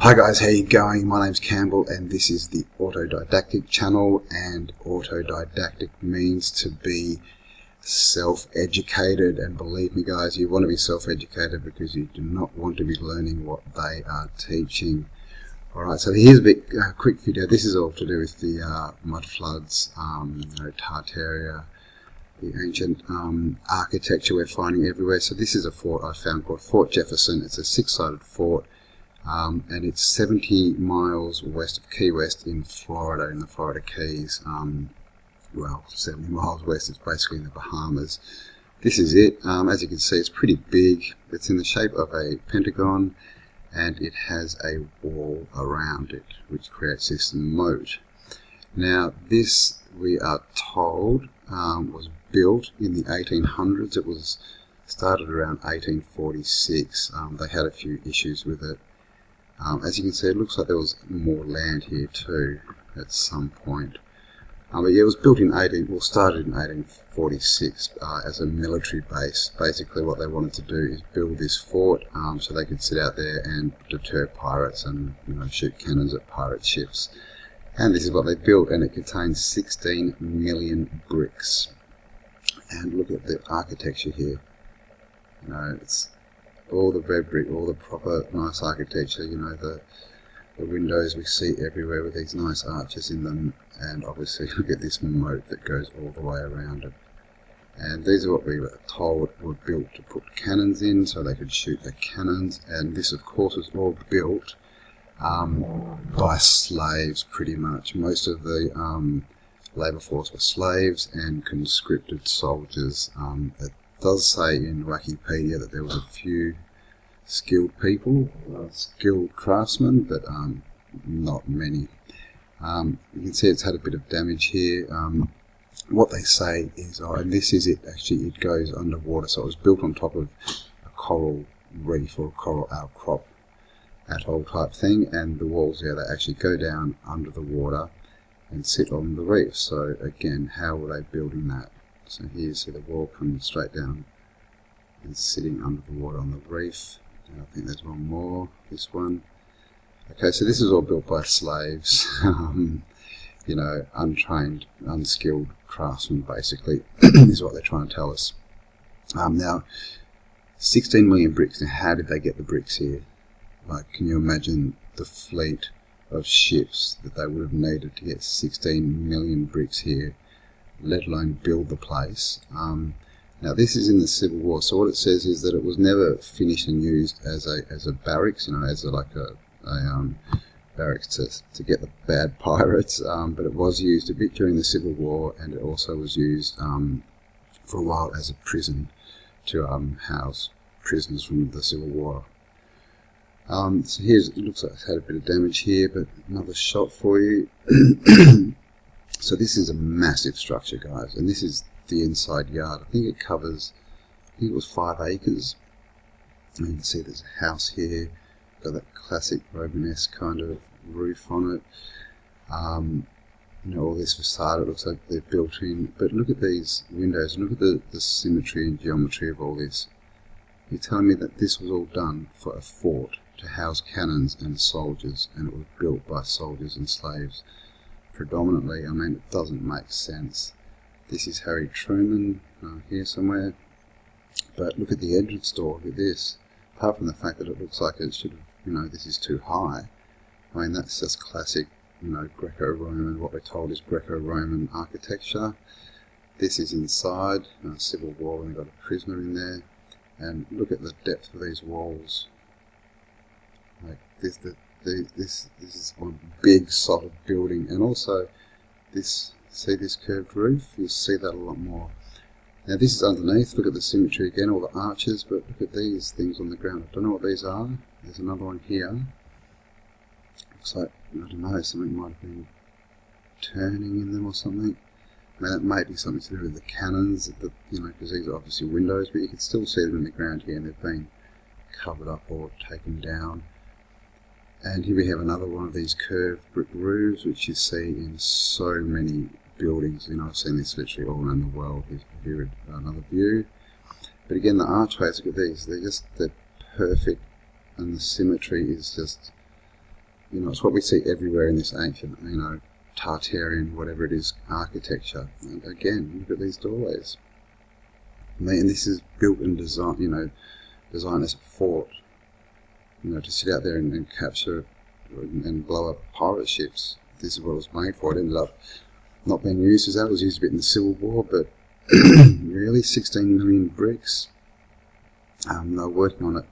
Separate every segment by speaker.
Speaker 1: Hi guys, how you going? My name's Campbell and this is the Autodidactic channel, and Autodidactic means to be self-educated, and believe me guys, you want to be self-educated because you do not want to be learning what they are teaching. Alright, so here's a quick video. This is all to do with the mud floods, Tartaria, the ancient architecture we're finding everywhere. So this is a fort I found called Fort Jefferson. It's a 6-sided fort. And it's 70 miles west of Key West in Florida, in the Florida Keys. Well, 70 miles west, it's basically in the Bahamas. This is it. As you can see, it's pretty big. It's in the shape of a pentagon, and it has a wall around it, which creates this moat. Now, this, we are told, was built in the 1800s. It was started around 1846. They had a few issues with it. As you can see, it looks like there was more land here too at some point. But yeah, it was built in started in 1846 as a military base. Basically what they wanted to do is build this fort so they could sit out there and deter pirates and shoot cannons at pirate ships. And this is what they built, and it contains 16 million bricks. And look at the architecture here. It's all the red brick, all the proper nice architecture, the windows we see everywhere with these nice arches in them, and obviously look at this moat that goes all the way around it. And these are what we were told were built to put cannons in so they could shoot the cannons, and this of course was all built by slaves pretty much. Most of the labour force were slaves and conscripted soldiers. It does say in Wikipedia that there was a few skilled people, skilled craftsmen, but not many. You can see it's had a bit of damage here. What they say is, and this is it actually, it goes underwater, so it was built on top of a coral reef or a coral outcrop atoll type thing, and the walls there, they actually go down under the water and sit on the reef. So again, how were they building that? So here you see the wall coming straight down and sitting under the water on the reef. And I think there's one more, this one. Okay, so this is all built by slaves, untrained, unskilled craftsmen basically, is what they're trying to tell us. Now, 16 million bricks. Now, how did they get the bricks here? Like, can you imagine the fleet of ships that they would have needed to get 16 million bricks here, let alone build the place? Now this is in the Civil War, so what it says is that it was never finished and used as a barracks, as a barracks to get the bad pirates, but it was used a bit during the Civil War, and it also was used for a while as a prison to house prisoners from the Civil War. So it looks like it's had a bit of damage here, but another shot for you. So this is a massive structure, guys, and this is the inside yard. I think it was 5 acres. And you can see there's a house here, got that classic Romanesque kind of roof on it. All this facade, it looks like they're built in, but look at these windows, and look at the symmetry and geometry of all this. You're telling me that this was all done for a fort to house cannons and soldiers, and it was built by soldiers and slaves predominantly. I mean, it doesn't make sense. This is Harry Truman here somewhere, but look at the entrance door. Look at this. Apart from the fact that it looks like it should have, this is too high. I mean, that's just classic, Greco-Roman. What we're told is Greco-Roman architecture. This is inside Civil War, and they've got a prisoner in there. And look at the depth of these walls. Like this, the this is one big solid building, and also see this curved roof. You'll see that a lot more. Now this is underneath. Look at the symmetry again, all the arches, but look at these things on the ground. I don't know what these are. There's another one here. Looks like, I don't know, something might have been turning in them or something. I mean, that may be something to do with the cannons, because these are obviously windows, but you can still see them in the ground here, and they've been covered up or taken down. And here we have another one of these curved brick roofs, which you see in so many buildings. I've seen this literally all around the world. Here another view. But again, the archways, look at these. They're perfect, and the symmetry is just, it's what we see everywhere in this ancient, Tartarian, whatever it is, architecture. And again, look at these doorways. And this is built and designed, designed as a fort. To sit out there and capture and blow up pirate ships. This is what it was made for. It ended up not being used as that. It was used a bit in the Civil War, but really, 16 million bricks. They were working on it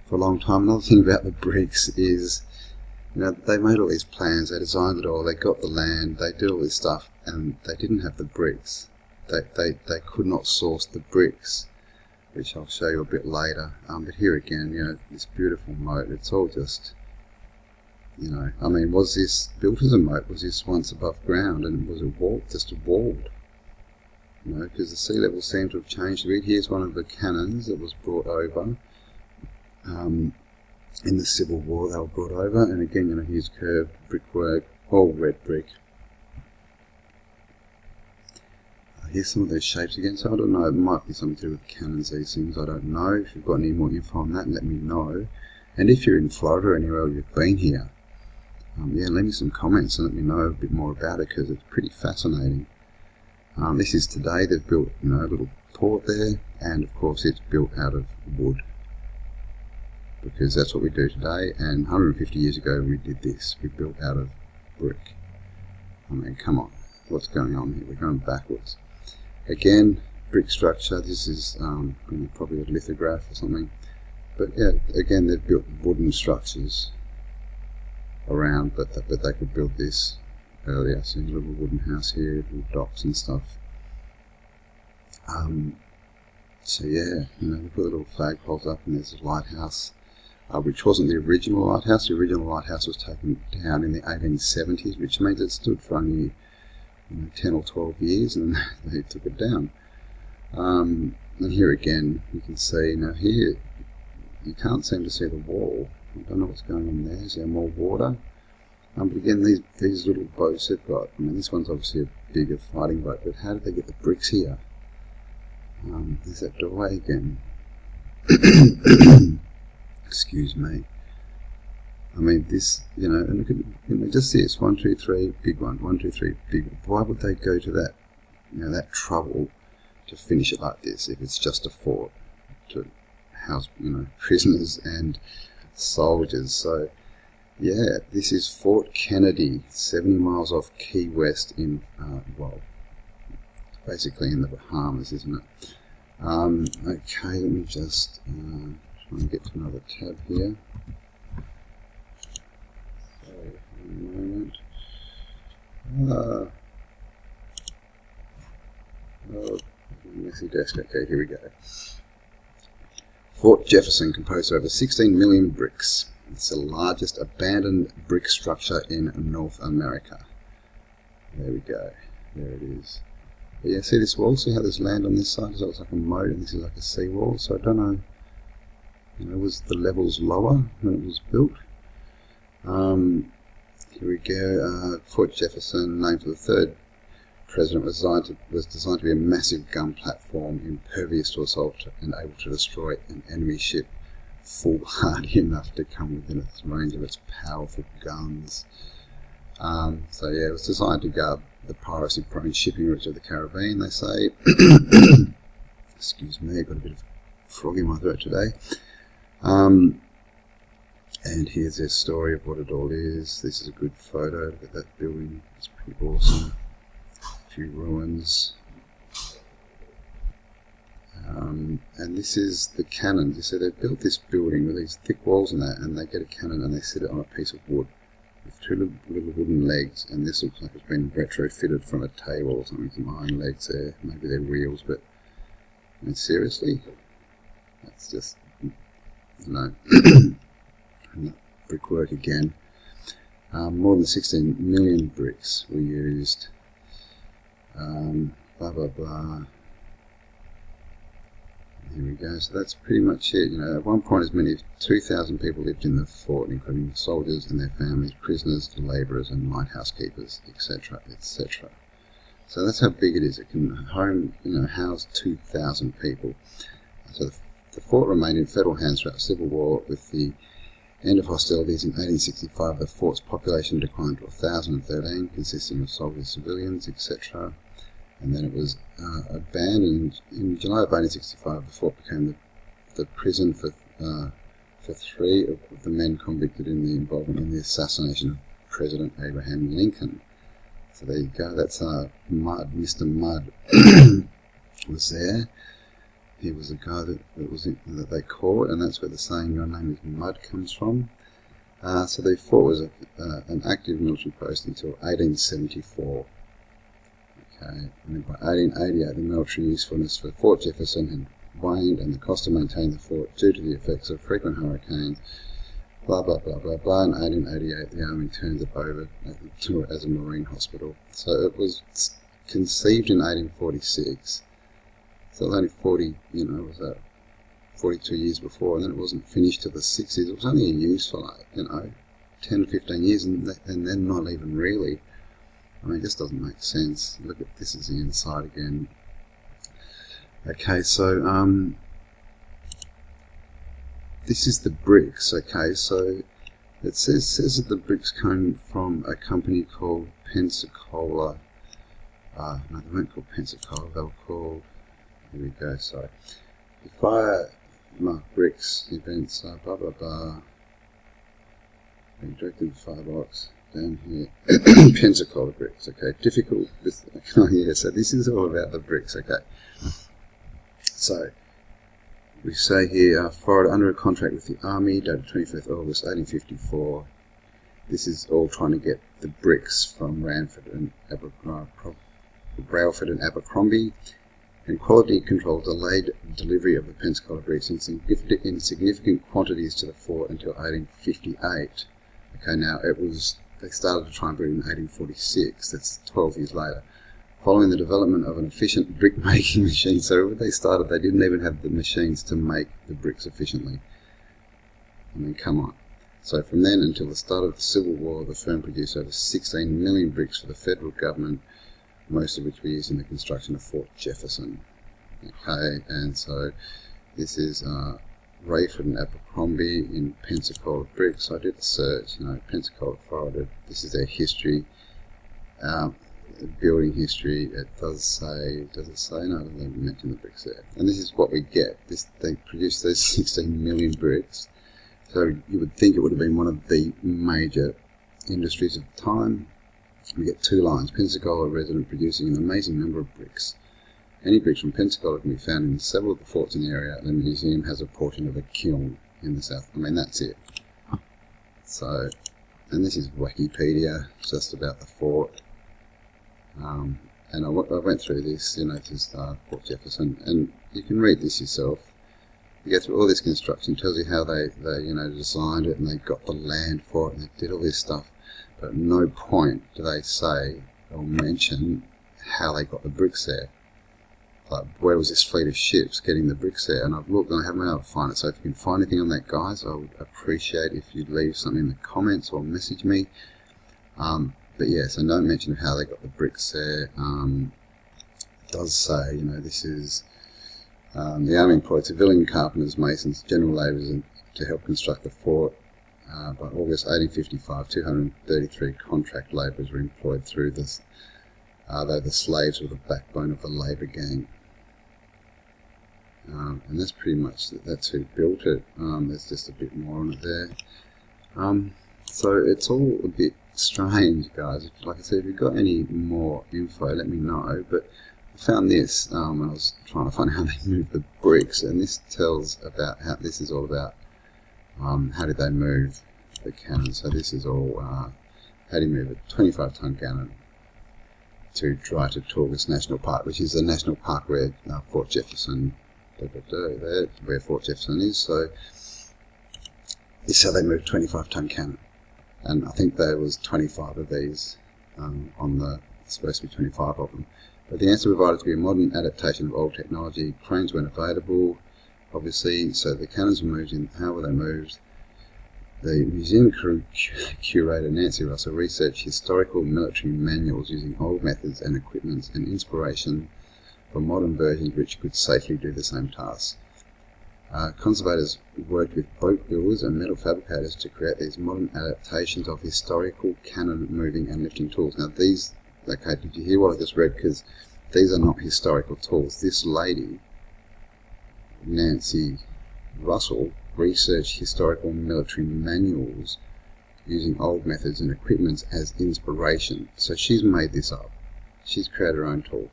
Speaker 1: for a long time. Another thing about the bricks is, they made all these plans, they designed it all, they got the land, they did all this stuff, and they didn't have the bricks. They could not source the bricks, which I'll show you a bit later. But here again, this beautiful moat, it's all just, was this built as a moat? Was this once above ground, and was it just walled? Because the sea level seemed to have changed a bit. Here's one of the cannons that was brought over in the Civil War. They were brought over, and again, here's curved brickwork, all red brick. Here's some of those shapes again, so I don't know, it might be something to do with cannons, these things, I don't know. If you've got any more info on that, let me know. And if you're in Florida or anywhere you've been here, leave me some comments and let me know a bit more about it, because it's pretty fascinating. This is today. They've built, a little port there, and of course it's built out of wood, because that's what we do today. And 150 years ago we did this. We built out of brick. Come on, what's going on here? We're going backwards. Again, brick structure. This is probably a lithograph or something. But yeah, again, they've built wooden structures around, but they could build this earlier. So a little wooden house here, little docks and stuff. So yeah, they put the little flagpoles up, and there's a lighthouse, which wasn't the original lighthouse. The original lighthouse was taken down in the 1870s, which means it stood for only 10 or 12 years, and then they took it down. And here again, you can see, now here, you can't seem to see the wall. I don't know what's going on there. Is there more water? But again, these little boats they've got, this one's obviously a bigger fighting boat, but how did they get the bricks here? There's that doorway again. Excuse me. This, and look at, just see it's 1, 2, 3, big one, 1, 2, 3, big one. Why would they go to that, that trouble to finish it like this if it's just a fort to house, prisoners and soldiers? So, yeah, this is Fort Kennedy, 70 miles off Key West in, basically in the Bahamas, isn't it? Okay, let me just try and get to another tab here. Moment. Messy desk. Okay, here we go. Fort Jefferson composed of over 16 million bricks. It's the largest abandoned brick structure in North America. There we go. There it is. But yeah, see this wall? See how there's land on this side? So it's like a moat, and this is like a seawall. So I don't know. Was the levels lower when it was built? Here we go. Fort Jefferson, named for the third president, was designed to be a massive gun platform impervious to assault and able to destroy an enemy ship foolhardy enough to come within its range of its powerful guns. So yeah, it was designed to guard the piracy-prone shipping routes of the Caribbean, they say. Excuse me, got a bit of frog in my throat today. And here's their story of what it all is. This is a good photo. Look at that building. It's pretty awesome. A few ruins. And this is the cannon. So they built this building with these thick walls and that, and they get a cannon and they sit it on a piece of wood with two little wooden legs, and this looks like it's been retrofitted from a table or something. Some iron legs there, maybe they're wheels, but I mean, seriously, that's just, you know, brickwork again. More than 16 million bricks were used. Blah blah blah. Here we go. So that's pretty much it. You know, at one point, as many as 2,000 people lived in the fort, including soldiers and their families, prisoners, labourers, and lighthouse keepers, etc., etc. So that's how big it is. It can house 2,000 people. So the fort remained in federal hands throughout the Civil War. With the end of hostilities in 1865, the fort's population declined to 1,013, consisting of soldiers, civilians, etc. And then it was abandoned in July of 1865. The fort became the prison for 3 of the men convicted in the involvement in the assassination of President Abraham Lincoln. So there you go. That's Mudd. Mr. Mudd was there. He was the guy that they caught, and that's where the saying "your name is Mudd" comes from. So the fort was an active military post until 1874. Okay, and then by 1888, the military usefulness for Fort Jefferson had waned, and the cost to maintain the fort due to the effects of frequent hurricanes. Blah blah blah blah blah. In 1888, the army turned it over to it as a marine hospital. So it was conceived in 1846. So it was only 42 years before, and then it wasn't finished till the 60s. It was only in use for 10 to 15 years, and then not even really. I mean, it just doesn't make sense. Look at this is the inside again. Okay, so this is the bricks. Okay, so it says that the bricks come from a company called Pensacola. No, they weren't called Pensacola. They were called. Here we go. Sorry. The fire mark bricks events. Blah blah blah. Directed firebox. Down here, Pensacola bricks. Okay, difficult. Oh yeah, so this is all about the bricks. Okay, so we say here, Florida under a contract with the Army, dated 25th August 1854. This is all trying to get the bricks from Ranford and Abercrombie, and quality control delayed delivery of the Pensacola bricks in significant quantities to the fort until 1858. Okay, now they started to try and build it in 1846, that's 12 years later, following the development of an efficient brick-making machine. So when they started, they didn't even have the machines to make the bricks efficiently. I mean, come on. So from then until the start of the Civil War, the firm produced over 16 million bricks for the federal government, most of which were used in the construction of Fort Jefferson. Okay, and so this is Rayford and Abercrombie in Pensacola bricks. I did a search, Pensacola, Florida. This is their history, building history. It does it say? No, it doesn't mention the bricks there. And this is what we get. They produced those 16 million bricks. So you would think it would have been one of the major industries of the time. We get 2 lines. Pensacola resident producing an amazing number of bricks. Any bricks from Pensacola can be found in several of the forts in the area. The museum has a portion of a kiln in the south. I mean, that's it. So, and this is Wikipedia, just about the fort. And I went through this, to Fort Jefferson, and you can read this yourself. You go through all this construction, tells you how they designed it, and they got the land for it, and they did all this stuff. But at no point do they say or mention how they got the bricks there. Like, where was this fleet of ships getting the bricks there? And I've looked and I haven't been able to find it. So if you can find anything on that, guys, I would appreciate if you'd leave something in the comments or message me. But yeah, so no mention of how they got the bricks there. It does say, this is the Army employed civilian carpenters, masons, general labourers to help construct the fort. By August 1855, 233 contract labourers were employed through this, though the slaves were the backbone of the labour gang. And that's pretty much, that's who built it. There's just a bit more on it there. So it's all a bit strange, guys. Like I said, if you've got any more info, let me know. But I found this when I was trying to find out how they move the bricks, and this tells about how this is all about how did they move the cannon. So this is all how do you move a 25-ton cannon to Dry to Torgus National Park, which is the national park where Fort Jefferson, where Fort Jefferson is. So this is how they move 25-ton cannon, and I think there was 25 of these on the, supposed to be 25 of them. But the answer provided to be a modern adaptation of old technology. Cranes weren't available, obviously, so the cannons were moved in. How were they moved? The museum curator Nancy Russell researched historical military manuals using old methods and equipment and inspiration for modern versions which could safely do the same tasks. Conservators worked with boat builders and metal fabricators to create these modern adaptations of historical cannon moving and lifting tools. Now these, okay, did you hear what I just read? Because these are not historical tools. This lady, Nancy Russell, researched historical military manuals using old methods and equipment as inspiration. So she's made this up. She's created her own tool.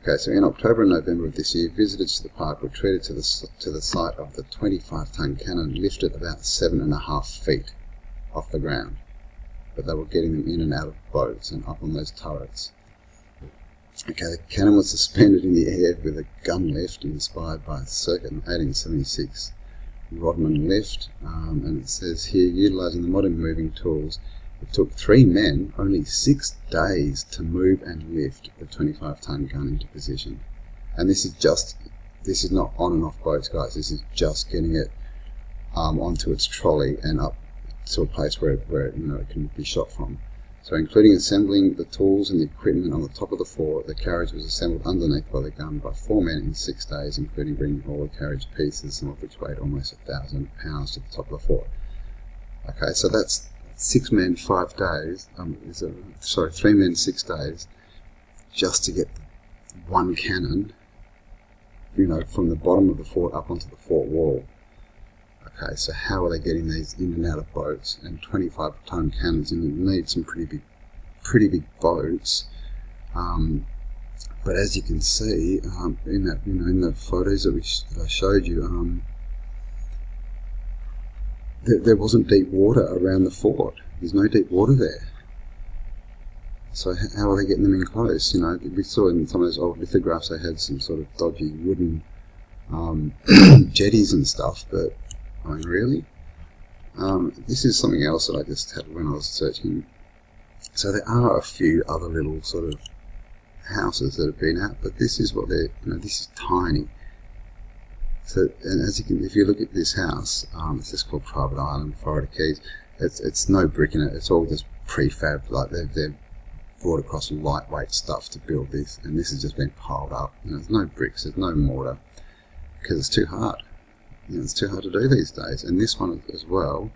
Speaker 1: Okay, so in October and November of this year, visitors to the park were treated to the site of the 25-ton cannon, lifted about 7.5 feet off the ground. But they were getting them in and out of boats and up on those turrets. Okay, the cannon was suspended in the air with a gun lift inspired by a circuit in 1876 Rodman lift, and it says here, utilising the modern moving tools, it took 3 men only 6 days to move and lift the 25-ton gun into position. And this is not on and off boats, guys. This is just getting it onto its trolley and up to a place where you know it can be shot from. So including assembling the tools and the equipment on the top of the fort, the carriage was assembled underneath by the gun by 4 men in 6 days, including bringing all the carriage pieces, some of which weighed almost 1,000 pounds, to the top of the fort. Okay, so that's 6 men, 5 days, 3 men, 6 days, just to get one cannon, you know, from the bottom of the fort up onto the fort wall. Okay, so how are they getting these in and out of boats? And 25-ton cannons, and you need some pretty big boats. But as you can see in that, you know, in the photos that I showed you, there wasn't deep water around the fort. There's no deep water there. So how are they getting them in close? You know, we saw in some of those old lithographs they had some sort of dodgy wooden jetties and stuff, but I mean, really? This is something else that I just had when I was searching. So there are a few other little sort of houses that have been out, but this is what they're, you know, this is tiny. So, and as you can, if you look at this house, it's just called Private Island, Florida Keys. It's no brick in it. It's all just prefab. Like they've brought across lightweight stuff to build this, and this has just been piled up. You know, there's no bricks, there's no mortar, because it's too hard. You know, it's too hard to do these days. And this one as well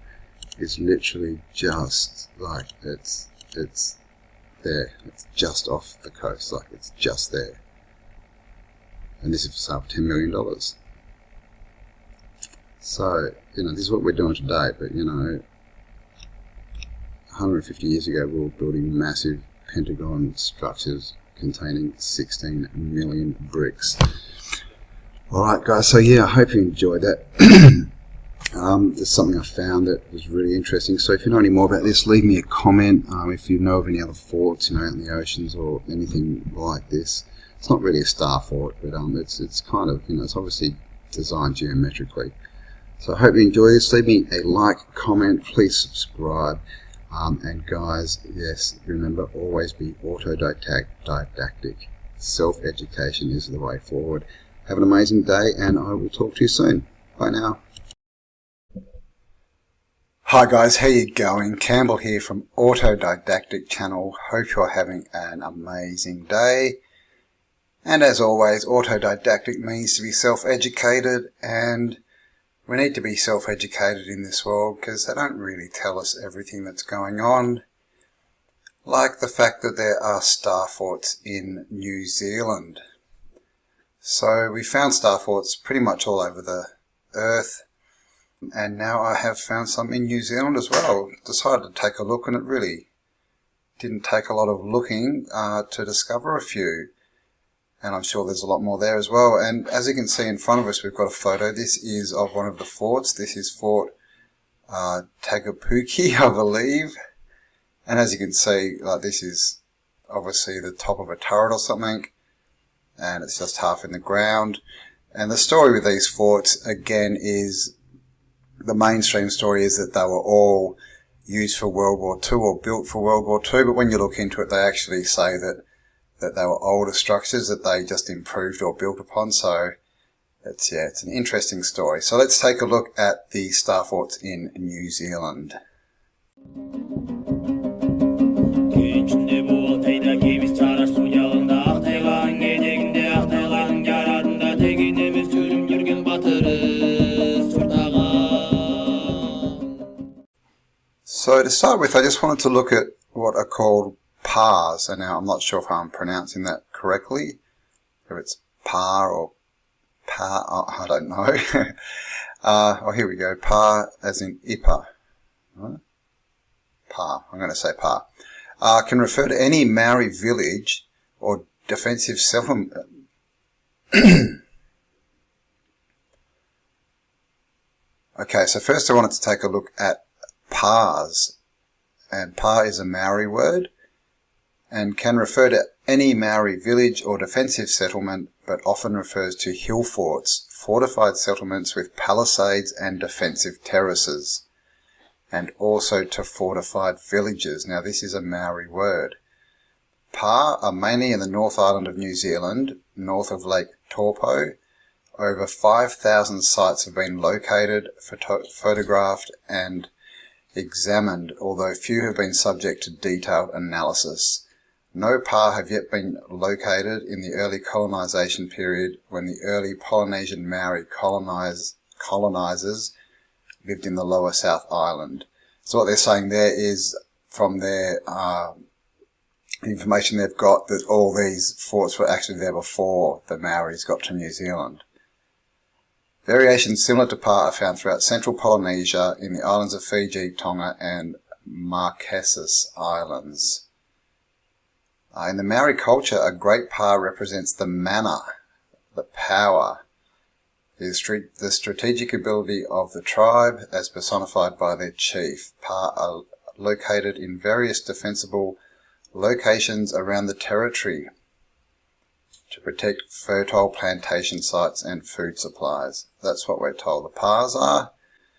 Speaker 1: is literally just like it's there. It's just off the coast, like it's just there. And this is for sale for $10 million. So, you know, this is what we're doing today, but you know, 150 years ago we were building massive pentagon structures containing 16 million bricks. Alright guys, so yeah, I hope you enjoyed that. There's something I found that was really interesting, so if you know any more about this, leave me a comment. If you know of any other forts, you know, out in the oceans or anything like this. It's not really a star fort, but it's kind of, you know, it's obviously designed geometrically. So I hope you enjoy this. Leave me a like, comment, please subscribe. And guys, yes, remember, always be autodidactic. Self-education is the way forward. Have an amazing day, and I will talk to you soon. Bye now. Hi guys, how you going? Campbell here from Autodidactic channel. Hope you're having an amazing day. And as always, autodidactic means to be self-educated, and we need to be self-educated in this world because they don't really tell us everything that's going on. Like the fact that there are star forts in New Zealand. So we found star forts pretty much all over the earth, and now I have found some in New Zealand as well. Decided to take a look, and it really didn't take a lot of looking to discover a few. And I'm sure there's a lot more there as well. And as you can see in front of us, we've got a photo. This is of one of the forts. This is Fort Takapuna, I believe. And as you can see, this is obviously the top of a turret or something. And it's just half in the ground. And the story with these forts, again, is the mainstream story is that they were all used for World War II or built for World War II. But when you look into it, they actually say that they were older structures that they just improved or built upon. So it's an interesting story. So let's take a look at the star forts in New Zealand. So to start with, I just wanted to look at what are called pars, and now I'm not sure if I'm pronouncing that correctly, if it's par or par, I don't know. Here we go, par as in ipa, par, I'm going to say par, can refer to any Maori village or defensive settlement. Okay, so first I wanted to take a look at pars, and par is a Maori word, and can refer to any Maori village or defensive settlement, but often refers to hill forts, fortified settlements with palisades and defensive terraces, and also to fortified villages. Now this is a Maori word. Par are mainly in the North Island of New Zealand, north of Lake Taupo. Over 5,000 sites have been located, photographed and examined, although few have been subject to detailed analysis. No par have yet been located in the early colonisation period when the early Polynesian Maori colonisers lived in the lower South Island. So what they're saying there is, from their information they've got, that all these forts were actually there before the Maoris got to New Zealand. Variations similar to par are found throughout central Polynesia, in the islands of Fiji, Tonga and Marquesas Islands. In the Maori culture, a great par represents the mana, the power, the strategic ability of the tribe as personified by their chief. Par are located in various defensible locations around the territory to protect fertile plantation sites and food supplies. That's what we're told the pars are.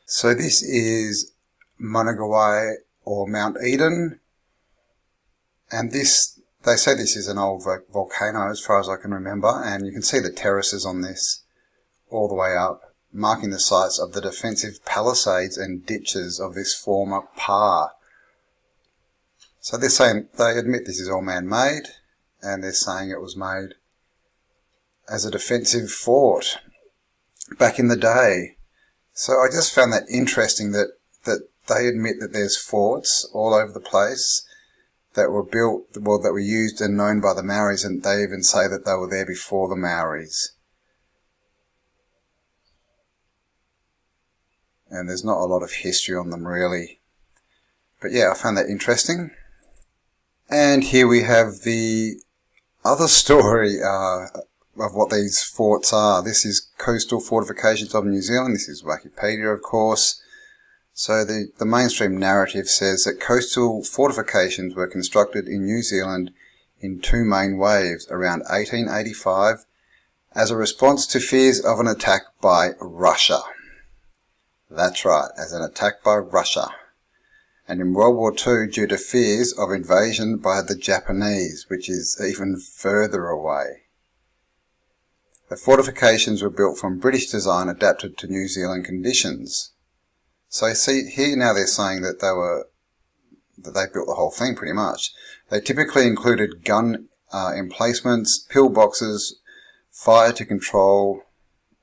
Speaker 1: So this is Monogawai or Mount Eden, and this, they say this is an old volcano as far as I can remember, and you can see the terraces on this all the way up, marking the sites of the defensive palisades and ditches of this former par. So they're saying, they admit this is all man-made, and they're saying it was made as a defensive fort back in the day. So I just found that interesting that they admit that there's forts all over the place that were built, well, that were used and known by the Maoris, and they even say that they were there before the Maoris. And there's not a lot of history on them really. But yeah, I found that interesting. And here we have the other story of what these forts are. This is Coastal Fortifications of New Zealand. This is Wikipedia, of course. So the mainstream narrative says that coastal fortifications were constructed in New Zealand in two main waves around 1885 as a response to fears of an attack by Russia. That's right, as an attack by Russia. And in World War II due to fears of invasion by the Japanese, which is even further away. The fortifications were built from British design adapted to New Zealand conditions. So see, here now they're saying that they built the whole thing pretty much. They typically included gun emplacements, pillboxes, fire to control,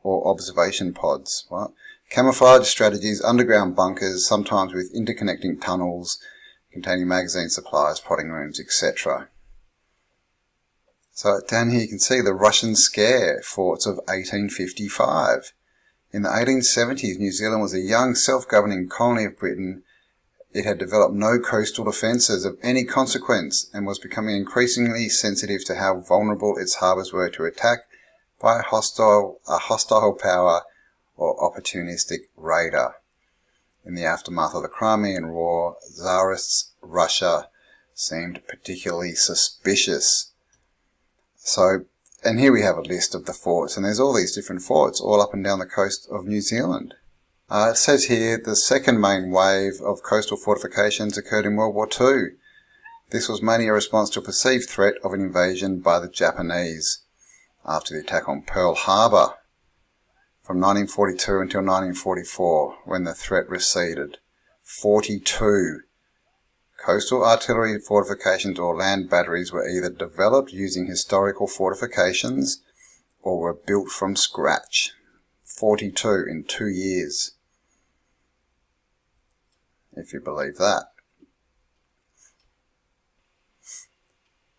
Speaker 1: or observation pods. Right? Camouflage strategies, underground bunkers, sometimes with interconnecting tunnels containing magazine supplies, potting rooms, etc. So down here you can see the Russian scare forts of 1855. In the 1870s, New Zealand was a young self-governing colony of Britain. It had developed no coastal defences of any consequence and was becoming increasingly sensitive to how vulnerable its harbours were to attack by a hostile power or opportunistic raider. In the aftermath of the Crimean War, Tsarist Russia seemed particularly suspicious. So, and here we have a list of the forts, and there's all these different forts all up and down the coast of New Zealand. It says here the second main wave of coastal fortifications occurred in World War II. This was mainly a response to a perceived threat of an invasion by the Japanese after the attack on Pearl Harbor from 1942 until 1944, when the threat receded. 42. Coastal artillery fortifications or land batteries were either developed using historical fortifications or were built from scratch. 42 in 2 years, if you believe that.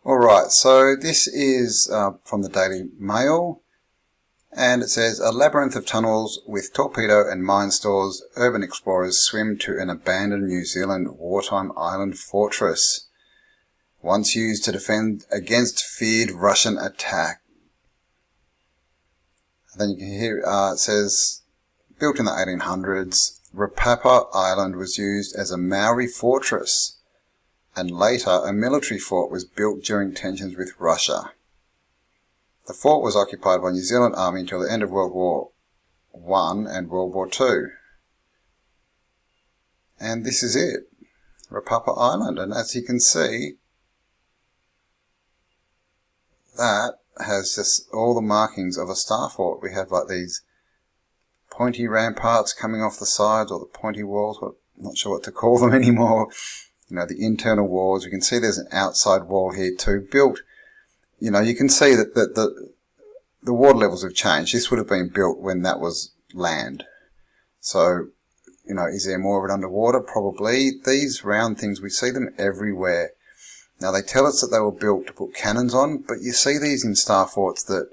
Speaker 1: Alright, so this is from the Daily Mail, and it says, a labyrinth of tunnels with torpedo and mine stores, urban explorers swim to an abandoned New Zealand wartime island fortress, once used to defend against feared Russian attack. Then you can hear it says, built in the 1800s, Rapapa Island was used as a Maori fortress, and later a military fort was built during tensions with Russia. The fort was occupied by New Zealand Army until the end of World War I and World War II. And this is it, Rapapa Island. And as you can see, that has just all the markings of a star fort. We have like these pointy ramparts coming off the sides, or the pointy walls, I'm not sure what to call them anymore. You know, the internal walls. You can see there's an outside wall here too, built. You know, you can see that the water levels have changed. This would have been built when that was land. So, you know, is there more of it underwater? Probably. These round things, we see them everywhere. Now, they tell us that they were built to put cannons on, but you see these in star forts that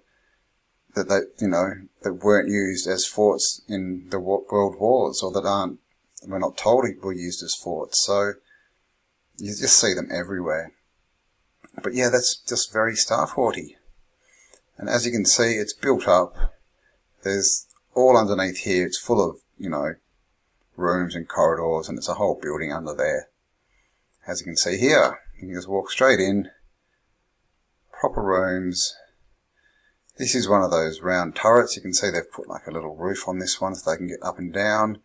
Speaker 1: they, you know, that weren't used as forts in the world wars, or that we're not told were used as forts. So you just see them everywhere. But yeah, that's just very star forty. And as you can see, it's built up. There's all underneath here. It's full of, you know, rooms and corridors, and it's a whole building under there. As you can see here, you can just walk straight in. Proper rooms. This is one of those round turrets. You can see they've put like a little roof on this one so they can get up and down.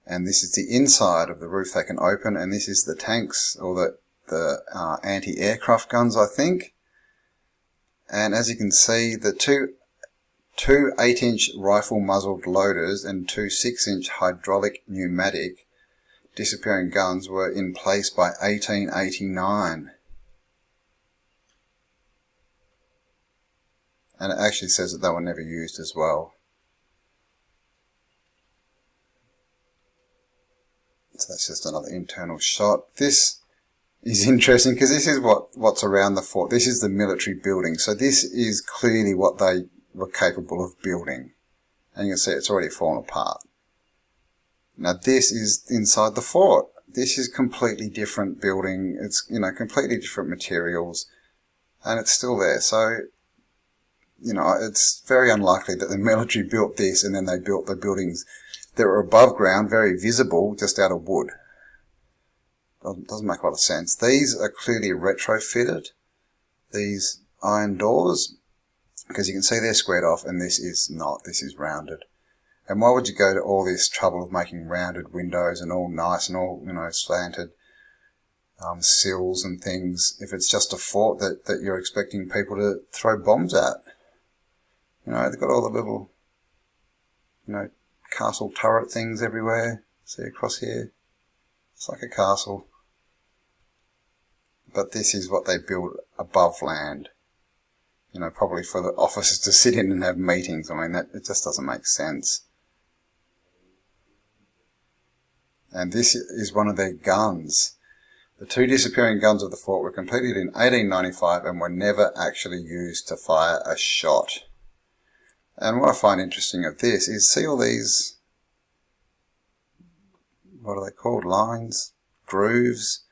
Speaker 1: And this is the inside of the roof they can open. And this is the tanks, or the anti-aircraft guns, I think. And as you can see, the two 8-inch rifle muzzled loaders and two 6-inch hydraulic pneumatic disappearing guns were in place by 1889. And it actually says that they were never used as well. So that's just another internal shot. This is interesting because this is what's around the fort. This is the military building. So this is clearly what they were capable of building. And you can see it's already fallen apart. Now this is inside the fort. This is completely different building. It's, you know, completely different materials. And it's still there. So, you know, it's very unlikely that the military built this and then they built the buildings that were above ground, very visible, just out of wood. Doesn't make a lot of sense. These are clearly retrofitted, these iron doors, because you can see they're squared off, and this is not. This is rounded. And why would you go to all this trouble of making rounded windows and all nice and all, you know, slanted sills and things if it's just a fort that you're expecting people to throw bombs at? You know, they've got all the little, you know, castle turret things everywhere. See across here? It's like a castle. But this is what they build above land. You know, probably for the officers to sit in and have meetings. I mean, it just doesn't make sense. And this is one of their guns. The two disappearing guns of the fort were completed in 1895 and were never actually used to fire a shot. And what I find interesting of this is, see all these, what are they called, lines? grooves.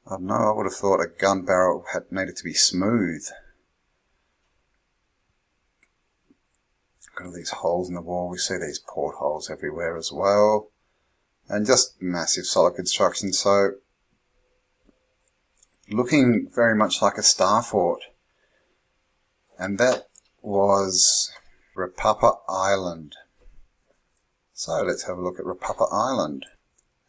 Speaker 1: I don't know, I would have thought a gun barrel had needed to be smooth. Got all these holes in the wall. We see these portholes everywhere as well. And just massive solid construction. So, looking very much like a star fort. And that was Rapapa Island. So let's have a look at Rapapa Island.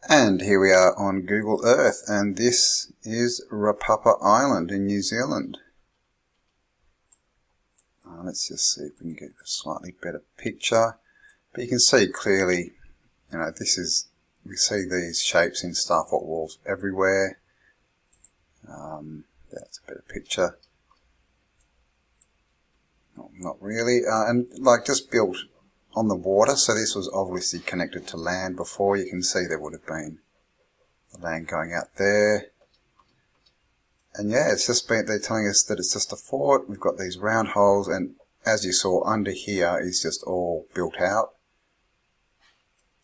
Speaker 1: And here we are on Google Earth, and this is Rapapa Island in New Zealand. Let's just see if we can get a slightly better picture. But you can see clearly, you know, we see these shapes in star fort walls everywhere. That's a better picture. Not really. And like just built on the water, so this was obviously connected to land before. You can see there would have been the land going out there. And yeah, it's just been, they're telling us that it's just a fort. We've got these round holes, and as you saw, under here is just all built out.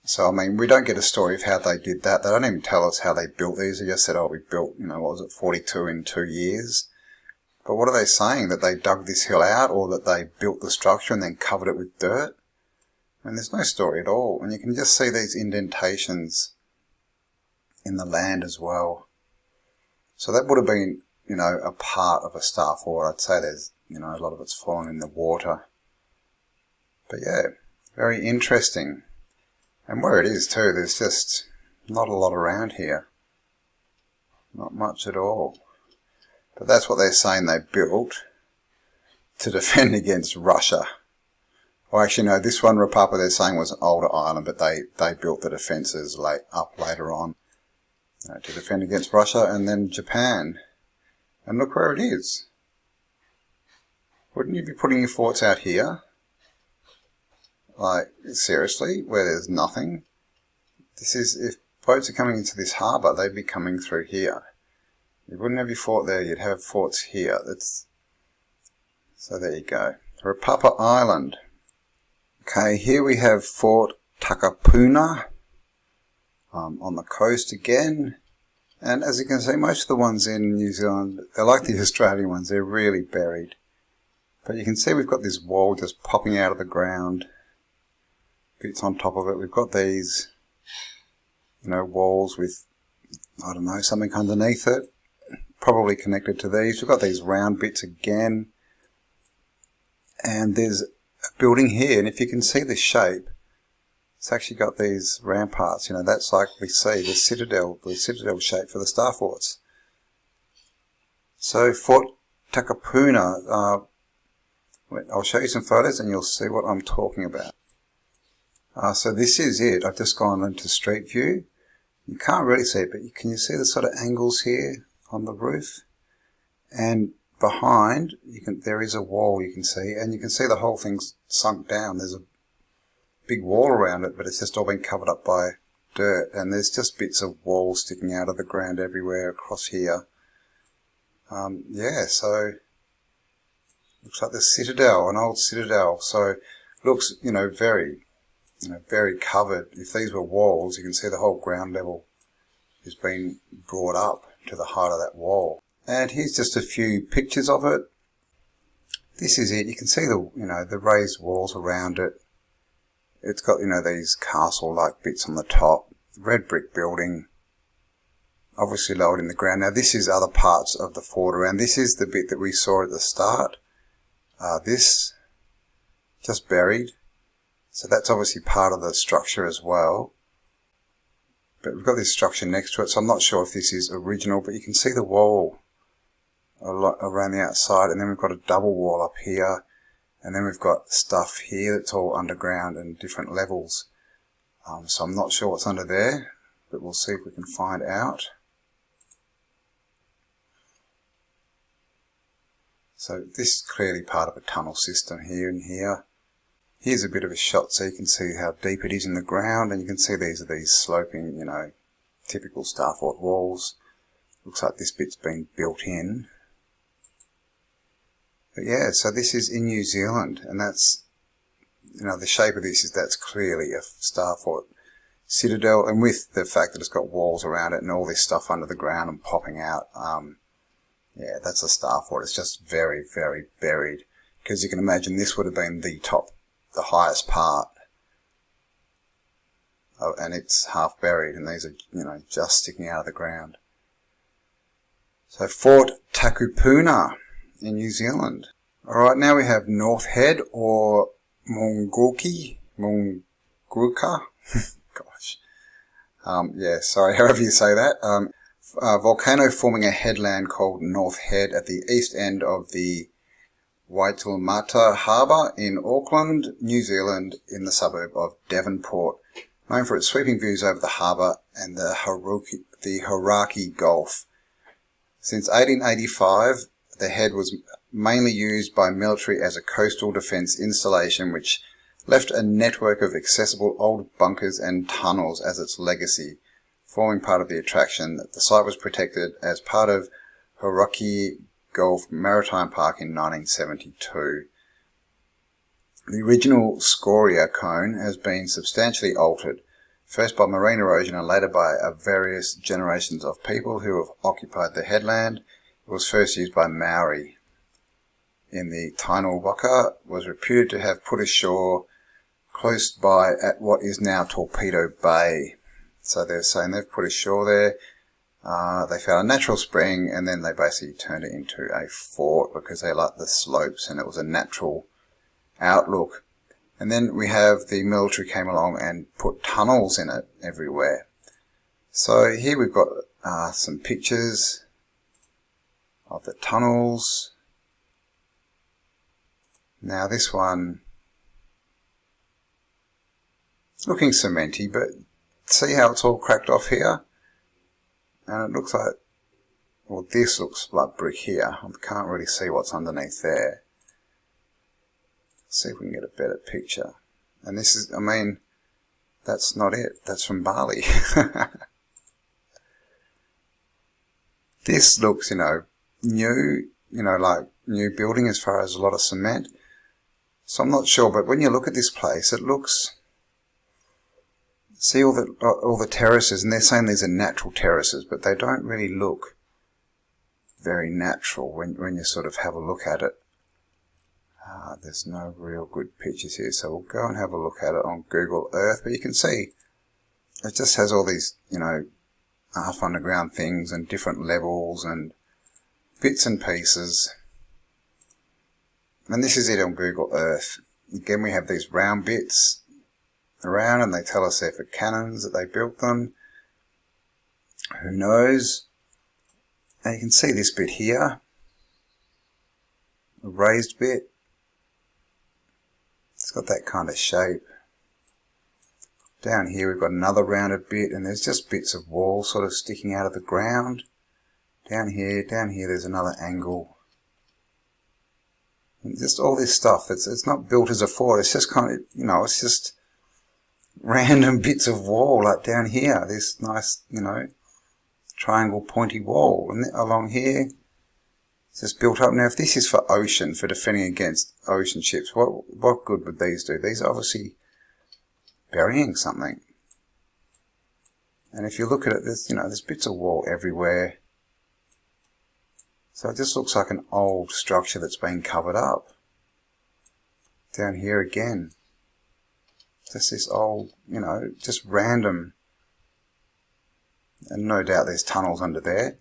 Speaker 1: So, I mean, we don't get a story of how they did that. They don't even tell us how they built these. They just said, oh, we built, you know, what was it, 42 in 2 years. But what are they saying? That they dug this hill out, or that they built the structure and then covered it with dirt? I mean, there's no story at all. And you can just see these indentations in the land as well. So that would have been, you know, a part of a star fort. I'd say there's, you know, a lot of it's fallen in the water. But yeah, very interesting. And where it is too, there's just not a lot around here. Not much at all. But that's what they're saying they built to defend against Russia. Well, actually, no, this one, Rapapa, they're saying was an older island, but they built the defences up later on to defend against Russia and then Japan. And look where it is. Wouldn't you be putting your forts out here? Like, seriously, where there's nothing? This is, if boats are coming into this harbour, they'd be coming through here. You wouldn't have your fort there, you'd have forts here. So there you go. Rapapa Island. Okay, here we have Fort Takapuna on the coast again. And as you can see, most of the ones in New Zealand, they're like the Australian ones, they're really buried. But you can see we've got this wall just popping out of the ground. Bits on top of it. We've got these, you know, walls with, I don't know, something underneath it. Probably connected to these. We've got these round bits again. And there's a building here, and if you can see the shape, it's actually got these ramparts, you know, that's like we see the citadel shape for the star forts. So Fort Takapuna, I'll show you some photos and you'll see what I'm talking about. So this is it. I've just gone into Street View. You can't really see it, but can you see the sort of angles here on the roof? And behind, there is a wall you can see, and you can see the whole thing's sunk down. There's a big wall around it, but it's just all been covered up by dirt, and there's just bits of wall sticking out of the ground everywhere across here. Yeah, so looks like the citadel, an old citadel. So looks, you know, very covered. If these were walls, you can see the whole ground level has been brought up to the height of that wall. And here's just a few pictures of it. This is it. You can see the raised walls around it. It's got, these castle-like bits on the top. Red brick building, obviously lowered in the ground. Now this is other parts of the fort around. This is the bit that we saw at the start. This, just buried. So that's obviously part of the structure as well. But we've got this structure next to it, so I'm not sure if this is original, but you can see the wall a lot around the outside, and then we've got a double wall up here, and then we've got stuff here that's all underground and different levels. So I'm not sure what's under there, but we'll see if we can find out. So this is clearly part of a tunnel system here and here. Here's a bit of a shot so you can see how deep it is in the ground, and you can see these are these sloping, typical star fort walls. Looks like this bit's been built in. But yeah, so this is in New Zealand, and that's, the shape of this that's clearly a star fort. citadel, and with the fact that it's got walls around it and all this stuff under the ground and popping out, yeah, that's a star fort. It's just very, very buried, because you can imagine this would have been the highest part, and it's half buried, and these are, you know, just sticking out of the ground. So Fort Takapuna in New Zealand. Alright, now we have North Head, or Munguka. Gosh. Yeah, sorry, however you say that. Volcano forming a headland called North Head at the east end of the Waitemata Harbour in Auckland, New Zealand, in the suburb of Devonport, known for its sweeping views over the harbour and the Hauraki Gulf. Since 1885, the head was mainly used by military as a coastal defence installation, which left a network of accessible old bunkers and tunnels as its legacy, forming part of the attraction. The site was protected as part of Hauraki Gulf Maritime Park in 1972. The original scoria cone has been substantially altered, first by marine erosion and later by various generations of people who have occupied the headland. It was first used by Maori in the Tainui Waka, was reputed to have put ashore close by at what is now Torpedo Bay. So they're saying they've put ashore there. They found a natural spring, and then they basically turned it into a fort because they liked the slopes and it was a natural outlook. And then we have the military came along and put tunnels in it everywhere. So here we've got some pictures of the tunnels. Now this one, it's looking cementy, but see how it's all cracked off here? And it looks like, well, this looks like brick here. I can't really see what's underneath there. Let's see if we can get a better picture. And this is, I mean, that's not it. That's from Bali. This looks, you know, new, you know, like new building as far as a lot of cement. So I'm not sure, but when you look at this place, it looks, see all the terraces, and they're saying these are natural terraces, but they don't really look very natural when you sort of have a look at it. There's no real good pictures here, so we'll go and have a look at it on Google Earth. But you can see it just has all these, you know, half underground things and different levels and bits and pieces. And this is it on Google Earth. Again, we have these round bits around, and they tell us they're for cannons, that they built them. Who knows? And you can see this bit here, a raised bit. It's got that kind of shape. Down here we've got another rounded bit, and there's just bits of wall sort of sticking out of the ground. Down here there's another angle. And just all this stuff, it's not built as a fort, it's just kind of, you know, it's just random bits of wall. Like down here, this nice, you know, triangle pointy wall, and along here it's just built up. Now if this is for ocean, for defending against ocean ships, what good would these do? These are obviously burying something. And if you look at it, there's, you know, there's bits of wall everywhere. So it just looks like an old structure that's been covered up. Down here again, just this old, you know, just random. And no doubt there's tunnels under there.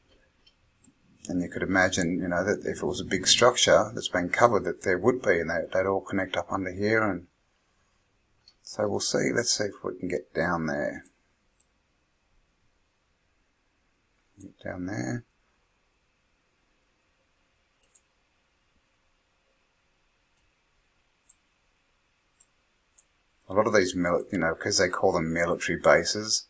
Speaker 1: And you could imagine, you know, that if it was a big structure that's been covered, that there would be, and they'd all connect up under here. And so we'll see. Let's see if we can get down there. Get down there. A lot of these, you know, because they call them military bases,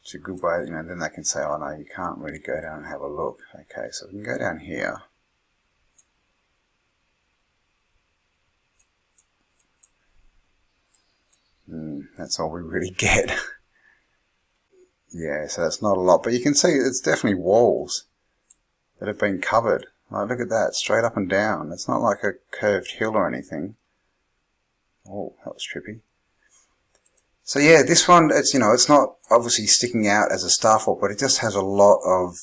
Speaker 1: it's a good way, you know, then they can say, oh no, you can't really go down and have a look. Okay, so we can go down here. That's all we really get. Yeah, so that's not a lot, but you can see it's definitely walls that have been covered. Like, look at that, straight up and down. It's not like a curved hill or anything. Oh, that was trippy. So yeah, this one, it's, it's not obviously sticking out as a star fort, but it just has a lot of,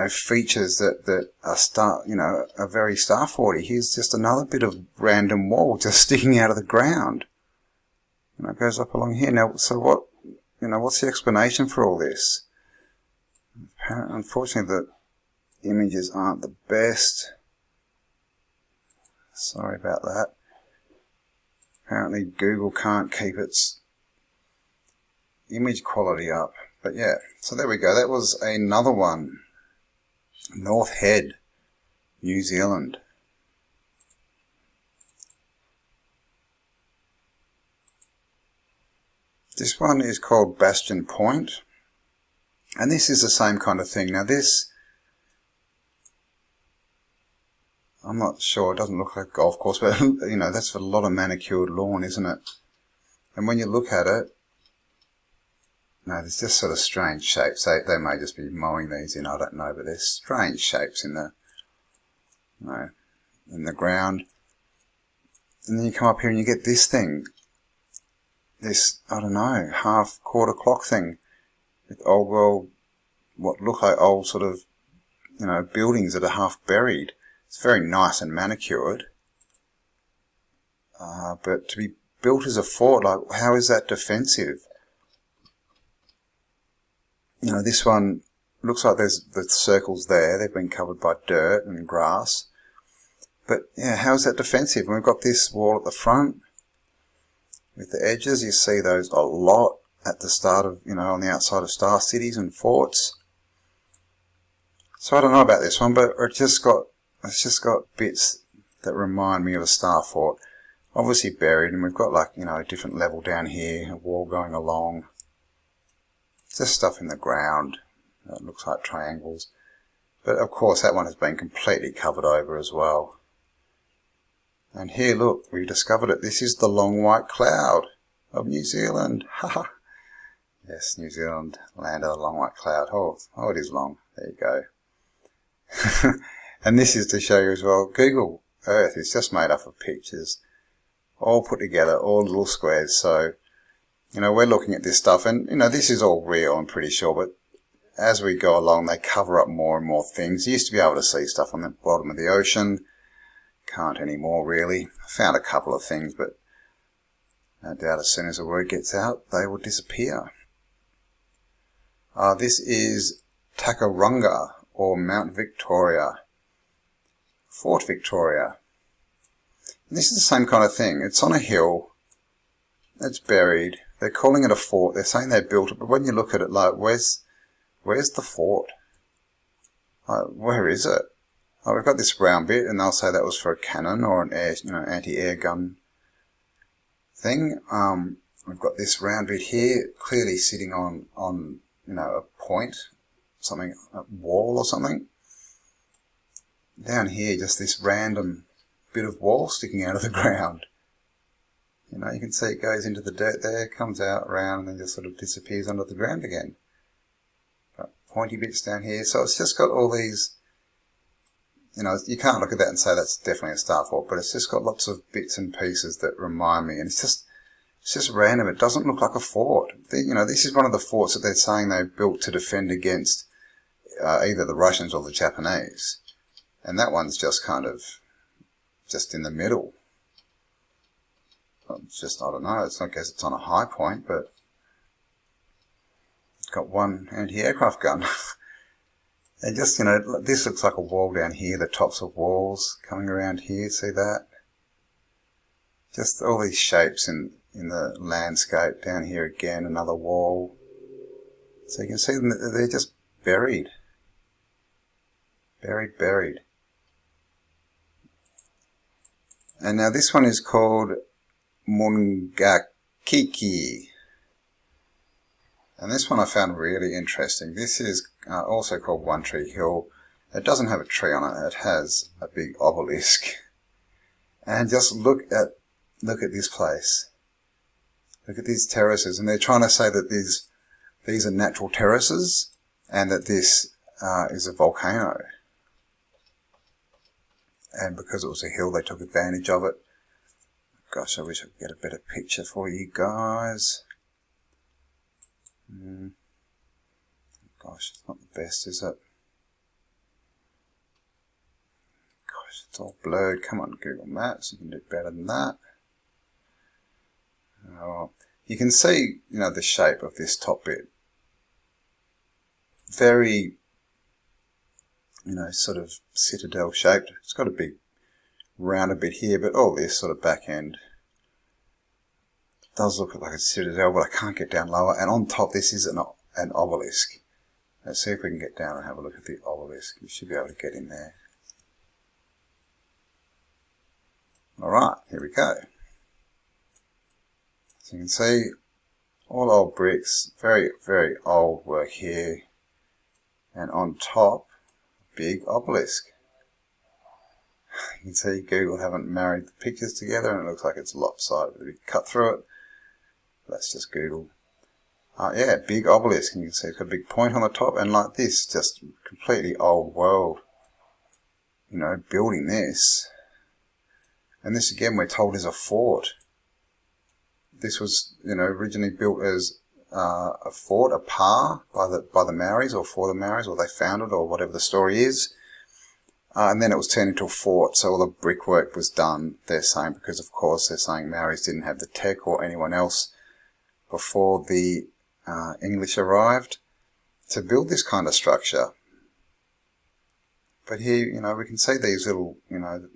Speaker 1: features that are very star forty. Here's just another bit of random wall just sticking out of the ground. It goes up along here. Now, so what's the explanation for all this? Unfortunately, the images aren't the best. Sorry about that. Apparently Google can't keep its image quality up. But yeah, so there we go. That was another one. North Head, New Zealand. This one is called Bastion Point. And this is the same kind of thing. Now this, I'm not sure, it doesn't look like a golf course, but that's a lot of manicured lawn, isn't it? And when you look at it, no, there's just sort of strange shapes. They may just be mowing these in, I don't know, but there's strange shapes in the, in the ground. And then you come up here and you get this thing. This, I don't know, half quarter clock thing with old, what look like old sort of, buildings that are half buried. It's very nice and manicured. But to be built as a fort, like, how is that defensive? This one looks like there's the circles there. They've been covered by dirt and grass. But yeah, how is that defensive? And we've got this wall at the front with the edges. You see those a lot at the start of, on the outside of star cities and forts. So I don't know about this one, but it's just got bits that remind me of a star fort. Obviously buried, and we've got like, a different level down here, a wall going along. Just stuff in the ground that looks like triangles. But of course that one has been completely covered over as well. And here, look, we've discovered it. This is the long white cloud of New Zealand. Haha. Yes, New Zealand, land of the long white cloud. Oh, it is long. There you go. And this is to show you as well, Google Earth is just made up of pictures, all put together, all little squares. So, we're looking at this stuff, and, this is all real, I'm pretty sure, but as we go along, they cover up more and more things. You used to be able to see stuff on the bottom of the ocean. Can't anymore, really. I found a couple of things, but I doubt as soon as the word gets out, they will disappear. This is Takarunga, or Mount Victoria. Fort Victoria. And this is the same kind of thing. It's on a hill. It's buried. They're calling it a fort. They're saying they built it, but when you look at it, like, where's the fort? Where is it? We've got this round bit, and they'll say that was for a cannon or an anti-air gun thing. We've got this round bit here, clearly sitting on a point, something, a wall or something. Down here, just this random bit of wall sticking out of the ground. You can see it goes into the dirt there, comes out around, and then just sort of disappears under the ground again. Got pointy bits down here, so it's just got all these, you can't look at that and say that's definitely a star fort, but it's just got lots of bits and pieces that remind me, and it's just random. It doesn't look like a fort. This is one of the forts that they're saying they built to defend against either the Russians or the Japanese. And that one's just kind of just in the middle. It's just, I don't know, I guess it's on a high point, but it's got one anti-aircraft gun. And just, this looks like a wall down here, the tops of walls coming around here, see that? Just all these shapes in the landscape. Down here again, another wall. So you can see them, they're just buried. Buried. And now this one is called Mungakiki. And this one I found really interesting. This is also called One Tree Hill. It doesn't have a tree on it. It has a big obelisk. And just look at this place. Look at these terraces. And they're trying to say that these are natural terraces and that this is a volcano. And because it was a hill, they took advantage of it. Gosh, I wish I could get a better picture for you guys. Gosh, it's not the best, is it? Gosh, it's all blurred. Come on, Google Maps, you can do better than that. Oh, you can see, you know, the shape of this top bit. Very, you know, sort of citadel shaped. It's got a big rounded bit here, but all this sort of back end does look like a citadel, but I can't get down lower. And on top, this is an obelisk. Let's see if we can get down and have a look at the obelisk. You should be able to get in there. Alright, here we go. So you can see all old bricks, very, very old work here. And on top, big obelisk. You can see Google haven't married the pictures together and it looks like it's lopsided. We cut through it. That's just Google. Yeah, big obelisk, and you can see it's got a big point on the top, and like this, just completely old world, you know, building this. And this again we're told is a fort. This was, you know, originally built as a fort, a pa by the Maoris, or for the Maoris, or they found it, or whatever the story is. And then it was turned into a fort, so all the brickwork was done, they're saying, because of course they're saying Maoris didn't have the tech or anyone else before the English arrived to build this kind of structure. But here, you know, we can see these little, you know,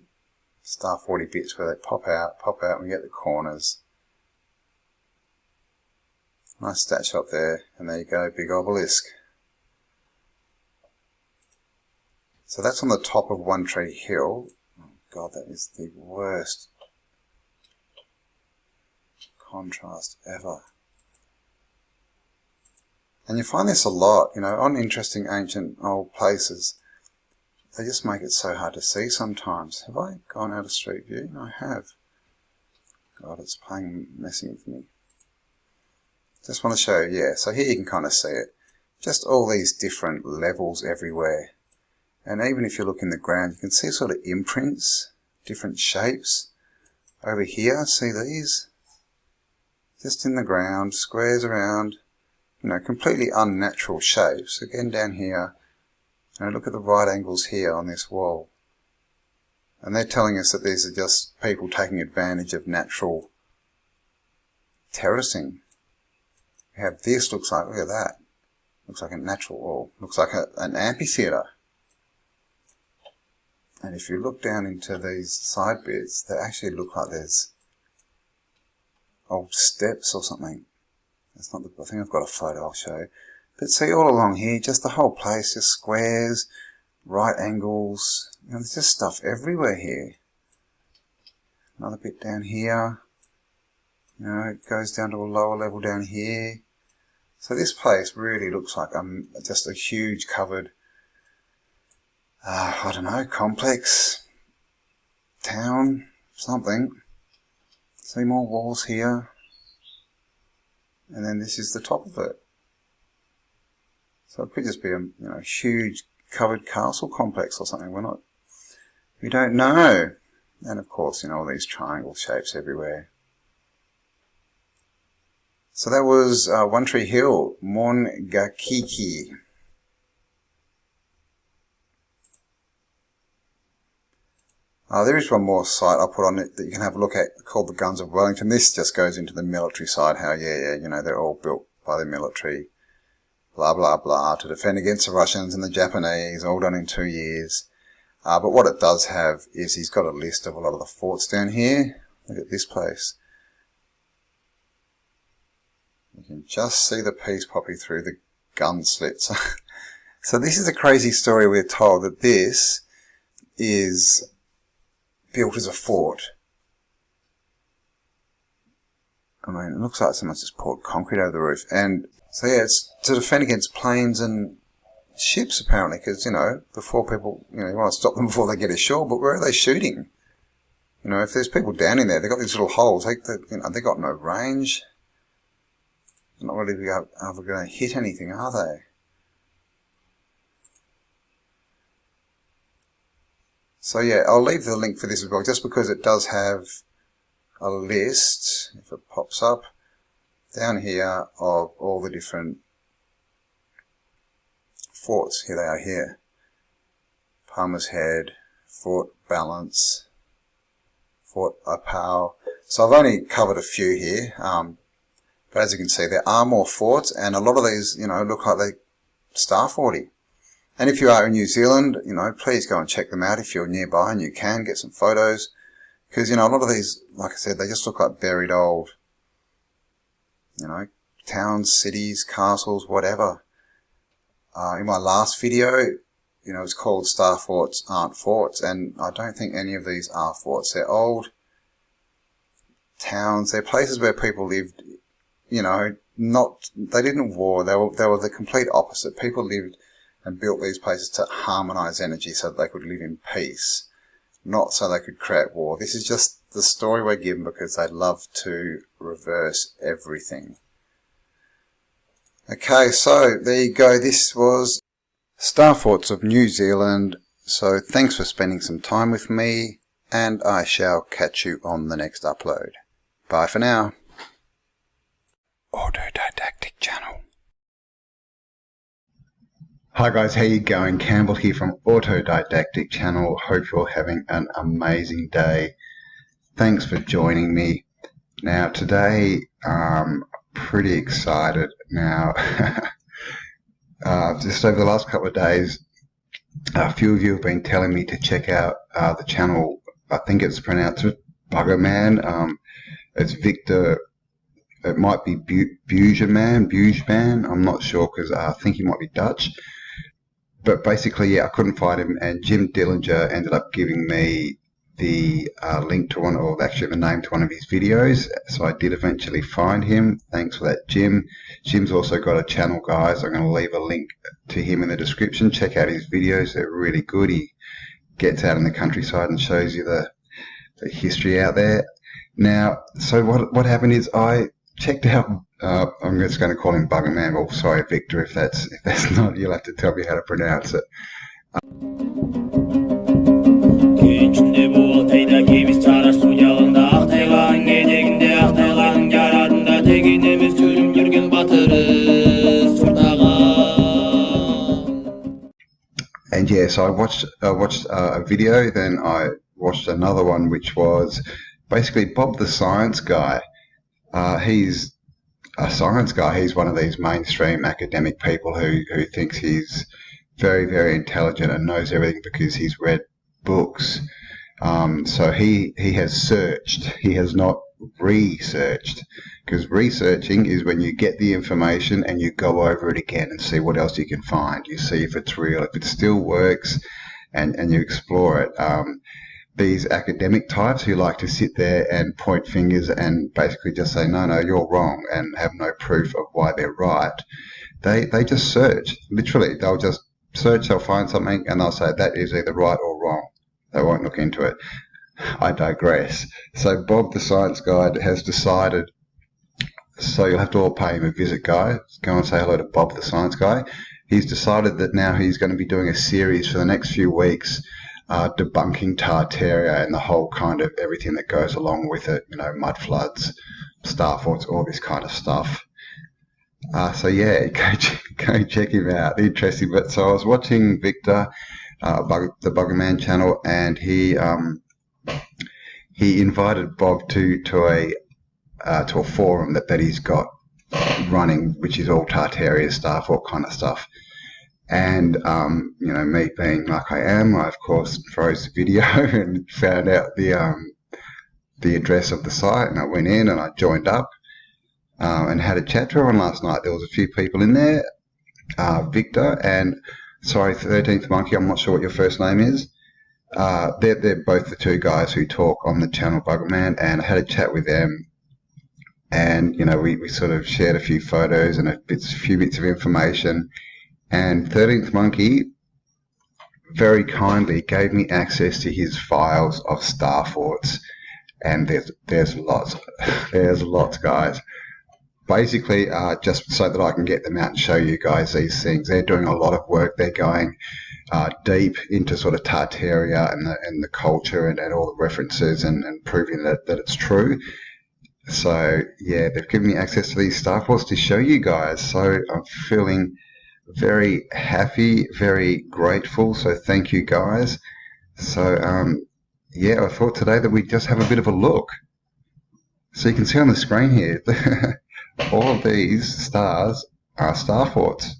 Speaker 1: star 40 bits where they pop out, and we get the corners. Nice statue up there, and there you go, big obelisk. So that's on the top of One Tree Hill. Oh God, that is the worst contrast ever. And you find this a lot, you know, on interesting ancient old places. They just make it so hard to see sometimes. Have I gone out of Street View? No, I have. God, it's messing with me. Just want to show you, yeah, so here you can kind of see it. Just all these different levels everywhere. And even if you look in the ground, you can see sort of imprints, different shapes. Over here, see these? Just in the ground, squares around, you know, completely unnatural shapes. Again down here, and look at the right angles here on this wall. And they're telling us that these are just people taking advantage of natural terracing. We have this, looks like, look at that. Looks like a natural wall. Looks like an amphitheatre. And if you look down into these side bits, they actually look like there's old steps or something. That's not the, I think I've got a photo I'll show you. But see, all along here, just the whole place, just squares, right angles. You know, there's just stuff everywhere here. Another bit down here. You know, it goes down to a lower level down here. So this place really looks like just a huge covered, I don't know, complex, town, something. See more walls here. And then this is the top of it. So it could just be a, you know, huge covered castle complex or something. We don't know. And of course, you know, all these triangle shapes everywhere. So that was One Tree Hill, Mongakiki. There is one more site I'll put on it that you can have a look at called the Guns of Wellington. This just goes into the military side, how, yeah, you know, they're all built by the military, blah, blah, blah, to defend against the Russians and the Japanese, all done in 2 years. But what it does have is he's got a list of a lot of the forts down here. Look at this place. You can just see the peas popping through the gun slits. So this is a crazy story we're told, that this is built as a fort. I mean, it looks like someone's just poured concrete over the roof. And so yeah, it's to defend against planes and ships apparently, because, you know, before people, you know, you want to stop them before they get ashore, but where are they shooting? You know, if there's people down in there, they've got these little holes, you know, they've got no range. They're not really ever going to hit anything, are they? So yeah, I'll leave the link for this as well, just because it does have a list, if it pops up, down here of all the different forts. Here they are here. Palmer's Head, Fort Balance, Fort Apau. So I've only covered a few here, but as you can see, there are more forts, and a lot of these, you know, look like they star 40. And if you are in New Zealand, you know, please go and check them out if you're nearby and you can get some photos. Because, you know, a lot of these, like I said, they just look like buried old, you know, towns, cities, castles, whatever. In my last video, you know, it's called Star Forts Aren't Forts, and I don't think any of these are forts. They're old towns. They're places where people lived, you know, they didn't war. They were the complete opposite. People lived and built these places to harmonize energy so that they could live in peace, not so they could create war. This is just the story we're given because they love to reverse everything. Okay, so there you go. This was Star Forts of New Zealand. So thanks for spending some time with me, and I shall catch you on the next upload. Bye for now. Autodidactic channel. Hi guys, how you going? Campbell here from Autodidactic channel. Hope you're having an amazing day. Thanks for joining me. Now today I'm pretty excited. Now just over the last couple of days, a few of you have been telling me to check out the channel. I think it's pronounced Bugger Man. It's Victor. It might be Bugeman. I'm not sure because I think he might be Dutch. But basically, yeah, I couldn't find him, and Jim Dillinger ended up giving me the link to one, or actually the name to one of his videos. So I did eventually find him. Thanks for that, Jim. Jim's also got a channel, guys. I'm going to leave a link to him in the description. Check out his videos. They're really good. He gets out in the countryside and shows you the history out there. Now, so what happened is I checked out, I'm just going to call him Bugger Man. Oh, sorry, Victor, if that's not, you'll have to tell me how to pronounce it. And yeah, so I watched a video, then I watched another one, which was basically Bob the Science Guy. He's a science guy. He's one of these mainstream academic people who thinks he's very, very intelligent and knows everything because he's read books. So he has searched. He has not researched, because researching is when you get the information and you go over it again and see what else you can find. You see if it's real, if it still works, and you explore it. These academic types who like to sit there and point fingers and basically just say, no, you're wrong, and have no proof of why they're right, they just search. Literally, they'll just search, they'll find something, and they'll say that is either right or wrong. They won't look into it. I digress. So Bob the Science Guide has decided, so you'll have to all pay him a visit, guys. Go and say hello to Bob the Science Guy. He's decided that now he's going to be doing a series for the next few weeks, debunking Tartaria and the whole kind of everything that goes along with it, you know, mud floods, star forts, all this kind of stuff. So yeah, go check him out. Interesting. But so I was watching Victor, the Bugger Man channel, and he invited Bob to a forum that he's got running, which is all Tartaria stuff, all kind of stuff. And, you know, me being like I am, I, of course, froze the video and found out the address of the site, and I went in and I joined up and had a chat to everyone last night. There was a few people in there, Victor and, sorry, 13th Monkey, I'm not sure what your first name is. They're both the two guys who talk on the channel Bugger Man, and I had a chat with them. And, you know, we sort of shared a few photos and a few bits of information. And 13th Monkey very kindly gave me access to his files of star forts. And there's lots. There's lots, guys. Basically, just so that I can get them out and show you guys these things. They're doing a lot of work. They're going deep into sort of Tartaria and the culture and all the references and proving that it's true. So yeah, they've given me access to these starports to show you guys. So I'm feeling very happy, very grateful. So thank you guys. So yeah, I thought today that we'd just have a bit of a look. So you can see on the screen here, all of these stars are starforts.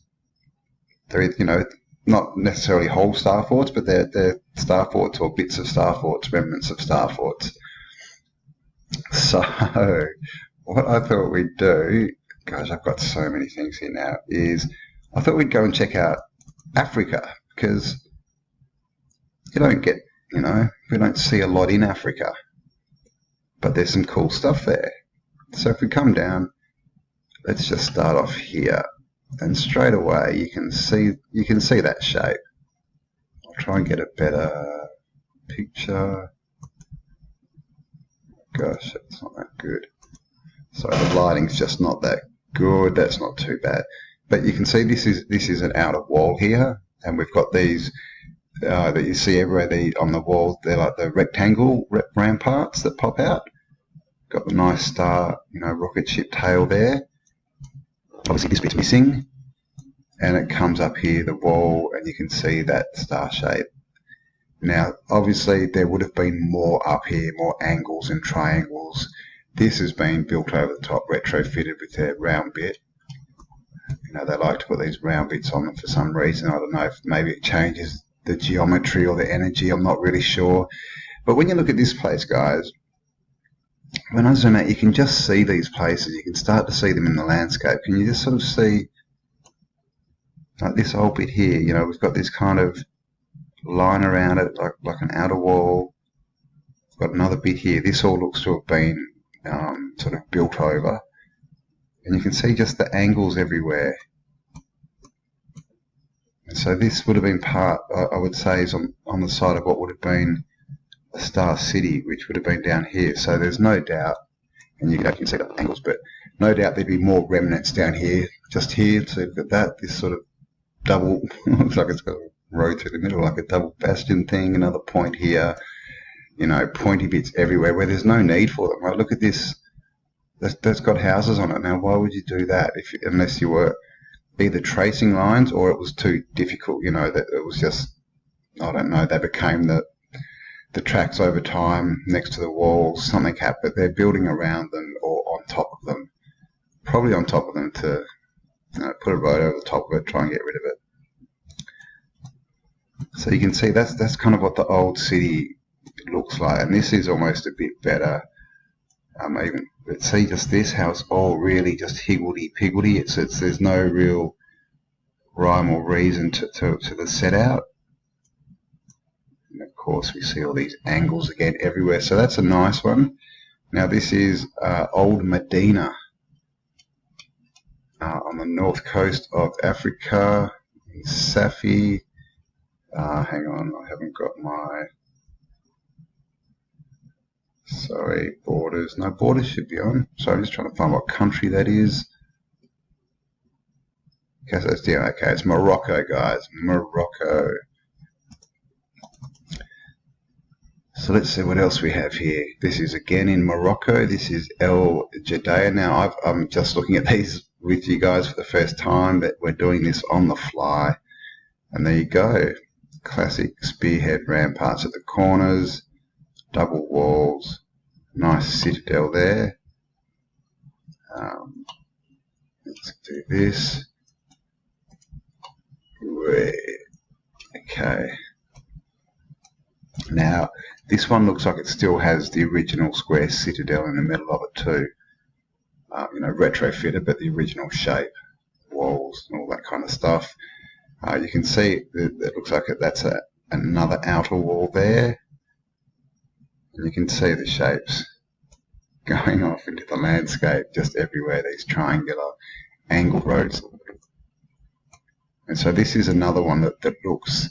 Speaker 1: They're, you know, not necessarily whole starforts, but they're starforts or bits of starforts, remnants of starforts. So what I thought we'd do, gosh, I've got so many things here now, is I thought we'd go and check out Africa, because you don't get, you know, we don't see a lot in Africa, but there's some cool stuff there. So if we come down, let's just start off here, and straight away you can see that shape. I'll try and get a better picture. Gosh, it's not that good. So the lighting's just not that good. That's not too bad. But you can see this is an outer wall here, and we've got these that you see everywhere. On the wall, they're like the rectangle ramparts that pop out. Got the nice star, you know, rocket ship tail there. Obviously this bit's missing, and it comes up here, the wall, and you can see that star shape. Now, obviously, there would have been more up here, more angles and triangles. This has been built over the top, retrofitted with their round bit. You know, they like to put these round bits on them for some reason. I don't know if maybe it changes the geometry or the energy. I'm not really sure. But when you look at this place, guys, when I zoom out, you can just see these places. You can start to see them in the landscape. Can you just sort of see, like this whole bit here, you know, we've got this kind of line around it, like an outer wall. We've got another bit here. This all looks to have been sort of built over. And you can see just the angles everywhere. And so this would have been part, I would say, is on the side of what would have been a star city, which would have been down here. So there's no doubt, and you can see the angles, but no doubt there'd be more remnants down here, just here. So look at that, this sort of double, looks like it's got a road through the middle, like a double bastion thing, another point here, you know, pointy bits everywhere where there's no need for them, right? Look at this, that's got houses on it. Now, why would you do that unless you were either tracing lines or it was too difficult, you know, that it was just, I don't know, they became the tracks over time next to the walls, something happened. They're building around them or on top of them, probably on top of them to, you know, put a road over the top of it, try and get rid of it. So you can see that's kind of what the old city looks like, and this is almost a bit better. Even but see just this house, all really just higgledy-piggledy. It's there's no real rhyme or reason to the set out. And of course we see all these angles again everywhere. So that's a nice one. Now this is Old Medina on the north coast of Africa, in Safi. Hang on, I haven't got my, sorry, borders. No, borders should be on. So I'm just trying to find what country that is. Okay, so it's, yeah, okay, it's Morocco, guys, Morocco. So let's see what else we have here. This is again in Morocco. This is El Jadea. Now, I'm just looking at these with you guys for the first time, but we're doing this on the fly. And there you go. Classic spearhead ramparts at the corners, double walls, nice citadel there. Let's do this. Okay. Now, this one looks like it still has the original square citadel in the middle of it too. You know, retrofitted, but the original shape, walls and all that kind of stuff. You can see it looks like that's another outer wall there. And you can see the shapes going off into the landscape just everywhere, these triangular angle roads. And so this is another one that looks,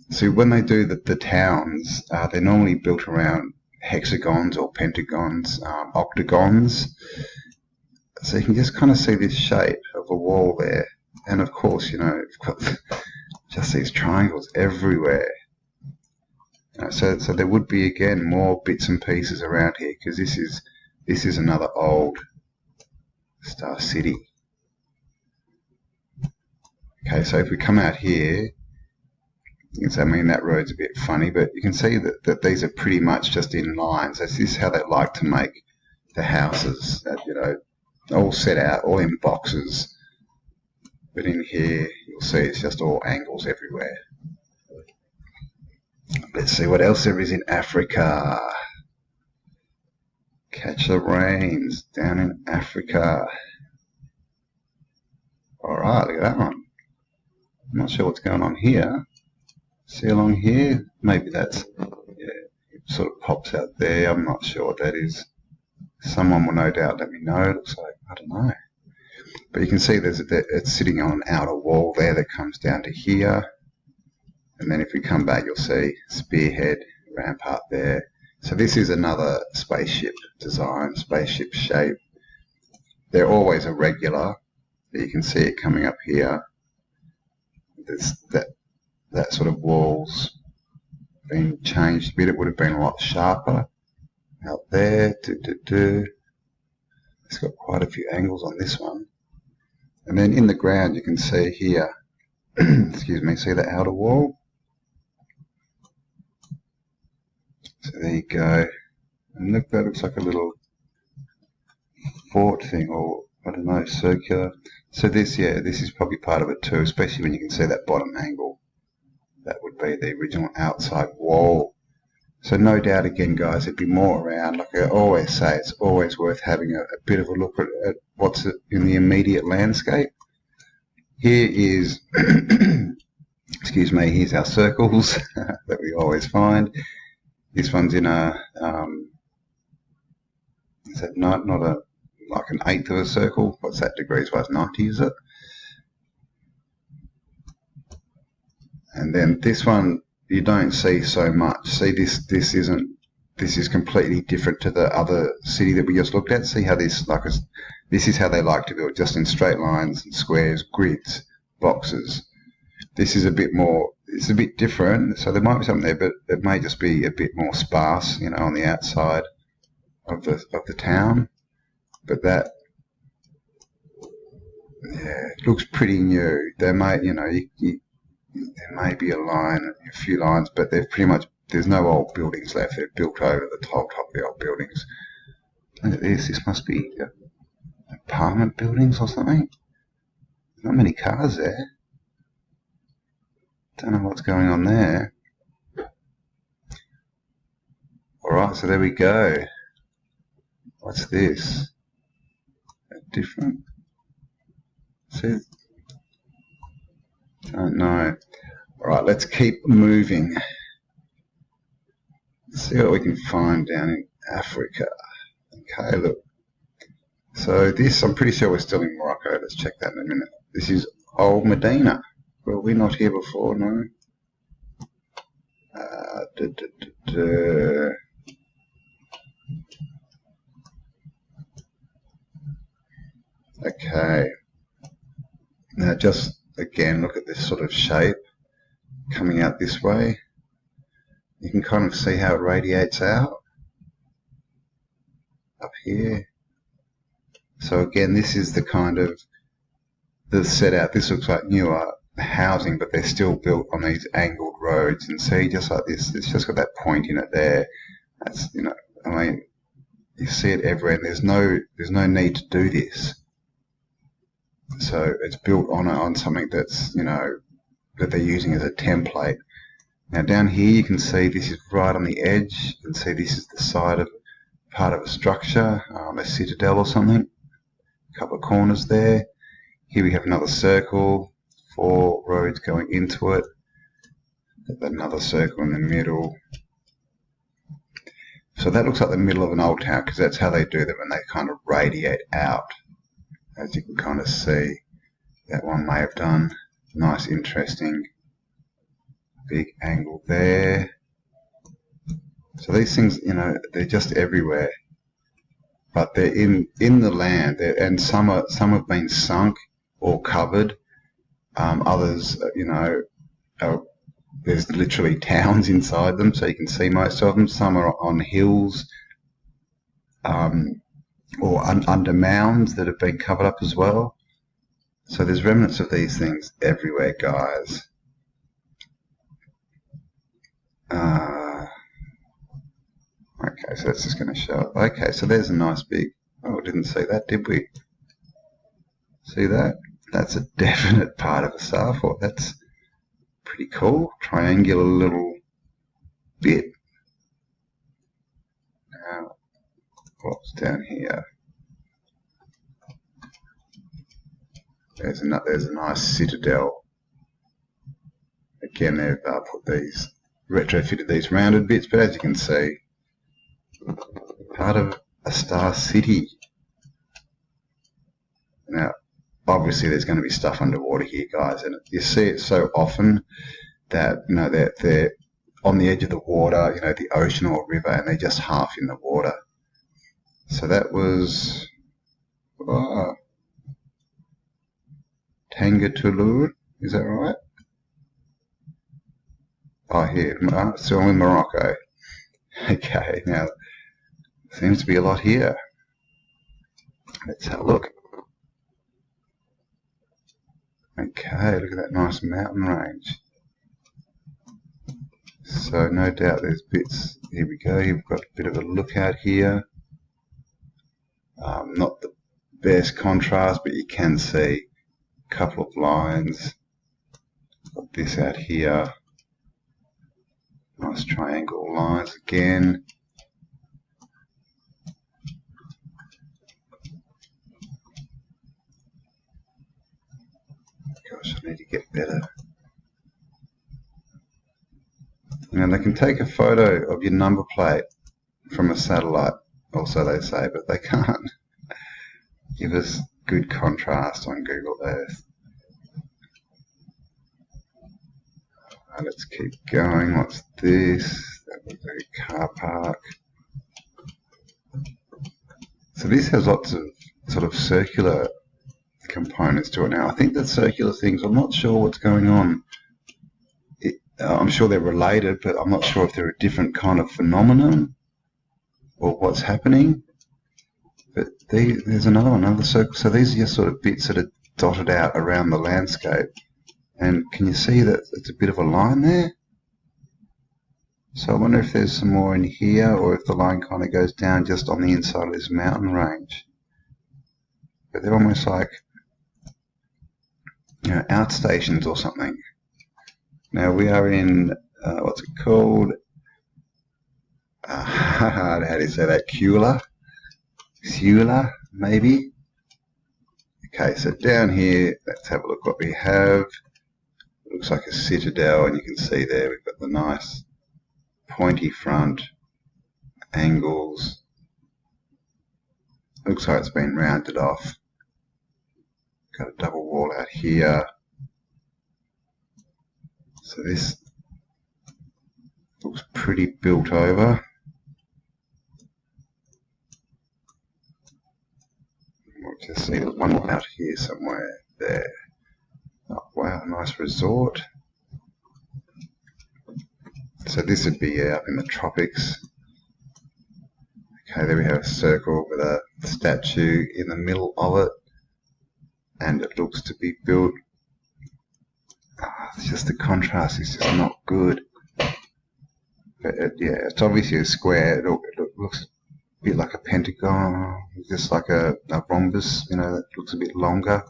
Speaker 1: see when they do the towns, they're normally built around hexagons or pentagons, octagons. So you can just kind of see this shape of a wall there. And of course, you know, you've got just these triangles everywhere. You know, so there would be, again, more bits and pieces around here, because this is This is another old Star City. Okay, so if we come out here, you can say, I mean, that road's a bit funny, but you can see that these are pretty much just in lines. This is how they like to make the houses, you know, all set out, all in boxes. But in here, you'll see it's just all angles everywhere. Let's see what else there is in Africa. Catch the rains down in Africa. Alright, look at that one. I'm not sure what's going on here. See along here? Maybe that's, yeah, it sort of pops out there. I'm not sure what that is. Someone will no doubt let me know. It looks like, I don't know. But you can see it's sitting on an outer wall there that comes down to here. And then if we come back, you'll see spearhead, rampart there. So this is another spaceship design, spaceship shape. They're always irregular. You can see it coming up here. There's that sort of wall's been changed a bit. It would have been a lot sharper out there. It's got quite a few angles on this one. And then in the ground you can see here, excuse me, see the outer wall? So there you go. And look, that looks like a little fort thing, or I don't know, circular. So this, yeah, this is probably part of it too, especially when you can see that bottom angle. That would be the original outside wall. So no doubt, again, guys, there'd be more around. Like I always say, it's always worth having a bit of a look at what's in the immediate landscape. Here is, excuse me, here's our circles that we always find. This one's in a, is that not a, like an eighth of a circle? What's that degrees wise? 90, is it? And then this one you don't see so much. See, this is completely different to the other city that we just looked at. See how this is how they like to build, just in straight lines and squares, grids, boxes. This is a bit more, it's a bit different, so there might be something there, but it may just be a bit more sparse, you know, on the outside of the town. But that, yeah, it looks pretty new. There may, you know, there may be a few lines, but they're pretty much, there's no old buildings left. They're built over the top of the old buildings. Look at this. This must be apartment buildings or something. Not many cars there. Don't know what's going on there. Alright, so there we go. What's this? Different? See? Don't know. Alright, let's keep moving. Let's see what we can find down in Africa. Okay, look. So this, I'm pretty sure we're still in Morocco. Let's check that in a minute. This is Old Medina. Were we not here before? No. Okay. Now just again look at this sort of shape coming out this way. You can kind of see how it radiates out up here. So again, this is the kind of the set out. This looks like newer housing, but they're still built on these angled roads. And see, just like this, it's just got that point in it there. That's, you know, I mean, you see it everywhere. And there's no need to do this. So it's built on something that's, you know, that they're using as a template. Now down here you can see this is right on the edge. You can see this is the side of part of a structure, a citadel or something. A couple of corners there. Here we have another circle, 4 roads going into it. Another circle in the middle. So that looks like the middle of an old town, because that's how they do them, and they kind of radiate out. As you can kind of see, that one may have done. Nice, interesting, big angle there. So these things, you know, they're just everywhere. But they're in the land, and some have been sunk or covered. Others, you know, there's literally towns inside them, so you can see most of them. Some are on hills. or under mounds that have been covered up as well. So there's remnants of these things everywhere, guys. Okay, so that's just going to show up. Okay, so there's a nice big... Oh, we didn't see that, did we? See that? That's a definite part of a starfort. That's pretty cool. Triangular little bit. Now, what's down here? There's a nice citadel. Again, they've put these, retrofitted these rounded bits, but as you can see, part of a star city. Now, obviously, there's going to be stuff underwater here, guys, and you see it so often that they're on the edge of the water, the ocean or river, and they're just half in the water. So that was Tangatulur, is that right? Oh, here, still in Morocco. Okay, now seems to be a lot here. Let's have a look. Okay, look at that nice mountain range. So no doubt there's bits. Here we go. You've got a bit of a lookout here. Not the best contrast, but you can see a couple of lines. Got this out here. Nice triangle lines again. Gosh, I need to get better. They can take a photo of your number plate from a satellite, also they say, but they can't give us good contrast on Google Earth. Let's keep going. What's this? That looks like a car park. So this has lots of sort of circular components to it now. I think the circular things, I'm not sure what's going on. I'm sure they're related, but I'm not sure if they're a different kind of phenomenon or what's happening. But there's another one, another circle. So these are just sort of bits that are dotted out around the landscape. And can you see that it's a bit of a line there? So I wonder if there's some more in here, or if the line kind of goes down just on the inside of this mountain range. But they're almost like, outstations or something. Now we are in, what's it called? How do you say that? Cula, maybe? Okay, so down here, let's have a look what we have. It looks like a citadel, and you can see there we've got the nice pointy front, angles. Looks like it's been rounded off. Got a double wall out here. So this looks pretty built over. We'll just see one out here somewhere there. Oh, wow, nice resort. So this would be up in the tropics. Okay, there we have a circle with a statue in the middle of it, and it looks to be built. It's just the contrast is just not good. But yeah, it's obviously a square. It looks a bit like a pentagon, just like a rhombus. That looks a bit longer.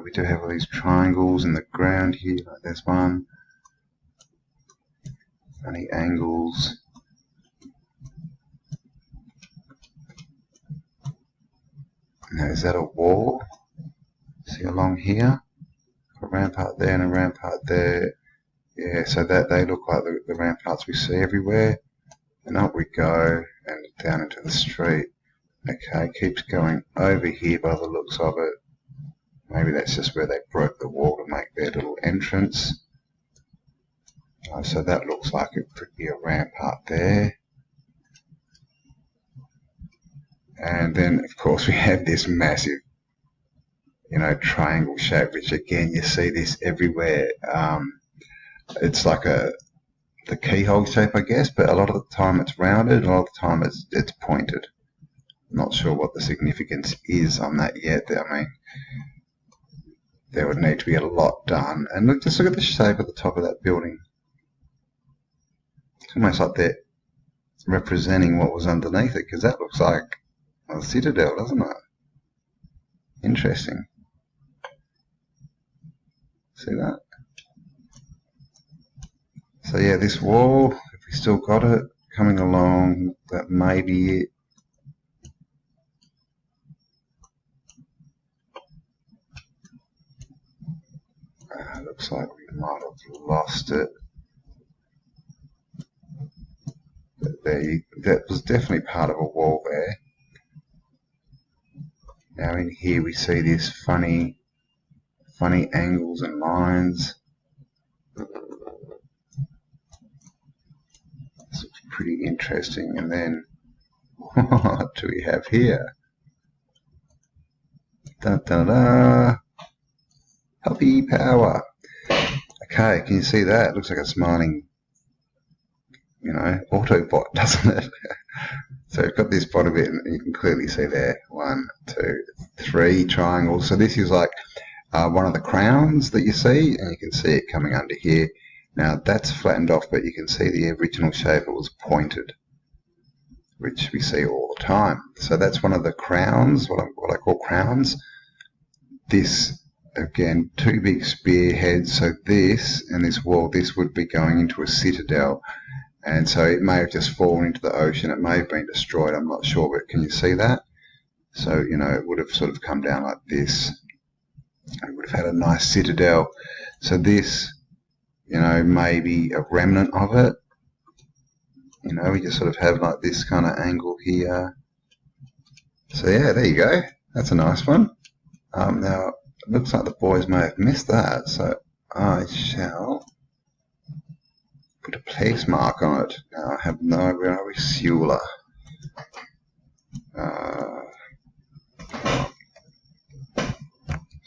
Speaker 1: We do have all these triangles in the ground here. Like there's one. Funny angles. Now, is that a wall? See along here? A rampart there and a rampart there. Yeah, so that they look like the ramparts we see everywhere. And up we go and down into the street. Okay, keeps going over here by the looks of it. Maybe that's just where they broke the wall to make their little entrance. So that looks like it could be a rampart there. And then, of course, we have this massive, triangle shape, which again, you see this everywhere. It's like the keyhole shape, I guess, but a lot of the time it's rounded, a lot of the time it's pointed. Not sure what the significance is on that yet. I mean, there would need to be a lot done. And look, just look at the shape at the top of that building. It's almost like they're representing what was underneath it, because that looks like a citadel, doesn't it? Interesting. See that? So yeah, this wall, if we still got it coming along, that may be it. Looks like we might have lost it. But that was definitely part of a wall there. Now in here we see these funny angles and lines. This looks pretty interesting. And then what do we have here? Da da da! Puppy power. Okay, can you see that? It looks like a smiling, Autobot, doesn't it? So we've got this bottom bit, and you can clearly see there 1, 2, 3 triangles. So this is like one of the crowns that you see, and you can see it coming under here. Now that's flattened off, but you can see the original shape. It was pointed, which we see all the time. So that's one of the crowns, what I call crowns. This, again, 2 big spearheads. So this and this wall, this would be going into a citadel. And so it may have just fallen into the ocean. It may have been destroyed. I'm not sure, but can you see that? So, it would have sort of come down like this. It would have had a nice citadel. So this, may be a remnant of it. We just sort of have like this kind of angle here. So yeah, there you go. That's a nice one. Now, it looks like the boys may have missed that. So I shall put a place mark on it. Now I have no idea where we Sula.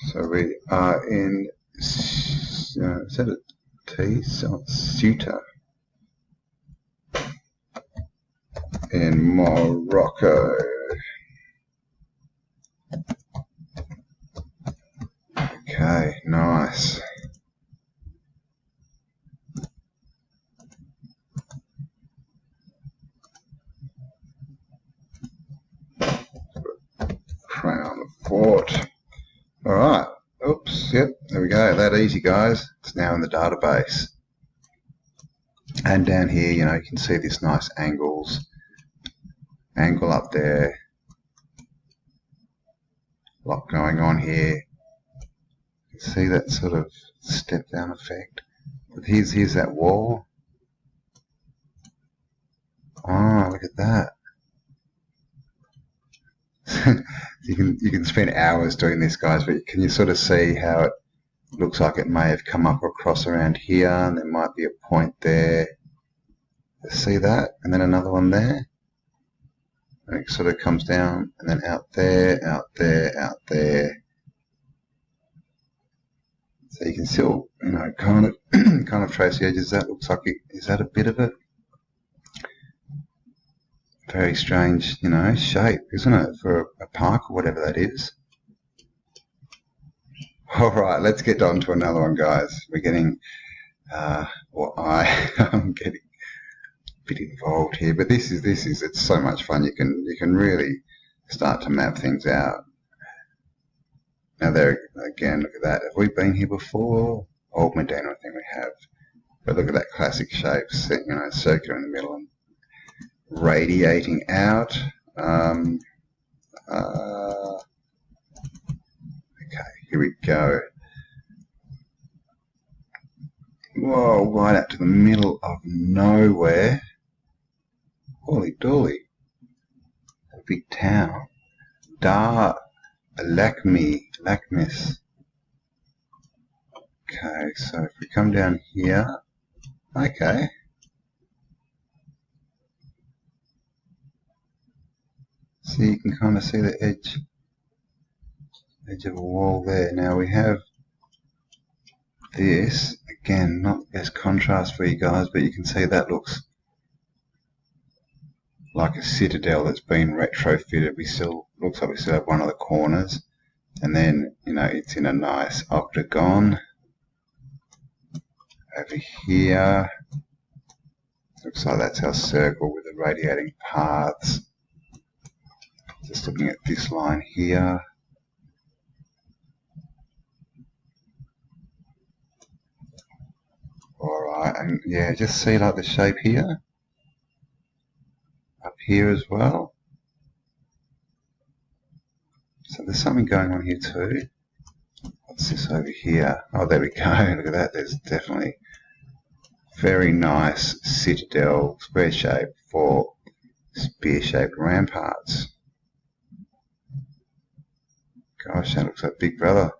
Speaker 1: So we are in, is that a T? Ceuta in Morocco. Okay, nice. Crown of Fort. Alright, oops, yep, there we go. That easy, guys. It's now in the database. And down here, you can see this nice angle up there. A lot going on here. You can see that sort of step down effect. But here's that wall. Oh, look at that. you can spend hours doing this, guys, but can you sort of see how it looks like it may have come up across around here, and there might be a point there. See that? And then another one there. And it sort of comes down, and then out there, out there, out there. So you can still, kind of trace the edges. That looks like it. Is that a bit of it? Very strange, shape, isn't it, for a park or whatever that is. All right, let's get on to another one, guys. We're getting, I'm getting a bit involved here, but this is it's so much fun. You can really start to map things out. Now there again, look at that. Have we been here before? Old Medina, I think we have. But look at that classic shape, circular in the middle and radiating out. Okay, here we go. Whoa, right out to the middle of nowhere. Holy dooly. A big town. Dar Lakmis. Okay, so if we come down here, okay. So you can kind of see the edge of a wall there. Now we have this, again, not the best contrast for you guys, but you can see that looks like a citadel that's been retrofitted. Looks like we still have one of the corners, and then it's in a nice octagon over here. Looks like that's our circle with the radiating paths. Just looking at this line here. Alright, and yeah, just see like the shape here. Up here as well. So there's something going on here too. What's this over here? Oh, there we go. Look at that. There's definitely very nice citadel, square shape for spear-shaped ramparts. Gosh, that looks like Big Brother.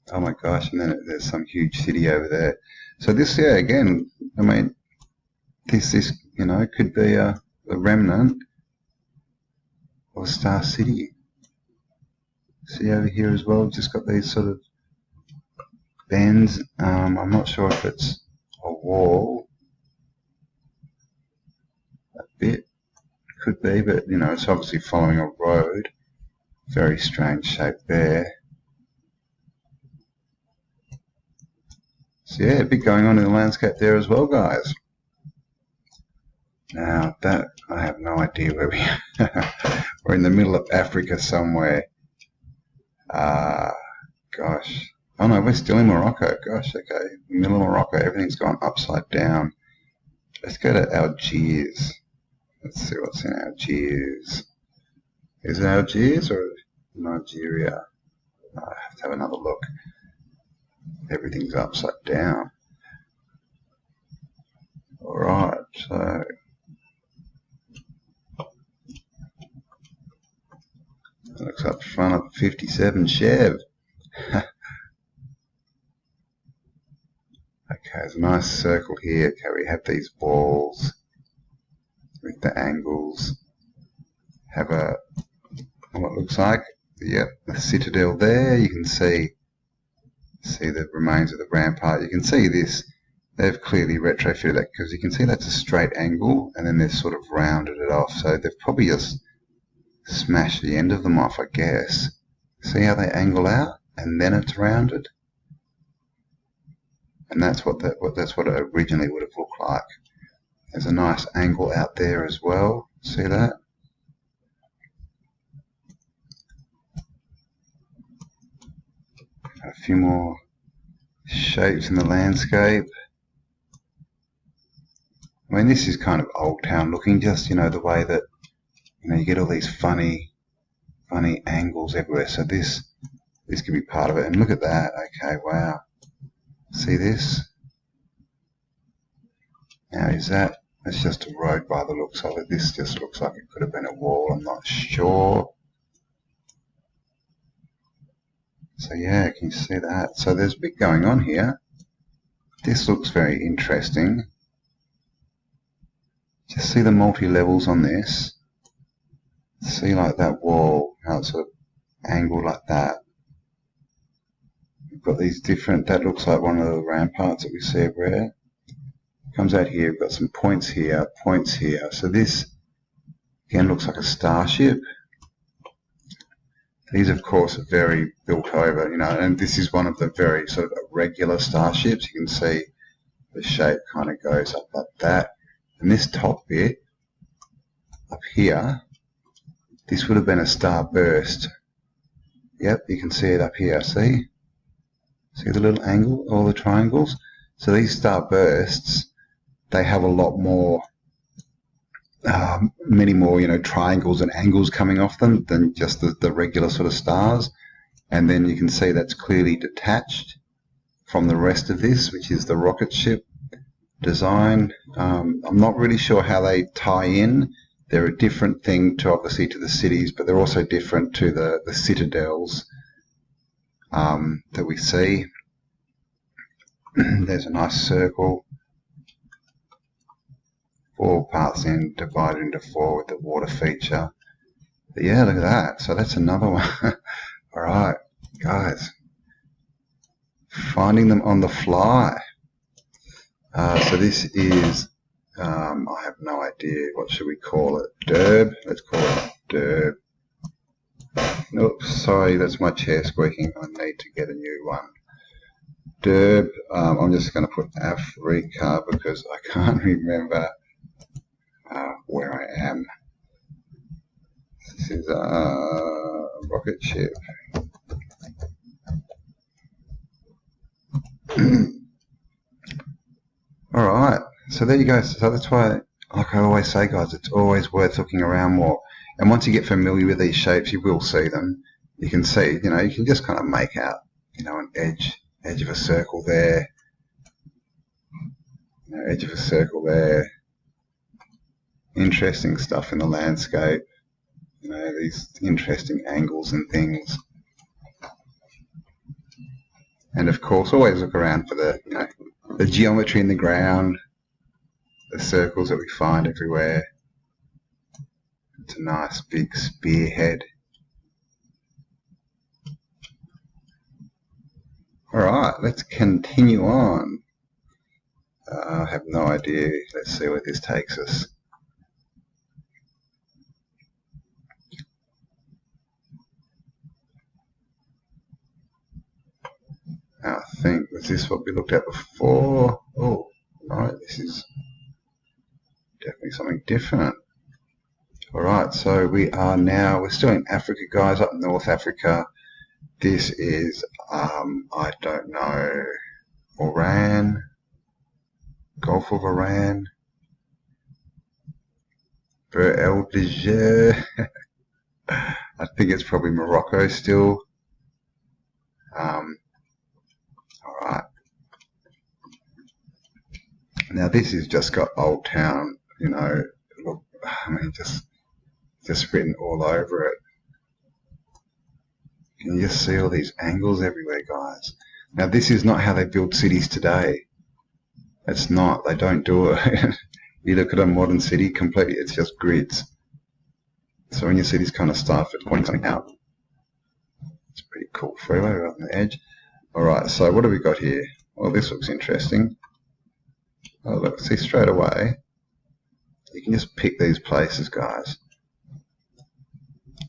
Speaker 1: Oh my gosh, and then there's some huge city over there. So this, yeah, again, I mean, this could be a remnant of a Star City. See over here as well, just got these sort of bends. I'm not sure if it's a wall. A bit could be, but it's obviously following a road. Very strange shape there. So yeah, a bit going on in the landscape there as well, guys. Now that, I have no idea where we are. We're in the middle of Africa somewhere. Gosh. Oh no, we're still in Morocco. Gosh, okay. Middle of Morocco, everything's gone upside down. Let's go to Algiers. Let's see what's in Algiers. Is it Algiers or Nigeria? I have to have another look. Everything's upside down. Alright, so it looks up front of 57 Chev. Okay, there's a nice circle here. Okay, we have these walls with the angles. Have what looks like, yep, a citadel there. You can see the remains of the rampart. You can see this. They've clearly retrofitted that because you can see that's a straight angle, and then they've sort of rounded it off. So they've probably just smashed the end of them off, I guess. See how they angle out, and then it's rounded. And that's what it originally would have looked like. There's a nice angle out there as well. See that? A few more shapes in the landscape. I mean, this is kind of old town looking, just the way that you get all these funny angles everywhere. So this could be part of it. And look at that. Okay, wow. See this? Now that's just a road by the looks of it. This just looks like it could have been a wall. I'm not sure. So yeah, can you see that? So there's a bit going on here. This looks very interesting. Just see the multi-levels on this. See like that wall, how it's sort of angled like that. We've got these different, that looks like one of the ramparts that we see everywhere. Comes out here, we've got some points here, points here. So this, again, looks like a starship. These, of course, are very built over, and this is one of the very sort of irregular starships. You can see the shape kind of goes up like that. And this top bit, up here, this would have been a starburst. Yep, you can see it up here, see? See the little angle, all the triangles? So these starbursts, they have a lot more, many more, triangles and angles coming off them than just the regular sort of stars. And then you can see that's clearly detached from the rest of this, which is the rocket ship design. I'm not really sure how they tie in. They're a different thing to obviously to the cities, but they're also different to the citadels that we see. There's a nice circle. 4 parts in, divided into 4 with the water feature. But yeah, look at that. So that's another one. Alright, guys. Finding them on the fly. So this is I have no idea. What should we call it? Derb? Let's call it Derb. Oops, sorry, that's my chair squeaking. I need to get a new one. Derb. I'm just going to put Africa because I can't remember where I am. This is a rocket ship. Alright, so there you go. So that's why, like I always say, guys, it's always worth looking around more. And once you get familiar with these shapes, you will see them. You can see, you know, you can just kind of make out, you know, an edge of a circle there. You know, edge of a circle there. Interesting stuff in the landscape. You know, these interesting angles and things. And of course, always look around for the, you know, the geometry in the ground, the circles that we find everywhere. It's a nice big spearhead. Alright, let's continue on. I have no idea. Let's see where this takes us. I think, was this what we looked at before? Oh, right, this is definitely something different. Alright, so we're still in Africa, guys, up in North Africa. This is, I don't know, Oran, Gulf of Oran, Ber El Djer. I think it's probably Morocco still. Alright. Now this has just got Old Town, you know, look, I mean, just written all over it. Can you just see all these angles everywhere, guys? Now this is not how they build cities today. It's not. They don't do it. You look at a modern city, completely, it's just grids. So when you see this kind of stuff, it's pointing something out. It's a pretty cool freeway right on the edge. Alright, so what have we got here? Well, this looks interesting. Oh look, see straight away, you can just pick these places, guys.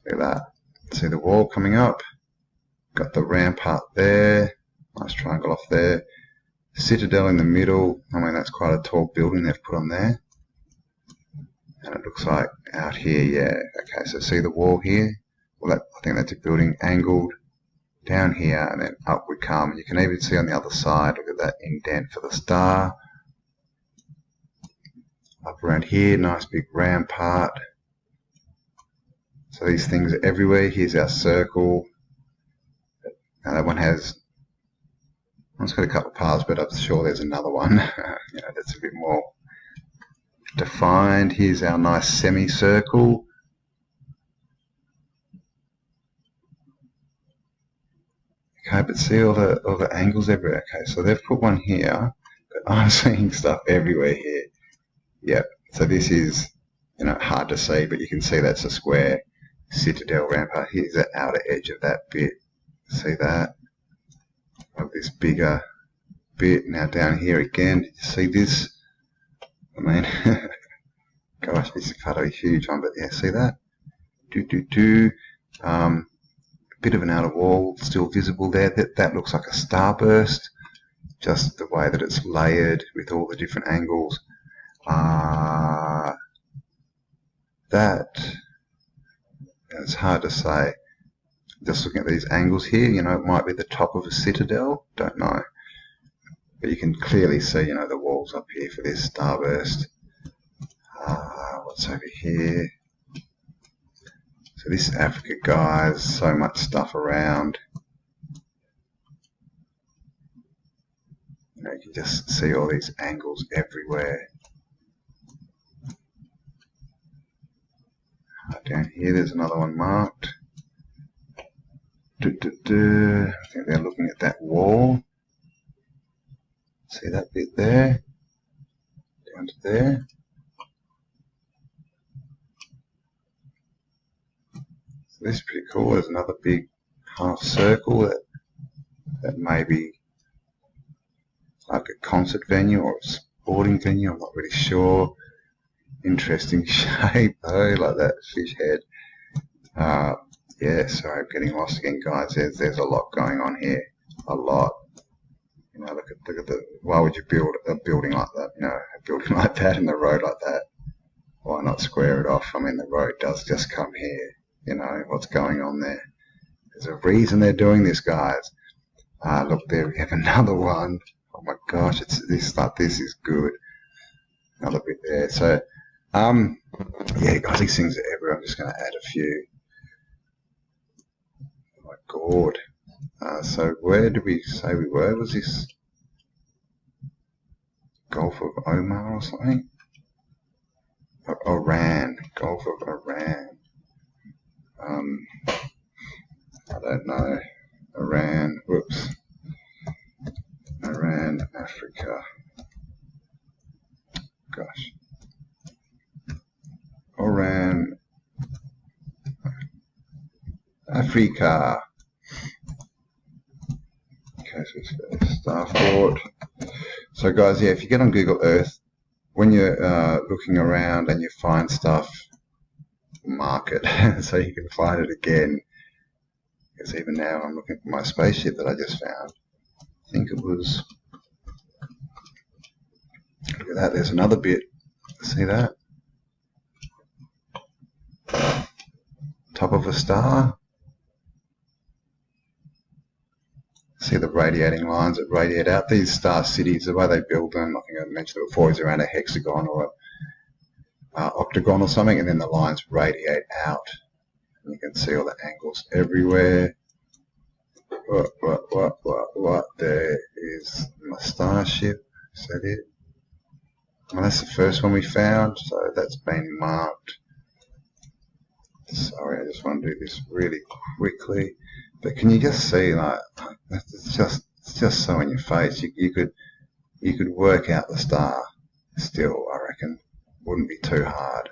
Speaker 1: Look at that. See the wall coming up. Got the rampart there. Nice triangle off there. Citadel in the middle. I mean, that's quite a tall building they've put on there. And it looks like out here, yeah. Okay, so see the wall here? Well, I think that's a building angled down here, and then up we come. You can even see on the other side, look at that indent for the star. Up around here, nice big rampart. So these things are everywhere. Here's our circle. Now that one has, it's got a couple of paths, but I'm sure there's another one. You know, that's a bit more defined. Here's our nice semicircle. Okay, but see all the angles everywhere. Okay, so they've put one here, but I'm seeing stuff everywhere here. Yep. So this is, you know, hard to see, but you can see that's a square citadel rampart. Here's the outer edge of that bit. See that? Of this bigger bit. Now down here again, did you see this? I mean, gosh, this is quite a huge one, but yeah, see that? Bit of an outer wall still visible there. That looks like a starburst, just the way that it's layered with all the different angles. It's hard to say. Just looking at these angles here, you know, it might be the top of a citadel, don't know. But you can clearly see, you know, the walls up here for this starburst. What's over here? So this Africa, guys, so much stuff around. You know, you can just see all these angles everywhere. Down here, there's another one marked. I think they're looking at that wall. See that bit there? Down to there. So this is pretty cool. There's another big half circle that may be like a concert venue or sporting venue, I'm not really sure. Interesting shape though, like that fish head. Yeah, sorry, I'm getting lost again, guys. There's a lot going on here, a lot. You know, look at the. Why would you build a building like that? You know, a building like that and the road like that. Why not square it off? I mean, the road does just come here. You know, what's going on there? There's a reason they're doing this, guys. Look, there we have another one. Oh my gosh, this is good. Another bit there. So, yeah, guys, these things are everywhere. I'm just going to add a few. Oh my god. So where did we say we were? Was this Gulf of Omar or something? Iran. Gulf of Iran. I don't know. Iran. Whoops. Iran, Africa. Gosh. Iran, Africa. Okay, so it's got a starport. So guys, yeah, if you get on Google Earth, when you're looking around and you find stuff, mark it so you can find it again. Because even now I'm looking for my spaceship that I just found. I think it was, look at that, there's another bit. See that? Top of a star. See the radiating lines that radiate out. These star cities, the way they build them, I think I mentioned it before, is around a hexagon or a octagon or something, and then the lines radiate out. And you can see all the angles everywhere. What? There is my starship. Is that it? Well, that's the first one we found, so that's been marked. Sorry, I just want to do this really quickly. But can you just see, like, it's just so in your face. You could work out the star still, I reckon. Wouldn't be too hard.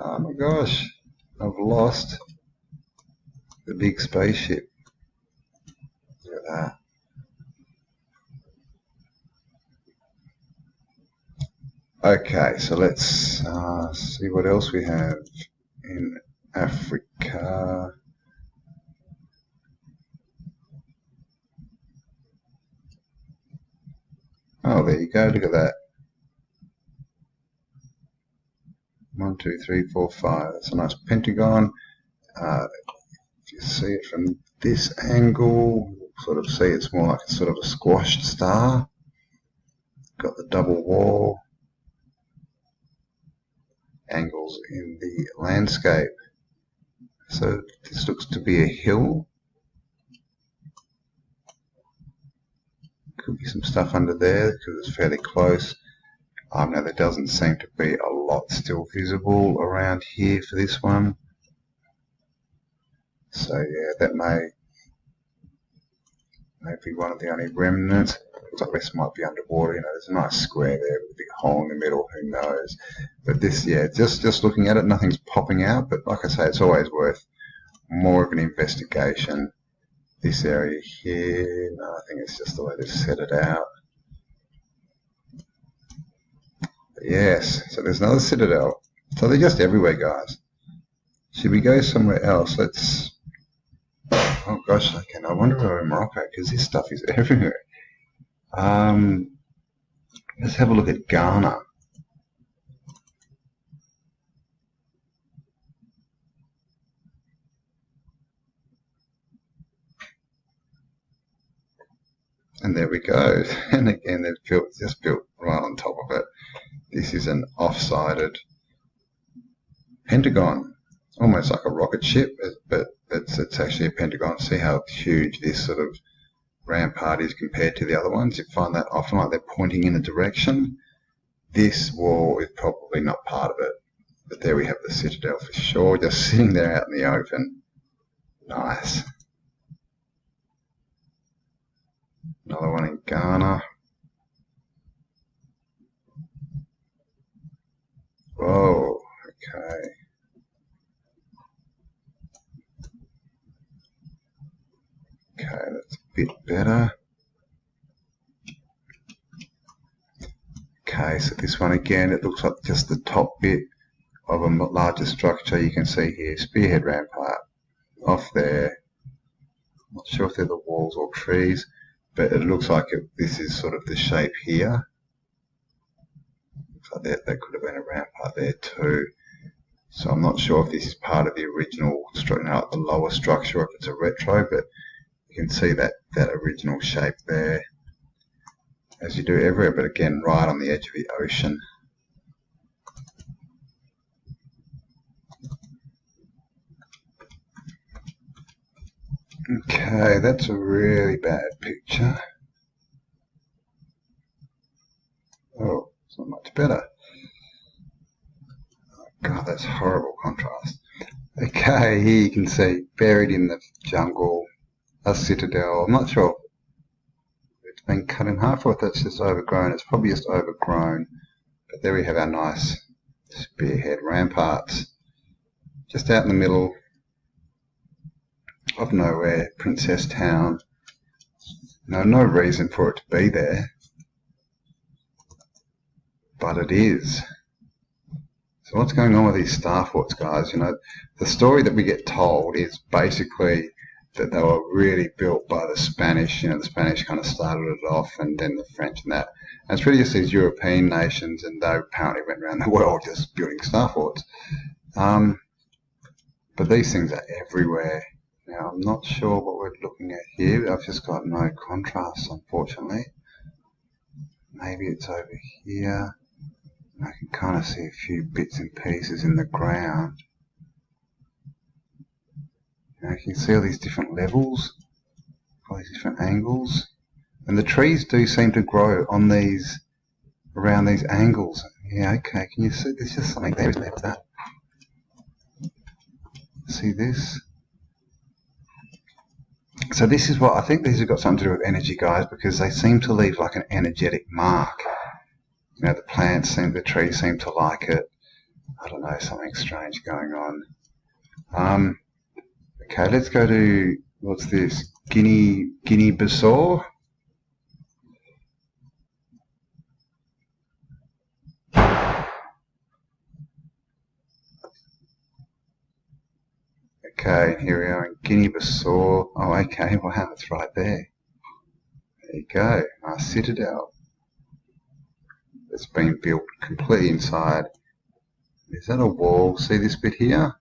Speaker 1: Oh my gosh, I've lost the big spaceship. Look at that. Okay, so let's see what else we have in Africa. Oh, there you go, look at that. 1, 2, 3, 4, 5. That's a nice pentagon. If you see it from this angle, sort of see it's more like a sort of a squashed star. Got the double wall. Angles in the landscape. So this looks to be a hill. Could be some stuff under there because it's fairly close. Now there doesn't seem to be a lot still visible around here for this one. So yeah, that may be one of the only remnants. Looks like this might be underwater. You know, there's a nice square there with a big hole in the middle. Who knows? But this, yeah, just looking at it, nothing's popping out. But like I say, it's always worth more of an investigation. This area here, no, I think it's just the way they've set it out. But yes, so there's another citadel. So they're just everywhere, guys. Should we go somewhere else? Let's. Oh gosh, okay. I wonder where in Morocco, because this stuff is everywhere. Let's have a look at Ghana. And there we go. And again, they've just built right on top of it. This is an off-sided pentagon, almost like a rocket ship, but it's actually a pentagon. See how huge this sort of rampart is compared to the other ones. You find that often, like they're pointing in a direction. This wall is probably not part of it, but there we have the citadel for sure, just sitting there out in the open. Nice. Another one in Ghana. Whoa, okay. Okay, that's a bit better. Okay, so this one again, it looks like just the top bit of a larger structure. You can see here, spearhead rampart off there. Not sure if they're the walls or trees, but it looks like this is sort of the shape here. Looks like that could have been a rampart there too. So I'm not sure if this is part of the original structure, like the lower structure, or if it's a retro, but you can see that original shape there, as you do everywhere, but again, right on the edge of the ocean. Okay, that's a really bad picture. Oh, it's not much better. Oh, God, that's horrible contrast. Okay, here you can see, buried in the jungle, a citadel. I'm not sure if it's been cut in half or if that's just overgrown. It's probably just overgrown. But there we have our nice spearhead ramparts. Just out in the middle of nowhere, Princess Town. No reason for it to be there, but it is. So what's going on with these star forts, guys? You know, the story that we get told is basically that they were really built by the Spanish. You know, the Spanish kind of started it off, and then the French and that. And it's really just these European nations, and they apparently went around the world just building star forts. But these things are everywhere. Now, I'm not sure what we're looking at here. I've just got no contrast, unfortunately. Maybe it's over here. I can kind of see a few bits and pieces in the ground. Now, you can see all these different levels, all these different angles. And the trees do seem to grow on these, around these angles. Yeah, okay, can you see? There's just something there, isn't there, with that? See this? So this is what, I think these have got something to do with energy, guys, because they seem to leave like an energetic mark. You know, the plants seem, the trees seem to like it. I don't know, something strange going on. Okay, let's go to, what's this? Guinea-Bissau. Okay, here we are in Guinea-Bissau. Oh, okay, wow, it's right there. There you go, our citadel. It's been built completely inside. Is that a wall? See this bit here?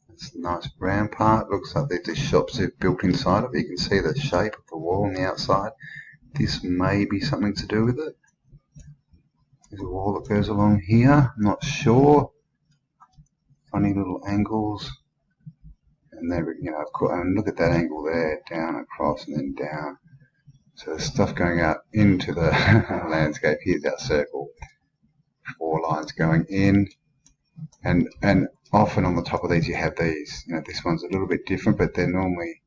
Speaker 1: It's a nice rampart. Looks like there's the shops they've built inside of it. You can see the shape of the wall on the outside. This may be something to do with it. There's a wall that goes along here. I'm not sure. Funny little angles. And there, you know, of course, and look at that angle there, down across and then down. So there's stuff going out into the landscape. Here's our circle. 4 lines going in, and often on the top of these you have these. You know, this one's a little bit different, but they're normally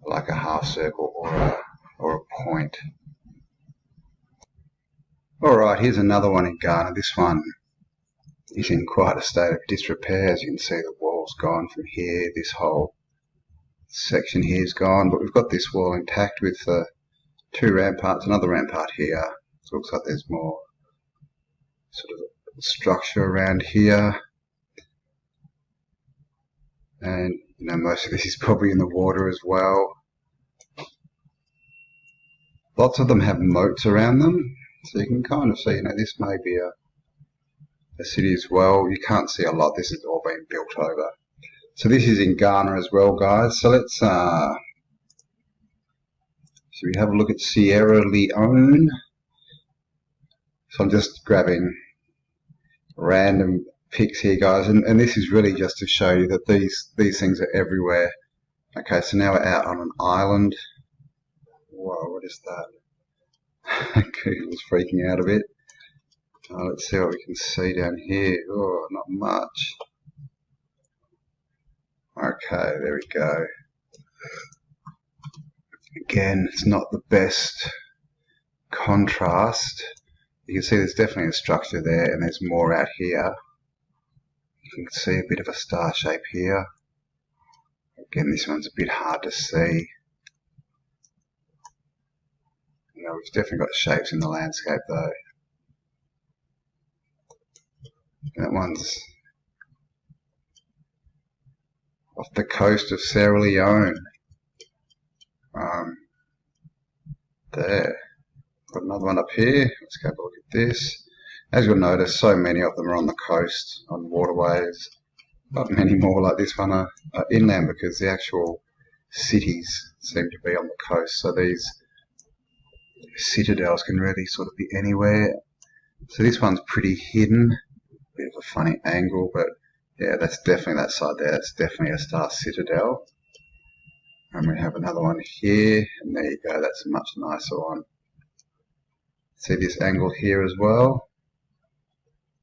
Speaker 1: like a half circle or a point. All right, here's another one in Ghana. This one is in quite a state of disrepair. As you can see, the wall's gone from here. This whole section here is gone, but we've got this wall intact with 2 ramparts, another rampart here. So it looks like there's more sort of structure around here. And, you know, most of this is probably in the water as well. Lots of them have moats around them, so you can kind of see, you know, this may be a city as well. You can't see a lot. This has all been built over. So this is in Ghana as well, guys. So let's should we have a look at Sierra Leone? So I'm just grabbing random pics here, guys, and this is really just to show you that these things are everywhere. Okay, so now we're out on an island. Whoa, what is that? Google's freaking out a bit. Let's see what we can see down here. Oh, not much. Okay, there we go. Again, it's not the best contrast. You can see there's definitely a structure there, and there's more out here. You can see a bit of a star shape here. Again, this one's a bit hard to see. You know, we've definitely got shapes in the landscape though. That one's off the coast of Sierra Leone. There. Got another one up here. Let's go have a look at this. As you'll notice, so many of them are on the coast, on waterways, but many more like this one are inland because the actual cities seem to be on the coast. So these citadels can really sort of be anywhere. So this one's pretty hidden. Bit of a funny angle, but yeah, that's definitely that side there. That's definitely a star citadel. And we have another one here, and there you go. That's a much nicer one. See this angle here as well,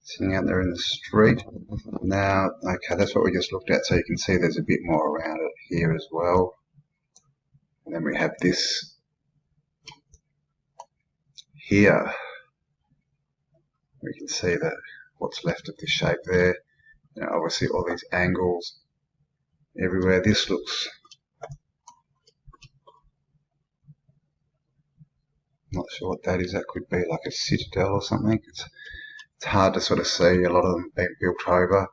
Speaker 1: sitting out there in the street. Now, okay, that's what we just looked at, so you can see there's a bit more around it here as well. And then we have this here. We can see that what's left of the shape there. You know, obviously all these angles everywhere. This looks, not sure what that is. That could be like a citadel or something. It's hard to sort of see. A lot of them being built over.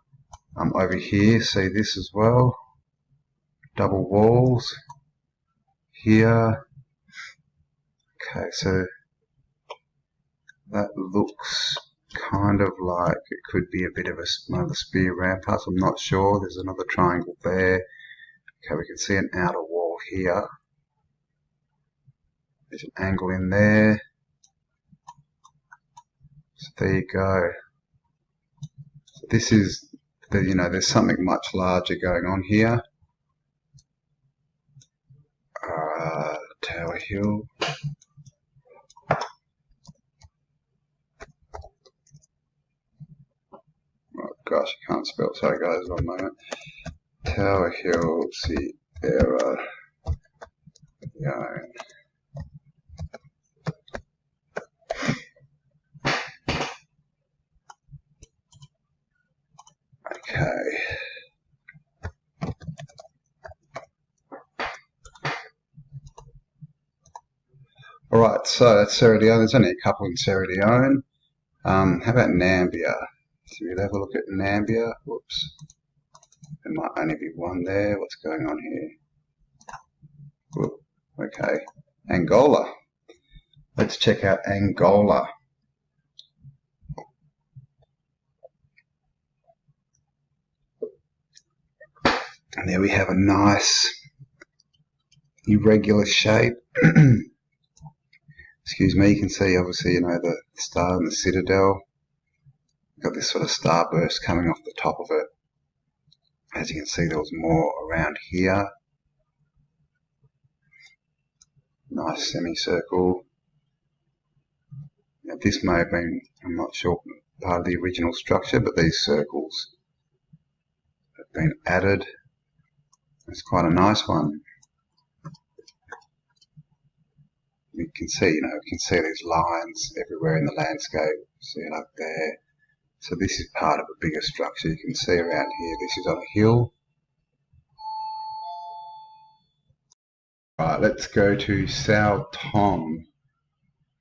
Speaker 1: Over here, see this as well. Double walls here. Okay, so that looks kind of like it could be a bit of one of the spear ramparts. I'm not sure. There's another triangle there. Okay, we can see an outer wall here. There's an angle in there. So there you go. So this is the, you know, there's something much larger going on here. Tower Hill. Oh gosh, I can't spell. Sorry guys, one moment. Tower Hill, Sierra Leone. Okay. Alright, so that's Sierra Leone. There's only a couple in Sierra Leone. How about Nambia? So we'll have a look at Nambia. Whoops. There might only be one there. What's going on here? Whoop. Okay. Angola. Let's check out Angola. And there we have a nice irregular shape. Excuse me, you can see obviously, you know, the star and the citadel. Got this sort of starburst coming off the top of it. As you can see, there was more around here. Nice semicircle. Now this may have been, I'm not sure, part of the original structure, but these circles have been added. It's quite a nice one. You can see, you know, you can see these lines everywhere in the landscape. See it up there. So this is part of a bigger structure. You can see around here. This is on a hill. Right, let's go to Sao Tome.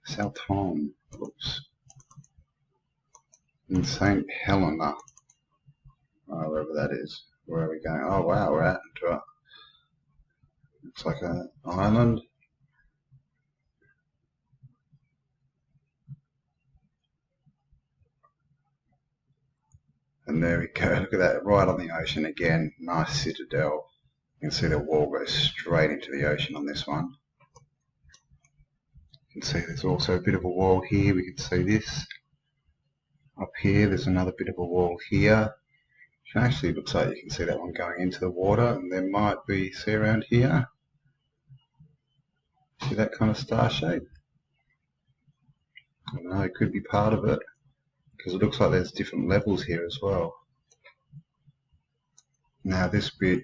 Speaker 1: Sao Tome. Oops. In St. Helena. Wherever that is. Where are we going? Oh wow, we're out into a, looks like an island. And there we go, look at that, right on the ocean again. Nice citadel. You can see the wall goes straight into the ocean on this one. You can see there's also a bit of a wall here. We can see this. Up here, there's another bit of a wall here. It actually looks like you can see that one going into the water, and there might be, see around here, see that kind of star shape? I don't know, it could be part of it, because it looks like there's different levels here as well. Now this bit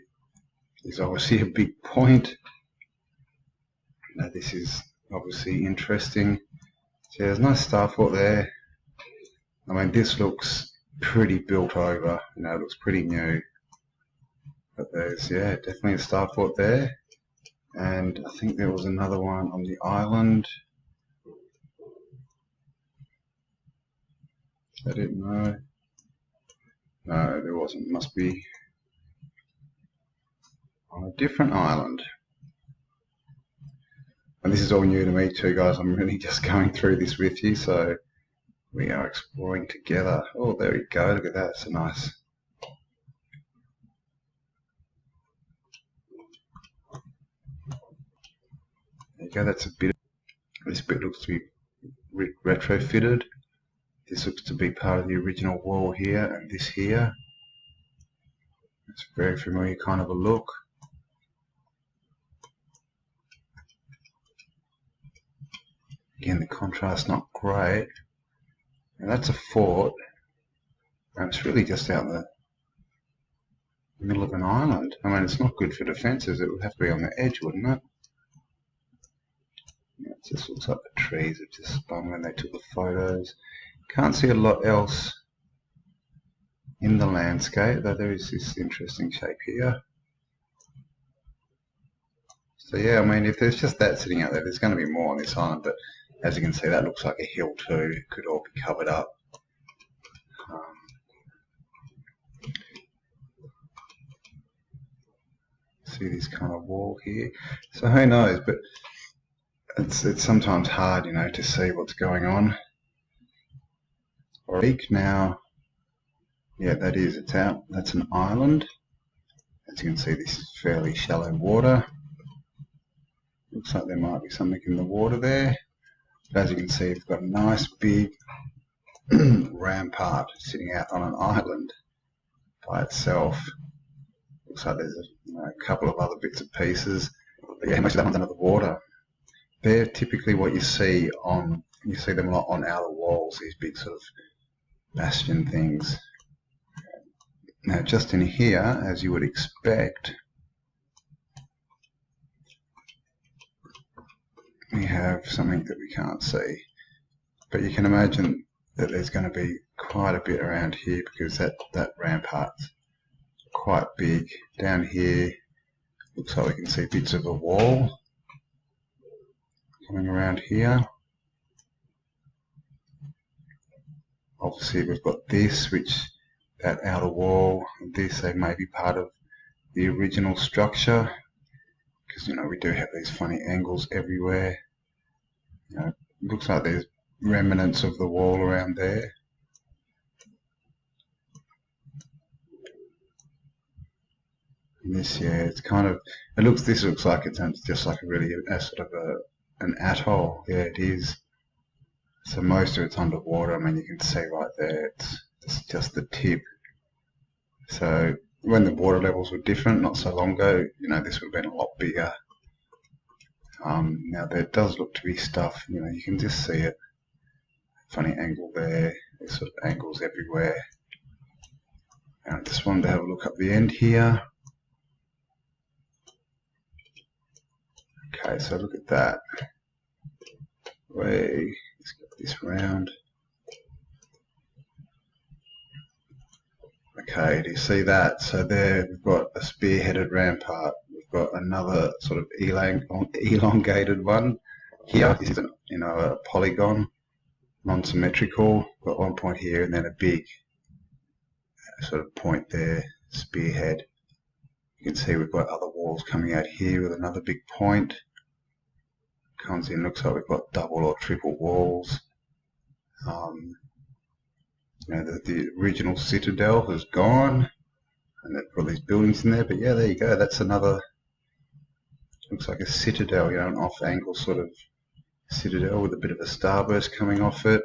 Speaker 1: is obviously a big point. Now this is obviously interesting. So there's no star fort there. I mean, this looks pretty built over, you know, it looks pretty new. But there's, yeah, definitely a star fort there. And I think there was another one on the island. Is that it? No. No, there wasn't. Must be on a different island. And this is all new to me too, guys. I'm really just going through this with you, so we are exploring together. Oh, there we go. Look at that. It's a nice. There you go. That's a bit. This bit looks to be retrofitted. This looks to be part of the original wall here, and this here. It's a very familiar kind of a look. Again, the contrast not great. And that's a fort, and it's really just out in the middle of an island. I mean, it's not good for defences. It would have to be on the edge, wouldn't it? Yeah, it just looks like the trees have just spun when they took the photos. Can't see a lot else in the landscape, though there is this interesting shape here. So yeah, I mean, if there's just that sitting out there, there's going to be more on this island, but as you can see, that looks like a hill too. It could all be covered up. See this kind of wall here. So who knows, but it's sometimes hard, you know, to see what's going on. Now, yeah, that is, it's out. That's an island. As you can see, this is fairly shallow water. Looks like there might be something in the water there. But as you can see, it's got a nice big rampart sitting out on an island by itself. Looks like there's a couple of other bits and pieces. But yeah, most of that one's under the water. They're typically what you see them a lot on outer walls, these big sort of bastion things. Now just in here, as you would expect, we have something that we can't see, but you can imagine that there's going to be quite a bit around here because that rampart's quite big. Down here looks like we can see bits of a wall coming around here. Obviously we've got this, which that outer wall, this, they may be part of the original structure, because you know we do have these funny angles everywhere. You know, it looks like there's remnants of the wall around there. And this, yeah, it's kind of, this looks like it's just like a sort of an atoll. Yeah, it is. So most of it's underwater. I mean, you can see right there, it's just the tip. So when the water levels were different, not so long ago, you know, this would have been a lot bigger. Now there does look to be stuff, you know, you can just see it. Funny angle there, there's sort of angles everywhere. And I just wanted to have a look up the end here. Okay, so look at that. Let's get this round. Okay, do you see that? So there we've got a spearheaded rampart. We've got another sort of elongated one. Here, this is a polygon, non-symmetrical. We've got one point here and then a big sort of point there, spearhead. You can see we've got other walls coming out here with another big point. Comes in, looks like we've got double or triple walls. You know, the original citadel has gone, and they've got these buildings in there. But yeah, there you go. That's another. Looks like a citadel, you know, an off-angle sort of citadel with a bit of a starburst coming off it,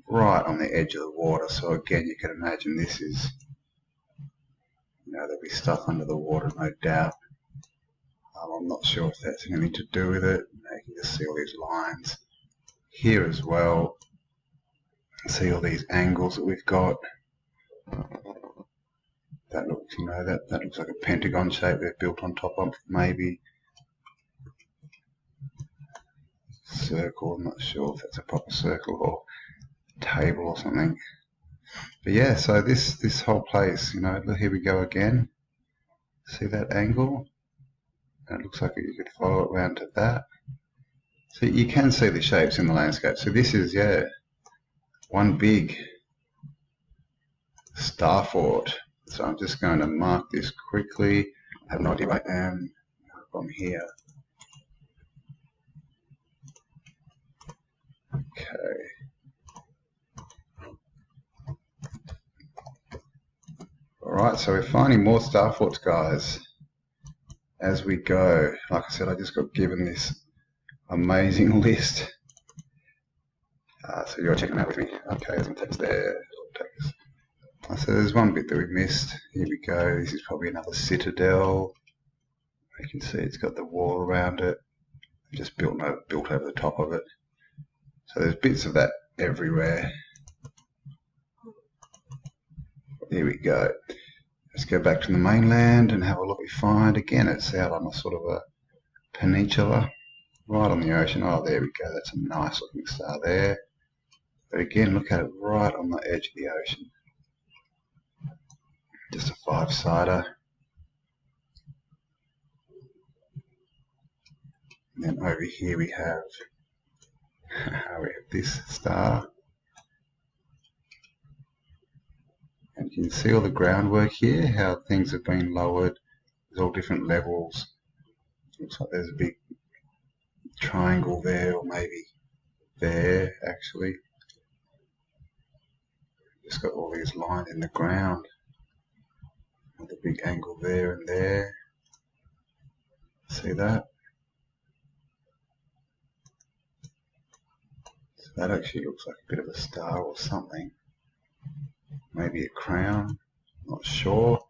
Speaker 1: right on the edge of the water. So again, you can imagine this is, you know, there'll be stuff under the water, no doubt. I'm not sure if that's anything to do with it. You can just see all these lines here as well. See all these angles that we've got. That looks, you know, that looks like a pentagon shape they've built on top of, maybe. Circle, I'm not sure if that's a proper circle or table or something. But yeah, so this whole place, you know, here we go again. See that angle? And it looks like you could follow it around to that. So you can see the shapes in the landscape. So this is, yeah, one big star fort. So I'm just going to mark this quickly. I have no idea where I am. From here. Okay. Alright, so we're finding more star forts, guys, as we go. Like I said, I just got given this amazing list. So you're checking out with me. Okay, there's some text there. So there's one bit that we missed. Here we go. This is probably another citadel. You can see it's got the wall around it. Just built over the top of it. So there's bits of that everywhere. Here we go. Let's go back to the mainland and have a look what we find. Again, it's out on a sort of a peninsula, right on the ocean. Oh, there we go. That's a nice looking star there. But again, look at it right on the edge of the ocean. Just a 5-sider. And then over here we have this star. And you can see all the groundwork here, how things have been lowered. There's all different levels. Looks like there's a big triangle there, or maybe there actually. Just got all these lines in the ground. With a big angle there and there. See that? So that actually looks like a bit of a star or something. Maybe a crown, not sure.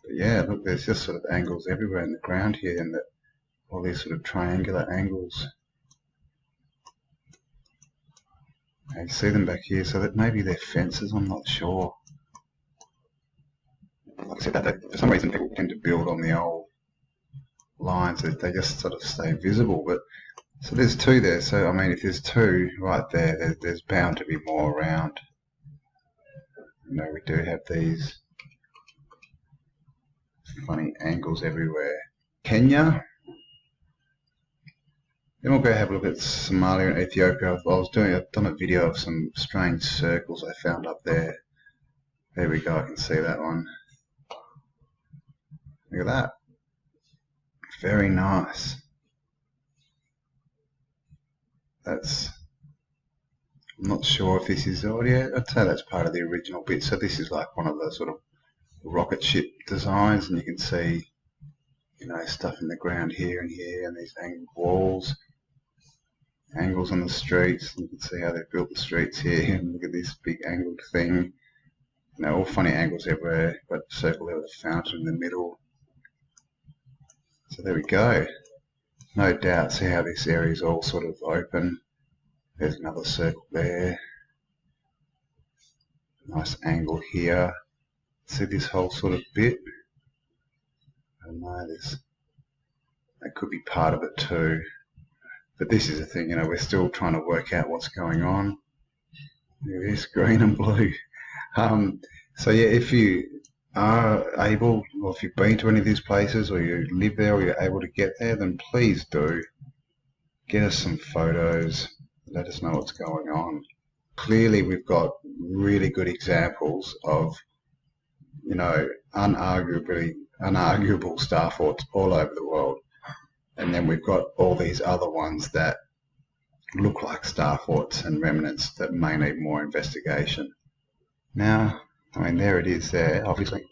Speaker 1: But yeah, look, there's just sort of angles everywhere in the ground here, and all these sort of triangular angles. You see them back here, so that maybe they're fences, I'm not sure. Like I said, that for some reason people tend to build on the old lines, that they just sort of stay visible. But so there's two there, so I mean if there's two right there, there's bound to be more around. You know, we do have these funny angles everywhere. Kenya. Then we'll go have a look at Somalia and Ethiopia. I've done a video of some strange circles I found up there. There we go, I can see that one. Look at that. Very nice. That's, I'm not sure if this is audio. I'd say that's part of the original bit. So this is like one of the sort of rocket ship designs, and you can see, you know, stuff in the ground here and here, and these angled walls, angles on the streets. You can see how they've built the streets here. And look at this big angled thing. You know, all funny angles everywhere. Got a circle there with a fountain in the middle. So there we go. No doubt, see how this area is all sort of open. There's another circle there. Nice angle here. See this whole sort of bit? I don't know, that could be part of it too. But this is the thing, you know, we're still trying to work out what's going on. There is green and blue. So yeah, if you are able, or if you've been to any of these places, or you live there, or you're able to get there, then please do get us some photos. Let us know what's going on. Clearly we've got really good examples of, you know, unarguable star forts all over the world. And then we've got all these other ones that look like star forts and remnants that may need more investigation. Now, I mean, there it is there, obviously.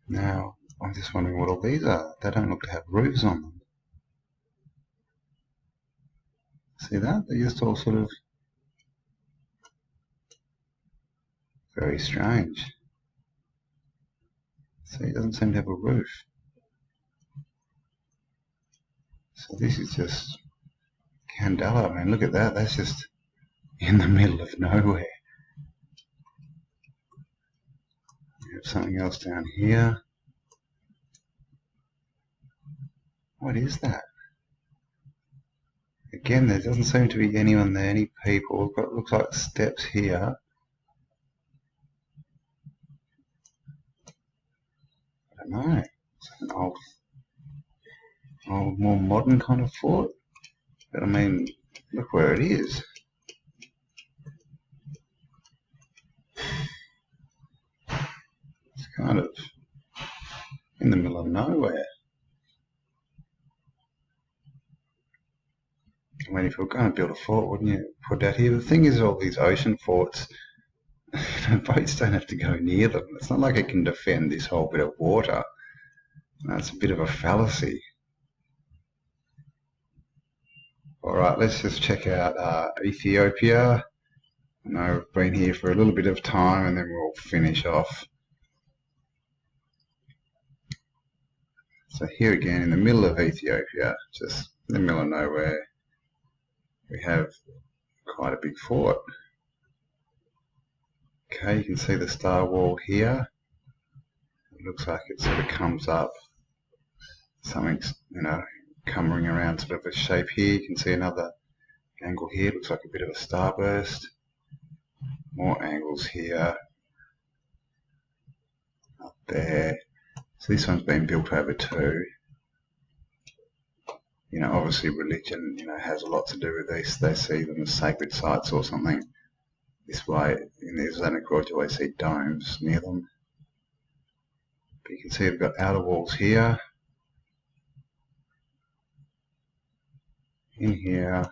Speaker 1: Now, I'm just wondering what all these are. They don't look to have roofs on them. See that? They're just all sort of very strange. See, it doesn't seem to have a roof. So this is just Candela. I mean, look at that. That's just in the middle of nowhere. We have something else down here. What is that? Again, there doesn't seem to be anyone there, any people. We've got, looks like steps here. I don't know. It's like an old, more modern kind of fort. But I mean, look where it is. It's kind of in the middle of nowhere. I mean, if you're going to build a fort, wouldn't you put that here? The thing is, all these ocean forts, boats don't have to go near them. It's not like it can defend this whole bit of water. That's a bit of a fallacy. Alright, let's just check out Ethiopia. I know we've been here for a little bit of time and then we'll finish off. So here again in the middle of Ethiopia, just in the middle of nowhere, we have quite a big fort. Okay, you can see the star wall here. It looks like it sort of comes up. Something's, coming around sort of a shape here. You can see another angle here. Looks like a bit of a starburst. More angles here. Up there. So this one's been built over two. Obviously religion, has a lot to do with this. They see them as sacred sites or something. This way, in the Islamic world, you always see domes near them. But you can see they've got outer walls here. In here.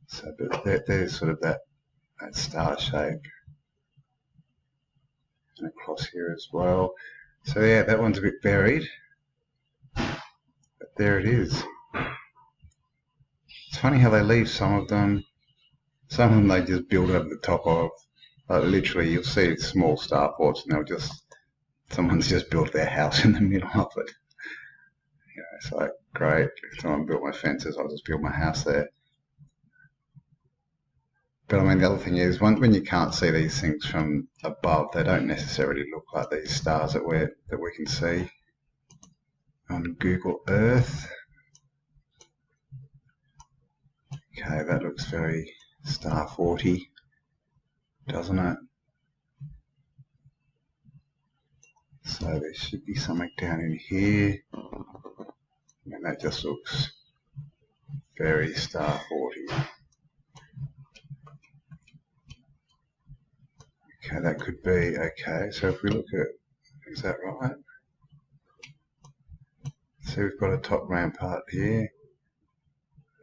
Speaker 1: So but there's sort of that star shape. And across here as well. So yeah, that one's a bit buried. But there it is. It's funny how they leave some of them they just build over the top of. Like literally you'll see small star forts and someone's just built their house in the middle of it. It's like, great, if someone built my fences, I'll just build my house there. But I mean, the other thing is, when you can't see these things from above, they don't necessarily look like these stars that we can see on Google Earth. Okay, that looks very star 40, doesn't it? So there should be something down in here. And that just looks very star 40. Okay, that could be, okay, so if we look at, is that right? See, we've got a top rampart here.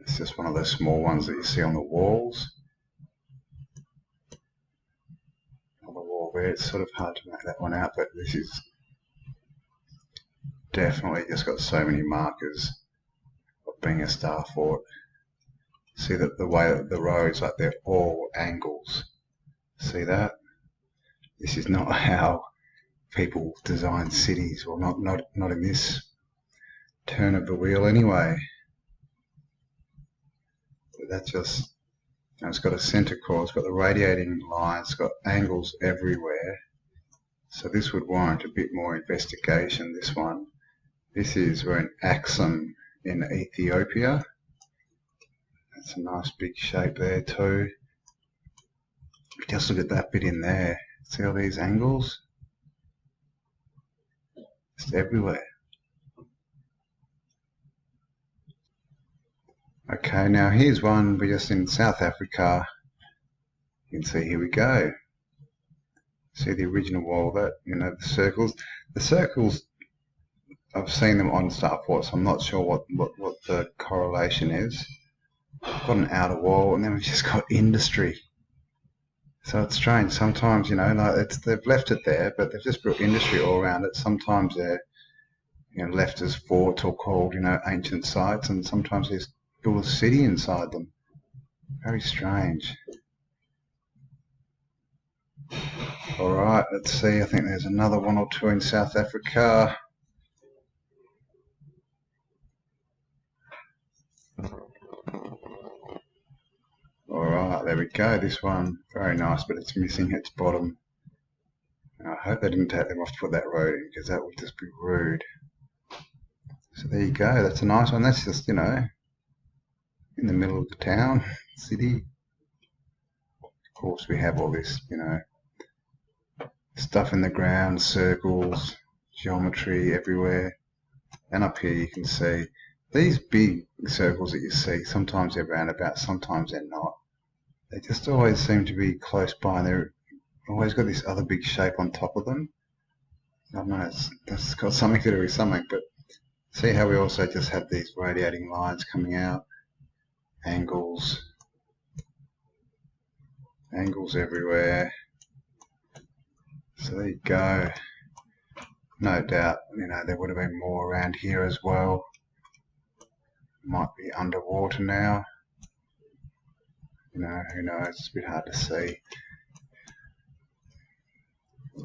Speaker 1: It's just one of those small ones that you see on the walls. On the wall there, it's sort of hard to make that one out, but this is definitely just got so many markers of being a star fort. See that the way that the roads, like they're all angles. See that? This is not how people design cities, or not in this turn of the wheel anyway. But that's just, it's got a centre core, it's got the radiating lines, it's got angles everywhere. So this would warrant a bit more investigation, this one. We're in Axum in Ethiopia. That's a nice big shape there too. Just look at that bit in there. See all these angles? It's everywhere. Okay, now here's one, we're just in South Africa. You can see, here we go. See the original wall, that, the circles. The circles, I've seen them on star forts. I'm not sure what the correlation is. Got an outer wall, and then we've just got industry. So it's strange. Sometimes, they've left it there, but they've just built industry all around it. Sometimes they're, left as forts or called, ancient sites, and sometimes they build a city inside them. Very strange. All right, let's see. I think there's another one or two in South Africa. Alright, there we go. This one, very nice, but it's missing its bottom. And I hope they didn't take them off to put that road in, because that would just be rude. So there you go. That's a nice one. That's just, in the middle of the town, city. Of course, we have all this, stuff in the ground, circles, geometry everywhere. And up here you can see these big circles that you see, sometimes they're roundabout, sometimes they're not. They just always seem to be close by, and they're always got this other big shape on top of them. I don't know, that's got something to do with something, but see how we also just have these radiating lines coming out, angles everywhere. So there you go. No doubt, you know, there would have been more around here as well. Might be underwater now. You know, who knows? It's a bit hard to see.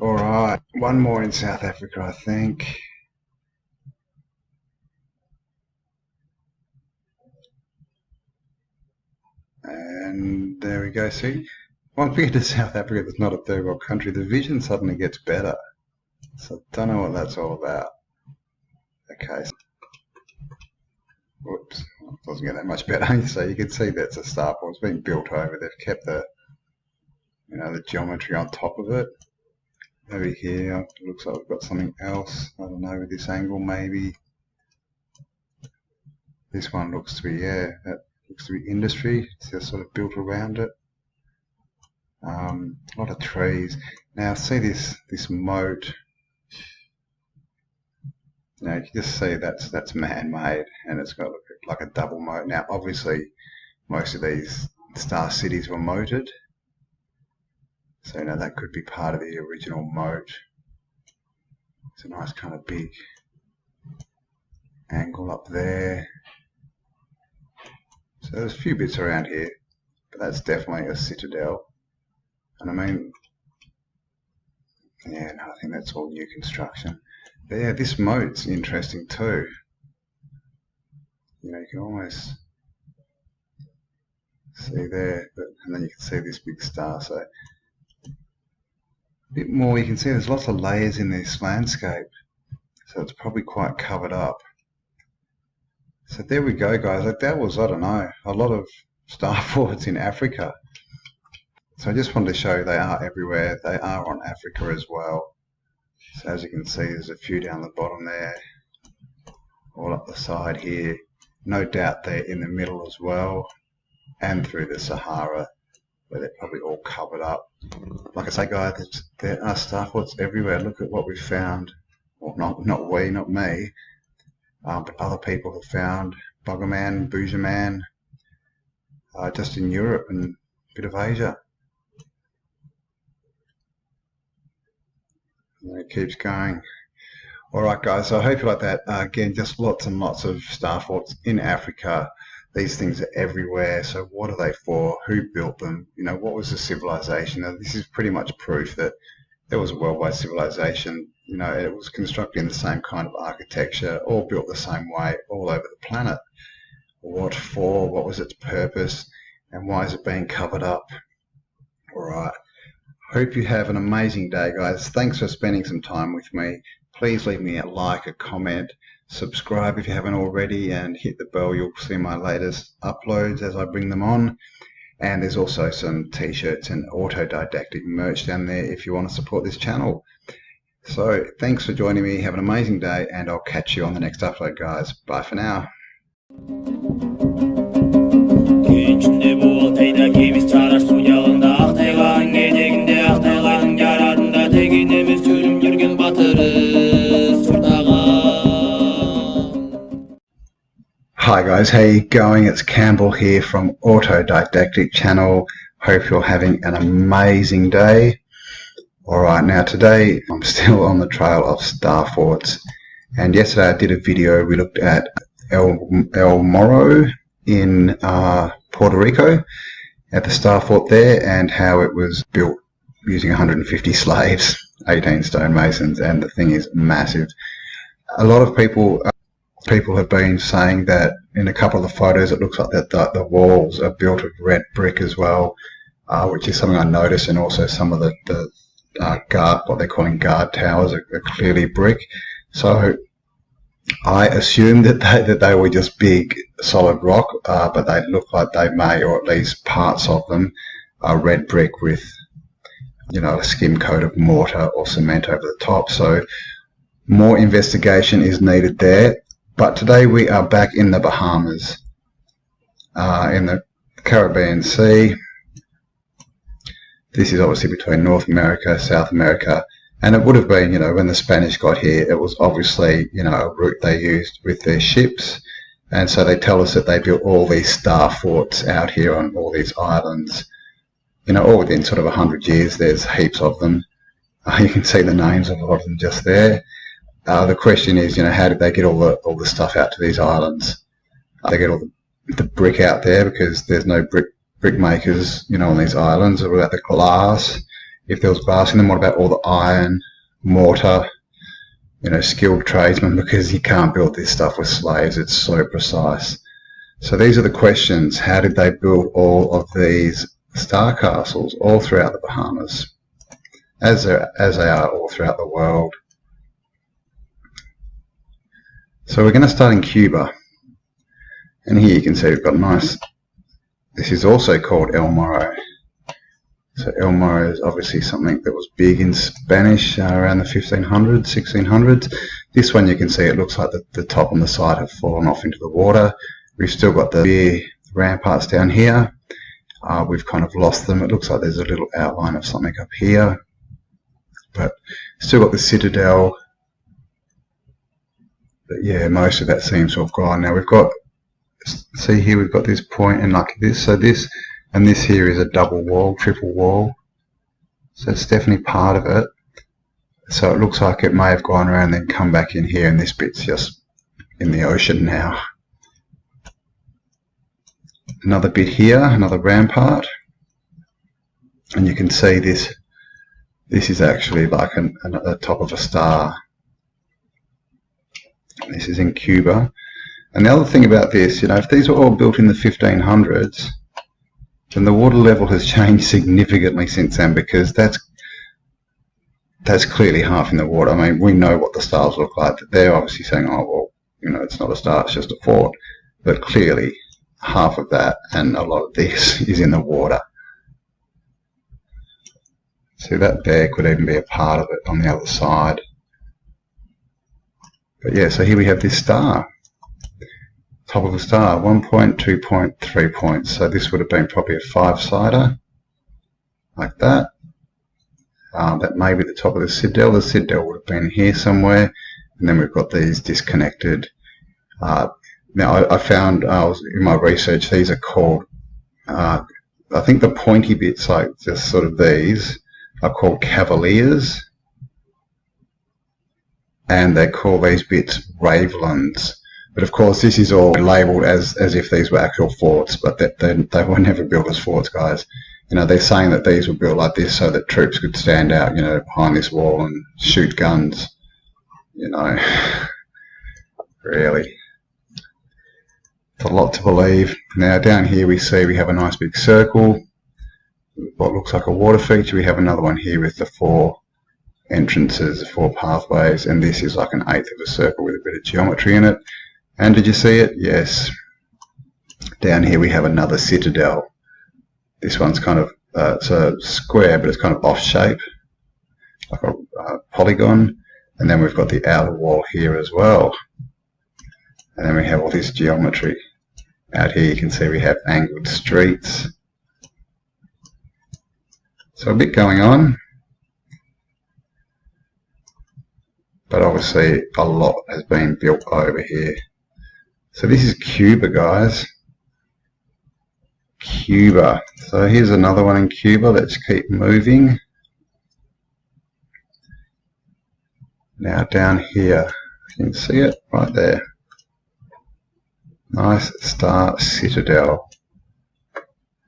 Speaker 1: Alright, one more in South Africa, I think. And there we go, see? Once we get to South Africa that's not a third world country, the vision suddenly gets better. So I don't know what that's all about. Okay. Whoops, doesn't get that much better. So you can see that's a starport. It's been built over. They've kept the, you know, the geometry on top of it. Over here, it looks like we've got something else. I don't know, with this angle maybe. This one looks to be, yeah, that looks to be industry. It's just sort of built around it. A lot of trees. Now see this moat. Now you can just see that's man-made, and it's got like a double moat. Now obviously most of these star cities were moated, so you know that could be part of the original moat. It's a nice kind of big angle up there. So there's a few bits around here, but that's definitely a citadel. And I mean, yeah, no, I think that's all new construction. But yeah, this moat's interesting too. You know, you can almost see there, and then you can see this big star. So a bit more, you can see there's lots of layers in this landscape. So it's probably quite covered up. So there we go, guys. Like that was, I don't know, a lot of star forts in Africa. So I just wanted to show you they are everywhere. They are on Africa as well. So as you can see, there's a few down the bottom there, all up the side here. No doubt they're in the middle as well, and through the Sahara, where they're probably all covered up. Like I say, guys, there are star forts everywhere. Look at what we've found. Well, not we, not me, but other people have found Buggerman, Bougerman, just in Europe and a bit of Asia. And it keeps going. Alright guys, so I hope you like that. Again, just lots and lots of star forts in Africa. These things are everywhere. So what are they for? Who built them? You know, what was the civilization? Now, this is pretty much proof that there was a worldwide civilization. You know, it was constructed in the same kind of architecture, all built the same way, all over the planet. What for? What was its purpose? And why is it being covered up? Alright. Hope you have an amazing day, guys. Thanks for spending some time with me. Please leave me a like, a comment, subscribe if you haven't already, and hit the bell. You'll see my latest uploads as I bring them on. And there's also some t-shirts and Autodidactic merch down there if you want to support this channel. So thanks for joining me. Have an amazing day, and I'll catch you on the next upload, guys. Bye for now. Hi guys, how you going? It's Campbell here from Autodidactic channel. Hope you're having an amazing day. Alright, now today I'm still on the trail of star forts, and yesterday I did a video. We looked at El Morro in Puerto Rico, at the star fort there, and how it was built using 150 slaves, 18 stonemasons, and the thing is massive. A lot of people have been saying that in a couple of the photos it looks like that the walls are built of red brick as well, which is something I noticed, and also some of the guard, what they're calling guard towers, are clearly brick. So I assumed that they were just big solid rock, but they look like they may, or at least parts of them, are red brick with, you know, a skim coat of mortar or cement over the top. So more investigation is needed there. But today we are back in the Bahamas, in the Caribbean Sea. This is obviously between North America, South America, and it would have been, when the Spanish got here, it was obviously, a route they used with their ships. And so they tell us that they built all these star forts out here on all these islands, all within sort of 100 years. There's heaps of them. You can see the names of a lot of them just there. The question is, how did they get all the stuff out to these islands? They get all the brick out there because there's no brick makers, on these islands. What about the glass? If there was glass in them, what about all the iron, mortar, skilled tradesmen? Because you can't build this stuff with slaves. It's so precise. So these are the questions. How did they build all of these star castles all throughout the Bahamas, as they are all throughout the world? So we're going to start in Cuba. And here you can see we've got nice, this is also called El Morro. So El Morro is obviously something that was big in Spanish around the 1500s, 1600s. This one you can see it looks like the top and the side have fallen off into the water. We've still got the ramparts down here. We've kind of lost them. It looks like there's a little outline of something up here. But still got the citadel. But yeah, most of that seems to have gone. Now we've got, see here we've got this point and like this. So this and this here is a double wall, triple wall. So it's definitely part of it. So it looks like it may have gone around and then come back in here, and this bit's just in the ocean now. Another bit here, another rampart. And you can see this is actually like the top of a star. This is in Cuba. And the other thing about this, if these were all built in the 1500s, then the water level has changed significantly since then, because that's clearly half in the water. I mean, we know what the stars look like. They're obviously saying, oh, well, it's not a star, it's just a fort. But clearly, half of that and a lot of this is in the water. See, that there could even be a part of it on the other side. But yeah, so here we have this star. Top of a star, 1 point, 2 point, 3 points. So this would have been probably a 5-sider, like that. That may be the top of the citadel. The citadel would have been here somewhere. And then we've got these disconnected. Now I found, in my research, these are called, I think the pointy bits, like just sort of these, are called cavaliers. And they call these bits ravelins. But of course, this is all labelled as if these were actual forts, but they were never built as forts, guys. They're saying that these were built like this so that troops could stand out, behind this wall and shoot guns. Really. It's a lot to believe. Now down here we see we have a nice big circle. What looks like a water feature. We have another one here with the 4 entrances, 4 pathways, and this is like an 1/8 of a circle with a bit of geometry in it. And did you see it? Yes. Down here we have another citadel. This one's kind of, it's a square, but it's kind of off shape, like a polygon. And then we've got the outer wall here as well. And then we have all this geometry. Out here you can see we have angled streets. So a bit going on. But obviously a lot has been built over here. So this is Cuba, guys. Cuba. So here's another one in Cuba. Let's keep moving. Now down here, you can see it right there. Nice star citadel.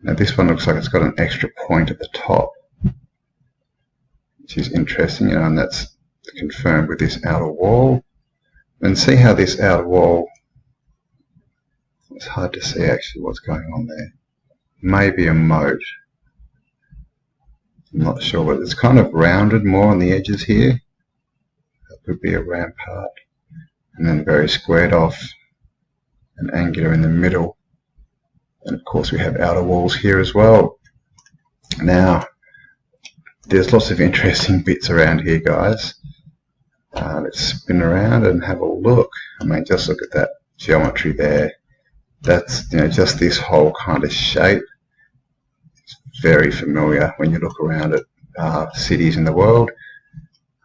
Speaker 1: Now this one looks like it's got an extra point at the top, which is interesting, and that's confirmed with this outer wall. And see how this outer wall, it's hard to see actually what's going on there. Maybe a moat. I'm not sure, but it's kind of rounded more on the edges here. That would be a rampart. And then very squared off and angular in the middle. And of course we have outer walls here as well. Now, there's lots of interesting bits around here, guys. Let's spin around and have a look. I mean, just look at that geometry there. That's, you know, just this whole kind of shape. It's very familiar when you look around at cities in the world.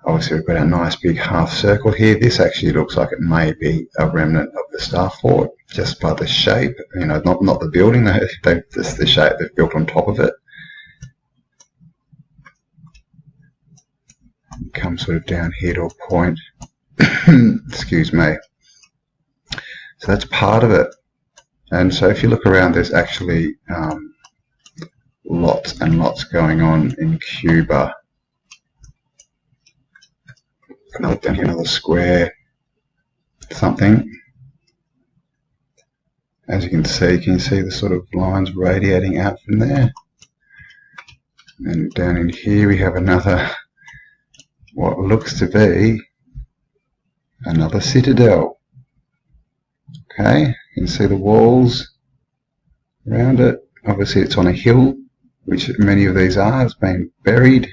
Speaker 1: Obviously, we've got a nice big half circle here. This actually looks like it may be a remnant of the Star Fort, just by the shape. You know, not the building. Just the shape they've built on top of it. Come sort of down here to a point. Excuse me. So that's part of it. And so if you look around, there's actually lots and lots going on in Cuba. Another down here, another square, something. As you can see the sort of lines radiating out from there. And down in here we have another, what looks to be another citadel. Okay, you can see the walls around it. Obviously it's on a hill, which many of these are. It's been buried.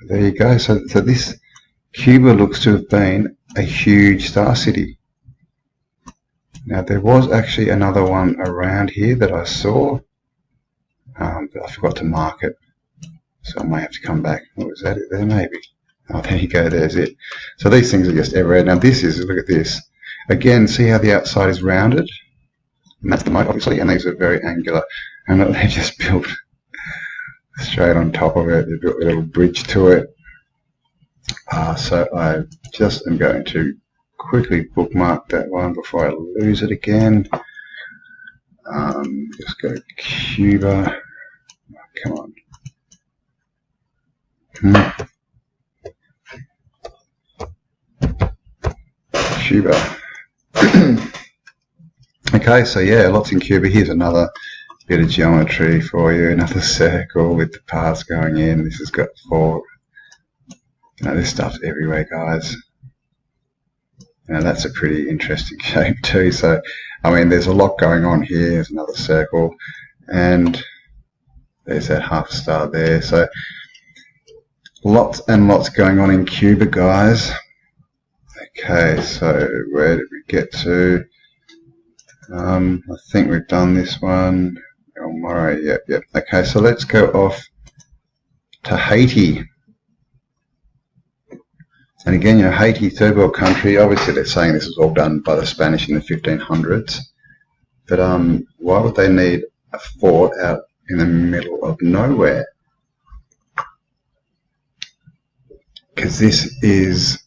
Speaker 1: There you go. So this Cuba looks to have been a huge star city. Now there was actually another one around here that I saw, but I forgot to mark it, so I may have to come back. What was that? There maybe. Oh, there you go. There's it. So these things are just everywhere. Now this is, look at this. Again, see how the outside is rounded, and that's the moat obviously, and these are very angular. And look, they've just built straight on top of it. They built a little bridge to it. So I just am going to quickly bookmark that one before I lose it again. Just go Cuba. Come on. Cuba. Okay, so yeah, lots in Cuba. Here's another bit of geometry for you, another circle with the paths going in. This has got 4. You know, this stuff's everywhere, guys. Now that's a pretty interesting shape too. So, I mean, there's a lot going on here. There's another circle, and there's that half star there. So, lots and lots going on in Cuba, guys. Okay, so where did we get to? I think we've done this one. Yep. Okay, so let's go off to Haiti. And again, you know, Haiti, third world country. Obviously, they're saying this was all done by the Spanish in the 1500s. But why would they need a fort out in the middle of nowhere? Because this is,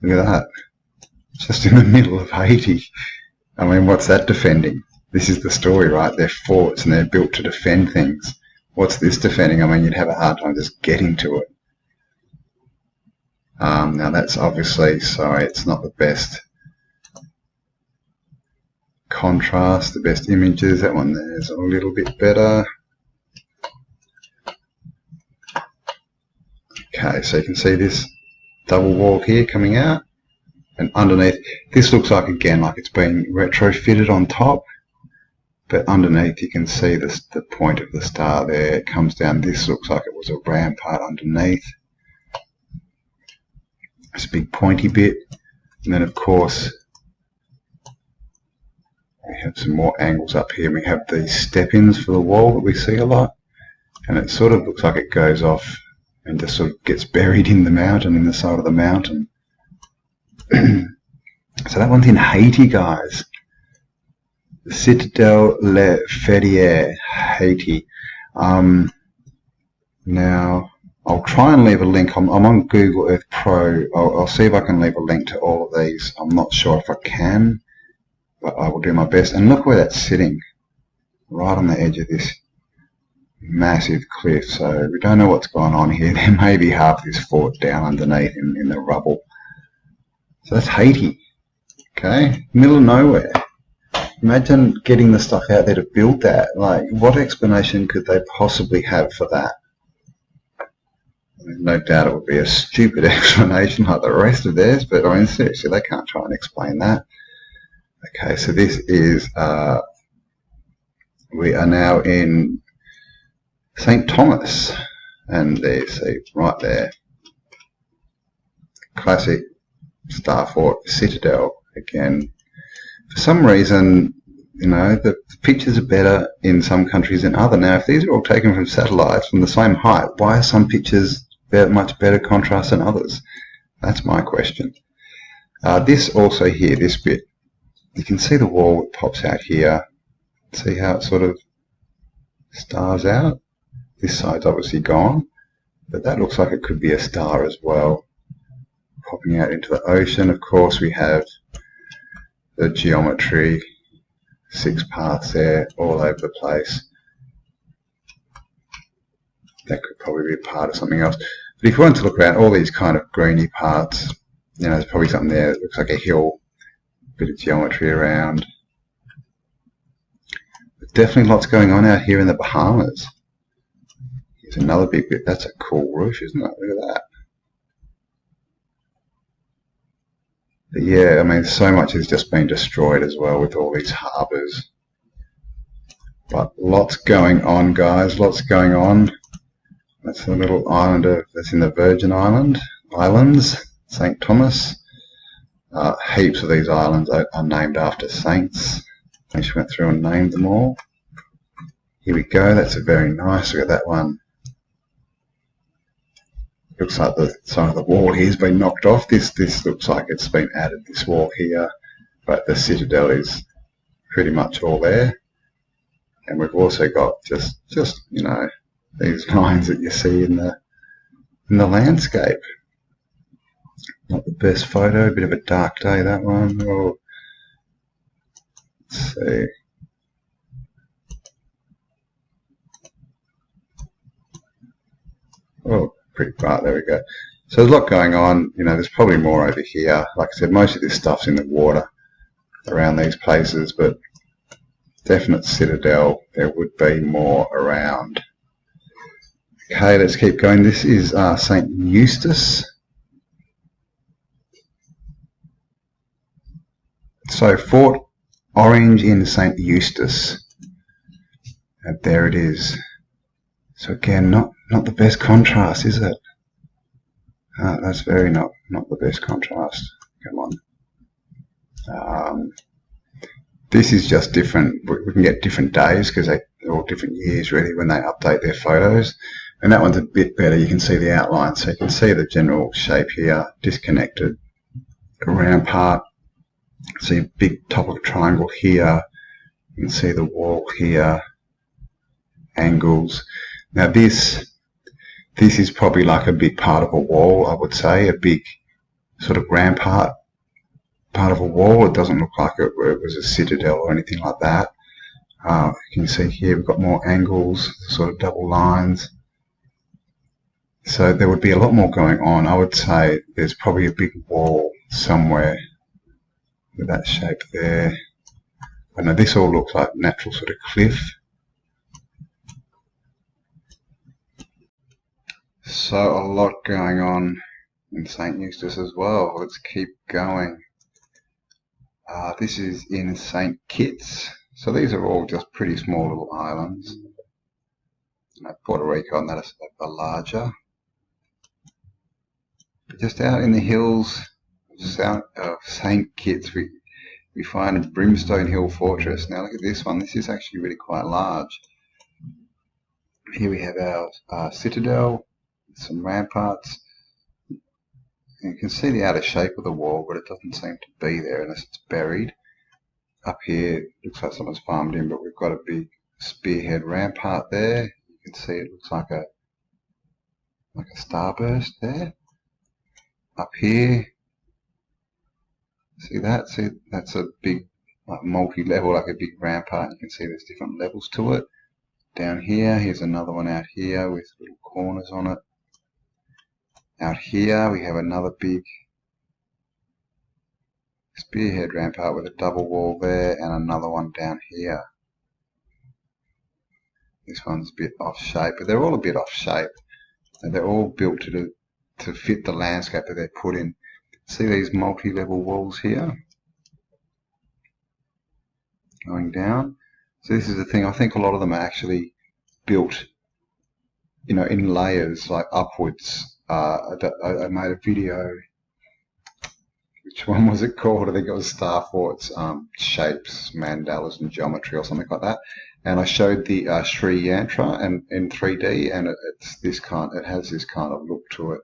Speaker 1: look at that, just in the middle of Haiti. I mean, what's that defending? This is the story, right? They're forts and they're built to defend things. What's this defending? I mean, you'd have a hard time just getting to it. Now that's obviously, sorry, it's not the best contrast, the best images. That one there is a little bit better. Okay, so you can see this double wall here coming out, and underneath, this looks like, again, like it's been retrofitted on top, but underneath you can see the point of the star there. It comes down. This looks like it was a rampart underneath. It's a big pointy bit, and then of course we have some more angles up here. We have these step-ins for the wall that we see a lot, and it sort of looks like it goes off and just sort of gets buried in the mountain, in the side of the mountain. So that one's in Haiti, guys. Citadel Le Ferrier, Haiti. Now, I'll try and leave a link. I'm on Google Earth Pro. I'll see if I can leave a link to all of these. I'm not sure if I can, but I will do my best. And look where that's sitting, right on the edge of this massive cliff. So we don't know what's going on here. There may be half this fort down underneath in the rubble. So that's Haiti. Okay, middle of nowhere. Imagine getting the stuff out there to build that. Like, what explanation could they possibly have for that? No doubt it would be a stupid explanation like the rest of theirs, but I mean, seriously, they can't try and explain that. Okay, so this is, we are now in St. Thomas. And there you see, right there, classic Star Fort Citadel again. For some reason, you know, the pictures are better in some countries than other. Now, if these are all taken from satellites from the same height, why are some pictures much better contrast than others? That's my question. This also here, this bit, you can see the wall that pops out here. See how it sort of stars out? This side's obviously gone, but that looks like it could be a star as well. Popping out into the ocean, of course, we have the geometry, 6 paths there, all over the place. That could probably be a part of something else. But if you want to look around all these kind of greeny parts, you know, there's probably something there that looks like a hill, bit of geometry around. There's definitely lots going on out here in the Bahamas. Here's another big bit. That's a cool roof, isn't it? Look at that. But yeah, I mean, so much has just been destroyed as well with all these harbours. But lots going on, guys. Lots going on. That's the little island that's in the Virgin Islands, St. Thomas. Heaps of these islands are named after saints. I just went through and named them all. Here we go. That's a very nice. Look at that one. Looks like the side of the wall here has been knocked off. This looks like it's been added, this wall here, but the citadel is pretty much all there. And we've also got just you know, these lines that you see in the landscape. Not the best photo, a bit of a dark day, that one. Oh, let's see. Oh, pretty bright, there we go. So there's a lot going on, you know, there's probably more over here. Like I said, most of this stuff's in the water around these places, but definite citadel, there would be more around. Okay, let's keep going. This is St. Eustace. So Fort Orange in St. Eustace. And there it is. So again, not the best contrast, is it? That's very not the best contrast. Come on. This is just different. We can get different days because they're all different years really when they update their photos. And that one's a bit better. You can see the outline, so you can see the general shape here, disconnected, a round part. See a big top of a triangle here. You can see the wall here, angles. Now this is probably like a big part of a wall, I would say, a big sort of rampart part of a wall. It doesn't look like it was a citadel or anything like that. You can see here we've got more angles, sort of double lines. So there would be a lot more going on. I would say there's probably a big wall somewhere with that shape there. I know this all looks like natural sort of cliff. So a lot going on in St. Eustace as well. Let's keep going. This is in St. Kitts. So these are all just pretty small little islands. Puerto Rico and that are larger. But just out in the hills south of St. Kitts, we find a Brimstone Hill Fortress. Now look at this one. This is actually really quite large. Here we have our citadel, some ramparts. And you can see the outer shape of the wall, but it doesn't seem to be there unless it's buried. Up here, looks like someone's farmed in, but we've got a big spearhead rampart there. You can see it looks like a starburst there. Up here, see that? See, that's a big multi-level, like a big rampart. You can see there's different levels to it. Down here, here's another one out here with little corners on it. Out here we have another big spearhead rampart with a double wall there, and another one down here. This one's a bit off shape, but they're all a bit off shape. And they're all built to fit the landscape that they're put in. See these multi-level walls here going down? So this is the thing, I think a lot of them are actually built you know, in layers, like upwards. I made a video. Which one was it called? I think it was Star Fort's shapes, mandalas, and geometry, or something like that. And I showed the Sri Yantra and in 3D, and it's this kind. It has this kind of look to it.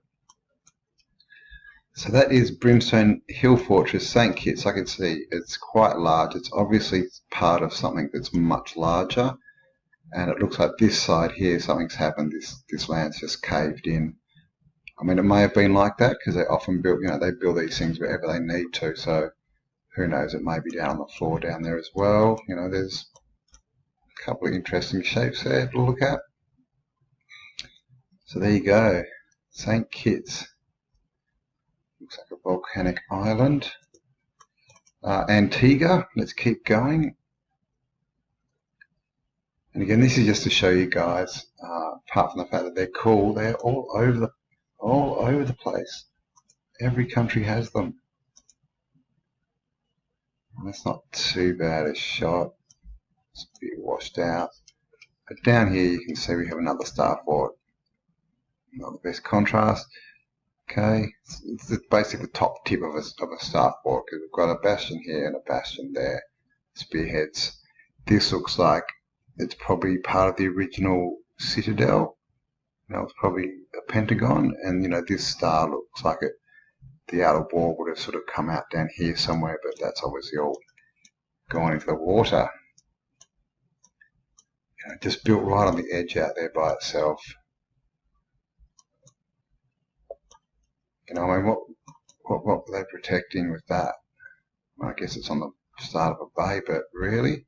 Speaker 1: So that is Brimstone Hill Fortress, St. Kitts. I can see it's quite large. It's obviously part of something that's much larger, and it looks like this side here, something's happened. This land's just caved in. I mean, it may have been like that because they often build, you know, they build these things wherever they need to. So who knows? It may be down on the floor down there as well. You know, there's a couple of interesting shapes there to look at. So there you go, St. Kitts. Looks like a volcanic island. Antigua. Let's keep going. And again, this is just to show you guys. Apart from the fact that they're cool, they're all over the place. Every country has them. And that's not too bad a shot. It's a bit washed out. But down here you can see we have another star fort. Not the best contrast. Okay, it's basically the top tip of a star fort because we've got a bastion here and a bastion there. Spearheads. This looks like it's probably part of the original citadel. You know, it's probably a pentagon, and you know, this star looks like it. The outer wall would have sort of come out down here somewhere, but that's obviously all gone into the water. You know, just built right on the edge out there by itself. You know, I mean, what were they protecting with that? Well, I guess it's on the start of a bay, but really?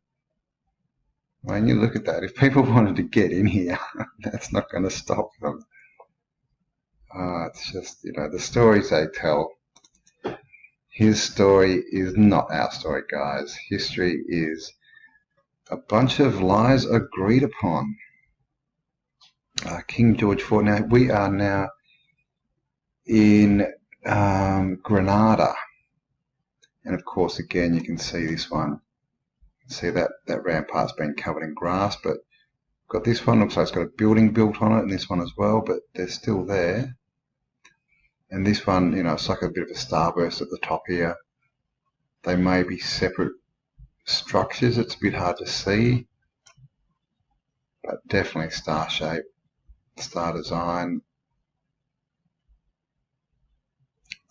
Speaker 1: I mean, you look at that. If people wanted to get in here, that's not going to stop them. It's just, you know, the stories they tell. His story is not our story, guys. History is a bunch of lies agreed upon. King George Fort. Now, we are now in Grenada. And of course, again, you can see this one. See that rampart's been covered in grass, but got this one, looks like it's got a building built on it, and this one as well, but they're still there. And this one, you know, it's like a bit of a starburst at the top here. They may be separate structures, it's a bit hard to see, but definitely star shape, star design,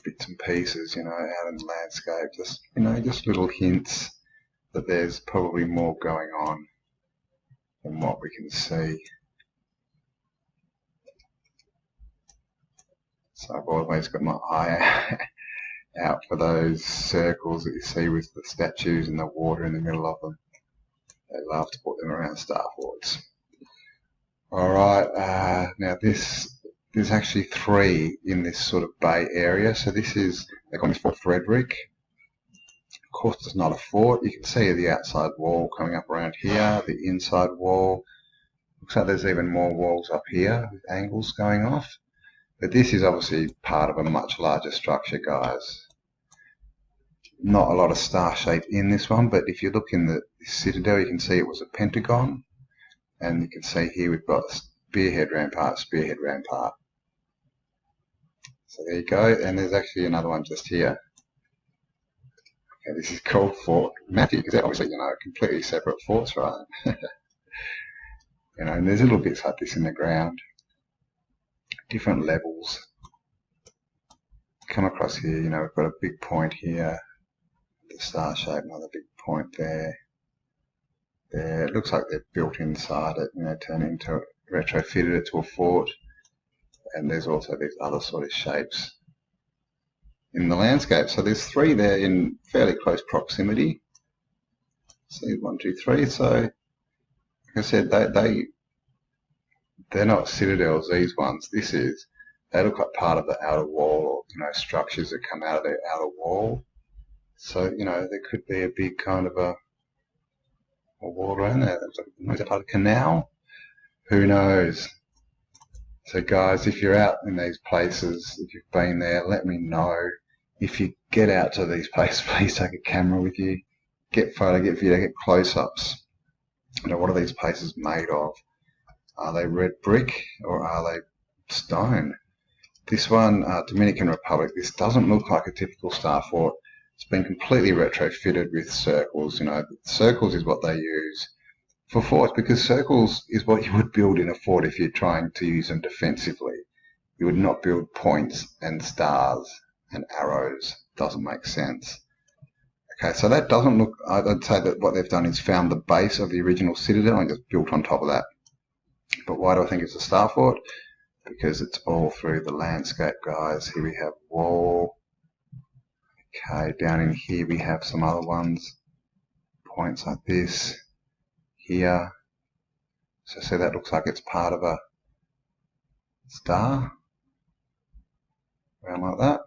Speaker 1: bits and pieces, you know, out in the landscape, just, you know, just little hints that there's probably more going on than what we can see. So I've always got my eye out for those circles that you see with the statues and the water in the middle of them. They love to put them around star forts. Alright, now there's actually 3 in this sort of bay area. So this is, they call this Fort Frederick. Of course, it's not a fort. You can see the outside wall coming up around here, the inside wall. Looks like there's even more walls up here with angles going off. But this is obviously part of a much larger structure, guys. Not a lot of star shape in this one, but if you look in the citadel, you can see it was a pentagon. And you can see here we've got spearhead rampart, spearhead rampart. So there you go, and there's actually another one just here. Okay, this is called Fort Matthew, because they're obviously, you know, completely separate forts, right? You know, and there's little bits like this in the ground. Different levels. Come across here, you know, we've got a big point here. The star shape, another big point there. There, it looks like they've built inside it, you know, turned into, retrofitted it to a fort. And there's also these other sort of shapes in the landscape. So there's 3 there in fairly close proximity. See, 1, 2, 3. So, like I said, they're not citadels, these ones. They look like part of the outer wall, or, you know, structures that come out of their outer wall. So, you know, there could be a big kind of a wall around there. Is that part of a canal? Who knows? So guys, if you're out in these places, if you've been there, let me know. If you get out to these places, please take a camera with you. Get photo, get video, get close-ups. You know, what are these places made of? Are they red brick or are they stone? This one, Dominican Republic, this doesn't look like a typical star fort. It's been completely retrofitted with circles. You know, circles is what they use for forts, because circles is what you would build in a fort if you're trying to use them defensively. You would not build points and stars and arrows. Doesn't make sense. Okay, so that doesn't look, I'd say that what they've done is found the base of the original citadel and just built on top of that. But why do I think it's a star fort? Because it's all through the landscape, guys. Here we have wall. Okay, down in here we have some other ones. Points like this. Here. So see, that looks like it's part of a star. Around like that.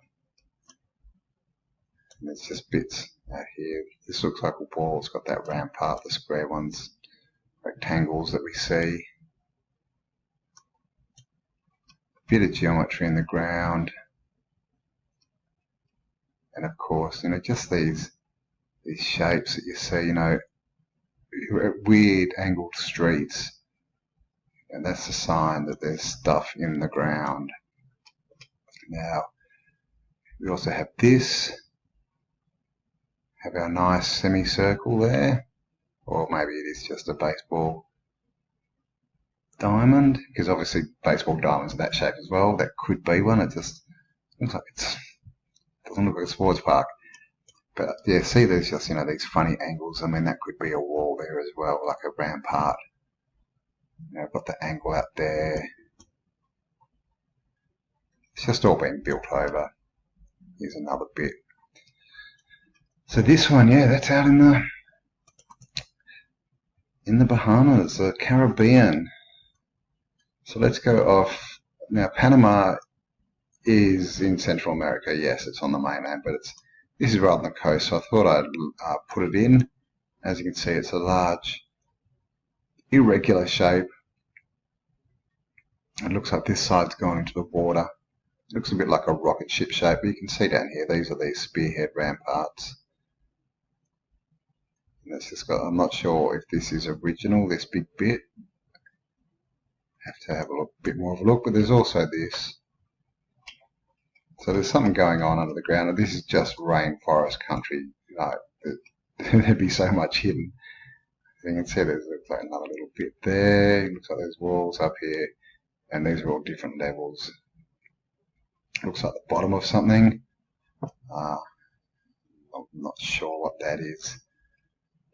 Speaker 1: And there's just bits out here. This looks like a wall. It's got that rampart, the square ones, rectangles that we see. Bit of geometry in the ground, and of course, you know, just these shapes that you see, you know, weird angled streets, and that's a sign that there's stuff in the ground. Now, we also have this, have our nice semicircle there, or maybe it is just a baseball diamond, because obviously baseball diamonds are that shape as well. That could be one. It just looks like doesn't look like a sports park. But yeah, see, there's just, you know, these funny angles. I mean, that could be a wall there as well, like a rampart. You know, I've got the angle out there. It's just all been built over. Here's another bit. So this one, yeah, that's out in the Bahamas, the Caribbean. So let's go off. Now, Panama is in Central America. Yes, it's on the mainland, but this is right on the coast, so I thought I'd put it in. As you can see, it's a large, irregular shape. It looks like this side's going into the water. It looks a bit like a rocket ship shape, but you can see down here, these are these spearhead ramparts. And it's just got, I'm not sure if this is original, this big bit. Have to have a bit more of a look, but there's also this. So there's something going on under the ground, and this is just rainforest country. You know, there'd be so much hidden. As you can see, there's like another little bit there. It looks like there's walls up here, and these are all different levels. Looks like the bottom of something. I'm not sure what that is,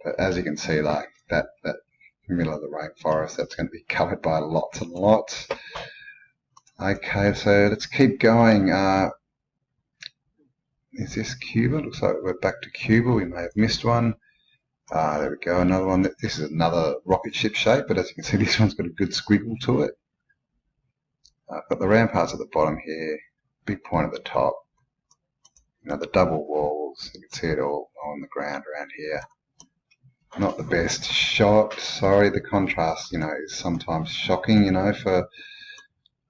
Speaker 1: but as you can see, like that middle of the rainforest, that's going to be covered by lots and lots. Okay, so let's keep going. Is this Cuba? Looks like we're back to Cuba. We may have missed one. There we go, another one. This is another rocket ship shape, but as you can see, this one's got a good squiggle to it. Got the ramparts at the bottom here, big point at the top. You know, the double walls, you can see it all on the ground around here. Not the best shot. Sorry, the contrast, you know, is sometimes shocking, you know, for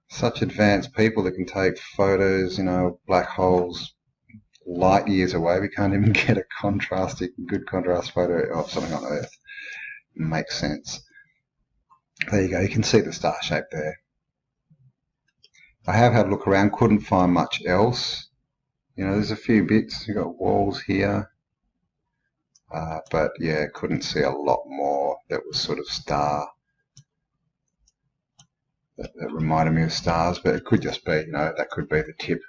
Speaker 1: such advanced people that can take photos, you know, black holes light years away. We can't even get a good contrast photo of something on Earth. It makes sense. There you go. You can see the star shape there. I have had a look around, couldn't find much else. You know, there's a few bits. You've got walls here. But yeah, couldn't see a lot more that was sort of star, that reminded me of stars, but it could just be, you know, that could be the tip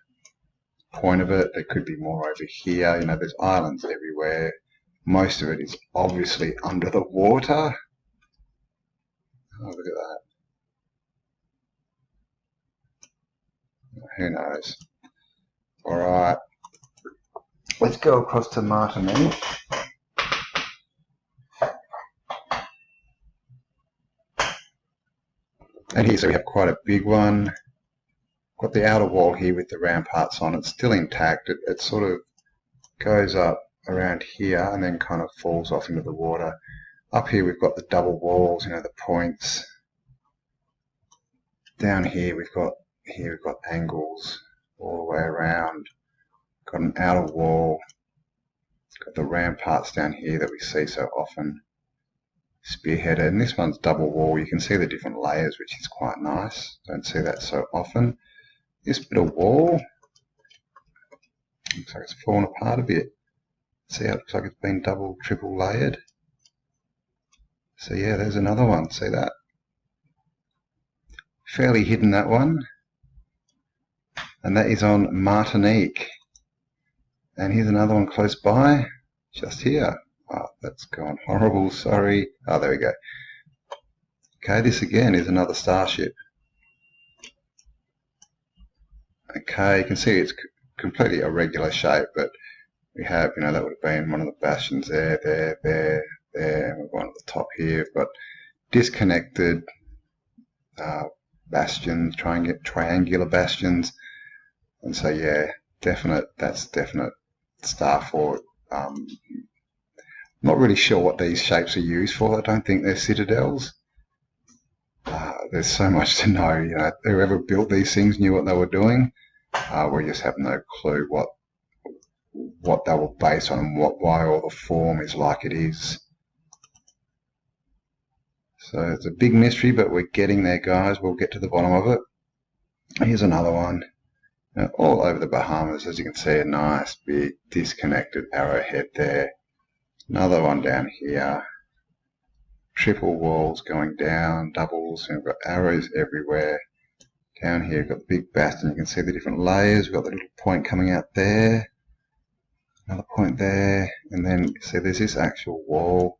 Speaker 1: point of it. There could be more over here. You know, there's islands everywhere. Most of it is obviously under the water. Oh, look at that. Who knows? All right. Let's go across to Martinique. And here, so we have quite a big one. Got the outer wall here with the ramparts on. It's still intact. It sort of goes up around here and then kind of falls off into the water. Up here we've got the double walls, you know, the points. Down here we've got angles all the way around. Got an outer wall. Got the ramparts down here that we see so often. spearheader, and this one's double wall. You can see the different layers, which is quite nice. Don't see that so often. This bit of wall looks like it's fallen apart a bit. See how it looks like it's been double, triple layered. So yeah, there's another one. See that? Fairly hidden, that one. And that is on Martinique. And here's another one close by, just here. Oh, that's gone horrible, sorry. Oh, there we go. Okay, this again is another starship. Okay, you can see it's completely irregular shape, but we have, you know, that would have been one of the bastions there, there. And we've gone to the top here. We've got disconnected bastions, triangular bastions. And so, yeah, that's definite star fort. Not really sure what these shapes are used for. I don't think they're citadels. There's so much to know. You know, whoever built these things knew what they were doing. We just have no clue what they were based on and why all the form is like it is. So it's a big mystery, but we're getting there, guys. We'll get to the bottom of it. Here's another one. All over the Bahamas, as you can see, a nice big disconnected arrowhead there. Another one down here. Triple walls going down, doubles, and we've got arrows everywhere. Down here we've got the big bastion. You can see the different layers. We've got the little point coming out there. Another point there. And then you see there's this actual wall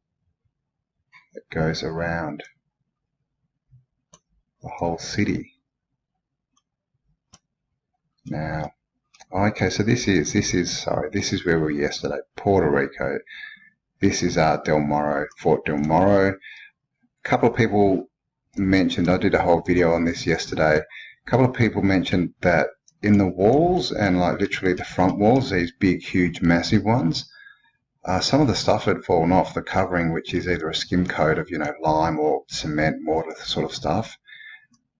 Speaker 1: that goes around the whole city. Now, okay, so this is where we were yesterday, Puerto Rico. This is Fort Del Morro. A couple of people mentioned, I did a whole video on this yesterday, a couple of people mentioned that in the walls, and like literally the front walls, these big, huge, massive ones, some of the stuff had fallen off the covering, which is either a skim coat of, you know, lime or cement, mortar sort of stuff,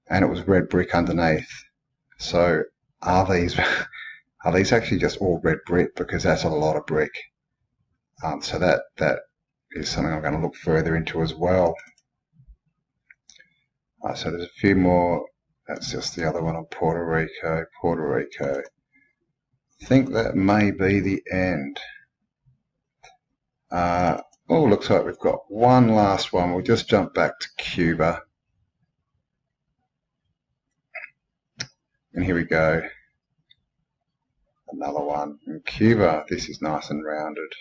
Speaker 1: and it was red brick underneath. So are these actually just all red brick? Because that's a lot of brick. So that is something I'm going to look further into as well. So there's a few more. That's just the other one on Puerto Rico. I think that may be the end. Looks like we've got one last one. We'll just jump back to Cuba. And here we go. Another one in Cuba. This is nice and rounded.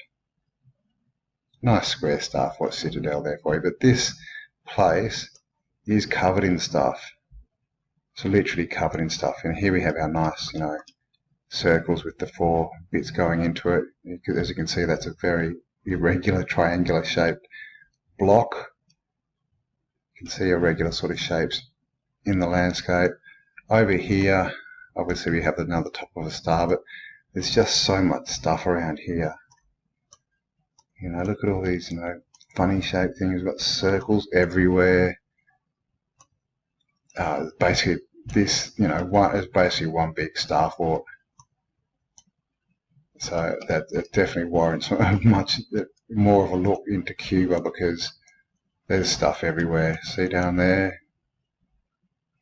Speaker 1: Nice square stuff. What citadel there for you. But this place is covered in stuff. So literally covered in stuff. And here we have our nice, you know, circles with the 4 bits going into it. As you can see, that's a very irregular, triangular shaped block. You can see irregular sort of shapes in the landscape. Over here, obviously we have another top of a star, but there's just so much stuff around here. You know, look at all these, you know, funny shaped things. We've got circles everywhere. Basically, this, you know, is basically one big star fort. So that it definitely warrants much more of a look into Cuba, because there's stuff everywhere. See down there?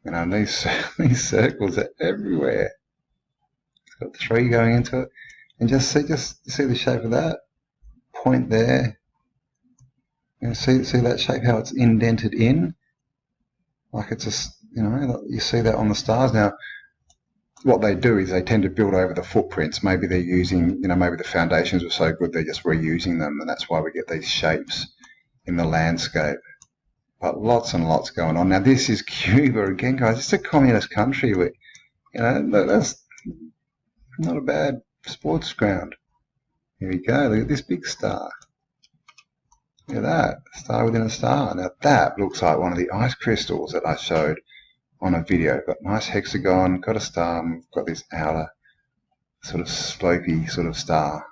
Speaker 1: You know, these circles are everywhere. It's got 3 going into it, and just see the shape of that point there. You know, see that shape, how it's indented in, like it's a, you know, you see that on the stars. Now, what they do is they tend to build over the footprints. Maybe they're using, you know, maybe the foundations were so good they're just reusing them, and that's why we get these shapes in the landscape. But lots and lots going on. Now this is Cuba again, guys. It's a communist country. You know, that's not a bad sports ground. Here we go. Look at this big star. Look at that, star within a star. Now that looks like one of the ice crystals that I showed on a video. Got nice hexagon, got a star, and got this outer sort of slopey sort of star.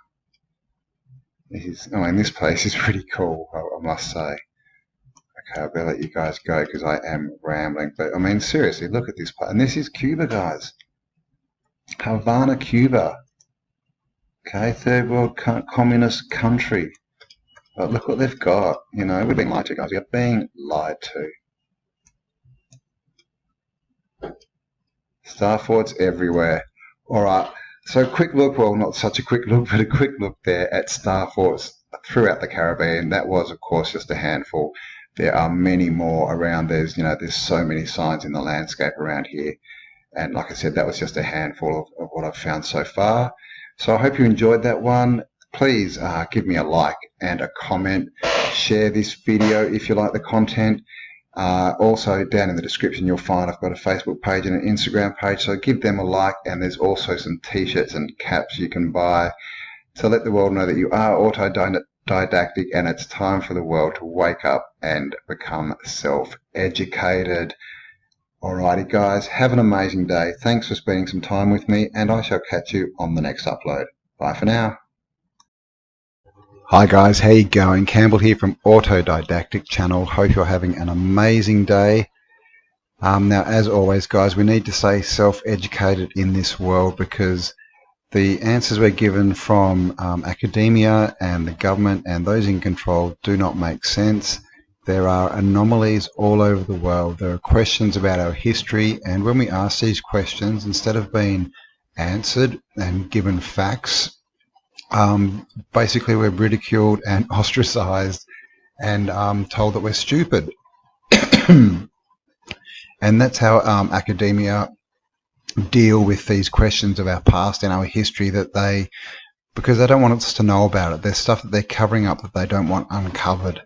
Speaker 1: This place is pretty cool, I must say. Okay, I better let you guys go because I am rambling. But I mean, seriously, look at this place. And this is Cuba, guys. Havana, Cuba. Okay, third world communist country. But look what they've got. You know, we're being lied to, guys. We're being lied to. Star forts everywhere. Alright, so quick look, well not such a quick look, but a quick look there at star forts throughout the Caribbean. That was of course just a handful. There are many more around. There's so many signs in the landscape around here. And like I said, that was just a handful of what I've found so far. So I hope you enjoyed that one. Please give me a like and a comment. Share this video if you like the content. Also down in the description you'll find I've got a Facebook page and an Instagram page, so give them a like, and there's also some t-shirts and caps you can buy to let the world know that you are autodidactic and it's time for the world to wake up and become self-educated. Alrighty guys, have an amazing day. Thanks for spending some time with me, and I shall catch you on the next upload. Bye for now. Hi guys, how you going? Campbell here from Autodidactic channel. Hope you're having an amazing day. Now as always guys, we need to stay self-educated in this world, because the answers we're given from academia and the government and those in control do not make sense. There are anomalies all over the world. There are questions about our history, and when we ask these questions, instead of being answered and given facts, basically we're ridiculed and ostracized and told that we're stupid. And that's how academia deal with these questions of our past and our history, because they don't want us to know about it. There's stuff that they're covering up that they don't want uncovered.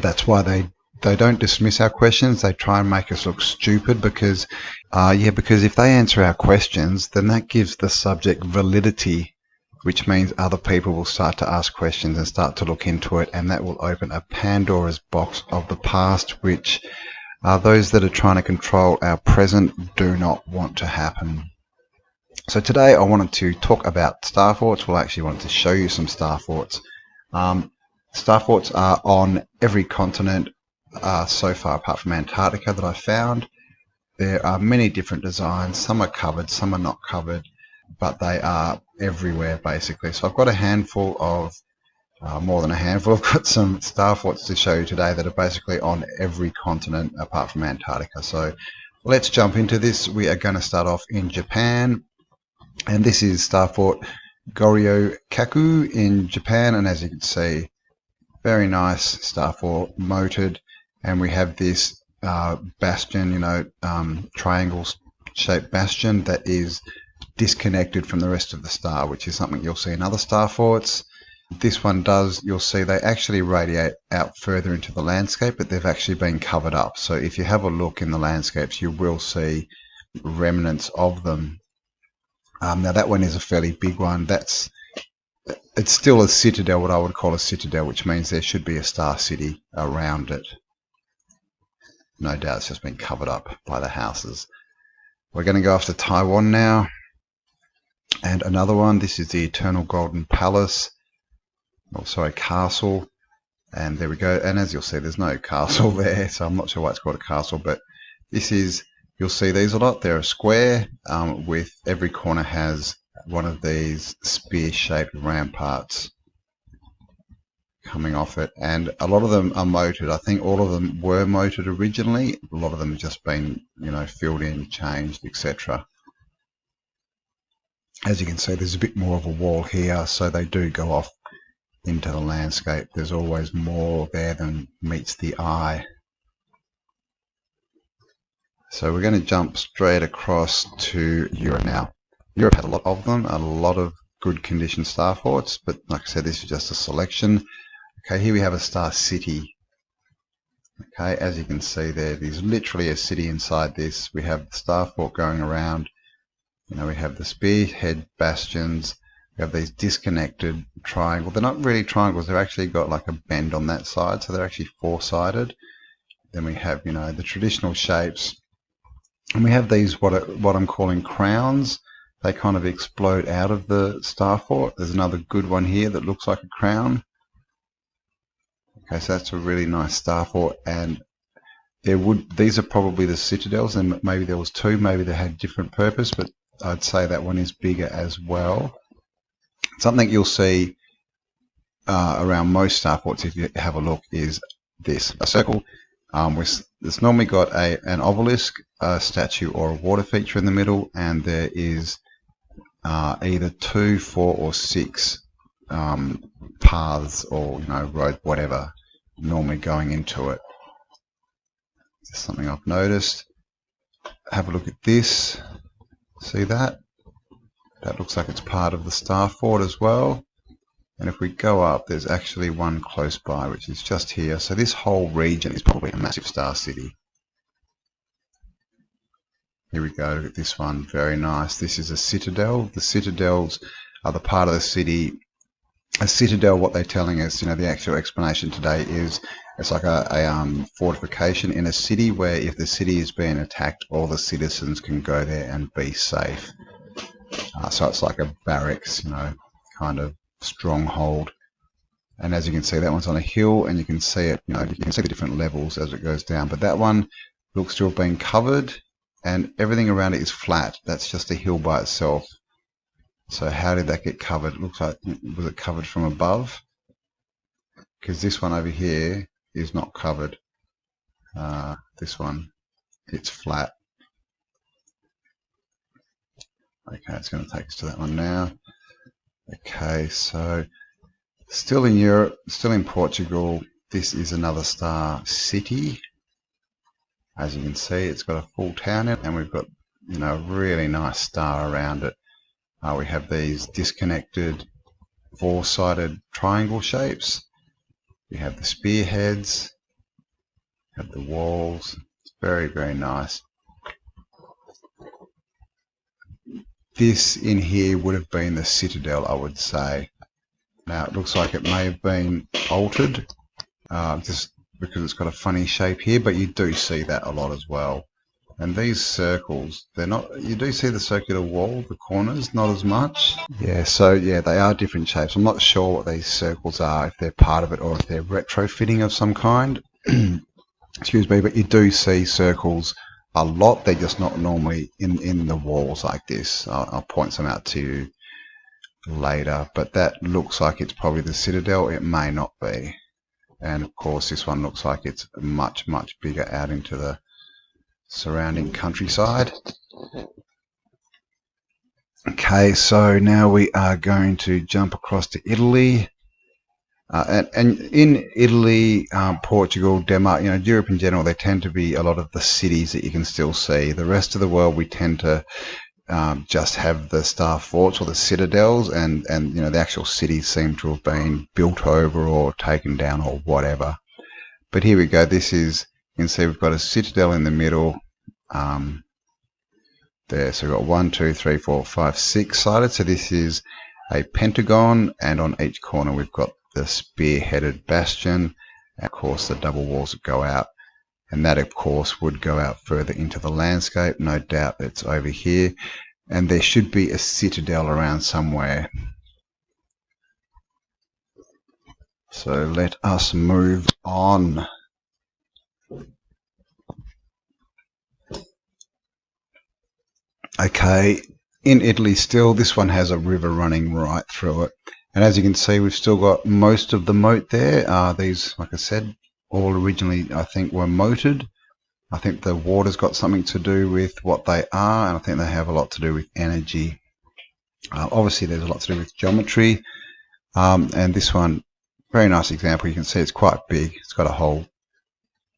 Speaker 1: That's why they don't dismiss our questions. They try and make us look stupid, because if they answer our questions, then that gives the subject validity, which means other people will start to ask questions and start to look into it, and that will open a Pandora's box of the past, which those that are trying to control our present do not want to happen. So today I wanted to talk about star forts. Well, I actually wanted to show you some star forts. Star forts are on every continent so far, apart from Antarctica, that I found. There are many different designs. Some are covered, some are not covered, but they are everywhere basically. So I've got a handful of, more than a handful, I've got some star forts to show you today that are basically on every continent apart from Antarctica. So let's jump into this. We are going to start off in Japan, and this is star fort Goryo-kaku in Japan, and as you can see, very nice star fort, moated, and we have this bastion, triangle shaped bastion that is disconnected from the rest of the star, which is something you'll see in other star forts. This one does, you'll see they actually radiate out further into the landscape, but they've actually been covered up. So if you have a look in the landscapes, you will see remnants of them. Now that one is a fairly big one. It's still a citadel, what I would call a citadel, which means there should be a star city around it. No doubt it's just been covered up by the houses. We're going to go after Taiwan now. And another one, this is the Eternal Golden Palace. Oh, sorry, castle. And there we go. And as you'll see, there's no castle there, so I'm not sure why it's called a castle, but this is, you'll see these a lot. They're a square with every corner has one of these spear-shaped ramparts coming off it, and a lot of them are moated. I think all of them were moated originally. A lot of them have just been, filled in, changed, etc. As you can see, there's a bit more of a wall here, so they do go off into the landscape. There's always more there than meets the eye. So we're going to jump straight across to Europe now. Europe had a lot of them, a lot of good condition star forts, but like I said, this is just a selection. Okay, here we have a star city. Okay, as you can see there's literally a city inside this. We have the star fort going around. We have the spearhead bastions. We have these disconnected triangles. They're not really triangles. They've actually got like a bend on that side, so they're actually four-sided. Then we have, the traditional shapes. And we have these, what I'm calling crowns. They kind of explode out of the star fort. There's another good one here that looks like a crown. Okay, so that's a really nice star fort, and these are probably the citadels, and maybe there was two, maybe they had different purpose, but I'd say that one is bigger as well. Something you'll see around most star forts, if you have a look, is this: a circle it's normally got an obelisk, a statue, or a water feature in the middle, and there is either 2, 4, or 6 paths, or road, whatever, normally going into it. Just something I've noticed. Have a look at this. See that? That looks like it's part of the star fort as well. And if we go up, there's actually one close by, which is just here. So this whole region is probably a massive star city. Here we go, look at this one, very nice. This is a citadel. The citadels are the part of the city. A citadel, what they're telling us, the actual explanation today is it's like a fortification in a city where if the city is being attacked, all the citizens can go there and be safe. So it's like a barracks, kind of stronghold. And as you can see, that one's on a hill, and you can see it, you can see the different levels as it goes down. But that one looks to have been covered, and everything around it is flat. That's just a hill by itself. So how did that get covered? It looks like, was it covered from above? Because this one over here is not covered. This one, it's flat. Okay, it's going to take us to that one now. Okay, so still in Europe, still in Portugal, this is another star city. As you can see, it's got a full town in it, and we've got, a really nice star around it. We have these disconnected 4-sided triangle shapes. We have the spearheads, have the walls. It's very, very nice. This in here would have been the citadel, I would say. Now it looks like it may have been altered, just because it's got a funny shape here, but you do see that a lot as well. And these circles, they're not, you do see the circular wall, the corners, not as much. Yeah, so yeah, they are different shapes. I'm not sure what these circles are, if they're part of it or if they're retrofitting of some kind. Excuse me, but you do see circles a lot. They're just not normally in the walls like this. I'll point some out to you later, but that looks like it's probably the citadel. It may not be. And of course this one looks like it's much, much bigger out into the surrounding countryside. Okay, so now we are going to jump across to Italy. And in Italy, Portugal, Denmark, Europe in general, they tend to be a lot of the cities that you can still see. The rest of the world, we tend to just have the star forts or the citadels, and the actual cities seem to have been built over or taken down or whatever. But here we go. This is, you can see we've got a citadel in the middle there. So we've got 1, 2, 3, 4, 5, 6 sided. So this is a pentagon, and on each corner we've got the spear-headed bastion, and of course the double walls that go out, and that of course would go out further into the landscape. No doubt it's over here, and there should be a citadel around somewhere. So let us move on. Okay, in Italy still, this one has a river running right through it. And as you can see, we've still got most of the moat there. These, like I said, all originally, I think, were moated. I think the water's got something to do with what they are, and I think they have a lot to do with energy. Obviously, there's a lot to do with geometry. And this one, very nice example. You can see it's quite big. It's got a whole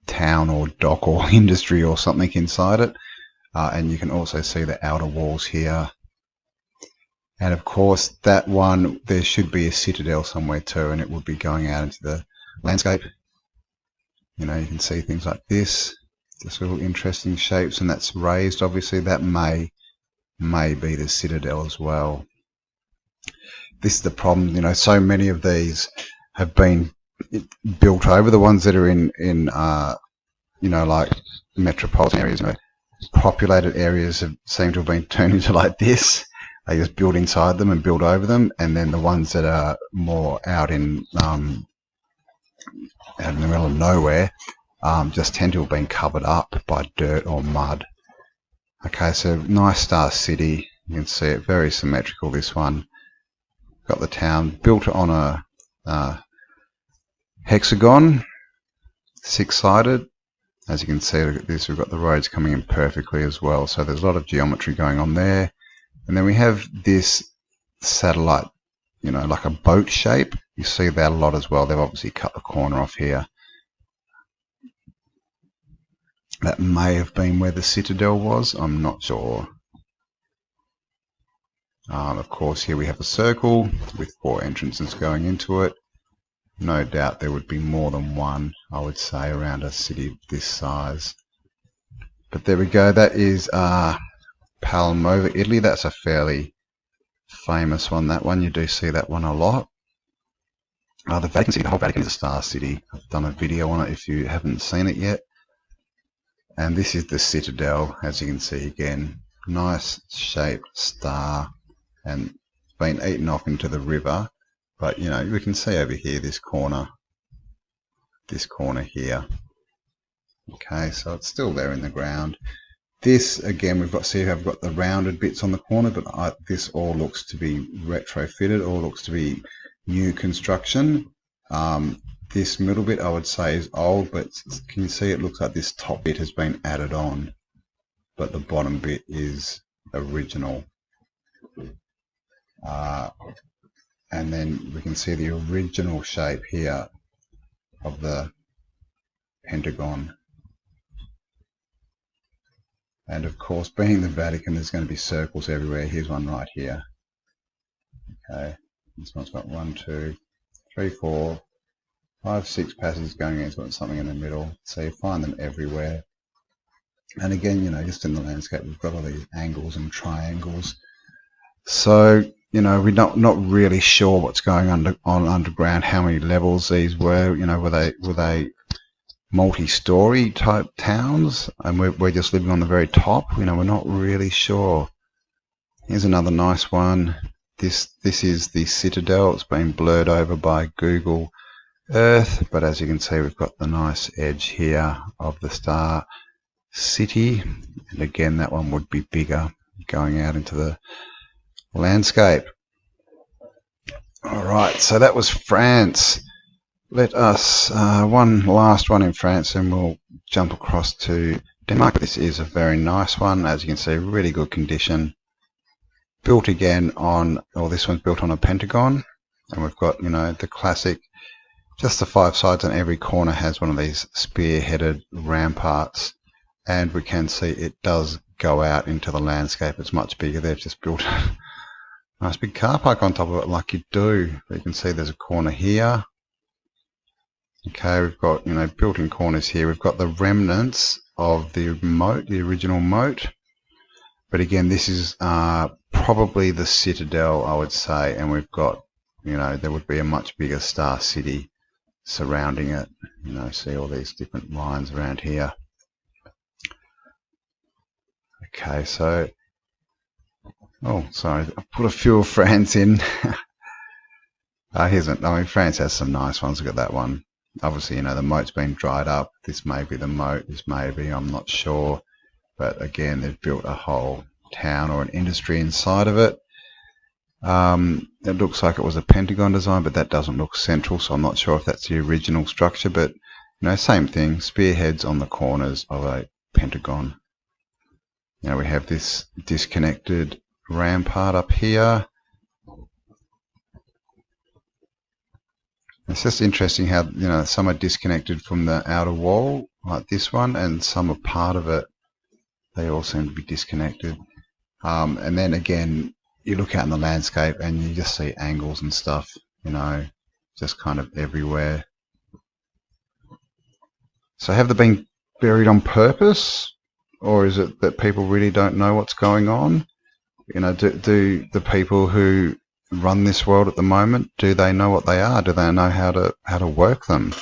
Speaker 1: town or dock or industry or something inside it. And you can also see the outer walls here. And of course, that one, there should be a citadel somewhere too, and it would be going out into the landscape. You can see things like this, just little interesting shapes, and that's raised. Obviously, that may be the citadel as well. This is the problem. So many of these have been built over. The ones that are in like metropolitan areas, populated areas seem to have been turned into like this. They just build inside them and build over them, and then the ones that are more out in the middle of nowhere just tend to have been covered up by dirt or mud. Okay, so nice star city. You can see it, very symmetrical, this one. Got the town built on a hexagon, 6-sided. As you can see, look at this, we've got the roads coming in perfectly as well, so there's a lot of geometry going on there. And then we have this satellite, like a boat shape. You see that a lot as well. They've obviously cut the corner off here. That may have been where the citadel was, I'm not sure. Of course, here we have a circle with 4 entrances going into it. No doubt there would be more than one, I would say, around a city this size. But there we go, that is Palermo, Italy. That's a fairly famous one, that one. You do see that one a lot. The Vatican City, the whole Vatican is a star city. I've done a video on it if you haven't seen it yet. And this is the citadel, as you can see again. Nice shaped star, and it's been eaten off into the river. But we can see over here this corner here. Okay, so it's still there in the ground. This again, we've got the rounded bits on the corner, but this all looks to be retrofitted, all looks to be new construction. This middle bit I would say is old, but can you see it looks like this top bit has been added on, but the bottom bit is original. And then we can see the original shape here of the pentagon. And of course, being the Vatican, there's going to be circles everywhere. Here's one right here. Okay, this one's got 1, 2, 3, 4, 5, 6 passages going in. It's got something in the middle. So you find them everywhere. And again, just in the landscape, we've got all these angles and triangles. So, we're not really sure what's going on underground, how many levels these were. Were they multi-story type towns, and we're just living on the very top? We're not really sure. Here's another nice one. This is the citadel. It's been blurred over by Google Earth, but as you can see, we've got the nice edge here of the Star City, and again that one would be bigger going out into the landscape. Alright, so that was France. Let us one last one in France, and we'll jump across to Denmark. This is a very nice one, as you can see, really good condition. Built again on, this one's built on a pentagon, and we've got the classic, just the 5 sides, and every corner has one of these spear-headed ramparts, and we can see it does go out into the landscape. It's much bigger. They've just built a nice big car park on top of it, like you do. But you can see there's a corner here. Okay, we've got built-in corners here. We've got the remnants of the moat, the original moat. But again, this is probably the citadel, I would say, and we've got there would be a much bigger Star City surrounding it. See all these different lines around here. Okay, so sorry, I put a few of France in. France has some nice ones. Look at that one. Obviously, the moat's been dried up. This may be the moat. This may be, I'm not sure. But again, they've built a whole town or an industry inside of it. It looks like it was a pentagon design, but that doesn't look central, so I'm not sure if that's the original structure. But same thing, spearheads on the corners of a pentagon. We have this disconnected rampart up here. It's just interesting how some are disconnected from the outer wall, like this one, and some are part of it. They all seem to be disconnected. And then again, you look out in the landscape and you just see angles and stuff, just kind of everywhere. So have they been buried on purpose, or is it that people really don't know what's going on? Do the people who run this world at the moment, do they know what they are? Do they know how to work them,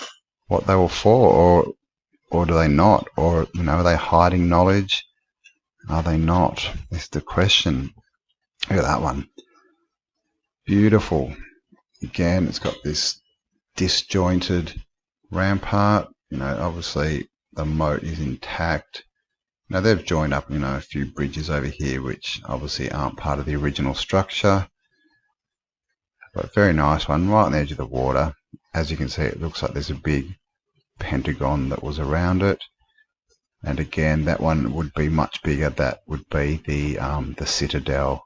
Speaker 1: what they were for, or do they not? Or are they hiding knowledge? Are they not? Is the question. Look at that one. Beautiful. Again, it's got this disjointed rampart. Obviously the moat is intact. Now they've joined up, a few bridges over here, which obviously aren't part of the original structure. But very nice one, right on the edge of the water. As you can see, it looks like there's a big pentagon that was around it. And again, that one would be much bigger. That would be the citadel.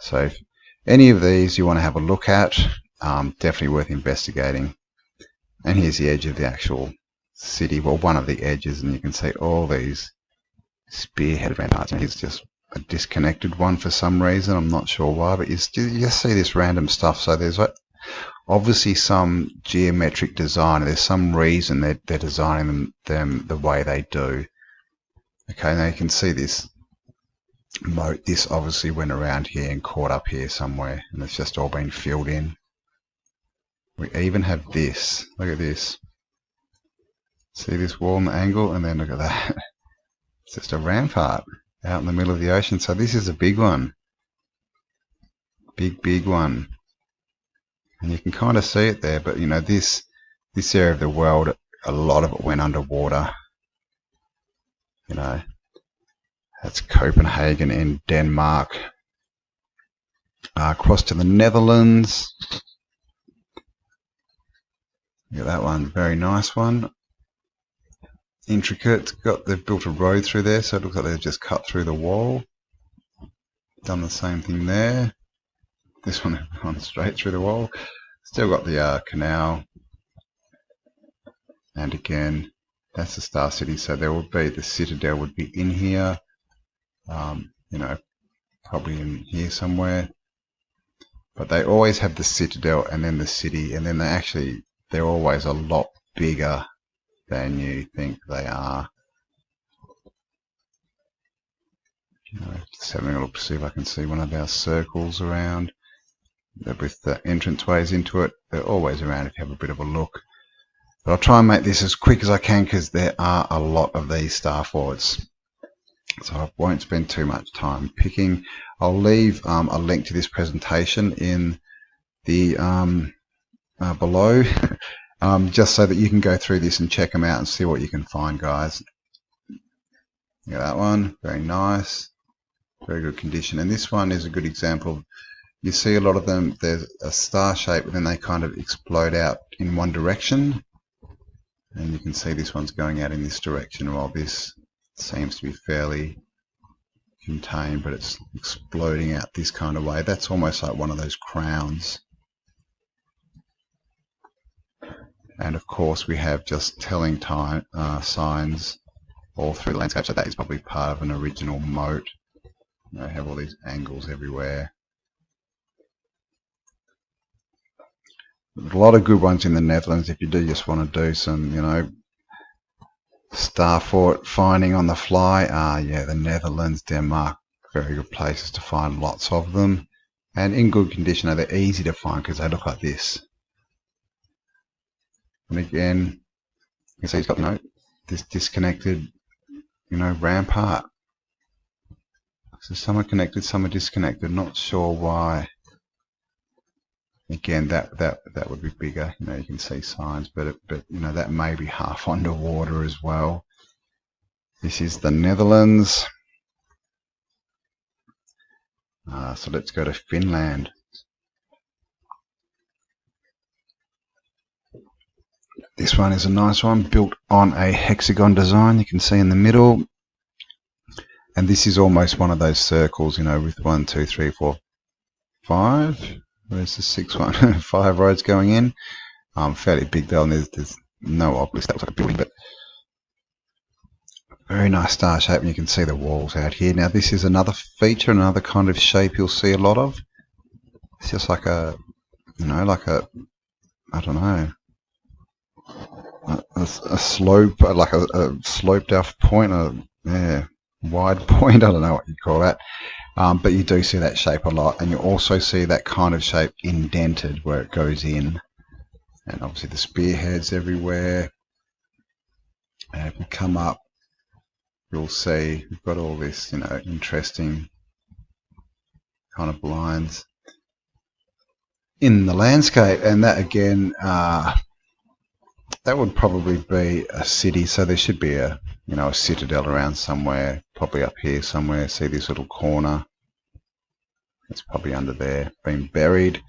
Speaker 1: So if any of these you want to have a look at, definitely worth investigating. And here's the edge of the actual city, well, one of the edges, and you can see all these spearhead ramparts. And here's just a disconnected one for some reason. I'm not sure why, but you just see this random stuff. So there's obviously some geometric design. There's some reason they're designing them the way they do. Okay, now you can see this moat. This obviously went around here and caught up here somewhere, and it's just all been filled in. We even have this. Look at this. See this wall and the angle, and then look at that. It's just a rampart out in the middle of the ocean. So this is a big one. Big one. And you can kind of see it there, but you know, this area of the world, a lot of it went underwater. You know, that's Copenhagen in Denmark. Across to the Netherlands. Look at that one, very nice one. Intricate. They've built a road through there, so it looks like they've just cut through the wall. Done the same thing there. This one has gone straight through the wall. Still got the canal. And again, that's the Star City, so there would be, the citadel would be in here, you know, probably in here somewhere. But they always have the citadel and then the city, and then they're always a lot bigger than you think they are. You know, just having a look to see if I can see one of our circles around. With the entranceways into it, they're always around if you have a bit of a look. But I'll try and make this as quick as I can because there are a lot of these star forts. So I won't spend too much time picking. I'll leave a link to this presentation in the below, just so that you can go through this and check them out and see what you can find, guys. Look at that one, very nice, very good condition. And this one is a good example. You see a lot of them, there's a star shape, and then they kind of explode out in one direction. And you can see this one's going out in this direction, while this seems to be fairly contained, but it's exploding out this kind of way. That's almost like one of those crowns. And of course we have just telling time signs all through the landscape, so that is probably part of an original moat. They have all these angles everywhere. There's a lot of good ones in the Netherlands if you do just want to do some, you know, star fort finding on the fly. Yeah, the Netherlands, Denmark, very good places to find lots of them. And in good condition. They're easy to find because they look like this. And again, you can see it's got, you know, this disconnected, you know, rampart. So some are connected, some are disconnected. Not sure why. Again, that would be bigger. You know, you can see signs, but you know, that may be half underwater as well. This is the Netherlands. So let's go to Finland. This one is a nice one, built on a hexagon design. You can see in the middle, and this is almost one of those circles, you know, with 1, 2, 3, 4, 5. Where's the 6th one? 5 roads going in. Fairly big though, and there's no obelisk. That looks like a building, but very nice star shape, and you can see the walls out here. Now this is another feature, another kind of shape you'll see a lot of. It's just like a, you know, like a, I don't know, a slope, like a sloped off point, yeah, wide point. I don't know what you call that. But you do see that shape a lot, and you also see that kind of shape indented where it goes in, and obviously the spearheads everywhere. And if you come up, you'll see we've got all this, you know, interesting kind of lines in the landscape, and that again, that would probably be a city. So there should be a, you know, a citadel around somewhere, probably up here somewhere. See this little corner? It's probably under there, been buried.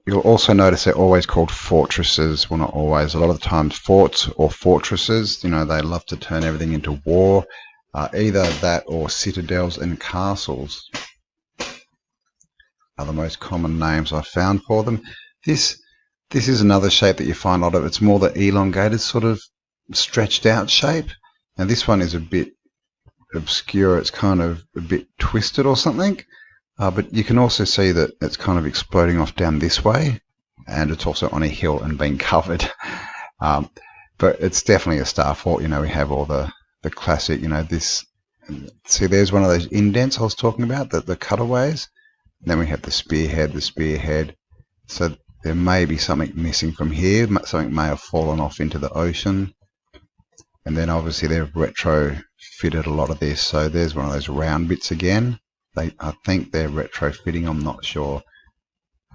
Speaker 1: You'll also notice they're always called fortresses. Well, not always. A lot of the times forts or fortresses, you know, they love to turn everything into war. Either that or citadels and castles are the most common names I've found for them. This is another shape that you find a lot of. It's more the elongated sort of stretched out shape. Now this one is a bit obscure. It's kind of a bit twisted or something. But you can also see that it's kind of exploding off down this way, and it's also on a hill and being covered. But it's definitely a star fort. You know, we have all the classic, you know, this. See, there's one of those indents I was talking about, the cutaways. And then we have the spearhead. So there may be something missing from here. Something may have fallen off into the ocean. And then obviously they've retrofitted a lot of this. So there's one of those round bits again. I think they're retrofitting, I'm not sure.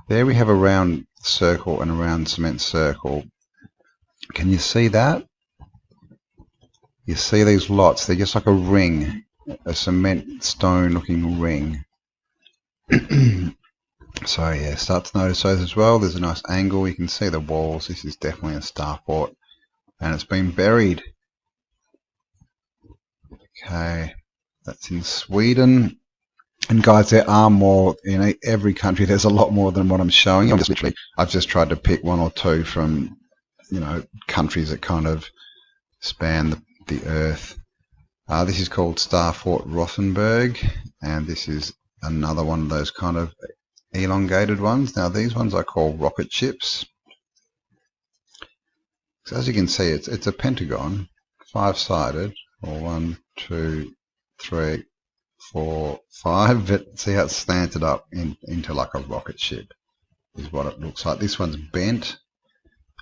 Speaker 1: There we have a round circle and a round cement circle. Can you see that? You see these lots, they're just like a ring, a cement stone looking ring. So yeah, start to notice those as well. There's a nice angle, you can see the walls. This is definitely a star fort, and it's been buried. Okay, that's in Sweden. And guys, there are more in every country. There's a lot more than what I'm showing you. I've just tried to pick one or two from, you know, countries that kind of span the earth. This is called Star Fort Rothenburg, and this is another one of those kind of elongated ones. Now these ones I call rocket ships. So as you can see, it's a pentagon, 5-sided, or 1, 2, 3, 4, 5, but see how it's slanted up into like a rocket ship is what it looks like. This one's bent.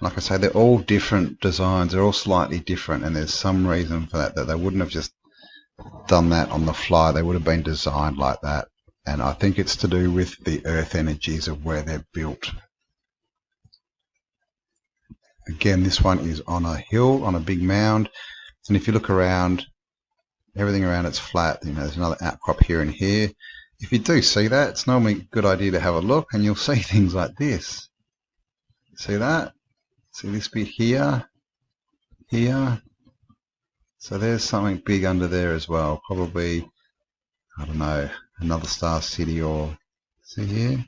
Speaker 1: Like I say, they're all different designs. They're all slightly different, and there's some reason for that they wouldn't have just done that on the fly. They would have been designed like that, and I think it's to do with the earth energies of where they're built. Again, this one is on a hill, on a big mound, and if you look around, everything around it's flat. You know, there's another outcrop here and here. If you do see that, it's normally a good idea to have a look, and you'll see things like this. See that? See this bit here? Here? So there's something big under there as well. Probably, I don't know, another star city, or see here?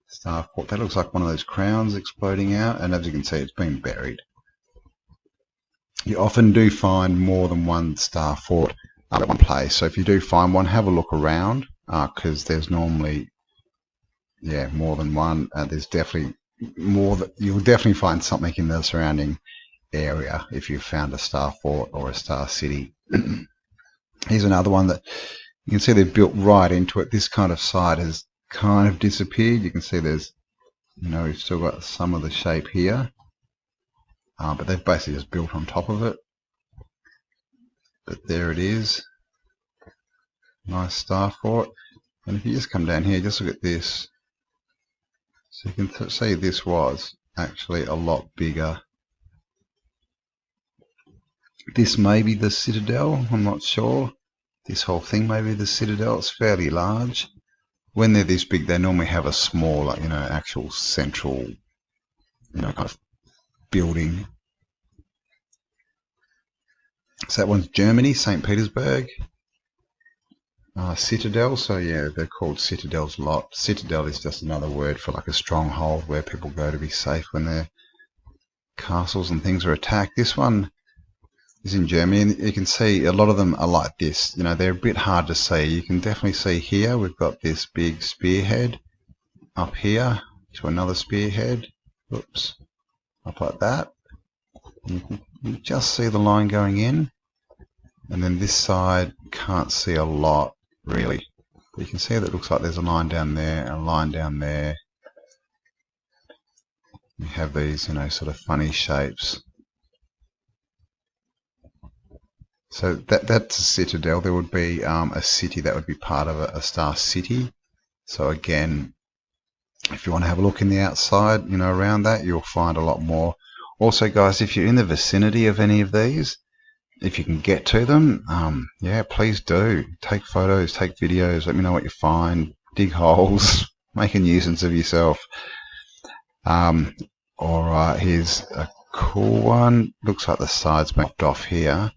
Speaker 1: Star fort. That looks like one of those crowns exploding out, and as you can see, it's been buried. You often do find more than one star fort at one place. So if you do find one, have a look around, because there's normally, yeah, more than one. There's definitely more. You'll definitely find something in the surrounding area if you've found a star fort or a star city. Here's another one that you can see they've built right into it. This kind of side has kind of disappeared. You can see there's, you know, we've still got some of the shape here. But they've basically just built on top of it. But there it is. Nice star fort. And if you just come down here, just look at this. So you can see this was actually a lot bigger. This may be the citadel, I'm not sure. This whole thing may be the citadel. It's fairly large. When they're this big, they normally have a smaller, you know, actual central, you know, kind of building. So that one's Germany, St. Petersburg. Citadel, so yeah, they're called citadels a lot. Citadel is just another word for like a stronghold where people go to be safe when their castles and things are attacked. This one is in Germany, and you can see a lot of them are like this. You know, they're a bit hard to see. You can definitely see here we've got this big spearhead up here to another spearhead. Oops, up like that. You just see the line going in, and then this side can't see a lot really. But you can see that it looks like there's a line down there, a line down there. You have these, you know, sort of funny shapes. So that's a citadel. There would be a city that would be part of a star city. So again, if you want to have a look in the outside, you know, around that, you'll find a lot more. Also, guys, if you're in the vicinity of any of these, if you can get to them, yeah, please do. Take photos, take videos, let me know what you find, dig holes, make a nuisance of yourself. Alright, here's a cool one. Looks like the side's knocked off here,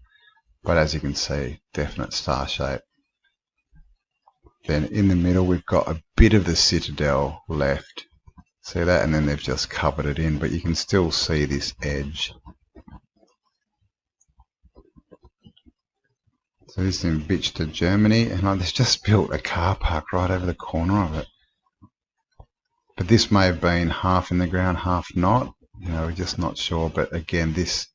Speaker 1: but as you can see, definite star shape. Then in the middle we've got a bit of the citadel left. See that? And then they've just covered it in, but you can still see this edge. So this is in Bastion, Germany, and they've just built a car park right over the corner of it. But this may have been half in the ground, half not. You know, we're just not sure. But again, this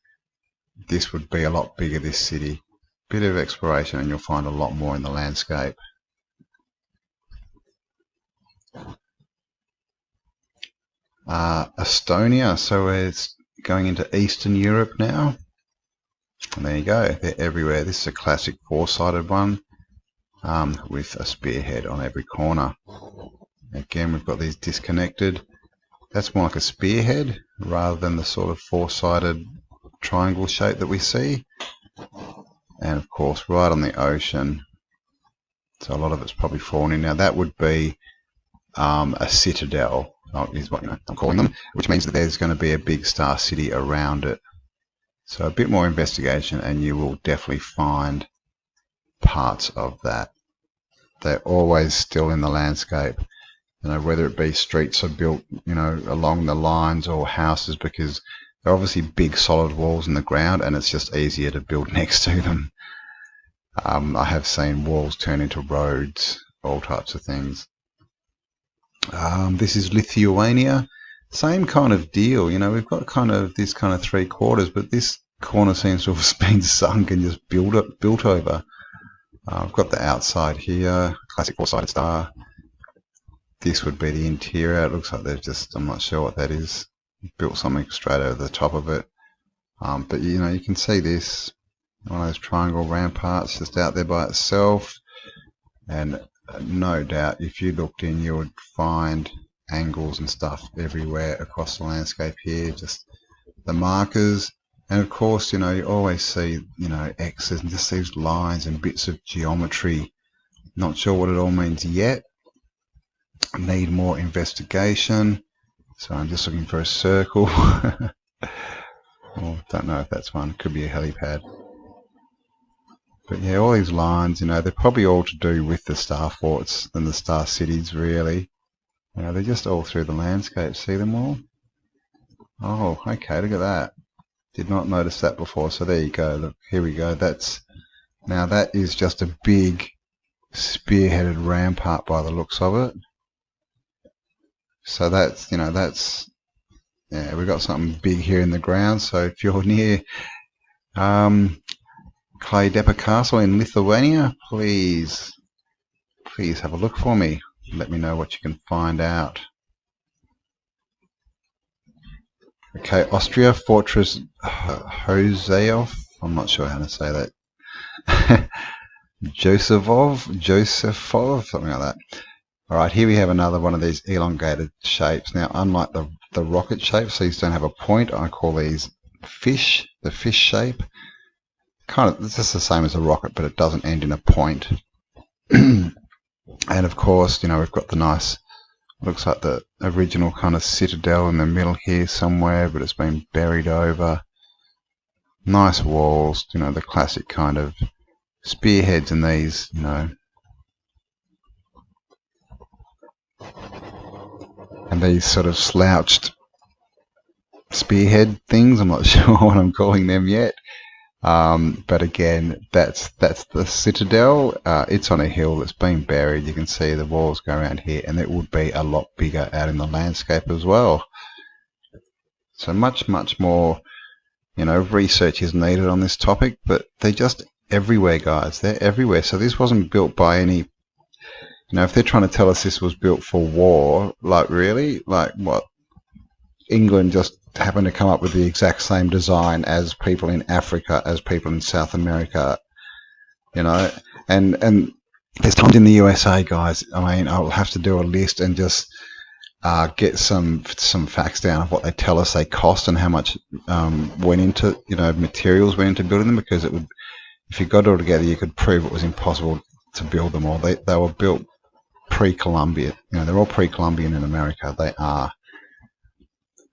Speaker 1: would be a lot bigger, this city. Bit of exploration and you'll find a lot more in the landscape. Estonia, so it's going into Eastern Europe now. And there you go, they're everywhere. This is a classic four-sided one with a spearhead on every corner. Again, we've got these disconnected. That's more like a spearhead rather than the sort of four-sided triangle shape that we see. And of course, right on the ocean. So a lot of it's probably fallen in. Now that would be a citadel, is what I'm calling them, which means that there's going to be a big star city around it. So a bit more investigation and you will definitely find parts of that. They're always still in the landscape, you know, whether it be streets are built, you know, along the lines or houses, because they're obviously big solid walls in the ground and it's just easier to build next to them. I have seen walls turn into roads, all types of things. This is Lithuania. Same kind of deal, you know, we've got kind of this kind of three quarters, but this corner seems to have been sunk and just built over. I've got the outside here, classic four-sided star. This would be the interior. It looks like they've just, I'm not sure what that is, built something straight over the top of it. But you know, you can see this, one of those triangle ramparts just out there by itself. And no doubt, if you looked in, you would find angles and stuff everywhere across the landscape here, just the markers. And of course, you know, you always see, you know, X's and just these lines and bits of geometry. Not sure what it all means yet. Need more investigation. So I'm just looking for a circle. Oh, don't know if that's one. Could be a helipad. But yeah, all these lines, you know, they're probably all to do with the star forts and the star cities, really. You know, they're just all through the landscape. See them all? Oh, okay, look at that. Did not notice that before. So there you go. Look, here we go. Now that is just a big spearheaded rampart by the looks of it. So that's, you know, yeah, we've got something big here in the ground. So if you're near Klaipėda Castle in Lithuania, please have a look for me. Let me know what you can find out. Okay, Austria, Fortress Josefov. I'm not sure how to say that. Josefov, something like that. Alright, here we have another one of these elongated shapes. Now, unlike the rocket shapes, these don't have a point. I call these fish, the fish shape. Kind of, it's just the same as a rocket, but it doesn't end in a point. And of course, you know, we've got the nice, looks like the original kind of citadel in the middle here somewhere, but it's been buried over. Nice walls, you know, the classic kind of spearheads in these, you know. And these sort of slouched spearhead things, I'm not sure what I'm calling them yet. But again, that's the citadel. It's on a hill that's been buried. You can see the walls go around here, and it would be a lot bigger out in the landscape as well. So much more, you know, research is needed on this topic, but they're just everywhere, guys. They're everywhere. So this wasn't built by any, you know, if they're trying to tell us this was built for war, like really, like what? England just happened to come up with the exact same design as people in Africa, as people in South America, you know, and there's times in the USA, guys, I mean, I'll have to do a list and just get some facts down of what they tell us they cost and how much went into, you know, materials went into building them, because it would, if you got it all together, you could prove it was impossible to build them all. They were built pre-Columbian, you know, they're all pre-Columbian in America. They are.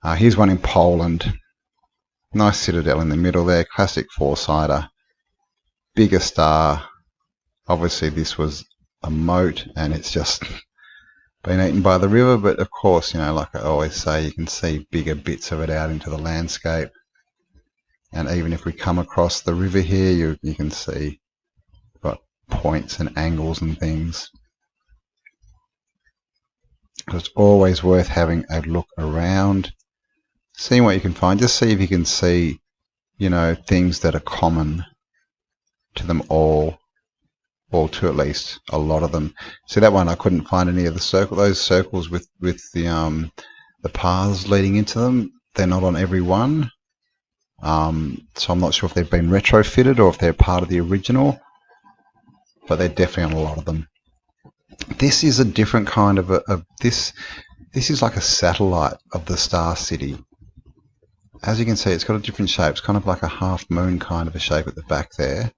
Speaker 1: Here's one in Poland. Nice citadel in the middle there, classic four-sider. Bigger star. Obviously this was a moat and it's just been eaten by the river, but of course, you know, like I always say, you can see bigger bits of it out into the landscape. And even if we come across the river here, you can see got points and angles and things. It's always worth having a look around, seeing what you can find. Just see if you can see, you know, things that are common to them all, or to at least a lot of them. See that one? I couldn't find any of those circles with the paths leading into them. They're not on every one, so I'm not sure if they've been retrofitted or if they're part of the original, but they're definitely on a lot of them. This is a different kind of this is like a satellite of the Star City. As you can see, it's got a different shape. It's kind of like a half moon kind of a shape at the back there.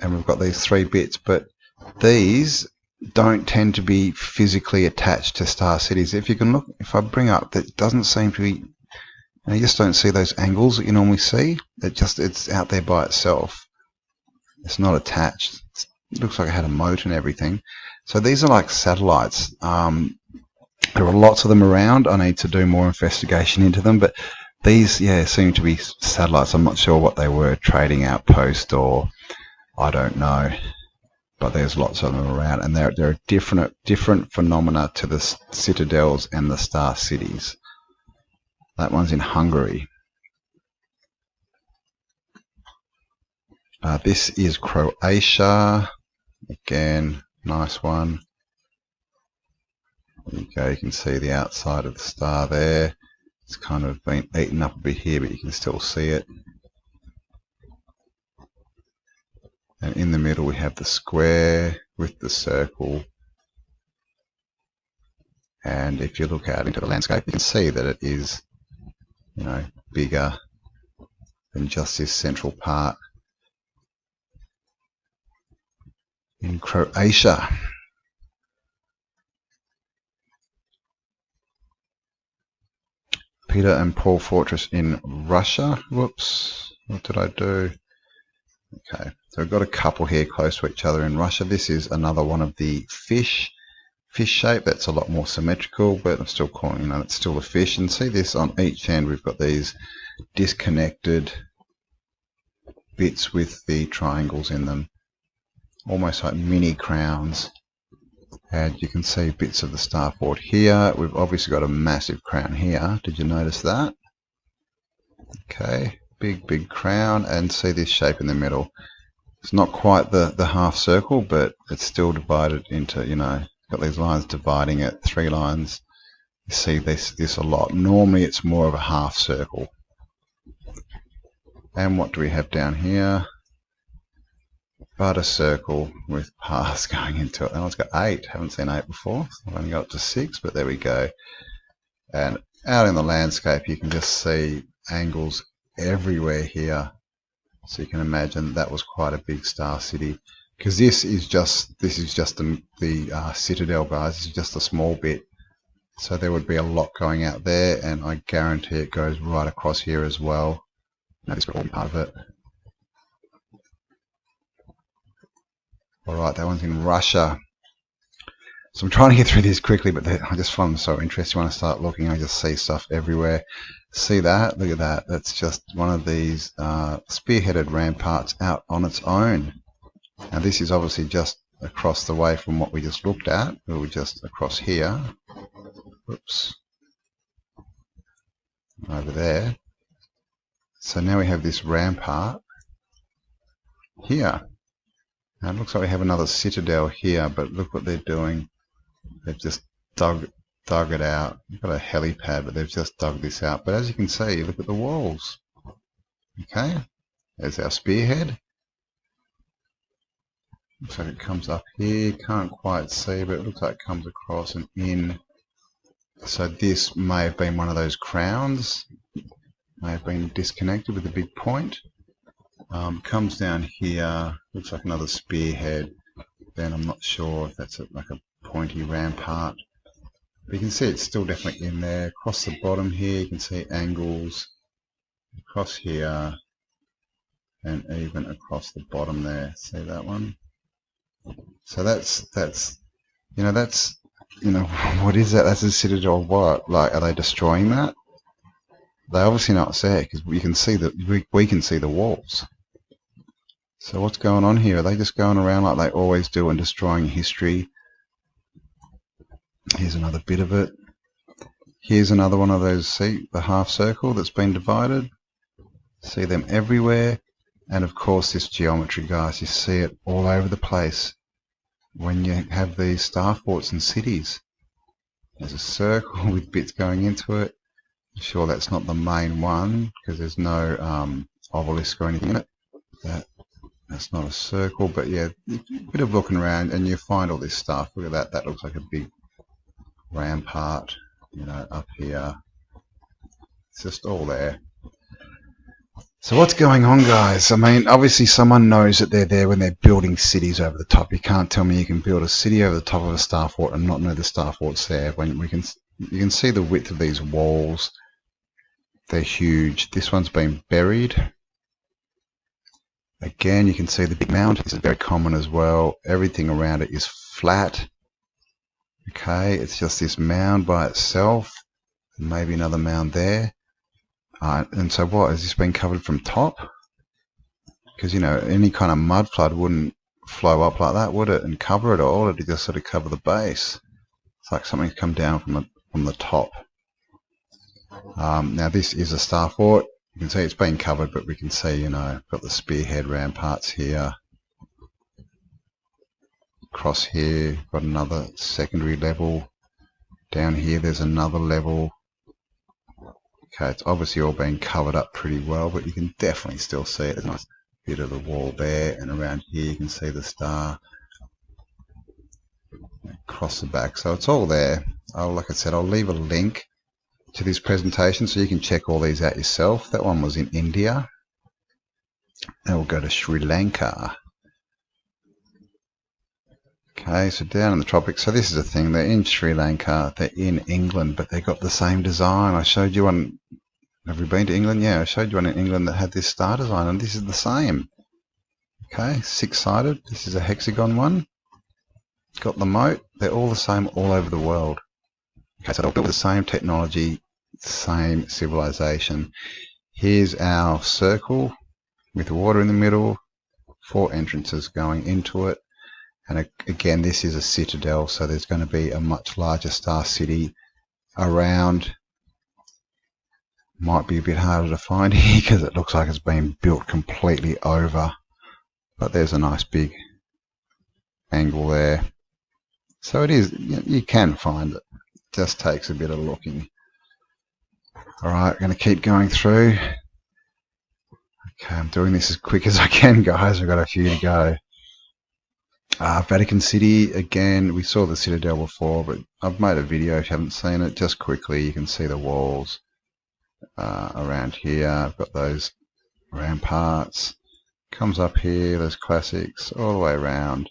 Speaker 1: And we've got these three bits, but these don't tend to be physically attached to star cities. If you can look, if I bring up, that doesn't seem to be, you just don't see those angles that you normally see. It's out there by itself. It's not attached. It looks like it had a moat and everything. So these are like satellites. There are lots of them around. I need to do more investigation into them, but these, yeah, seem to be satellites. I'm not sure what they were, trading outpost or I don't know, but there's lots of them around, and there are different phenomena to the citadels and the star cities. That one's in Hungary. This is Croatia. Again, nice one. There you go. You can see the outside of the star there. It's kind of been eaten up a bit here, but you can still see it. And in the middle we have the square with the circle. And if you look out into the landscape, you can see that it is, you know, bigger than just this central part. In Croatia. Peter and Paul Fortress in Russia. Whoops, what did I do? Okay, so we've got a couple here close to each other in Russia. This is another one of the fish shape. That's a lot more symmetrical, but I'm still calling, you know, it's still a fish. And see this on each end, we've got these disconnected bits with the triangles in them, almost like mini crowns. And you can see bits of the starboard here. We've obviously got a massive crown here. Did you notice that? Okay. Big crown, and see this shape in the middle. It's not quite the half circle, but it's still divided into, you know, got these lines dividing it, 3 lines. You see this a lot. Normally it's more of a half circle. And what do we have down here? But a circle with paths going into it. Oh, it's got 8. Haven't seen 8 before. I've only got up to 6, but there we go. And out in the landscape you can just see angles everywhere here, so you can imagine that was quite a big star city, because this is just the citadel, guys. This is just a small bit, so there would be a lot going out there, and I guarantee it goes right across here as well. No, this would all be part of it. Alright, that one's in Russia. So I'm trying to get through this quickly, but I just find them so interesting. When I start looking, I just see stuff everywhere. See that? Look at that. That's just one of these spearheaded ramparts out on its own. Now this is obviously just across the way from what we just looked at. We were just across here. Whoops. Over there. So now we have this rampart here. Now it looks like we have another citadel here, but look what they're doing. They've just dug it out. We've got a helipad, but they've just dug this out. But as you can see, look at the walls. Okay, there's our spearhead. Looks like it comes up here. Can't quite see, but it looks like it comes across and in. So this may have been one of those crowns. May have been disconnected with a big point. Comes down here. Looks like another spearhead. Then I'm not sure if that's like a pointy rampart. But you can see it's still definitely in there. Across the bottom here, you can see angles across here, and even across the bottom there. See that one? So that's what is that? That's a citadel. What? Like, are they destroying that? They obviously not there because we can see we can see the walls. So what's going on here? Are they just going around like they always do and destroying history? Here's another bit of it. Here's another one of those, see, the half circle that's been divided. See them everywhere. And of course this geometry, guys, you see it all over the place when you have these star forts and cities. There's a circle with bits going into it. I'm sure that's not the main one because there's no obelisk or anything in it. That's not a circle, but yeah, a bit of looking around and you find all this stuff. Look at that. That looks like a big rampart, up here. It's just all there. So what's going on, guys? I mean, obviously someone knows that they're there when they're building cities over the top. You can't tell me you can build a city over the top of a star fort and not know the star fort's there. When you can see the width of these walls. They're huge. This one's been buried. Again, you can see the big mound. This is very common as well. Everything around it is flat. Okay, it's just this mound by itself. Maybe another mound there. And so what, has this been covered from top? Because, any kind of mud flood wouldn't flow up like that, would it? And cover it all. It'd just sort of cover the base. It's like something's come down from the top. Now this is a star fort. You can see it's been covered, but we can see, got the spearhead ramparts here. Across here, got another secondary level. Down here, there's another level. Okay, it's obviously all been covered up pretty well, but you can definitely still see it. There's a nice bit of the wall there, and around here you can see the star across the back. So it's all there. Like I said, I'll leave a link to this presentation so you can check all these out yourself. That one was in India. Now we'll go to Sri Lanka. Okay, so down in the tropics. So this is the thing, they're in Sri Lanka, they're in England, but they got the same design. I showed you one. Have you been to England? Yeah, I showed you one in England that had this star design, and this is the same. Okay, six-sided. This is a hexagon one. Got the moat. They're all the same all over the world. Okay, so they're built with the same technology, same civilization. Here's our circle with water in the middle, 4 entrances going into it. And again, this is a citadel, so there's going to be a much larger star city around. Might be a bit harder to find here because it looks like it's been built completely over. But there's a nice big angle there. So it is, you can find it. Just takes a bit of looking. Alright, going to keep going through. Okay, I'm doing this as quick as I can, guys. We've got a few to go. Vatican City, again, we saw the Citadel before, but I've made a video if you haven't seen it. Just quickly, you can see the walls around here. I've got those ramparts. Comes up here, those classics, all the way around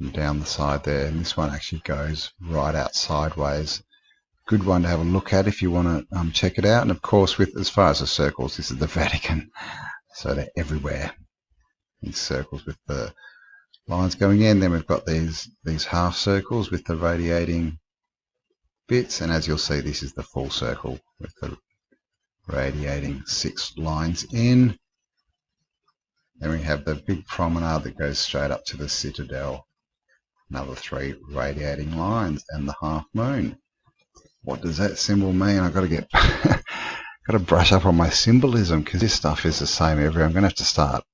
Speaker 1: and down the side there. And this one actually goes right out sideways. Good one to have a look at if you want to check it out. And of course, as far as the circles, this is the Vatican. So they're everywhere. These circles with the lines going in. Then we've got these half circles with the radiating bits. And as you'll see, this is the full circle with the radiating 6 lines in. Then we have the big promenade that goes straight up to the Citadel. Another 3 radiating lines and the half moon. What does that symbol mean? I've got to get got to brush up on my symbolism because this stuff is the same everywhere. I'm going to have to start,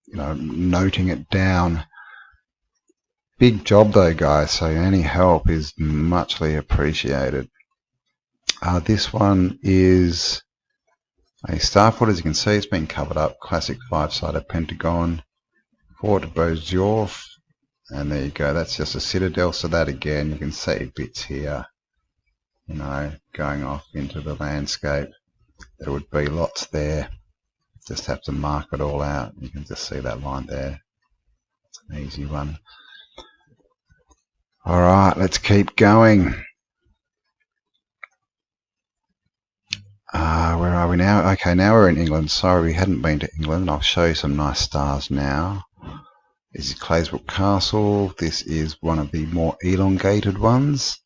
Speaker 1: noting it down. Big job though, guys. So any help is muchly appreciated. This one is a star fort. As you can see, it's been covered up. Classic 5-sided pentagon. Fort Beaujolais. And there you go. That's just a citadel. So that again, you can see bits here. Going off into the landscape. There would be lots there. Just have to mark it all out. You can just see that line there. It's an easy one. Alright, let's keep going. Where are we now? Okay, now we're in England. Sorry, we hadn't been to England. I'll show you some nice stars now. This is Claysbrook Castle. This is one of the more elongated ones.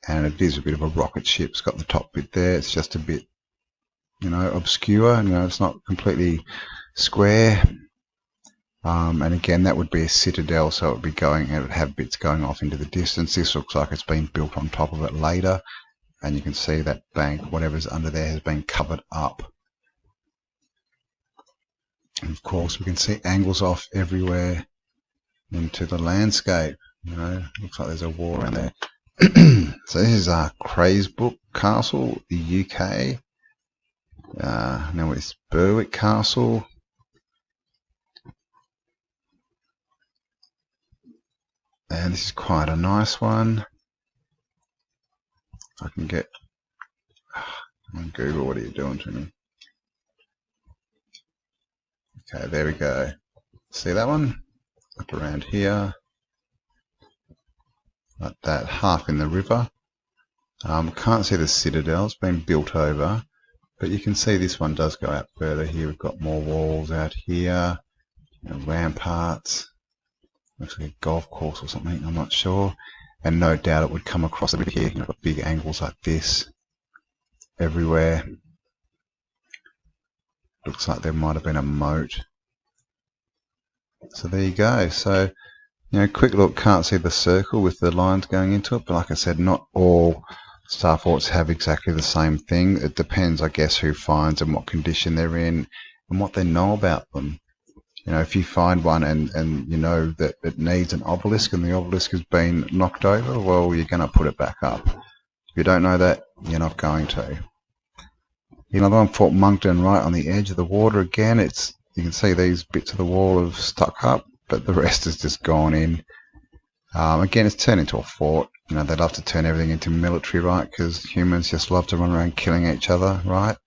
Speaker 1: And it is a bit of a rocket ship. It's got the top bit there. It's just a bit, obscure. It's not completely square. And again, that would be a citadel, so it would have bits going off into the distance. This looks like it's been built on top of it later. And you can see that bank, whatever's under there, has been covered up. And of course, we can see angles off everywhere into the landscape. Looks like there's a wall around there. So this is Claysbrook Castle, the UK. Now it's Berwick Castle. And this is quite a nice one. If I can get on Google, what are you doing to me? Okay, there we go. See that one? Up around here. Like that, half in the river. Can't see the citadel, it's been built over. But you can see this one does go out further here. We've got more walls out here. Ramparts. Looks like a golf course or something, I'm not sure. And no doubt it would come across the river here. Got big angles like this everywhere. Looks like there might have been a moat. So there you go. So, quick look, can't see the circle with the lines going into it. But like I said, not all star forts have exactly the same thing. It depends, I guess, who finds them, what condition they're in, and what they know about them. If you find one and you know that it needs an obelisk and the obelisk has been knocked over, well, you're going to put it back up. If you don't know that, you're not going to. Another one, Fort Monkton, right on the edge of the water again. You can see these bits of the wall have stuck up, but the rest has just gone in. Again, it's turned into a fort. They love to turn everything into military, right? Because humans just love to run around killing each other, right?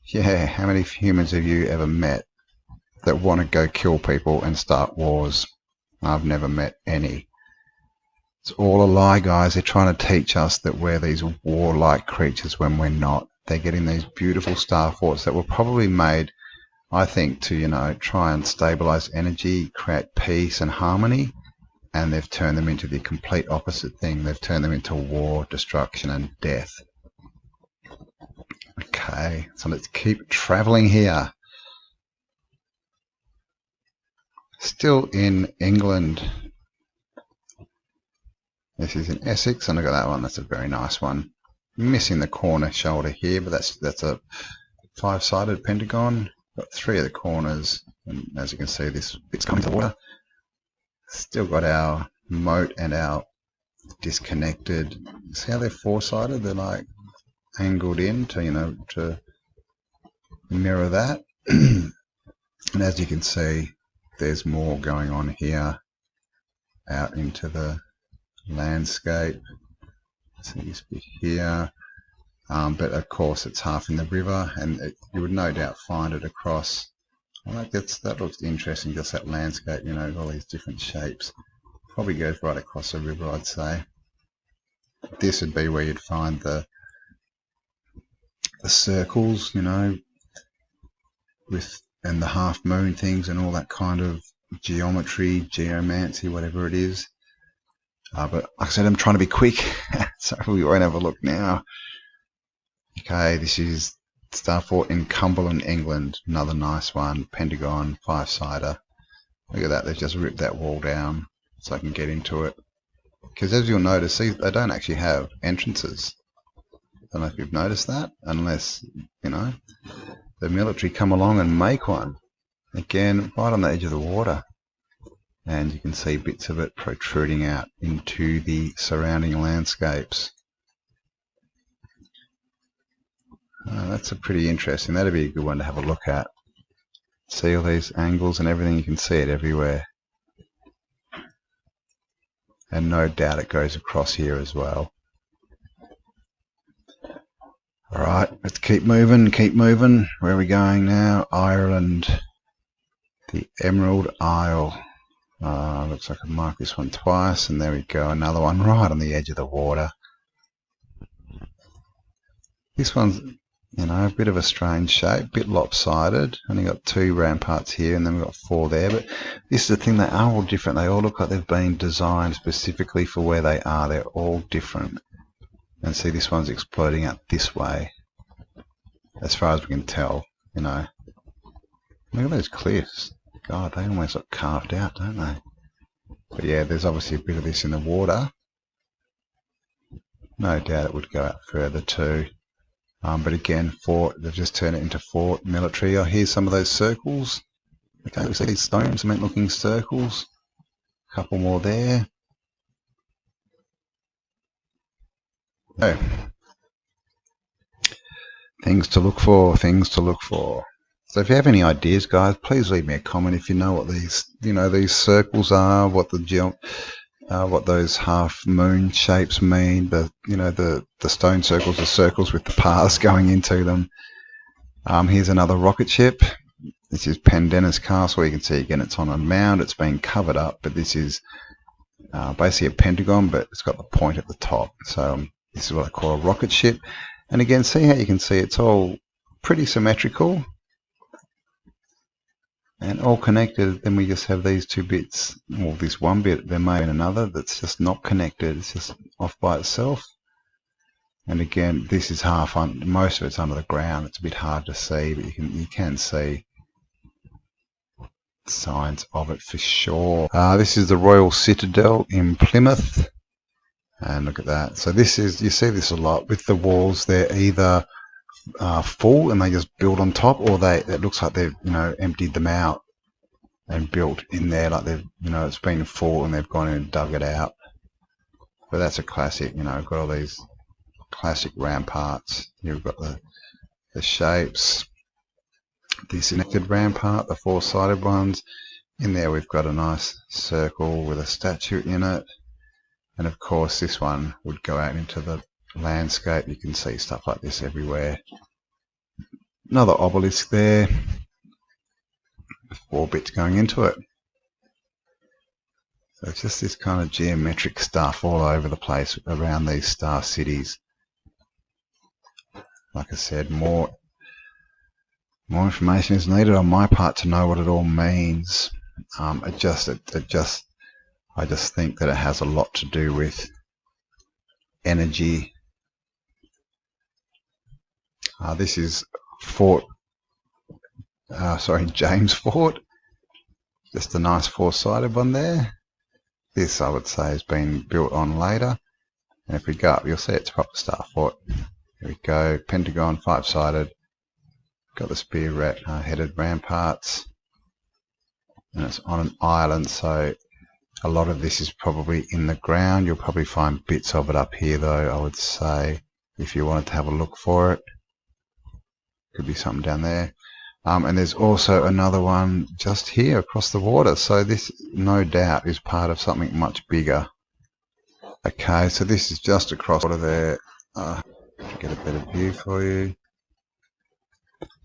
Speaker 1: Yeah, how many humans have you ever met that want to go kill people and start wars? I've never met any. It's all a lie, guys. They're trying to teach us that we're these warlike creatures when we're not. They're getting these beautiful star forts that were probably made, I think, to, try and stabilize energy, create peace and harmony, and they've turned them into the complete opposite thing. They've turned them into war, destruction, and death. Okay, so let's keep traveling here. Still in England. This is in Essex, and look at that one. That's a very nice one. Missing the corner shoulder here, but that's a 5-sided pentagon. Got 3 of the corners, and as you can see, this bit's coming to the water. Still got our moat and our disconnected. See how they're 4-sided? They're like angled in to to mirror that. And as you can see, there's more going on here out into the landscape. See this bit here, but of course it's half in the river, and you would no doubt find it across. That looks interesting, just that landscape, all these different shapes. Probably goes right across the river, I'd say. This would be where you'd find the circles, with and the half moon things and all that kind of geometry, geomancy, whatever it is. But like I said, I'm trying to be quick, so we won't have a look now. Okay, this is Star Fort in Cumberland, England. Another nice one, pentagon, 5-sider. Look at that, they've just ripped that wall down so I can get into it. Because as you'll notice, see, they don't actually have entrances. I don't know if you've noticed that, unless, the military come along and make one. Again, right on the edge of the water. And you can see bits of it protruding out into the surrounding landscapes. That's a pretty interesting. That'd be a good one to have a look at. See all these angles and everything, you can see it everywhere. And no doubt it goes across here as well. Alright, let's keep moving, keep moving. Where are we going now? Ireland. The Emerald Isle. Looks like I marked this one twice, and there we go, another one right on the edge of the water. This one's, a bit of a strange shape, bit lopsided. Only got 2 ramparts here, and then we've got 4 there. But this is the thing, they are all different. They all look like they've been designed specifically for where they are. They're all different. And see, this one's exploding out this way, as far as we can tell. Look at those cliffs. God, they almost look carved out, don't they? But yeah, there's obviously a bit of this in the water. No doubt it would go out further too. But again, fort, they've just turned it into fort, military. Oh, here's some of those circles. Okay, we see these stone cement looking circles. A couple more there. Oh. Things to look for, things to look for. So if you have any ideas, guys, please leave me a comment if you know what these circles are, what what those half moon shapes mean. The stone circles are circles with the paths going into them. Here's another rocket ship. This is Pendennis Castle. You can see again it's on a mound. It's been covered up, but this is basically a pentagon, but it's got the point at the top. So this is what I call a rocket ship. And again, see how you can see it's all pretty symmetrical and all connected. Then we just have these 2 bits, well, this one bit, there may be another that's just not connected. It's just off by itself. And again, this is half on, most of it's under the ground. It's a bit hard to see, but you can see signs of it for sure. This is the Royal Citadel in Plymouth. And look at that. So this is, you see this a lot with the walls. They're either full and they just build on top, or it looks like they've emptied them out and built in there, like they've it's been full and they've gone in and dug it out. But that's a classic. We've got all these classic ramparts. Here we've got the shapes. This connected rampart, the 4-sided ones. In there we've got a nice circle with a statue in it. And of course this one would go out into the landscape. You can see stuff like this everywhere. Another obelisk there. 4 bits going into it. So it's just this kind of geometric stuff all over the place around these star cities. Like I said, more information is needed on my part to know what it all means. I just think that it has a lot to do with energy. This is James Fort. Just a nice 4-sided one there. This, I would say, has been built on later. And if we go up, you'll see it's a proper star fort. Here we go, pentagon, 5-sided. Got the spear-headed ramparts. And it's on an island, so a lot of this is probably in the ground. You'll probably find bits of it up here, though, I would say, if you wanted to have a look for it. Could be something down there. And there's also another one just here across the water. So this, no doubt, is part of something much bigger. Okay, so this is just across the water there. Get a better view for you.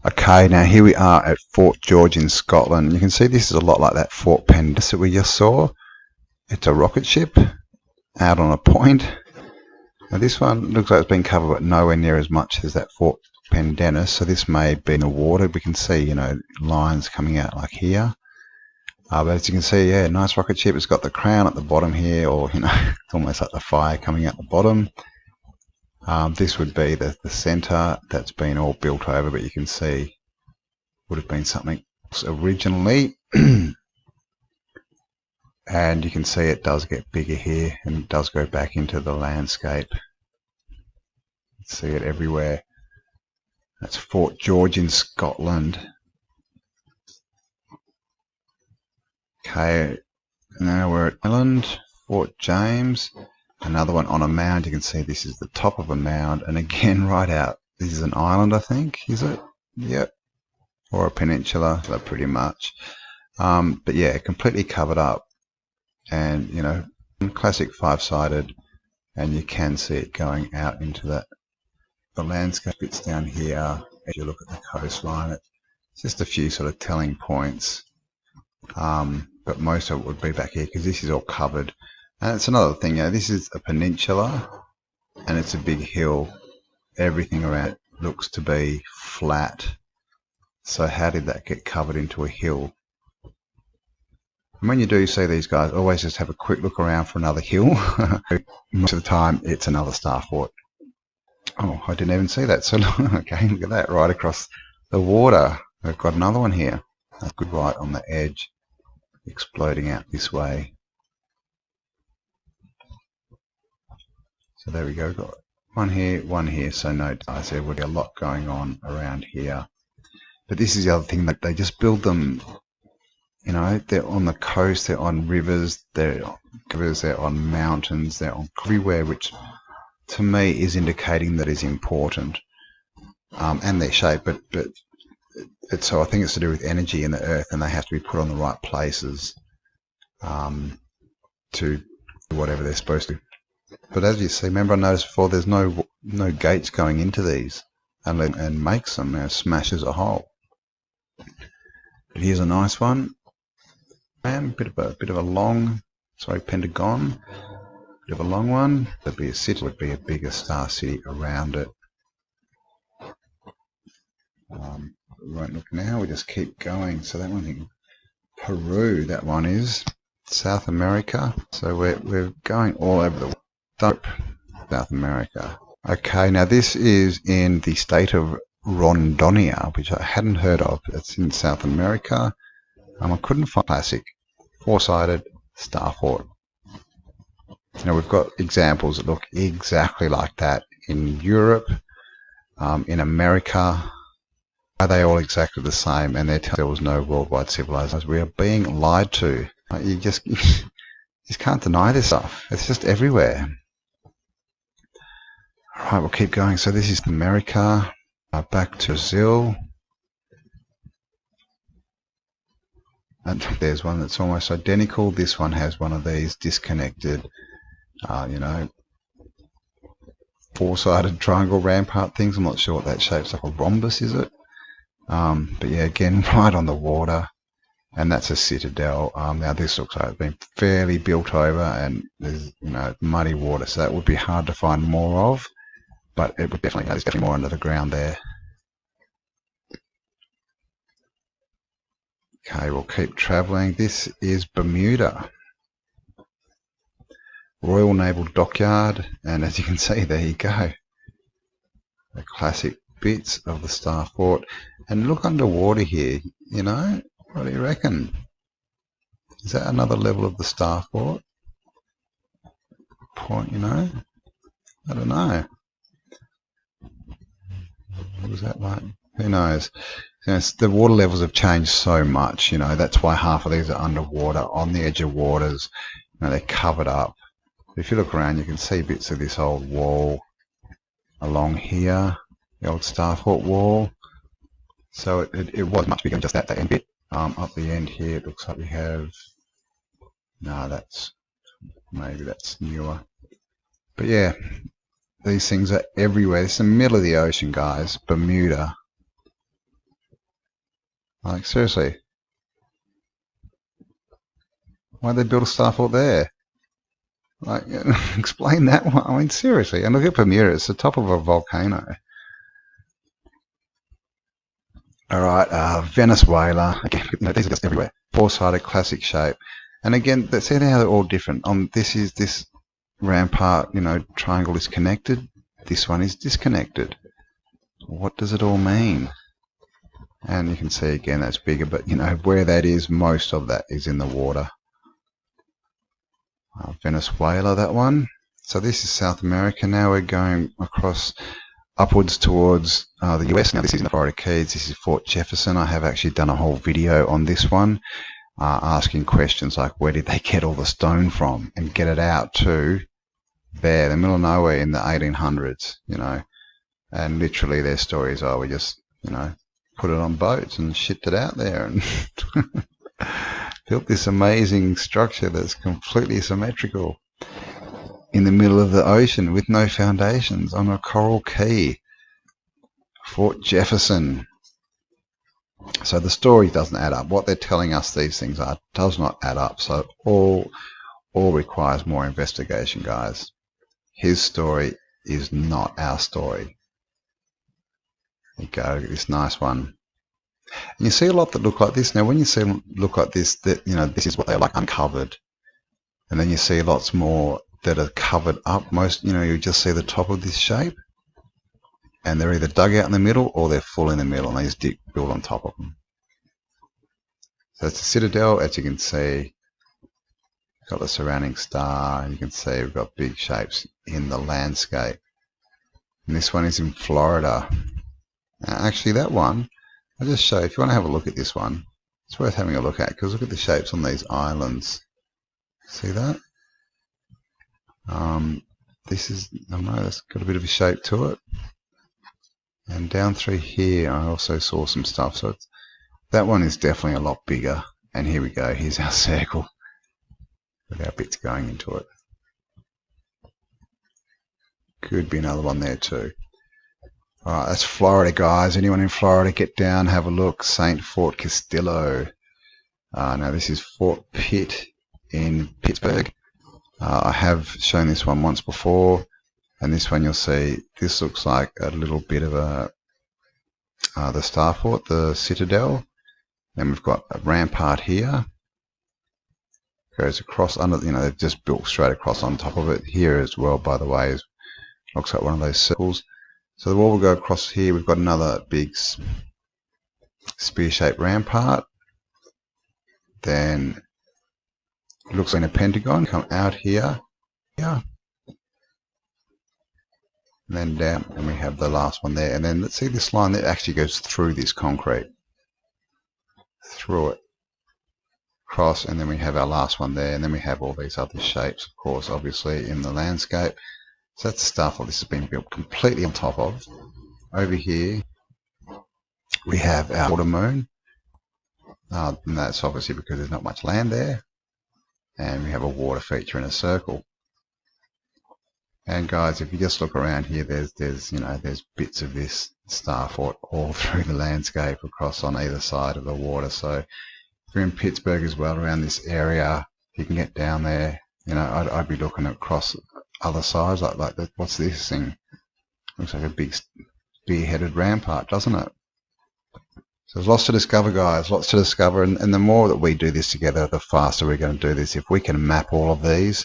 Speaker 1: Okay, now here we are at Fort George in Scotland. You can see this is a lot like that Fort Pendennis that we just saw. It's a rocket ship out on a point. Now this one looks like it's been covered, but nowhere near as much as that Fort Pendennis. So this may be in the water. We can see, lines coming out like here. But as you can see, yeah, nice rocket ship. It's got the crown at the bottom here, or it's almost like the fire coming out the bottom. This would be the center that's been all built over, but you can see would have been something else originally. And you can see it does get bigger here, and it does go back into the landscape. See it everywhere. That's Fort George in Scotland. Okay, now we're at Island, Fort James. Another one on a mound. You can see this is the top of a mound, and again right out. This is an island, I think, is it? Yep. Or a peninsula, so pretty much. But yeah, completely covered up. And, classic 5-sided, and you can see it going out into the landscape. It's down here. As you look at the coastline, it's just a few sort of telling points. but most of it would be back here because this is all covered. And it's another thing, you know, this is a peninsula and it's a big hill. Everything around it looks to be flat. So how did that get covered into a hill? And when you do see these guys, always just have a quick look around for another hill. Most of the time it's another star fort. Oh, I didn't even see that. So okay, look at that, right across the water. We've got another one here. That's good, right on the edge, exploding out this way. So there we go. We've got one here, so no dice. There would be a lot going on around here. But this is the other thing, that they just build them, you know, they're on the coast, they're on rivers, they're on mountains, they're on everywhere, which to me is indicating that is important. And their shape, but so I think it's to do with energy in the earth, and they have to be put on the right places to do whatever they're supposed to. But as you see, remember I noticed before, there's no gates going into these, and makes them, you know, smashes a hole. But here's a nice one, and bit of a long, pentagon, bit of a long one. There'd be a city, would be a bigger star city around it. We won't look now, we just keep going. So that one in Peru, that one is South America. So we're going all over the world. South America. Okay, now this is in the state of Rondonia, which I hadn't heard of. It's in South America. I couldn't find classic four-sided star fort. Now we've got examples that look exactly like that in Europe, in America. Are they all exactly the same? And there was no worldwide civilization. We are being lied to. You just can't deny this stuff. It's just everywhere. All right, we'll keep going. So this is America. Back to Brazil. And there's one that's almost identical. This one has one of these disconnected, you know, four-sided triangle rampart things. I'm not sure what that shape's like. A rhombus, is it? But yeah, again, right on the water, and that's a citadel. Now this looks like it's been fairly built over, and there's, you know, muddy water, so that would be hard to find more of, but it would definitely, there's definitely more under the ground there. Okay, we'll keep travelling. This is Bermuda. Royal Naval Dockyard, and as you can see, there you go. The classic bits of the star fort. And look underwater here, you know, what do you reckon? Is that another level of the star fort? Point, you know? I don't know. What was that like? Who knows? You know, the water levels have changed so much, you know, that's why half of these are underwater, on the edge of waters. You know, they're covered up. If you look around, you can see bits of this old wall along here, the old star fort wall. So it was much bigger than just that end bit. Up the end here, it looks like we have, no, maybe that's newer. But yeah, these things are everywhere. It's in the middle of the ocean, guys. Bermuda. Like, seriously. Why'd they build a star fort there? Like, explain that one. I mean, seriously. And look at Bermuda. It's the top of a volcano. Alright, Venezuela. Again, you know, these are just everywhere. Four-sided classic shape. And again, see how they're all different. This rampart, you know, triangle is connected. This one is disconnected. What does it all mean? And you can see again that's bigger, but you know where that is, most of that is in the water. Venezuela, that one. So this is South America. Now we're going across upwards towards the US. Now this is in the Florida Keys. This is Fort Jefferson. I have actually done a whole video on this one, asking questions like where did they get all the stone from and get it out to there, the middle of nowhere in the 1800s, you know. And literally their stories are we just, you know, put it on boats and shipped it out there and built this amazing structure that's completely symmetrical in the middle of the ocean with no foundations on a coral quay. Fort Jefferson. So the story doesn't add up. What they're telling us these things are does not add up. So all requires more investigation, guys. His story is not our story. There you go, this nice one. And you see a lot that look like this. Now, when you see them look like this, that this is what they're like uncovered. And then you see lots more that are covered up. Most, you just see the top of this shape. And they're either dug out in the middle or they're full in the middle, and they just build on top of them. So it's a citadel, as you can see. Got the surrounding star, and you can see we've got big shapes in the landscape. And this one is in Florida. Actually, that one, I'll just show you, if you want to have a look at this one, it's worth having a look at, because look at the shapes on these islands. See that? This is, I don't know, that's got a bit of a shape to it. And down through here, I also saw some stuff. So that one is definitely a lot bigger. And here we go. Here's our circle with our bits going into it. Could be another one there too. Alright, that's Florida, guys. Anyone in Florida, get down, have a look. St. Fort Castillo. Now this is Fort Pitt in Pittsburgh. I have shown this one once before. And this one you'll see, this looks like a little bit of the Star Fort, the Citadel. Then we've got a rampart here. Goes across under, they've just built straight across on top of it. Here as well, by the way, looks like one of those circles. So the wall will go across here. We've got another big spear-shaped rampart. Then it looks like a pentagon. Come out here. Yeah. And then down, and we have the last one there. And then let's see this line that actually goes through this concrete. Through it. Across, and then we have our last one there. And then we have all these other shapes, of course, obviously, in the landscape. So that's the Star Fort. This has been built completely on top of. Over here, we have our water moon. And that's obviously because there's not much land there. And we have a water feature in a circle. And guys, if you just look around here, there's bits of this Star Fort all through the landscape across on either side of the water. So if you're in Pittsburgh as well, around this area, you can get down there. I'd be looking across other sides, like what's this thing? Looks like a big spear-headed rampart, doesn't it? So there's lots to discover, guys, lots to discover, and the more that we do this together, the faster we're going to do this. If we can map all of these,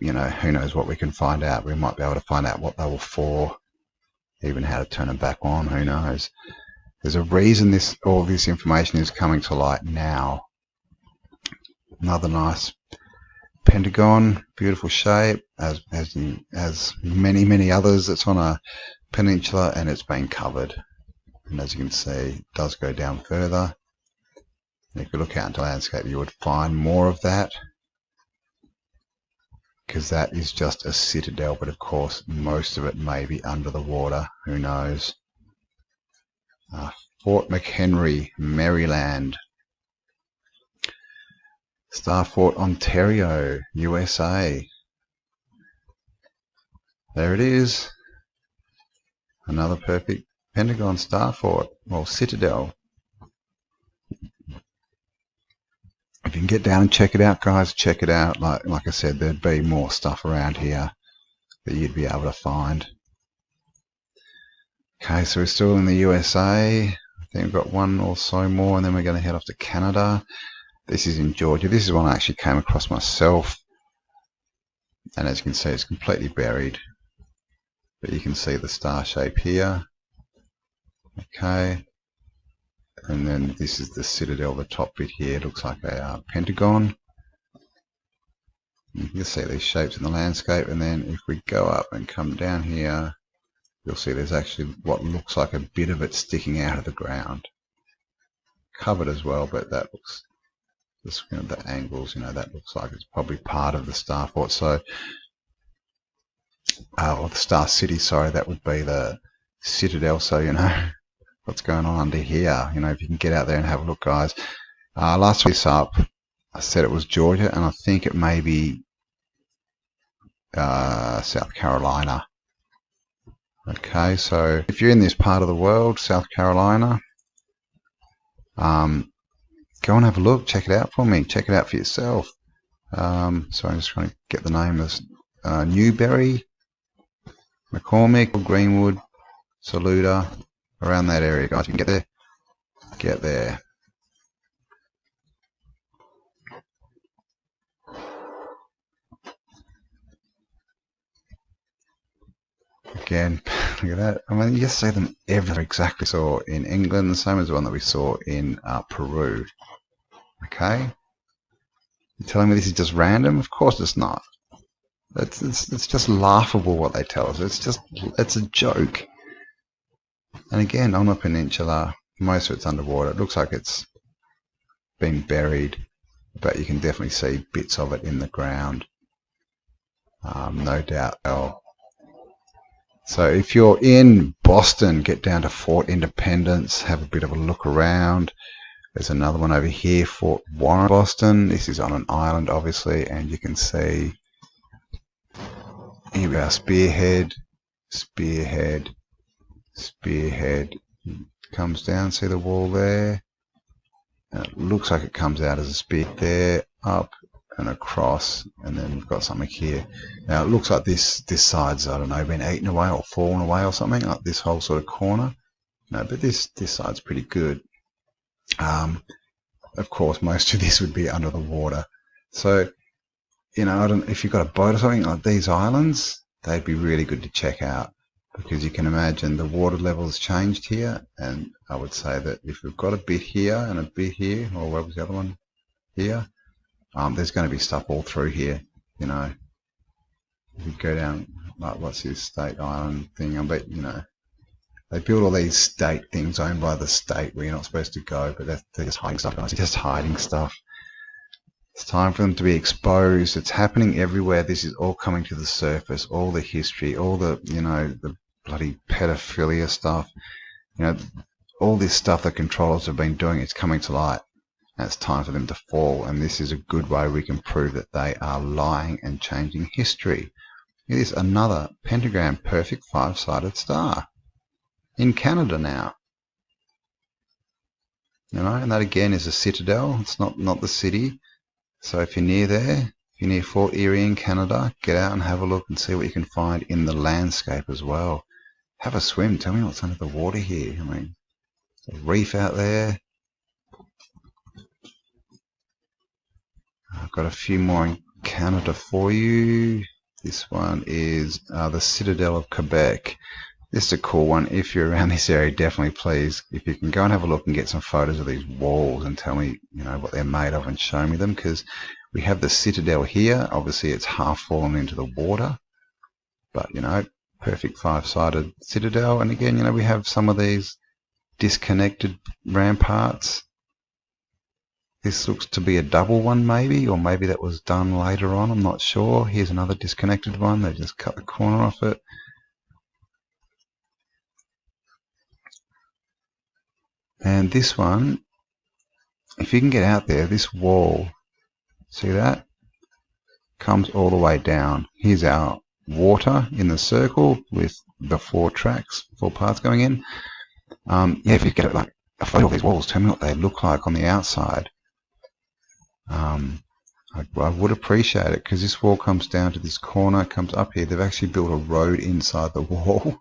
Speaker 1: who knows what we can find out. We might be able to find out what they were for, even how to turn them back on, who knows. There's a reason all this information is coming to light now. Another nice pentagon, beautiful shape, as many others. It's on a peninsula and it's been covered. And as you can see, it does go down further. And if you look out into the landscape, you would find more of that, because that is just a citadel, but of course most of it may be under the water, who knows. Fort McHenry, Maryland. Star Fort, Ontario, USA. There it is. Another perfect Pentagon Star Fort, or Citadel. If you can get down and check it out, guys, check it out. Like I said, there'd be more stuff around here that you'd be able to find. Okay, so we're still in the USA. I think we've got one or so more, and then we're going to head off to Canada. This is in Georgia. This is one I actually came across myself. And as you can see, it's completely buried. But you can see the star shape here. Okay. And then this is the citadel, the top bit here. It looks like a pentagon. You can see these shapes in the landscape. And then if we go up and come down here, you'll see there's actually what looks like a bit of it sticking out of the ground. Covered as well, but that looks, the angles, that looks like it's probably part of the Star Fort. So, or the Star City, sorry, that would be the citadel. So, what's going on under here. If you can get out there and have a look, guys. Last time this up, I said it was Georgia, and I think it may be South Carolina. Okay, so if you're in this part of the world, South Carolina, Go and have a look, check it out for me, check it out for yourself. So I'm just trying to get the name of Newberry, McCormick, Greenwood, Saluda, around that area, guys. You can get there. Again, look at that. I mean, you just see them everywhere. Exactly saw in England, the same as the one that we saw in Peru. Okay, you're telling me this is just random? Of course it's not. It's just laughable what they tell us. It's a joke. And again, on the peninsula, most of it's underwater. It looks like it's been buried, but you can definitely see bits of it in the ground. No doubt. So if you're in Boston, get down to Fort Independence, have a bit of a look around. There's another one over here, Fort Warren, Boston. This is on an island, obviously, and you can see here we are, Spearhead, comes down, see the wall there? And it looks like it comes out as a spear there, up and across, and then we've got something here. Now it looks like this side's, I don't know, been eaten away or fallen away or something, like this whole sort of corner. No, but this side's pretty good. Of course, most of this would be under the water. So, you know, if you've got a boat or something like these islands, they'd be really good to check out, because you can imagine the water level's changed here, and I would say that if we've got a bit here and a bit here, or where was the other one? Here. There's going to be stuff all through here, you know. If you go down, like, what's this State Island thing? I bet, you know, they build all these state things owned by the state where you're not supposed to go, but they're just hiding stuff, guys. They're just hiding stuff. It's time for them to be exposed. It's happening everywhere. This is all coming to the surface, all the history, all the, you know, the bloody pedophilia stuff. You know, all this stuff that controllers have been doing, it's coming to light. And it's time for them to fall, and this is a good way we can prove that they are lying and changing history. It is another pentagram perfect 5-sided star in Canada now. You know, and that again is a citadel. It's not the city. So if you're near there, if you're near Fort Erie in Canada, get out and have a look and see what you can find in the landscape as well. Have a swim. Tell me what's under the water here. I mean, a reef out there. I've got a few more in Canada for you. This one is the Citadel of Quebec. This is a cool one. If you're around this area, definitely please, if you can go and have a look and get some photos of these walls and tell me, you know, what they're made of and show me them, because we have the Citadel here. Obviously, it's half fallen into the water, but, you know, perfect 5-sided citadel. And again, you know, we have some of these disconnected ramparts. This looks to be a double one, maybe, or maybe that was done later on. I'm not sure. Here's another disconnected one. They just cut the corner off it. And this one, if you can get out there, this wall, see that? Comes all the way down. Here's our water in the circle with the 4 tracks, 4 parts going in. Yeah, if you get like a photo of these walls, tell me what they look like on the outside. I would appreciate it, because this wall comes down to this corner, comes up here. They've actually built a road inside the wall.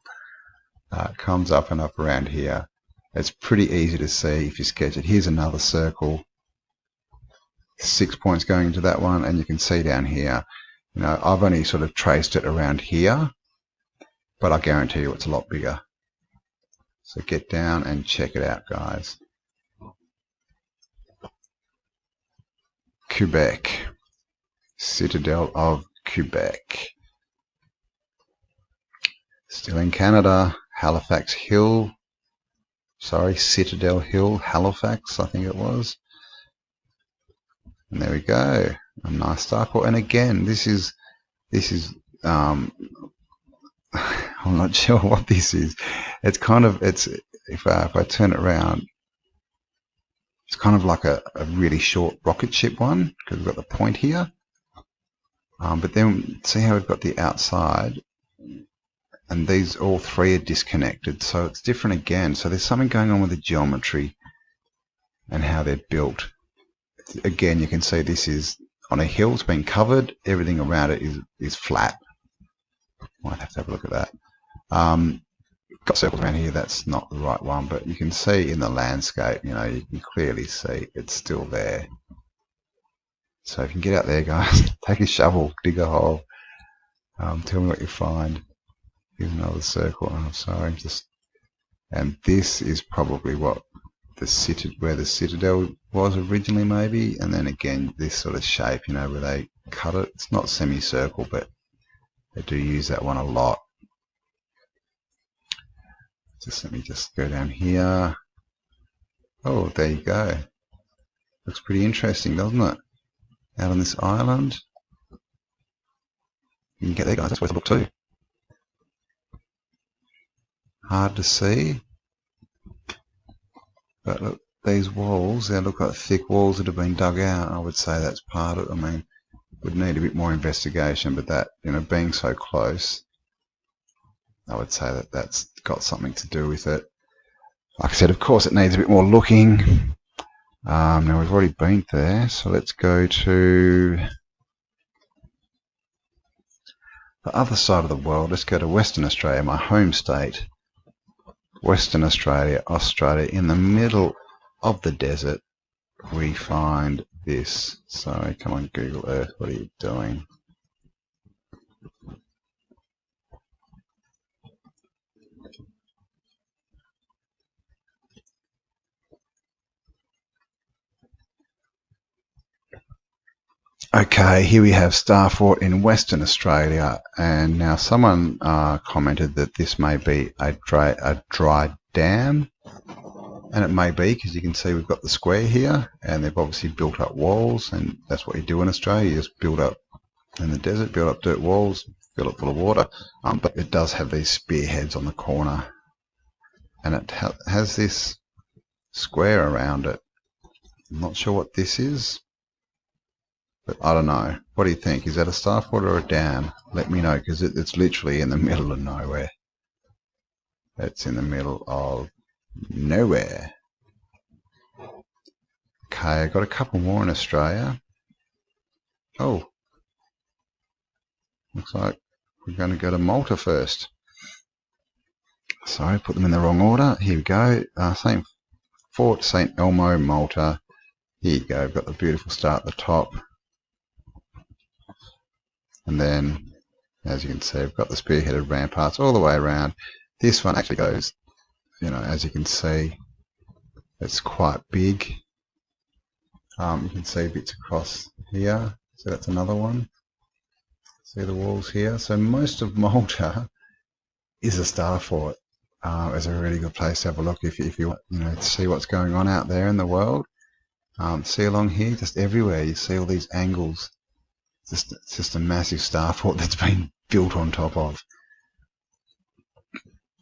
Speaker 1: It comes up and up around here. It's pretty easy to see if you sketch it. Here's another circle. 6 points going into that one, and you can see down here. You know, I've only sort of traced it around here, but I guarantee you it's a lot bigger. So get down and check it out, guys. Quebec. Citadel of Quebec. Still in Canada. Halifax Hill. Sorry, Citadel Hill, Halifax, I think it was. And there we go. A nice circle. And again, this is I'm not sure what this is. It's kind of, if I turn it around, it's kind of like a really short rocket ship one, because we've got the point here. But then see how we've got the outside, and these all 3 are disconnected, so it's different again. So there's something going on with the geometry. and how they're built. Again, you can see this is on a hill. It's been covered. Everything around it is flat. Might have to have a look at that. Got circles around here. That's not the right one, but you can see in the landscape, you can clearly see it's still there. So if you can get out there, guys, take a shovel, dig a hole. Tell me what you find. Here's another circle. Oh, sorry, and this is probably what where the citadel was originally, maybe. And then again, this sort of shape, where they cut it. It's not semicircle, but they do use that one a lot. Let me just go down here. Oh, there you go. Looks pretty interesting, doesn't it? Out on this island. You can get there, guys. That's worth a look too. Hard to see. But look, these walls, they look like thick walls that have been dug out. I would say that's part of it. I mean, would need a bit more investigation, but that, being so close, I would say that that's got something to do with it. Like I said, of course, it needs a bit more looking. Now, we've already been there, so let's go to the other side of the world. Let's go to Western Australia, my home state. Western Australia, Australia, in the middle of the desert, we find this. Sorry, come on, Google Earth, what are you doing? Okay, here we have Star Fort in Western Australia, and now someone commented that this may be a dry dam, and it may be, because you can see we've got the square here, and they've obviously built up walls, and that's what you do in Australia. You just build up in the desert, build up dirt walls, fill it full of water, but it does have these spearheads on the corner, and it has this square around it. I'm not sure what this is, but I don't know. What do you think? Is that a Star Fort or a dam? Let me know, because it's literally in the middle of nowhere. It's in the middle of nowhere. Okay, I got a couple more in Australia. Oh, looks like we're going to go to Malta first. Sorry, put them in the wrong order. Here we go. Same Fort St Elmo, Malta. Here you go. We've got the beautiful star at the top. And then, as you can see, we've got the spearheaded ramparts all the way around. This one actually goes, as you can see, it's quite big. You can see bits across here. So that's another one. See the walls here. So most of Malta is a Star Fort. It's a really good place to have a look if you want, to see what's going on out there in the world. See along here, just everywhere, you see all these angles. It's just a massive Star Fort that's been built on top of.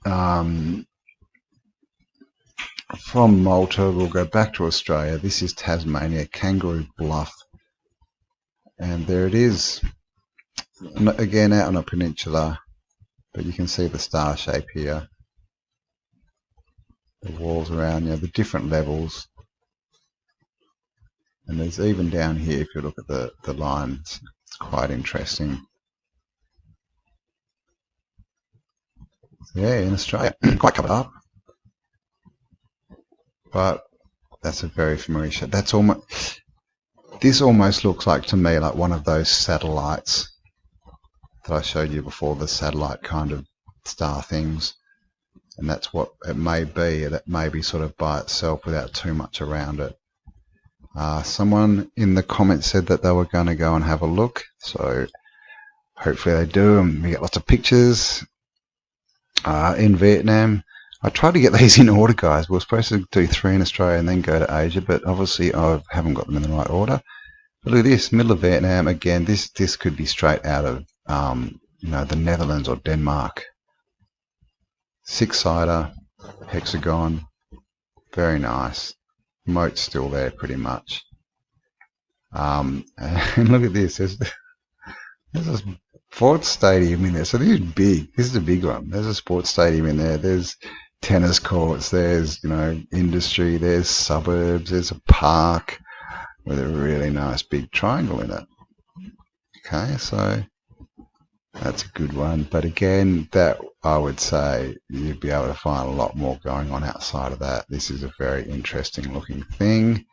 Speaker 1: From Malta, we'll go back to Australia. This is Tasmania, Kangaroo Bluff. And there it is. Again, out on a peninsula. But you can see the star shape here. The walls around, the different levels. And there's even down here, if you look at the lines, it's quite interesting. Yeah, in Australia, quite covered up. But that's a very familiar shape. This almost looks like, to me, like one of those satellites that I showed you before, the satellite kind of star things. And that's what it may be. That may be sort of by itself without too much around it. Someone in the comments said that they were going to go and have a look, so hopefully they do, and we get lots of pictures. In Vietnam, I tried to get these in order, guys. We were supposed to do 3 in Australia and then go to Asia, but obviously I haven't got them in the right order. But look at this, middle of Vietnam. Again, this could be straight out of the Netherlands or Denmark. 6-sider, hexagon, very nice. Moat's still there pretty much. And look at this. There's a sports stadium in there. So this is big. This is a big one. There's a sports stadium in there. There's tennis courts, there's, you know, industry, there's suburbs, there's a park with a really nice big triangle in it. Okay, so that's a good one. But again, that I would say you'd be able to find a lot more going on outside of that. This is a very interesting looking thing.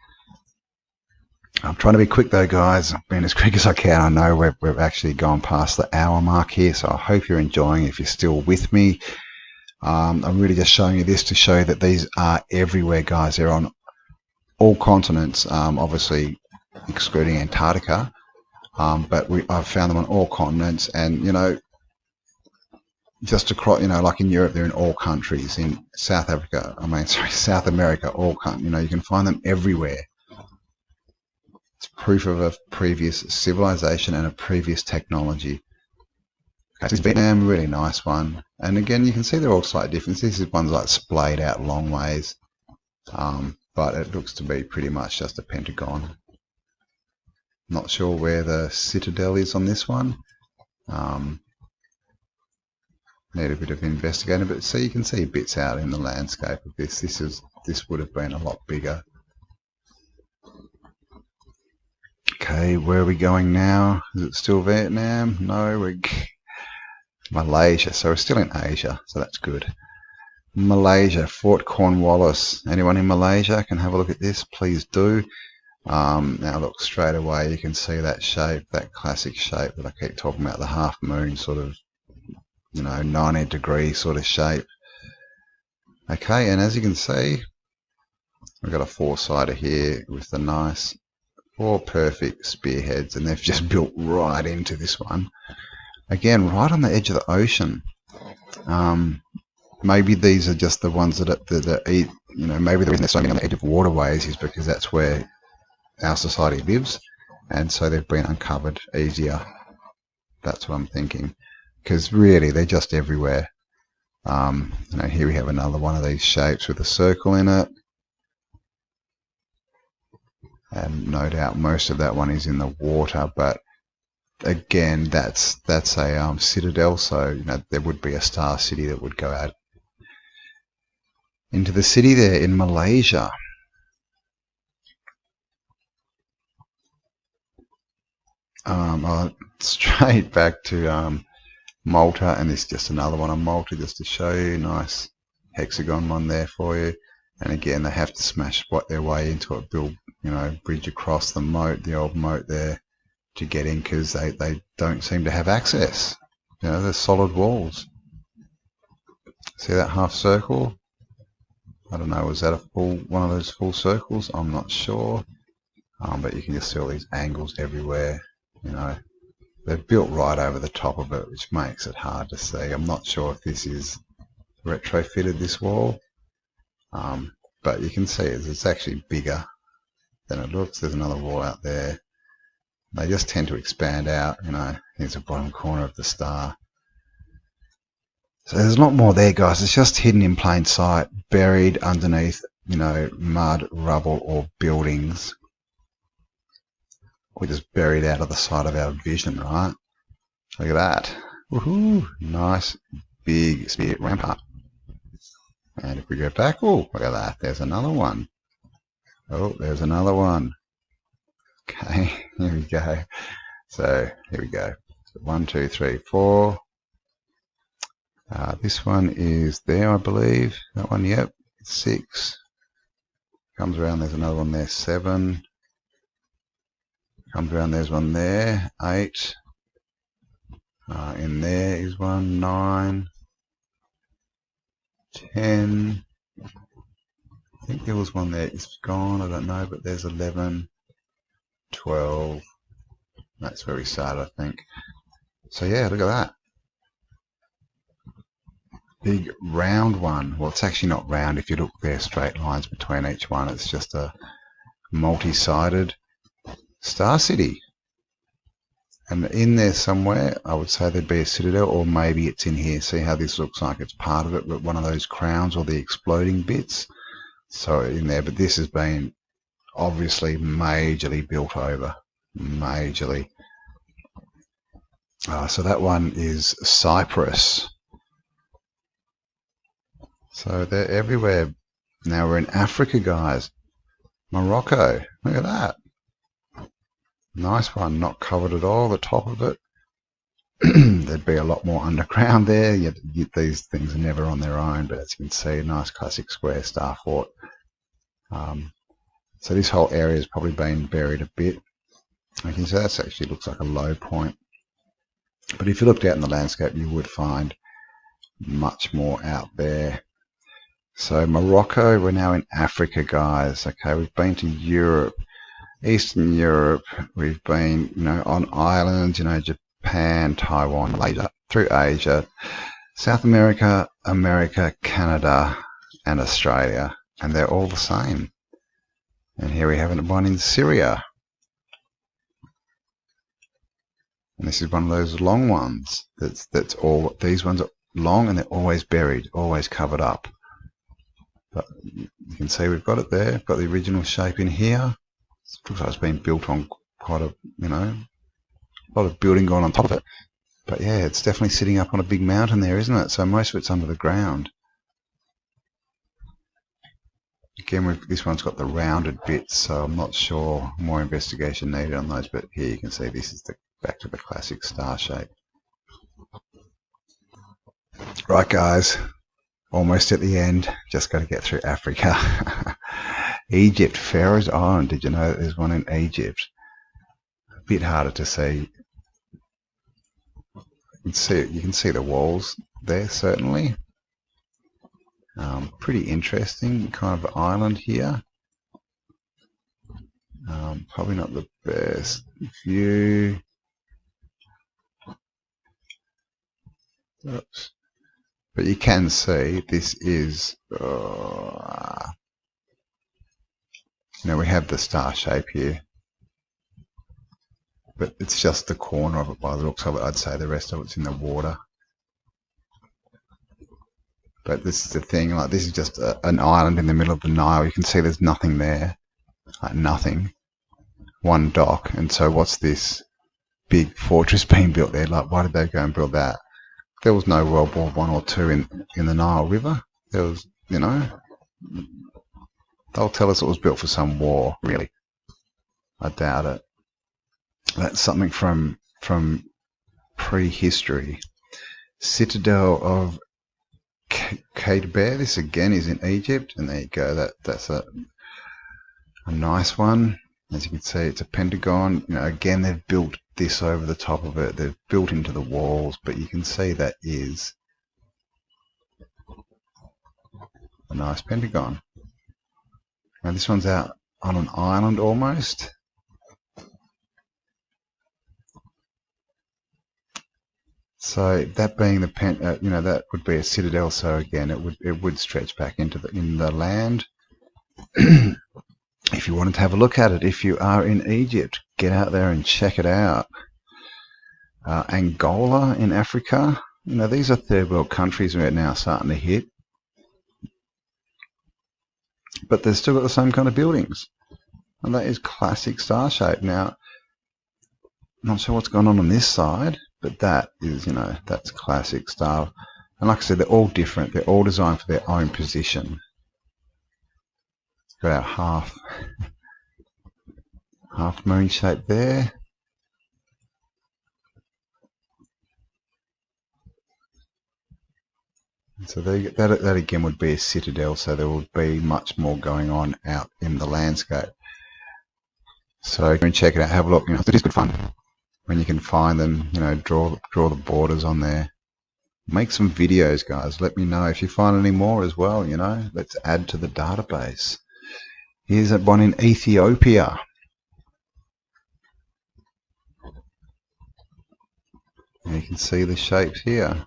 Speaker 1: I'm trying to be quick though, guys. I've been as quick as I can. I know we've actually gone past the hour mark here, so I hope you're enjoying if you're still with me. I'm really just showing you this to show you that these are everywhere, guys. They're on all continents, obviously excluding Antarctica. But I've found them on all continents, and you know, just across, you know, like in Europe, they're in all countries. In South America, all you know, you can find them everywhere. It's proof of a previous civilization and a previous technology. Okay, this is Vietnam, really nice one. And again, you can see they're all slightly different. This is one's like splayed out long ways, but it looks to be pretty much just a pentagon. Not sure where the citadel is on this one. Need a bit of investigating, but so you can see bits out in the landscape of this. This would have been a lot bigger. Okay, where are we going now? Is it still Vietnam? No, we're Malaysia. So we're still in Asia, so that's good. Malaysia, Fort Cornwallis. Anyone in Malaysia can have a look at this, please do. Now look, straight away you can see that shape, that classic shape that I keep talking about, the half moon sort of, you know, 90-degree sort of shape. Okay, and as you can see, we've got a four-sider here with the nice 4 perfect spearheads, and they've just built right into this one. Again, right on the edge of the ocean. Maybe these are just the ones that eat, you know, maybe the reason they're so many on the edge of waterways is because that's where our society lives, and so they've been uncovered easier. That's what I'm thinking, because really they're just everywhere. You know, here we have another one of these shapes with a circle in it, and no doubt most of that one is in the water, but again, that's a citadel, so you know there would be a star city that would go out into the city there in Malaysia. Straight back to Malta, and this is just another one on Malta just to show you. Nice hexagon one there for you. And again, they have to smash their way into it, build, you know, bridge across the moat, the old moat there to get in, because they don't seem to have access. You know, they're solid walls. See that half circle? I don't know, was that one of those full circles? I'm not sure. But you can just see all these angles everywhere. You know, they've built right over the top of it, which makes it hard to see. I'm not sure if this is retrofitted, this wall, but you can see it's actually bigger than it looks. There's another wall out there. They just tend to expand out. You know, here's the bottom corner of the star. So there's a lot more there, guys. It's just hidden in plain sight, buried underneath, you know, mud, rubble, or buildings. We're just buried out of the sight of our vision, right? Look at that. Woohoo! Nice big spear rampart. And if we go back, oh, look at that. There's another one. Oh, there's another one. Okay, here we go. So here we go. So 1, 2, 3, 4. This one is there, I believe. That one, yep. 6. Comes around, there's another one there. 7. Comes around, there's one there. 8. In there is one. 9. 10. I think there was one there. It's gone, I don't know, but there's 11. 12. That's where we started, I think. So yeah, look at that. Big round one. Well, it's actually not round. If you look there, straight lines between each one. It's just a multi-sided star city. And in there somewhere, I would say there'd be a citadel, or maybe it's in here. See how this looks like it's part of it, but one of those crowns or the exploding bits. So in there, but this has been obviously majorly built over. Majorly. So that one is Cyprus. So they're everywhere. Now we're in Africa, guys. Morocco. Look at that. Nice one. Not covered at all, the top of it. There'd be a lot more underground there. These things are never on their own, but as you can see, nice classic square star fort. So this whole area has probably been buried a bit. Okay, so that actually looks like a low point. But if you looked out in the landscape, you would find much more out there. So Morocco, we're now in Africa, guys. Okay, we've been to Europe, Eastern Europe. We've been, on islands, Japan, Taiwan, Malaysia, through Asia, South America, Canada, and Australia. And they're all the same. And here we have one in Syria. And this is one of those long ones. That's all. These ones are long and they're always buried, always covered up. But you can see we've got it there. We've got the original shape in here. It looks like it's been built on quite a, a lot of building going on top of it. But yeah, it's definitely sitting up on a big mountain there, isn't it? So most of it's under the ground. Again, this one's got the rounded bits, so I'm not sure. More investigation needed on those. But here you can see this is back to the classic star shape. Right, guys. Almost at the end. Just got to get through Africa. Egypt, Pharaoh's Island. Did you know that there's one in Egypt? A bit harder to see. You can see the walls there, certainly. Pretty interesting kind of island here. Probably not the best view. Oops. But you can see this is, we have the star shape here. But it's just the corner of it by the looks of it. I'd say the rest of it's in the water. But this is the thing, like this is just an island in the middle of the Nile. You can see there's nothing there, like nothing. One dock. And so what's this big fortress being built there? Like, why did they go and build that? There was no World War I or II in the Nile River. There was, they'll tell us it was built for some war, really. I doubt it. That's something from prehistory. Citadel of Cambell. This again is in Egypt, and there you go. That's a nice one. As you can see, it's a pentagon. Again, they've built this over the top of it. They've built into the walls, but you can see that is a nice pentagon. Now this one's out on an island almost. So that being the that would be a citadel. So again, it would stretch back into the land. If you wanted to have a look at it, if you are in Egypt, get out there and check it out. Angola in Africa. These are third world countries we're now starting to hit. But they've still got the same kind of buildings. And that is classic star shape. Now, I'm not sure what's going on this side, but that is, that's classic star. And like I said, they're all different. They're all designed for their own position. Got our half moon shape there. So that again would be a citadel, so there would be much more going on out in the landscape. So go and check it out, have a look. It is good fun when you can find them. Draw the borders on there. Make some videos, guys. Let me know if you find any more as well. Let's add to the database. Here's one in Ethiopia. And you can see the shapes here.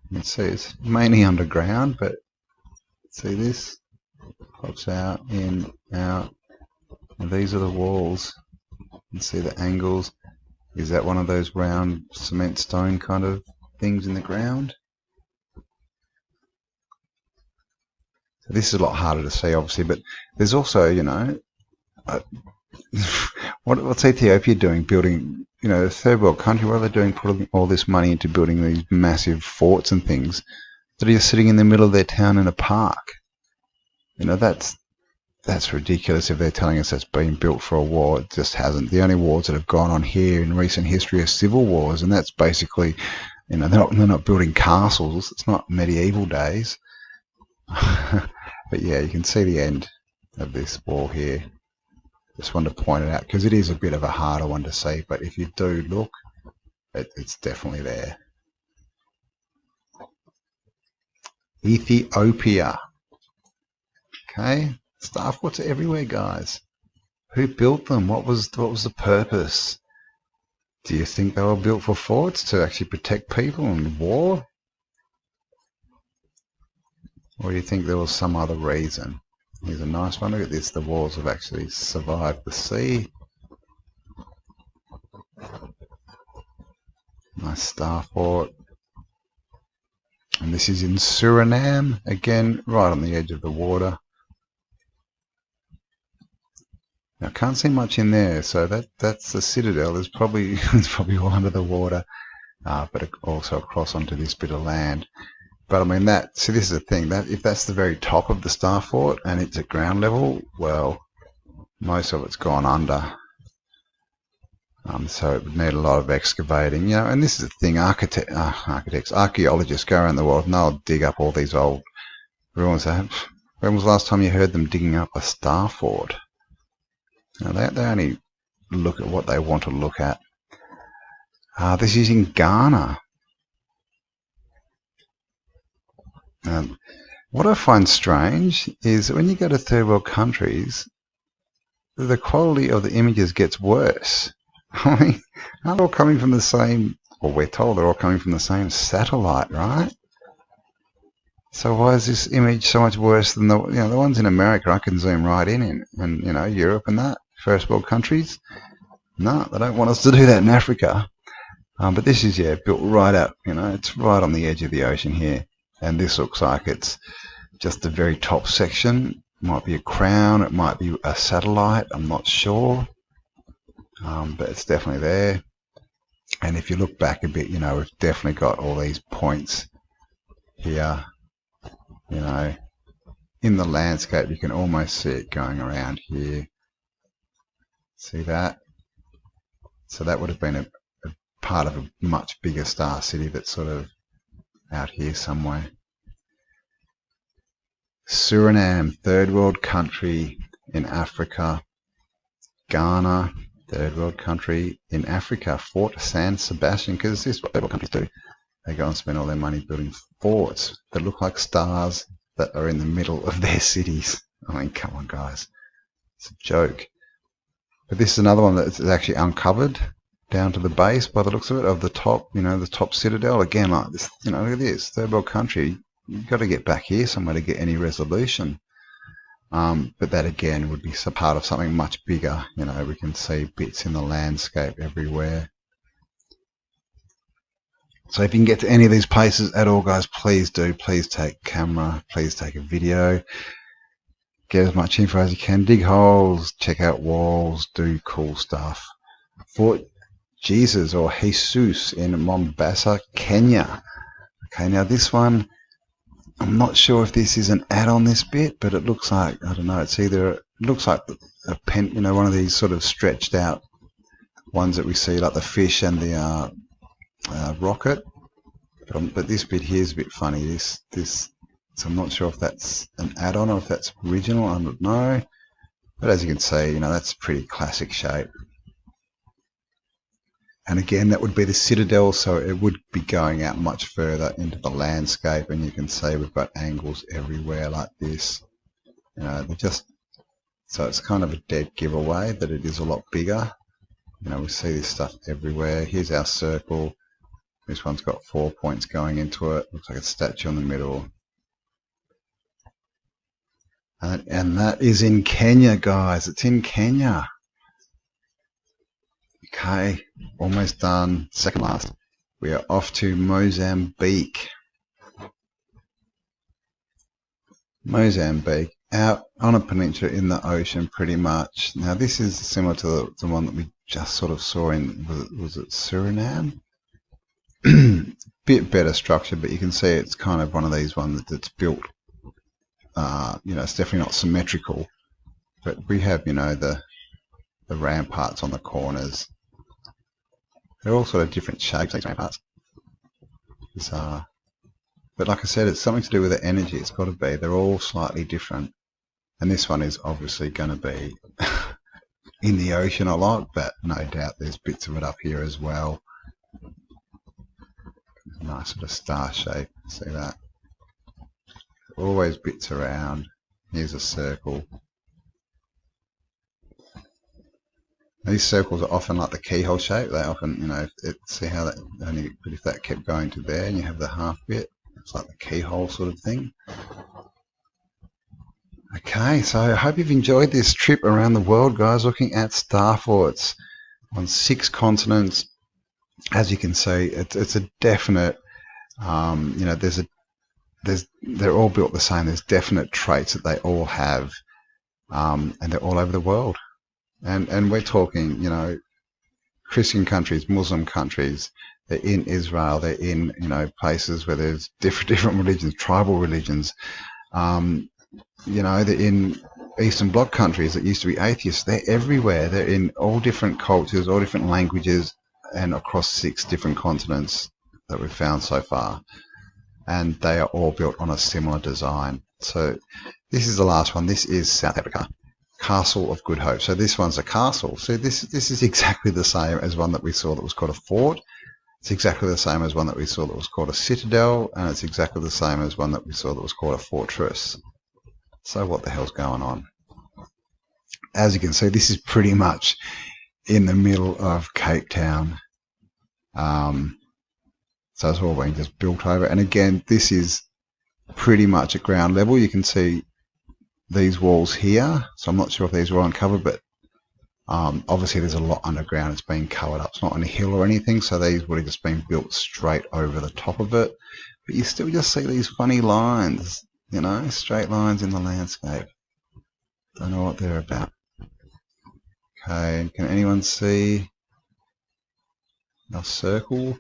Speaker 1: You can see it's mainly underground, but see this pops out, in, out, and these are the walls. You can see the angles. Is that one of those round cement stone kind of things in the ground? So this is a lot harder to see, obviously, but there's also, what's Ethiopia doing? Building, a third world country. What are they doing? Putting all this money into building these massive forts and things. that are just sitting in the middle of their town in a park. You know, that's ridiculous if they're telling us that's been built for a war. It just hasn't. The only wars that have gone on here in recent history are civil wars, and that's basically, you know, they're not building castles. It's not medieval days. But yeah, you can see the end of this wall here. Just wanted to point it out because it is a bit of a harder one to see, but if you do look, it's definitely there. Ethiopia. Okay, star forts are everywhere, guys. Who built them? What was the purpose? Do you think they were built for forts to actually protect people in war? Or do you think there was some other reason? Here's a nice one. Look at this. The walls have actually survived the sea. Nice star fort. And this is in Suriname. Again, right on the edge of the water. Now, can't see much in there, so that's the citadel. It's probably all under the water, but also across onto this bit of land. But I mean see, this is the thing, that if that's the very top of the star fort and it's at ground level, well, most of it's gone under. So it would need a lot of excavating, you know. And this is the thing: archaeologists go around the world and they'll dig up all these old ruins. When was the last time you heard them digging up a star fort? Now they only look at what they want to look at. This is in Ghana. What I find strange is that when you go to third world countries, the quality of the images gets worse. I mean, aren't they all coming from the same, or we're told they're all coming from the same satellite, right? So why is this image so much worse than the ones in America? I can zoom right in, and you know, Europe and that, first world countries. No, they don't want us to do that in Africa. But this is, yeah, built right up, you know, it's right on the edge of the ocean here. And this looks like it's just the very top section. It might be a crown, it might be a satellite, I'm not sure. But it's definitely there. And if you look back a bit, you know, we've definitely got all these points here. You know, in the landscape, you can almost see it going around here. See that? So that would have been a part of a much bigger star city that's sort of out here somewhere. Suriname, third world country in Africa. Ghana, third world country in Africa. Fort San Sebastian, because this is what third world countries do. They go and spend all their money building forts that look like stars that are in the middle of their cities. I mean, come on, guys. It's a joke. But this is another one that's actually uncovered down to the base by the looks of it, of the top, you know, the top citadel. Again, like this, you know, look at this, third world country. You've got to get back here somewhere to get any resolution. But that again would be part of something much bigger. You know, we can see bits in the landscape everywhere. So if you can get to any of these places at all, guys, please do. Please take camera. Please take a video. Get as much info as you can. Dig holes. Check out walls. Do cool stuff. Fort Jesus or Jesus in Mombasa, Kenya. Okay, now this one, I'm not sure if this is an add on this bit, but it looks like, I don't know, it's either, it looks like a pen, you know, one of these sort of stretched out ones that we see, like the fish and the rocket. But this bit here is a bit funny. So I'm not sure if that's an add on or if that's original. I don't know. But as you can see, you know, that's a pretty classic shape. And again, that would be the citadel, so it would be going out much further into the landscape, and you can see we've got angles everywhere like this. You know, so it's kind of a dead giveaway that it is a lot bigger. You know, we see this stuff everywhere. Here's our circle. This one's got 4 points going into it. Looks like a statue in the middle. And that is in Kenya, guys. It's in Kenya. Okay, almost done. Second last. We are off to Mozambique. Mozambique, out on a peninsula in the ocean pretty much. Now this is similar to the one that we just sort of saw in, was it Suriname?
Speaker 2: bit better structured, but you can see it's kind of one of these ones that's built, it's definitely not symmetrical, but we have, the ramparts on the corners. They're all sort of different shapes, these ramparts. But like I said, it's something to do with the energy. It's got to be. They're all slightly different. And this one is obviously going to be in the ocean a lot, but no doubt there's bits of it up here as well. Nice sort of star shape. See that? Always bits around. Here's a circle. These circles are often like the keyhole shape. They often, see how that only, but if that kept going to there and you have the half bit, it's like the keyhole sort of thing. Okay, so I hope you've enjoyed this trip around the world, guys, looking at star forts on 6 continents. As you can see, it's a definite, they're all built the same. There's definite traits that they all have, and they're all over the world. And we're talking, Christian countries, Muslim countries. They're in Israel. They're in, places where there's different religions, tribal religions. They're in Eastern Bloc countries that used to be atheists. They're everywhere. They're in all different cultures, all different languages, and across 6 different continents that we've found so far. And they are all built on a similar design. So this is the last one. This is South Africa. Castle of Good Hope. So this one's a castle. So this is exactly the same as one that we saw that was called a fort. It's exactly the same as one that we saw that was called a citadel, and it's exactly the same as one that we saw that was called a fortress. So what the hell's going on? As you can see, this is pretty much in the middle of Cape Town. So it's all been just built over. And again, this is pretty much at ground level. You can see these walls here. So I'm not sure if these are uncovered, but obviously there's a lot underground. It's been covered up. It's not on a hill or anything. So these would have just been built straight over the top of it. But you still just see these funny lines, straight lines in the landscape. Don't know what they're about. Okay, can anyone see our circle?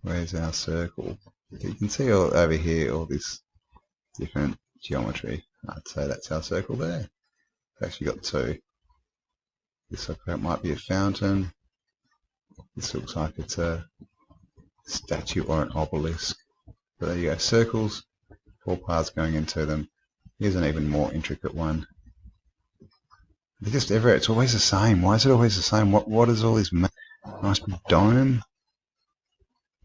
Speaker 2: Where's our circle? You can see all over here all this different geometry. I'd say that's our circle there. We've actually got 2. This looks like it might be a fountain. This looks like it's a statue or an obelisk. But there you go, circles, 4 paths going into them. Here's an even more intricate one. They're just everywhere. It's always the same. Why is it always the same? What is all this nice big dome?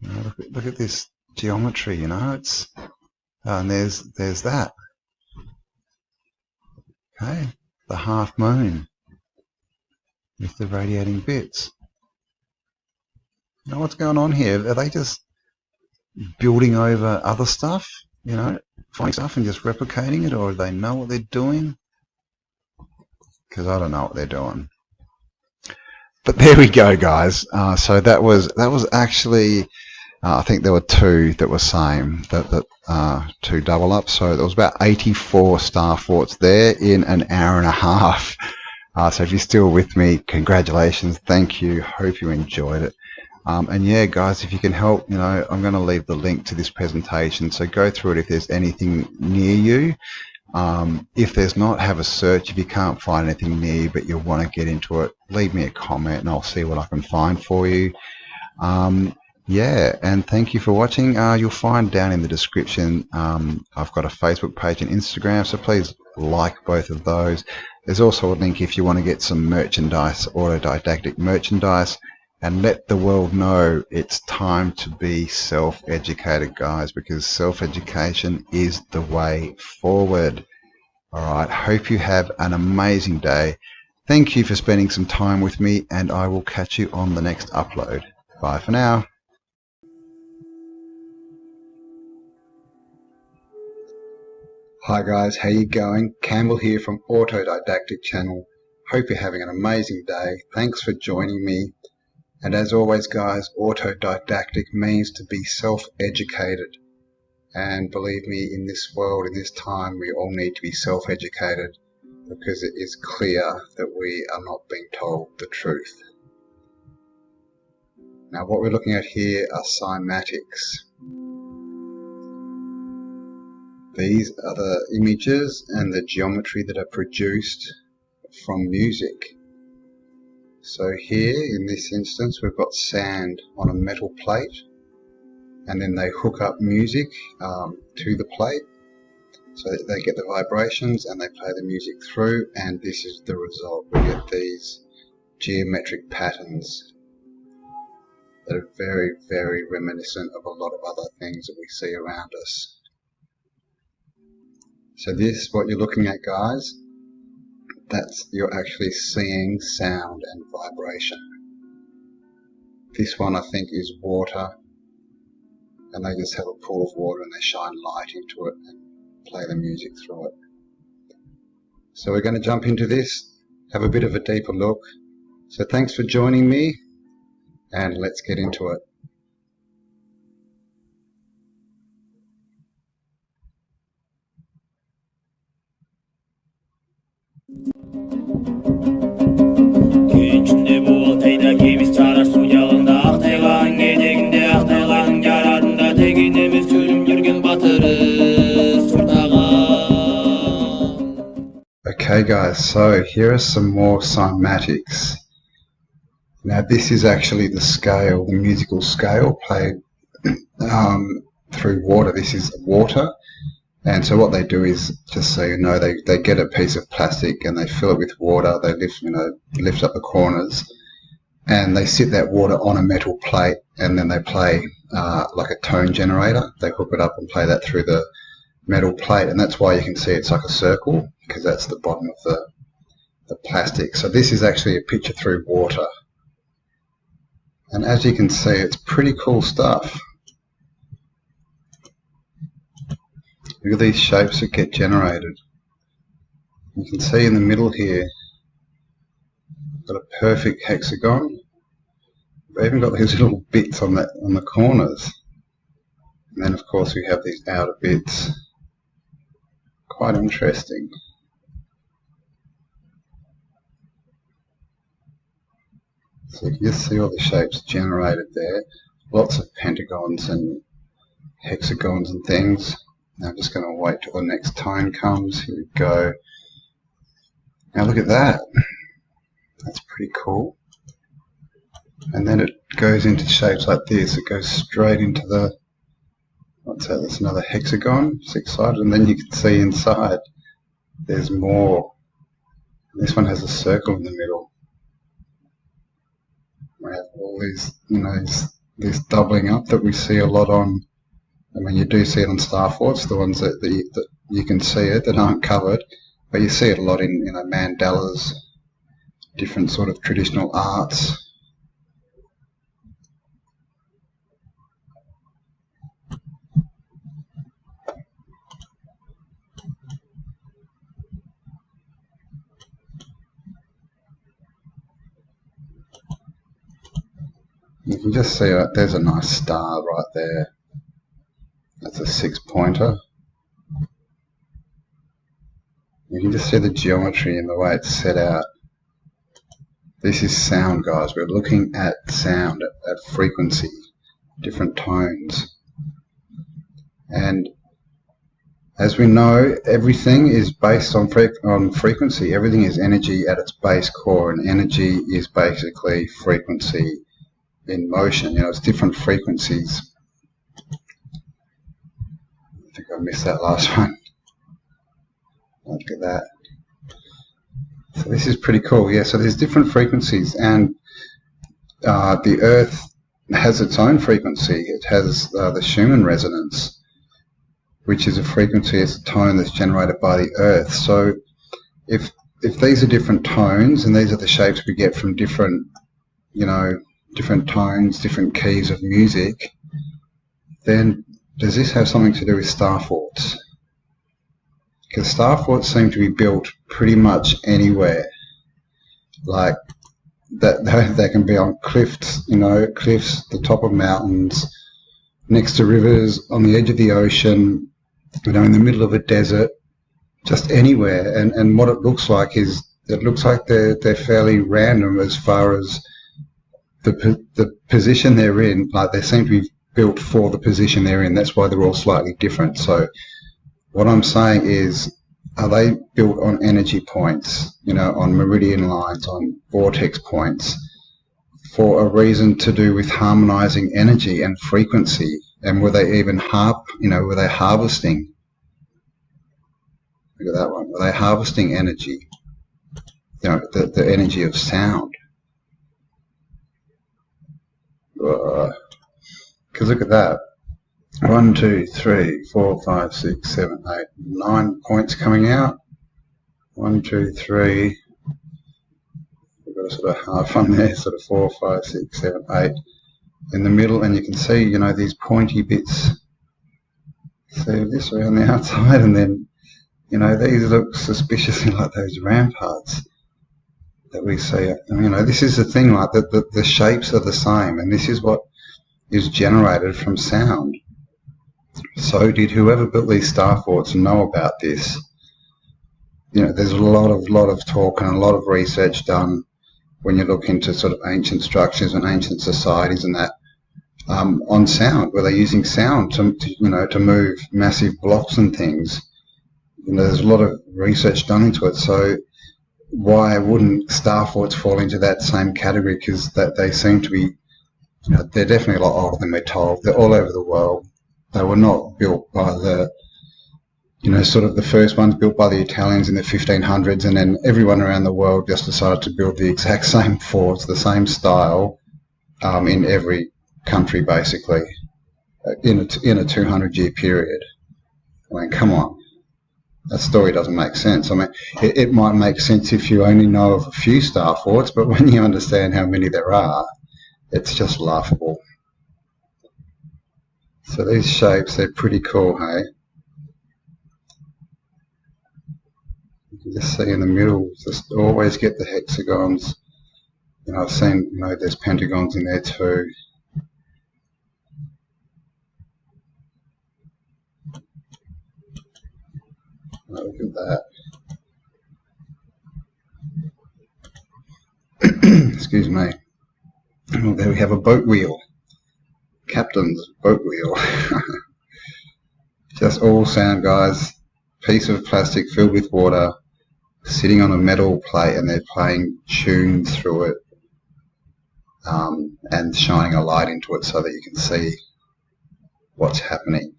Speaker 2: Look at this geometry. It's and there's that. Okay, the half moon with the radiating bits. What's going on here? Are they just building over other stuff? Finding stuff and just replicating it, or do they know what they're doing? Because I don't know what they're doing. But there we go, guys. So that was actually, I think there were 2 that were same, that 2 double up. So there was about 84 star forts there in an hour and a half. So if you're still with me, congratulations, thank you, hope you enjoyed it. And yeah, guys, if you can help, I'm going to leave the link to this presentation. So go through it if there's anything near you. If there's not, have a search. If you can't find anything near you but you want to get into it, leave me a comment and I'll see what I can find for you. Yeah, and thank you for watching. You'll find down in the description, I've got a Facebook page and Instagram, so please like both of those. There's also a link if you want to get some merchandise, Autodidactic merchandise, and let the world know it's time to be self-educated, guys, because self-education is the way forward. Alright, hope you have an amazing day. Thank you for spending some time with me, and I will catch you on the next upload. Bye for now. Hi guys, how you going? Campbell here from Autodidactic channel. Hope you're having an amazing day. Thanks for joining me. And as always, guys, Autodidactic means to be self-educated. And believe me, in this world, in this time, we all need to be self-educated because it is clear that we are not being told the truth.
Speaker 1: Now what we're looking at here are cymatics. These are the images and the geometry that are produced from music. So here in this instance we've got sand on a metal plate, and then they hook up music to the plate so that they get the vibrations and they play the music through, and this is the result. We get these geometric patterns that are very, very reminiscent of a lot of other things that we see around us. So this, what you're looking at, guys, you're actually seeing sound and vibration. This one I think is water, and they just have a pool of water and they shine light into it and play the music through it. So we're going to jump into this, have a bit of a deeper look. So thanks for joining me, and let's get into it. Okay guys, so here are some more cymatics. Now this is actually the scale, the musical scale played through water. This is water, and so what they do is, just so you know, they get a piece of plastic and they fill it with water. They lift up the corners, and they sit that water on a metal plate, and then they play like a tone generator. They hook it up and play that through the metal plate, and that's why you can see it's like a circle, because that's the bottom of the plastic. So this is actually a picture through water, and as you can see, it's pretty cool stuff. Look at these shapes that get generated. You can see in the middle here, got a perfect hexagon. We've even got these little bits on the corners, and then of course we have these outer bits. Quite interesting. So you can just see all the shapes generated there. Lots of pentagons and hexagons and things. Now I'm just going to wait till the next tone comes. Here we go. Now look at that. That's pretty cool. And then it goes into shapes like this. It goes straight into the, what's that? That's another hexagon, six-sided, and then you can see inside there's more. This one has a circle in the middle. We have all these, this doubling up that we see a lot on. I mean, you do see it on star forts, the ones that you can see it that aren't covered, but you see it a lot in mandalas, different sort of traditional arts. You can just see there's a nice star right there. That's a 6-pointer. You can just see the geometry and the way it's set out. This is sound, guys. We're looking at sound, at frequency, different tones. And as we know, everything is based on frequency. Everything is energy at its base core, and energy is basically frequency in motion. It's different frequencies. I think I missed that last one. Look at that. So this is pretty cool. Yeah, so there's different frequencies, and the Earth has its own frequency. It has the Schumann resonance, which is a frequency, it's a tone that's generated by the Earth. So if these are different tones, and these are the shapes we get from different, different tones, different keys of music, then does this have something to do with star forts? Because star forts seem to be built pretty much anywhere. Like that, they can be on cliffs, cliffs, the top of mountains, next to rivers, on the edge of the ocean, in the middle of a desert, just anywhere. And what it looks like is, it looks like they're fairly random as far as the position they're in, like they seem to be built for the position they're in. That's why they're all slightly different. So what I'm saying is, are they built on energy points, you know, on meridian lines, on vortex points, for a reason to do with harmonizing energy and frequency? And were they even were they harvesting? Look at that one. Were they harvesting energy? You know, the energy of sound. Because look at that. 1, 2, 3, 4, 5, 6, 7, 8, 9 points coming out. 1, 2, 3. We've got a sort of half on there, sort of 4, 5, 6, 7, 8 in the middle, and you can see, you know, these pointy bits. So this around the outside, and then, you know, these look suspiciously like those ramparts that we see. You know, this is the thing, like the shapes are the same, and this is what is generated from sound. So did whoever built these star forts know about this? You know, there's a lot of talk and a lot of research done when you look into sort of ancient structures and ancient societies and that, on sound, where they're using sound to move massive blocks and things. You know, there's a lot of research done into it. So why wouldn't star forts fall into that same category? Because they seem to be, you know, they're definitely a lot older than we're told. They're all over the world. They were not built by the, you know, sort of the first ones built by the Italians in the 1500s, and then everyone around the world just decided to build the exact same forts, the same style, in every country basically, in a 200-year period. I mean, come on. That story doesn't make sense. I mean, it might make sense if you only know of a few star forts, but when you understand how many there are, it's just laughable. So these shapes, they're pretty cool, hey? You can just see in the middle, just always get the hexagons. You know, I've seen, you know, there's pentagons in there too. Oh, look at that. Excuse me. Oh, there we have a boat wheel. Captain's boat wheel. Just all sound, guys. Piece of plastic filled with water, sitting on a metal plate, and they're playing tunes through it, and shining a light into it so that you can see what's happening.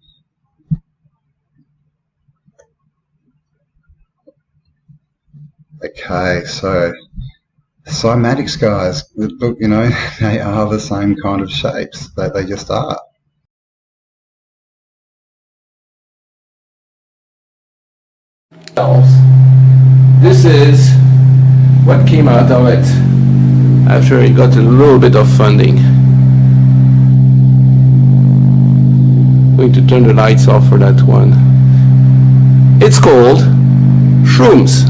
Speaker 1: Okay, so Cymatics, guys, look, you know, they are the same kind of shapes. They just are.
Speaker 3: This is what came out of it after it got a little bit of funding. Going to turn the lights off for that one. It's called shrooms.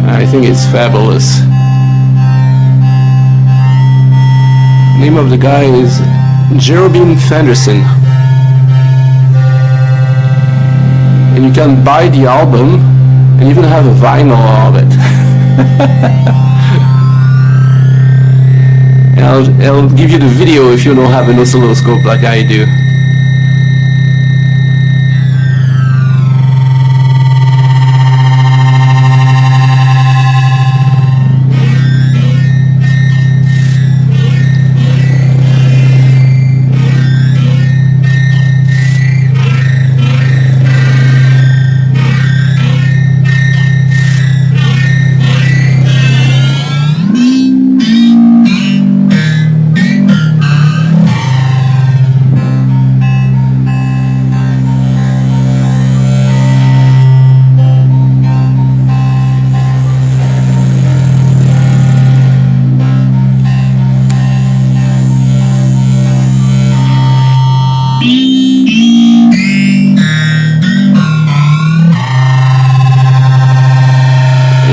Speaker 3: I think it's fabulous. Name of the guy is Jerobim Fenderson, and you can buy the album and even have a vinyl of it. And I'll give you the video if you don't have an oscilloscope like I do.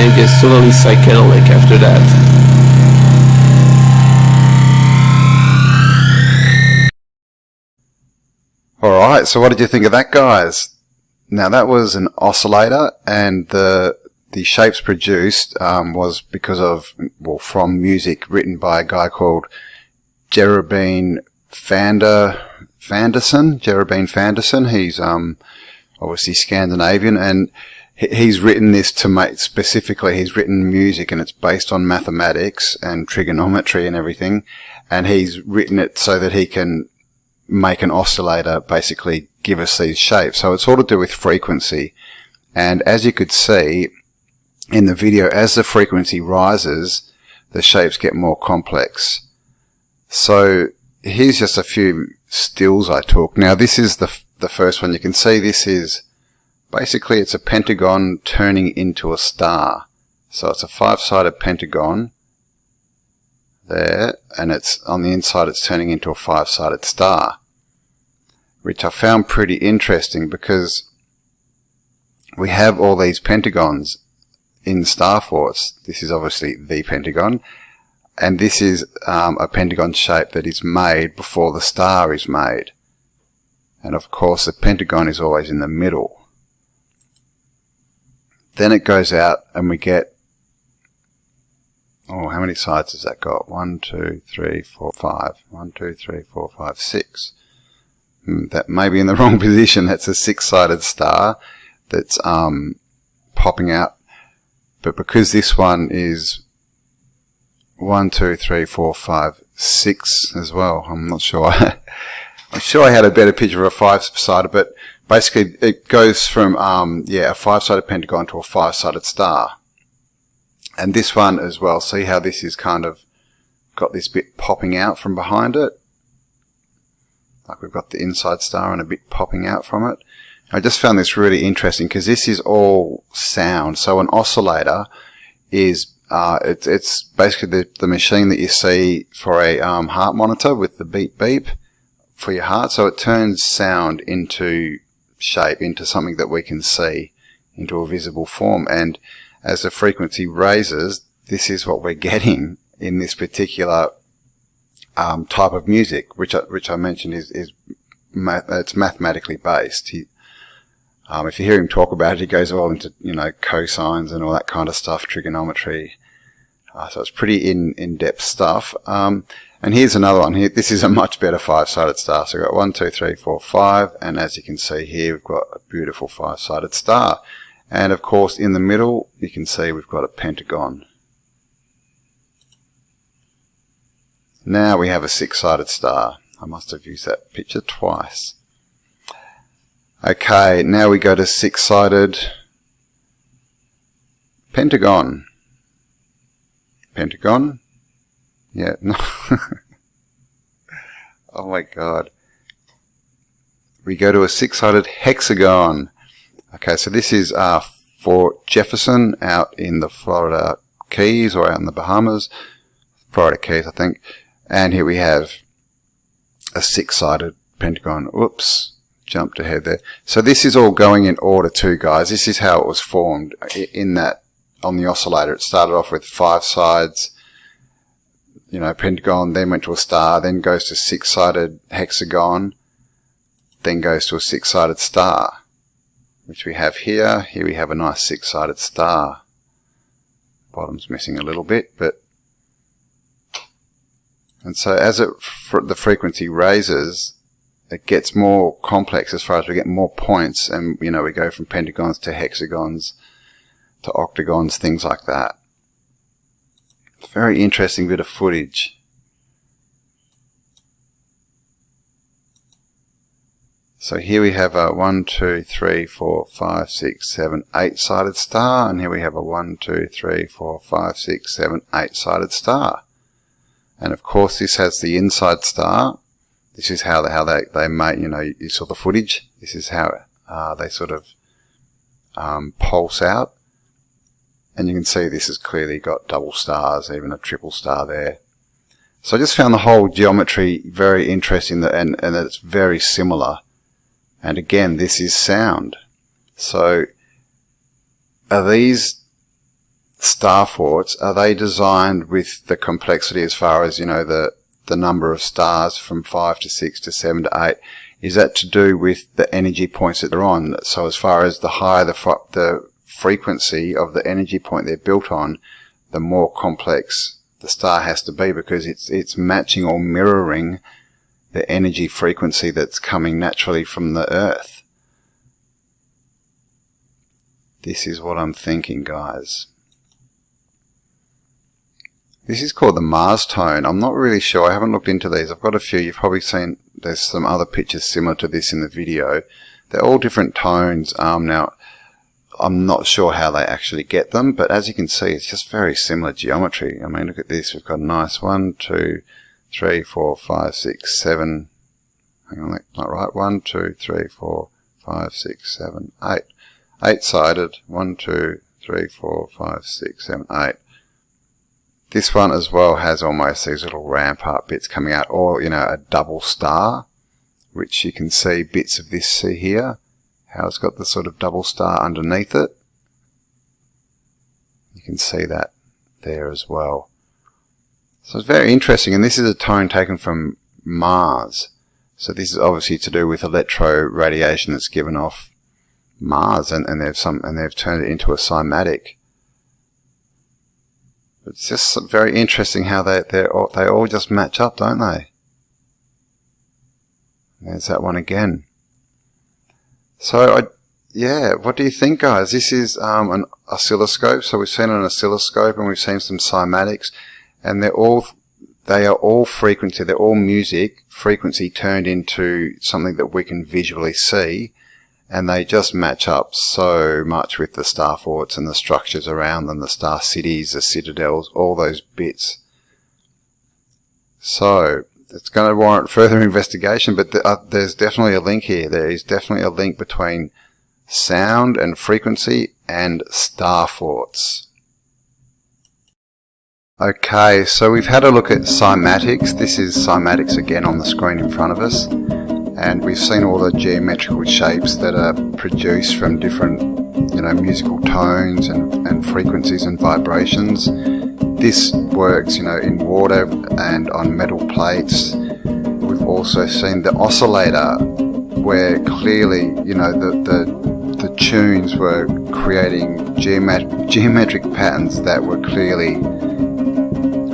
Speaker 3: and gets totally psychedelic after that.
Speaker 2: Alright, so what did you think of that, guys? Now that was an oscillator, and the shapes produced was because of, well, from music written by a guy called Jerabine Fanderson. He's obviously Scandinavian, and he's written this to make, specifically, he's written music, and it's based on mathematics and trigonometry and everything, and he's written it so that he can make an oscillator basically give us these shapes. So it's all to do with frequency, and as you could see in the video, as the frequency rises, the shapes get more complex. So here's just a few stills I took. Now this is the first one. You can see this is basically, it's a pentagon turning into a star. So it's a 5-sided pentagon there, and it's on the inside it's turning into a 5-sided star, which I found pretty interesting because we have all these pentagons in star forts. This is obviously the pentagon, and this is a pentagon shape that is made before the star is made, and of course the pentagon is always in the middle. Then it goes out and we get, oh, how many sides has that got? 1, 2, 3, 4, 5. 1, 2, 3, 4, 5, 6. That may be in the wrong position. That's a 6-sided star that's popping out. But because this one is 1, 2, 3, 4, 5, 6 as well, I'm not sure. I'm sure I had a better picture of a 5-sided, but basically it goes from a 5-sided pentagon to a 5-sided star. And this one as well, see how this is kind of got this bit popping out from behind it? Like we've got the inside star and a bit popping out from it. I just found this really interesting because this is all sound. So an oscillator is it's basically the machine that you see for a heart monitor with the beep beep for your heart. So it turns sound into shape, into something that we can see, into a visible form. And as the frequency raises, this is what we're getting in this particular type of music, which I mentioned it's mathematically based. If you hear him talk about it, he goes all into, cosines and all that kind of stuff, trigonometry. So it's pretty in-depth stuff. And here's another one here. This is a much better 5-sided star. So we've got 1, 2, 3, 4, 5. And as you can see here, we've got a beautiful 5-sided star. And of course, in the middle, you can see we've got a pentagon. Now we have a 6-sided star. I must have used that picture twice. Okay, now we go to 6-sided pentagon. Pentagon? Yeah, no. Oh my god. We go to a 6-sided hexagon. Okay, so this is for Jefferson out in the Florida Keys, or out in the Bahamas. Florida Keys, I think. And here we have a 6-sided pentagon. Oops, jumped ahead there. So this is all going in order too, guys. This is how it was formed in that, on the oscillator. It started off with 5 sides, pentagon, then went to a star, then goes to 6-sided hexagon, then goes to a 6-sided star, which we have here. Here we have a nice 6-sided star. Bottom's missing a little bit, and so as the frequency raises, it gets more complex as far as we get more points, and we go from pentagons to hexagons to octagons, things like that. Very interesting bit of footage. So here we have a 1, 2, 3, 4, 5, 6, 7, 8-sided star, and here we have a 1, 2, 3, 4, 5, 6, 7, 8-sided star. And of course this has the inside star. This is how they made, you saw the footage. This is how they sort of pulse out. And you can see this has clearly got double stars, even a triple star there. So I just found the whole geometry very interesting, and that it's very similar. And again, this is sound. So are these star forts, are they designed with the complexity as far as, the number of stars from 5 to 6 to 7 to 8? Is that to do with the energy points that they're on? So as far as the higher the frequency of the energy point they're built on, the more complex the star has to be, because it's matching or mirroring the energy frequency that's coming naturally from the Earth. This is what I'm thinking, guys. This is called the Mars tone. I'm not really sure. I haven't looked into these. I've got a few. You've probably seen there's some other pictures similar to this in the video. They're all different tones. Now, I'm not sure how they actually get them, but as you can see, it's just very similar geometry. I mean, look at this. We've got a nice 1, 2, 3, 4, 5, 6, 7. Hang on, that's not right. 1, 2, 3, 4, 5, 6, 7, 8. 8-sided. 1, 2, 3, 4, 5, 6, 7, 8. This one as well has almost these little ramp-up bits coming out, or, a double star, which you can see bits of this, see here, how it's got the sort of double star underneath it. You can see that there as well. So it's very interesting, and this is a tone taken from Mars. So this is obviously to do with electro-radiation that's given off Mars, and they've turned it into a cymatic. It's just very interesting how they all just match up, don't they? There's that one again. So, what do you think, guys? This is an oscilloscope. So we've seen an oscilloscope and we've seen some cymatics, and they are all frequency. They're all music frequency turned into something that we can visually see. And they just match up so much with the star forts and the structures around them, the star cities, the citadels, all those bits. So it's going to warrant further investigation, but there's definitely a link here. There is definitely a link between sound and frequency and star forts. Okay, so we've had a look at cymatics. This is cymatics again on the screen in front of us. And we've seen all the geometrical shapes that are produced from different, musical tones and frequencies and vibrations. This works, in water and on metal plates. We've also seen the oscillator, where clearly, the tunes were creating geometric patterns that were clearly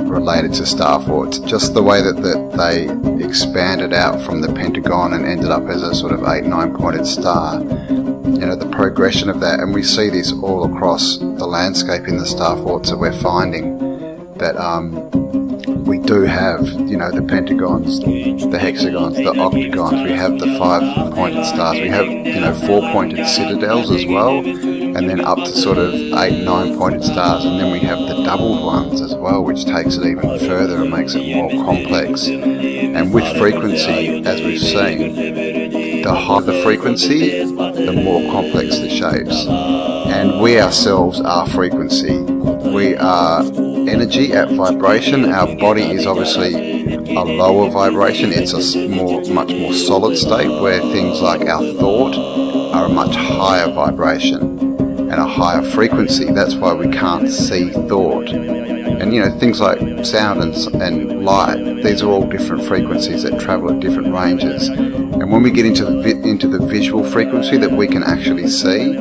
Speaker 2: related to star forts, just the way that they expanded out from the pentagon and ended up as a sort of 8-9 pointed star. The progression of that, and we see this all across the landscape in the star forts that we're finding, that we do have, the pentagons, the hexagons, the octagons, we have the 5-pointed stars, we have, 4-pointed citadels as well, and then up to sort of 8-9 pointed stars, and then we have the doubled ones as well, which takes it even further and makes it more complex. And with frequency, as we've seen, the higher the frequency, the more complex the shapes. And we ourselves are frequency. We are energy at vibration. Our body is obviously a lower vibration. It's a much more solid state, where things like our thought are a much higher vibration and a higher frequency. That's why we can't see thought. And things like sound and light, these are all different frequencies that travel at different ranges. And when we get into the visual frequency that we can actually see,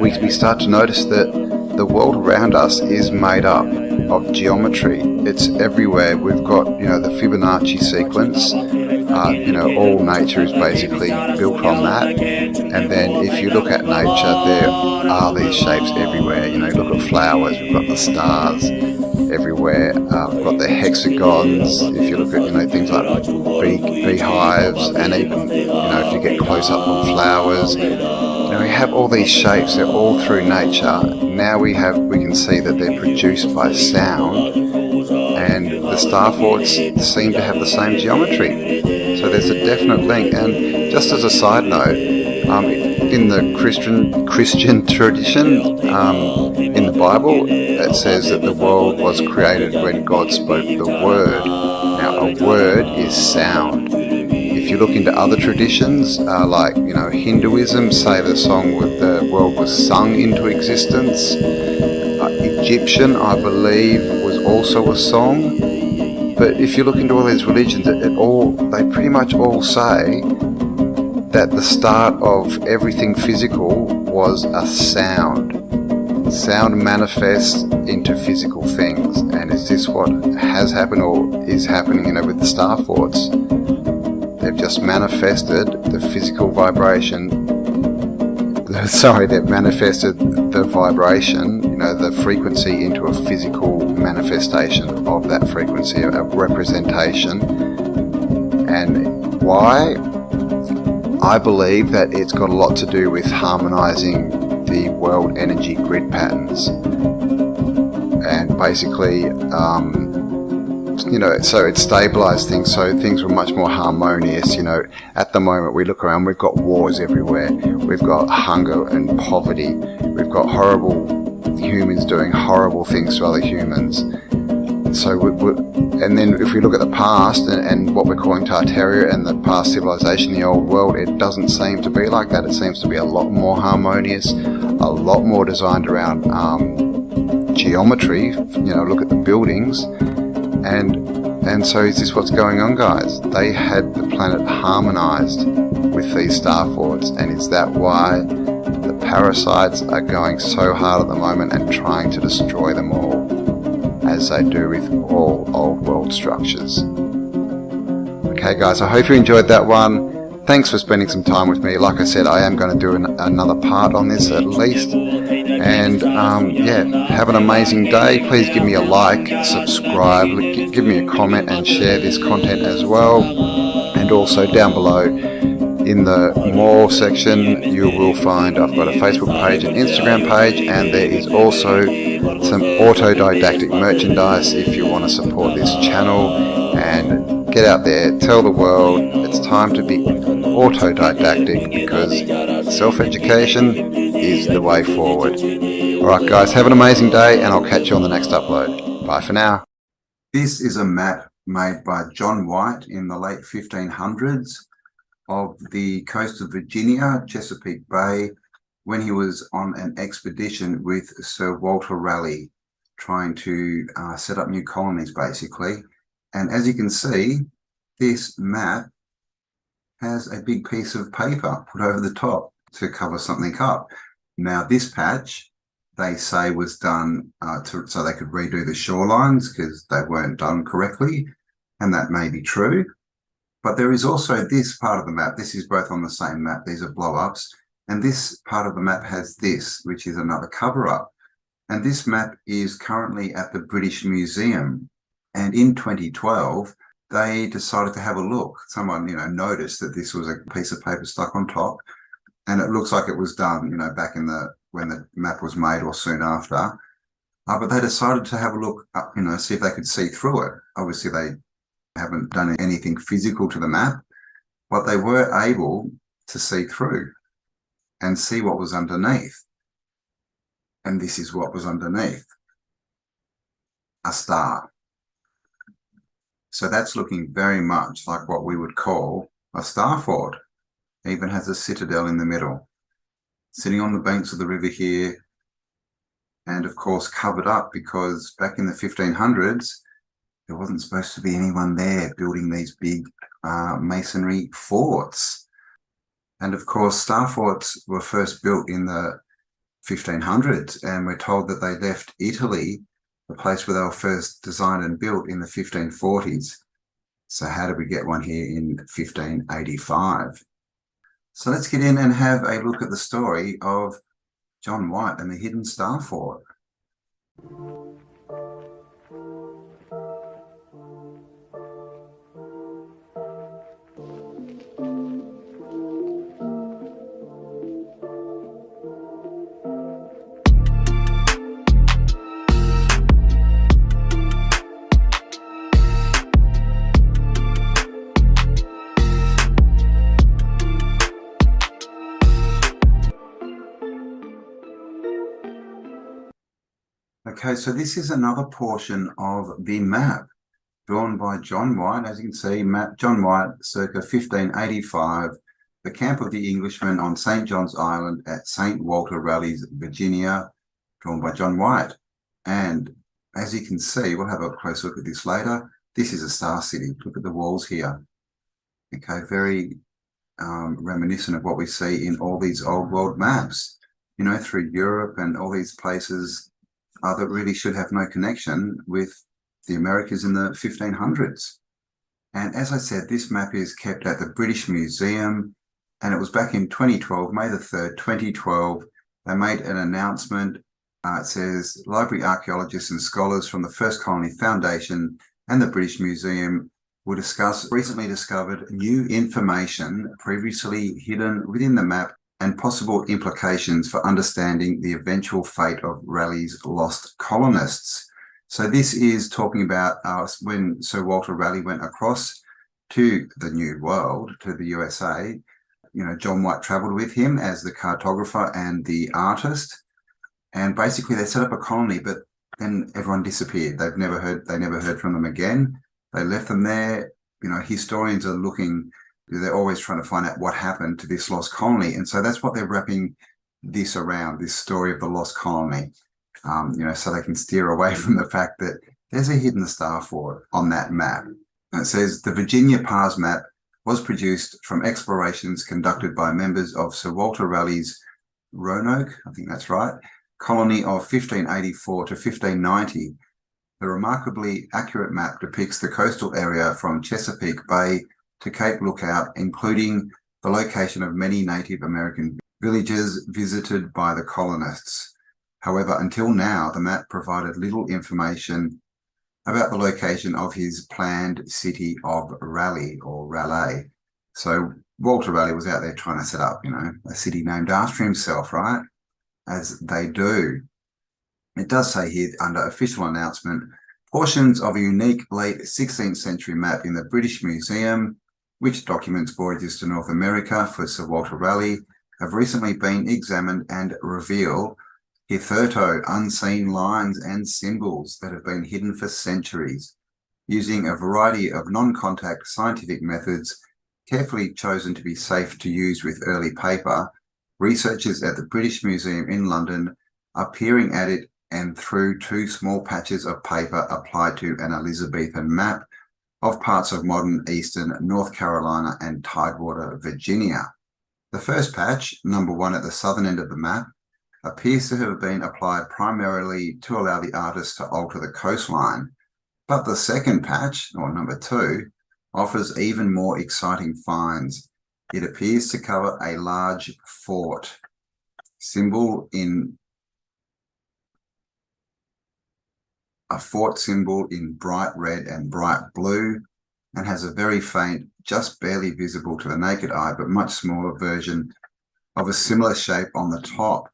Speaker 2: we start to notice that the world around us is made up of geometry. It's everywhere. We've got, the Fibonacci sequence. All nature is basically built on that. And then if you look at nature, there are these shapes everywhere. Look at flowers, we've got the stars everywhere. We've got the hexagons. If you look at, things like beehives, and even, if you get close up on flowers, we have all these shapes. They're all through nature. Now we can see that they're produced by sound, and the star forts seem to have the same geometry. So there's a definite link. And just as a side note, in the Christian tradition, in the Bible, it says that the world was created when God spoke the word. Now, a word is sound. If you look into other traditions, like Hinduism, say the world was sung into existence. Egyptian, I believe, was also a song. But if you look into all these religions, they pretty much all say that the start of everything physical was a sound. Sound manifests into physical things, and is this what has happened or is happening, with the star forts? They've just manifested the physical vibration. They've manifested the vibration, the frequency into a physical manifestation of that frequency, a representation. And why? I believe that it's got a lot to do with harmonizing the world energy grid patterns. And basically, so it stabilized things, so things were much more harmonious. At the moment we look around, we've got wars everywhere, we've got hunger and poverty, we've got horrible humans doing horrible things to other humans. So and then if we look at the past and what we're calling Tartaria and the past civilization, the old world, it doesn't seem to be like that. It seems to be a lot more harmonious, a lot more designed around geometry. Look at the buildings. And so is this what's going on, guys? They had the planet harmonized with these star forts, and is that why the parasites are going so hard at the moment and trying to destroy them all, as they do with all old world structures? Okay guys, I hope you enjoyed that one. Thanks for spending some time with me. Like I said, I am going to do another part on this at least. And have an amazing day. Please give me a like, subscribe, give me a comment and share this content as well. And also down below in the more section you will find I've got a Facebook page, an Instagram page, and there is also some Autodidactic merchandise if you want to support this channel. And get out there, tell the world it's time to be autodidactic, because self-education is the way forward. Alright guys, have an amazing day, and I'll catch you on the next upload. Bye for now. This is a map made by John White in the late 1500s of the coast of Virginia, Chesapeake Bay, when he was on an expedition with Sir Walter Raleigh, trying to set up new colonies basically. And as you can see, this map has a big piece of paper put over the top to cover something up. Now this patch, they say, was done so they could redo the shorelines because they weren't done correctly, and that may be true. But there is also this part of the map. This is both on the same map. These are blow-ups. And this part of the map has this, which is another cover-up. And this map is currently at the British Museum. And in 2012, they decided to have a look. Someone, noticed that this was a piece of paper stuck on top, and it looks like it was done, back in when the map was made or soon after. But they decided to have a look up, see if they could see through it. Obviously, they haven't done anything physical to the map, but they were able to see through and see what was underneath. And this is what was underneath: a star. So that's looking very much like what we would call a star fort. It even has a citadel in the middle, sitting on the banks of the river here, and of course covered up because back in the 1500s, there wasn't supposed to be anyone there building these big masonry forts. And of course, star forts were first built in the 1500s, and we're told that they left Italy, the place where they were first designed and built, in the 1540s. So how did we get one here in 1585? So let's get in and have a look at the story of John White and the hidden star fort. Okay, so this is another portion of the map drawn by John White. As you can see, John White, circa 1585, the camp of the Englishmen on St. John's Island at St. Walter Raleigh's, Virginia, drawn by John White. And as you can see, we'll have a close look at this later. This is a star city. Look at the walls here. Okay, very reminiscent of what we see in all these old world maps, you know, through Europe and all these places that really should have no connection with the Americas in the 1500s. And as I said, this map is kept at the British Museum, and it was back in 2012, May the 3rd, 2012. They made an announcement. It says, library archaeologists and scholars from the First Colony Foundation and the British Museum will discuss recently discovered new information previously hidden within the map and possible implications for understanding the eventual fate of Raleigh's lost colonists. So this is talking about when Sir Walter Raleigh went across to the New World, to the USA. You know, John White travelled with him as the cartographer and the artist. And basically they set up a colony, but then everyone disappeared. They never heard from them again. They left them there. You know, historians are looking, they're always trying to find out what happened to this lost colony. And so that's what they're wrapping this around, this story of the lost colony, you know, so they can steer away from the fact that there's a hidden star fort on that map. And it says the Virginia Pars map was produced from explorations conducted by members of Sir Walter Raleigh's Roanoke, I think that's right, colony of 1584 to 1590. The remarkably accurate map depicts the coastal area from Chesapeake Bay to Cape Lookout, including the location of many Native American villages visited by the colonists. However, until now, the map provided little information about the location of his planned city of Raleigh or Raleigh. So Walter Raleigh was out there trying to set up, you know, a city named after himself, right? As they do. It does say here under official announcement, portions of a unique late 16th century map in the British Museum, which documents voyages to North America for Sir Walter Raleigh, have recently been examined and reveal hitherto unseen lines and symbols that have been hidden for centuries. Using a variety of non-contact scientific methods carefully chosen to be safe to use with early paper, researchers at the British Museum in London are peering at it and through two small patches of paper applied to an Elizabethan map of parts of modern eastern North Carolina and Tidewater, Virginia. The first patch, number 1 at the southern end of the map, appears to have been applied primarily to allow the artist to alter the coastline, but the second patch, or number 2, offers even more exciting finds. It appears to cover a large fort symbol in bright red and bright blue, and has a very faint, just barely visible to the naked eye, but much smaller version of a similar shape on the top.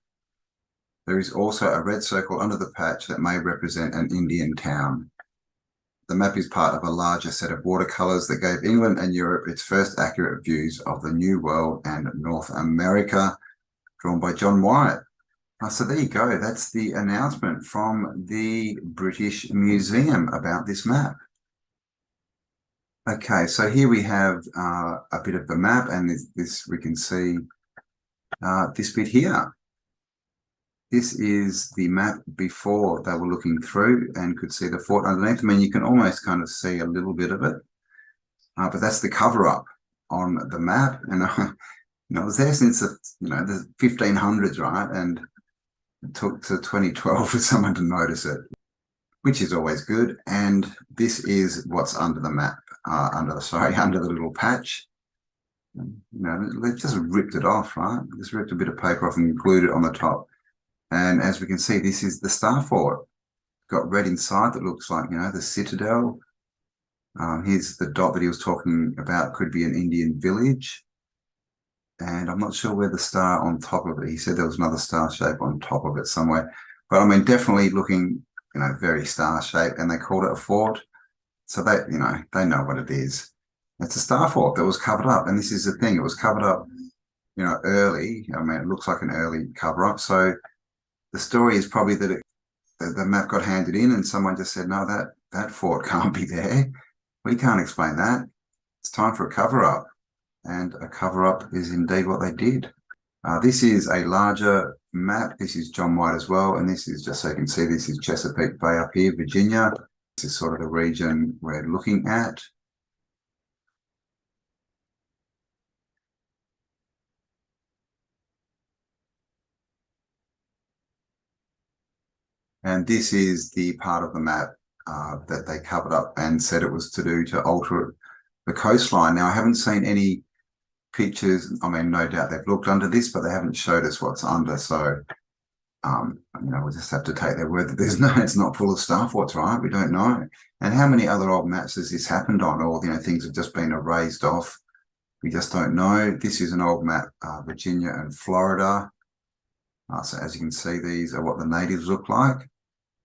Speaker 2: There is also a red circle under the patch that may represent an Indian town. The map is part of a larger set of watercolours that gave England and Europe its first accurate views of the New World and North America, drawn by John White. So there you go. That's the announcement from the British Museum about this map. Okay, so here we have a bit of the map, and this we can see this bit here. This is the map before they were looking through and could see the fort underneath. I mean, you can almost kind of see a little bit of it, but that's the cover-up on the map. And you know, it was there since the 1500s, right? And it took to 2012 for someone to notice it, which is always good. And this is what's under the map, under the little patch. You know, they just ripped it off, right? Just ripped a bit of paper off and glued it on the top. And as we can see, this is the star fort. Got red inside that looks like, you know, the citadel. Here's the dot that he was talking about, could be an Indian village. And I'm not sure where the star on top of it, he said there was another star shape on top of it somewhere. But I mean, definitely looking, you know, very star shaped, and they called it a fort. So they, you know, they know what it is. It's a star fort that was covered up. And this is the thing, it was covered up, you know, early. I mean, it looks like an early cover up. So the story is probably that the map got handed in and someone just said, no, that fort can't be there. We can't explain that. It's time for a cover-up. And a cover-up is indeed what they did. This is a larger map. This is John White as well, and this is, just so you can see, this is Chesapeake Bay up here, Virginia. This is sort of the region we're looking at. And this is the part of the map that they covered up and said it was to alter the coastline. Now, I haven't seen any pictures. I mean, no doubt they've looked under this, but they haven't showed us what's under. So, we'll just have to take their word that it's not full of stuff. What's right? We don't know. And how many other old maps has this happened on? Or, things have just been erased off. We just don't know. This is an old map, Virginia and Florida. So as you can see, these are what the natives look like.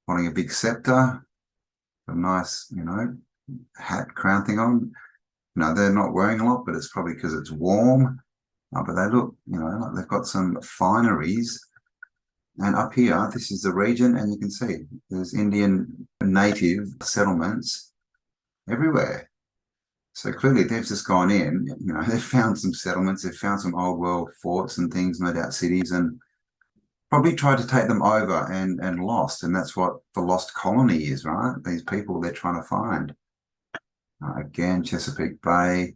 Speaker 2: Holding a big scepter, a nice, hat crown thing on. They're not wearing a lot, but it's probably because it's warm. But they look, like they've got some fineries. And up here, this is the region, and you can see there's Indian native settlements everywhere. So clearly they've just gone in, they've found some settlements, they've found some old world forts and things, no doubt cities, and probably tried to take them over and lost. And that's what the lost colony is, right? These people they're trying to find. Again, Chesapeake Bay.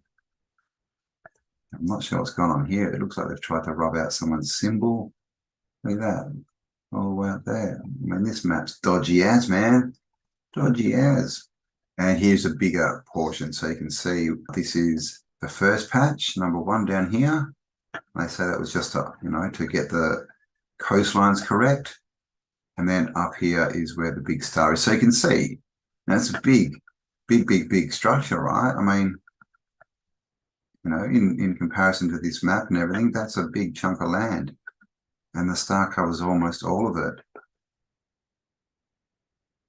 Speaker 2: I'm not sure what's going on here. It looks like they've tried to rub out someone's symbol. Look at that. All the way out there. I mean, this map's dodgy as, man. Dodgy as. And here's a bigger portion. So you can see this is the first patch, number 1 down here. They say that was just to get the coastlines correct. And then up here is where the big star is. So you can see that's a big structure, right? I mean, in comparison to this map and everything, that's a big chunk of land. And the star covers almost all of it.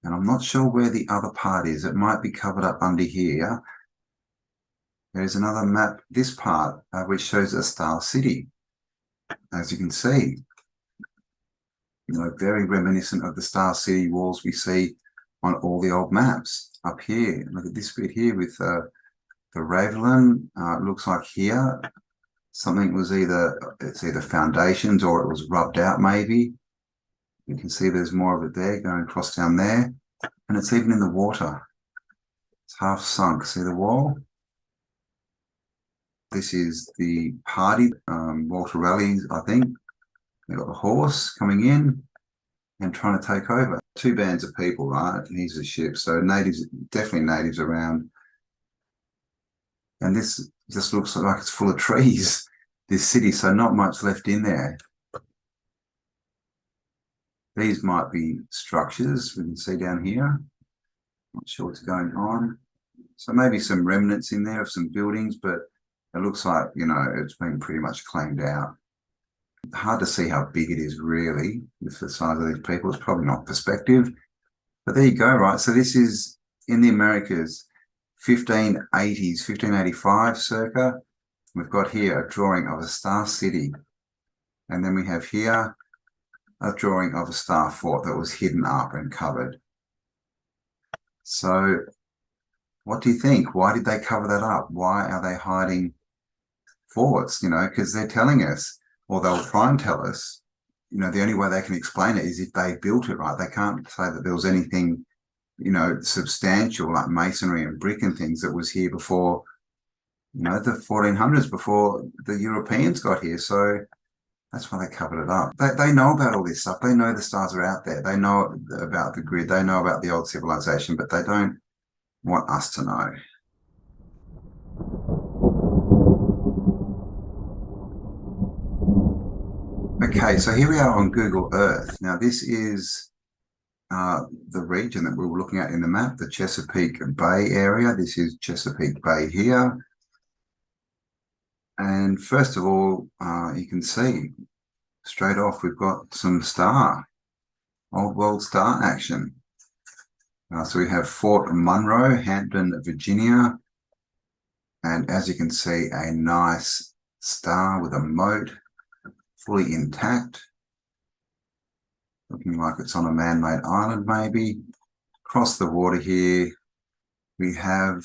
Speaker 2: And I'm not sure where the other part is. It might be covered up under here. There's another map, this part, which shows a star city. As you can see, very reminiscent of the Star City walls we see on all the old maps up here. Look at this bit here with the Ravelin. It looks like here something was either foundations or it was rubbed out maybe. You can see there's more of it there going across down there. And it's even in the water. It's half sunk. See the wall? This is the party, Walter Raleigh's, I think. They've got the horse coming in and trying to take over. 2 bands of people, right? And here's the ship. So natives, definitely natives around. And this just looks like it's full of trees, this city. So not much left in there. These might be structures we can see down here. Not sure what's going on. So maybe some remnants in there of some buildings, but it looks like, it's been pretty much cleaned out. Hard to see how big it is really with the size of these people. It's probably not perspective, but there you go, right? So this is in the Americas, 1580s, 1585 circa. We've got here a drawing of a star city, and then we have here a drawing of a star fort that was hidden up and covered. So what do you think? Why did they cover that up? Why are they hiding forts? Because they're telling us, or they'll try and tell us, the only way they can explain it is if they built it, right? They can't say that there was anything, substantial like masonry and brick and things that was here before, the 1400s, before the Europeans got here. So that's why they covered it up. They know about all this stuff. They know the stars are out there. They know about the grid. They know about the old civilization, but they don't want us to know. Okay, so here we are on Google Earth. Now this is the region that we were looking at in the map, the Chesapeake Bay area. This is Chesapeake Bay here. And first of all, you can see straight off we've got some old world star action. So we have Fort Monroe, Hampton, Virginia. And as you can see, a nice star with a moat, fully intact. Looking like it's on a man-made island maybe. Across the water here, we have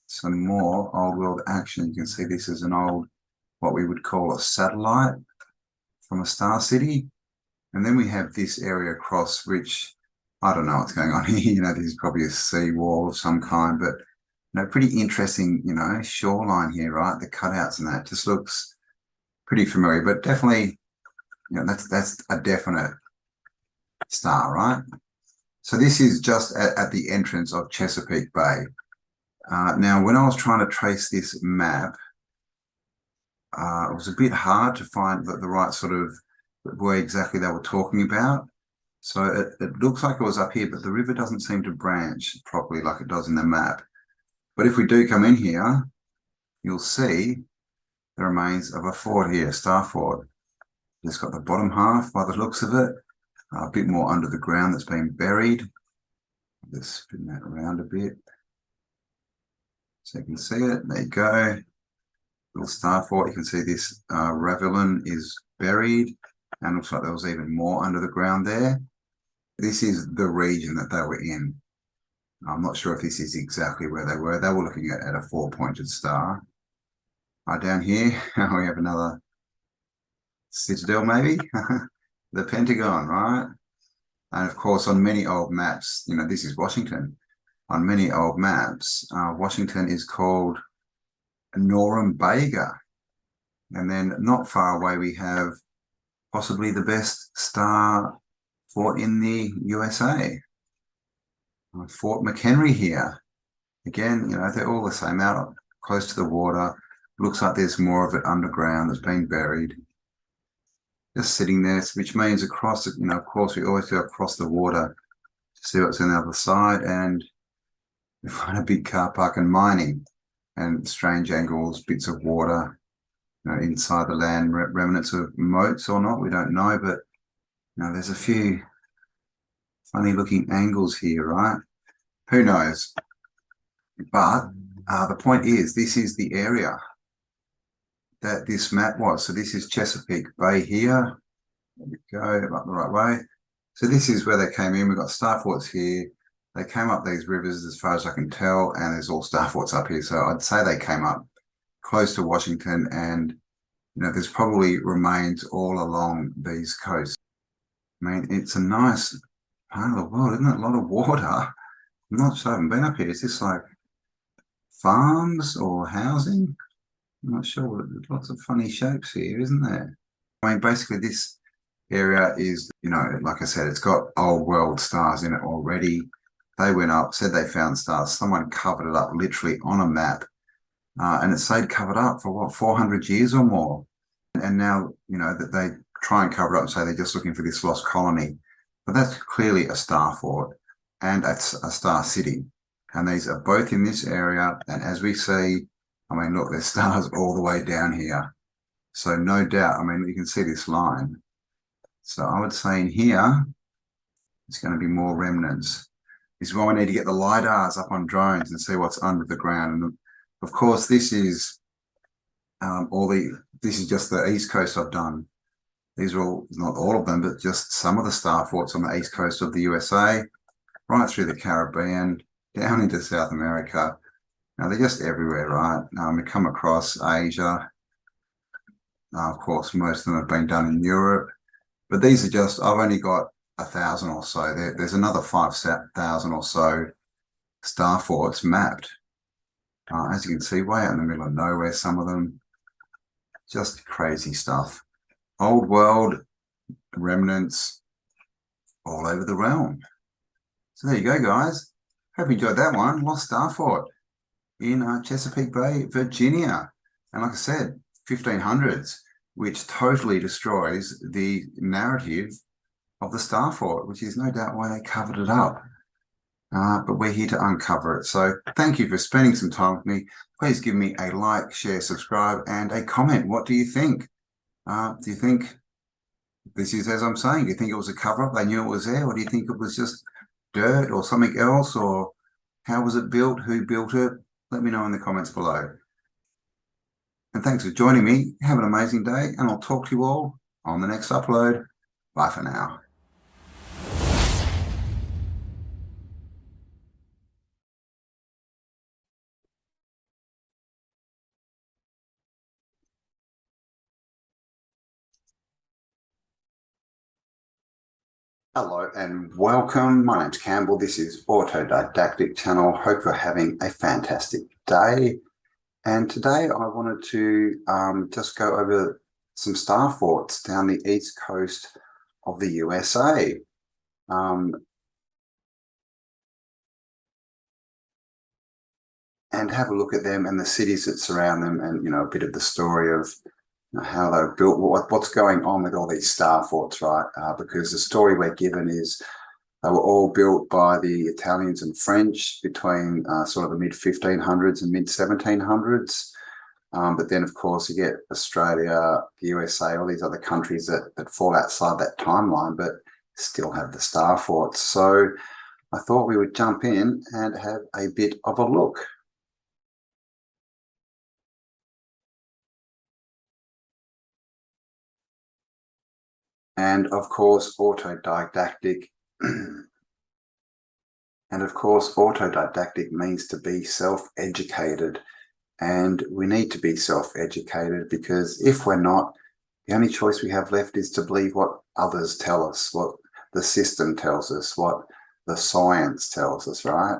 Speaker 2: some more old world action. You can see this is an old, what we would call a satellite from a star city. And then we have this area across, which I don't know what's going on here. You know, this is probably a seawall of some kind, but pretty interesting, shoreline here, right? The cutouts and that just looks pretty familiar, but definitely, that's a definite star, right? So this is just at the entrance of Chesapeake Bay. Now, when I was trying to trace this map, it was a bit hard to find the right sort of where exactly they were talking about. So it looks like it was up here, but the river doesn't seem to branch properly like it does in the map. But if we do come in here, you'll see the remains of a fort here, Star Fort. It's got the bottom half by the looks of it, a bit more under the ground that's been buried. Just spin that around a bit so you can see it. There you go. Little Star Fort. You can see this ravelin is buried, and looks like there was even more under the ground there. This is the region that they were in. I'm not sure if this is exactly where they were. They were looking at a four-pointed star. Down here, we have another citadel, maybe? The Pentagon, right? And of course, on many old maps, this is Washington. On many old maps, Washington is called Norumbega. And then not far away, we have possibly the best star fort in the USA. Fort McHenry here. Again, they're all the same, out close to the water. Looks like there's more of it underground that's been buried. Just sitting there, which means across, of course, we always go across the water to see what's on the other side, and we find a big car park and mining and strange angles, bits of water, inside the land, remnants of moats or not, we don't know, but there's a few funny looking angles here, right? Who knows? But the point is, this is the area that this map was. So this is Chesapeake Bay here. There we go, up the right way. So this is where they came in. We've got star forts here. They came up these rivers as far as I can tell, and there's all star forts up here. So I'd say they came up close to Washington, and there's probably remains all along these coasts. I mean, it's a nice part of the world, isn't it? A lot of water. I'm not sure, I haven't been up here. Is this like farms or housing? I'm not sure. There's lots of funny shapes here, isn't there? I mean, basically this area is, like I said, it's got old world stars in it already. They went up, said they found stars. Someone covered it up literally on a map. And it stayed covered up for what, 400 years or more. And now, that they try and cover it up and say they're just looking for this lost colony. But that's clearly a star fort and it's a star city. And these are both in this area. And as we see, I mean, look, there's stars all the way down here. So no doubt, I mean, you can see this line. So I would say in here, it's going to be more remnants. This is why we need to get the LiDARs up on drones and see what's under the ground. And of course, this is this is just the east coast I've done. These are all, not all of them, but just some of the star forts on the east coast of the USA, right through the Caribbean, down into South America. Now they're just everywhere, right? We come across Asia. Of course, most of them have been done in Europe, but these are just, I've only got 1,000 or so. There's another 5,000 or so star forts mapped. As you can see, way out in the middle of nowhere, some of them, just crazy stuff. Old world remnants all over the realm. So there you go, guys. Hope you enjoyed that one. Lost Star Fort in Chesapeake Bay, Virginia. And like I said, 1500s, which totally destroys the narrative of the Star Fort, which is no doubt why they covered it up. But we're here to uncover it. So thank you for spending some time with me. Please give me a like, share, subscribe, and a comment. What do you think? Do you think this is as I'm saying? Do you think it was a cover-up? They knew it was there? Or do you think it was just dirt or something else? Or how was it built? Who built it? Let me know in the comments below. And thanks for joining me. Have an amazing day, and I'll talk to you all on the next upload. Bye for now.
Speaker 1: Hello and welcome. My name's Campbell. This is Autodidactic channel. Hope you're having a fantastic day. And today I wanted to just go over some star forts down the east coast of the USA. And have a look at them and the cities that surround them, and a bit of the story of how they're built, what's going on with all these star forts, right? Because the story we're given is they were all built by the Italians and French between sort of the mid 1500s and mid 1700s. But then, of course, you get Australia, the USA, all these other countries that fall outside that timeline, but still have the star forts. So I thought we would jump in and have a bit of a look. And of course, autodidactic. And of course, autodidactic means to be self-educated. And we need to be self-educated because if we're not, the only choice we have left is to believe what others tell us, what the system tells us, what the science tells us, right?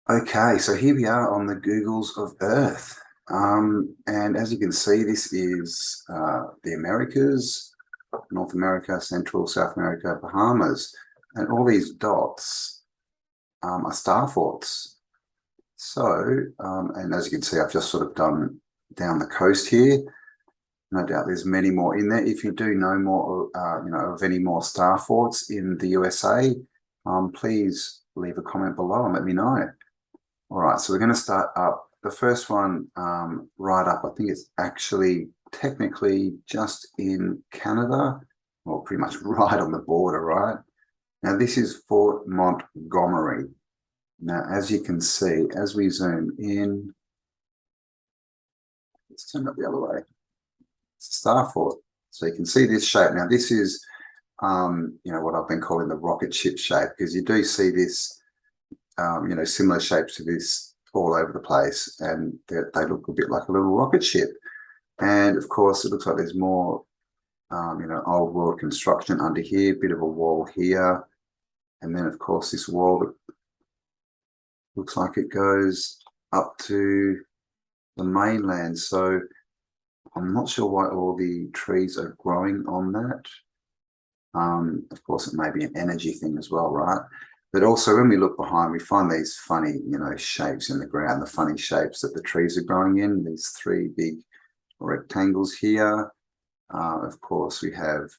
Speaker 1: Okay, so here we are on the Googles of Earth. And as you can see, this is the Americas, North America, Central, South America, Bahamas, and all these dots are star forts. So, and as you can see, I've just sort of done down the coast here. No doubt there's many more in there. If you do know more, of any more star forts in the USA, please leave a comment below and let me know. All right, so we're going to start up. The first one right up, I think it's actually technically just in Canada, or pretty much right on the border, right? Now, this is Fort Montgomery. Now, as you can see, as we zoom in, let's turn it the other way. It's a star fort. So you can see this shape. Now, this is, what I've been calling the rocket ship shape, because you do see this similar shapes to this all over the place, and they look a bit like a little rocket ship. And of course, it looks like there's more, old world construction under here, bit of a wall here. And then, of course, this wall that looks like it goes up to the mainland. So I'm not sure why all the trees are growing on that. Of course, it may be an energy thing as well, right? But also when we look behind, we find these funny, shapes in the ground, the funny shapes that the trees are growing in, these three big rectangles here. Of course, we have,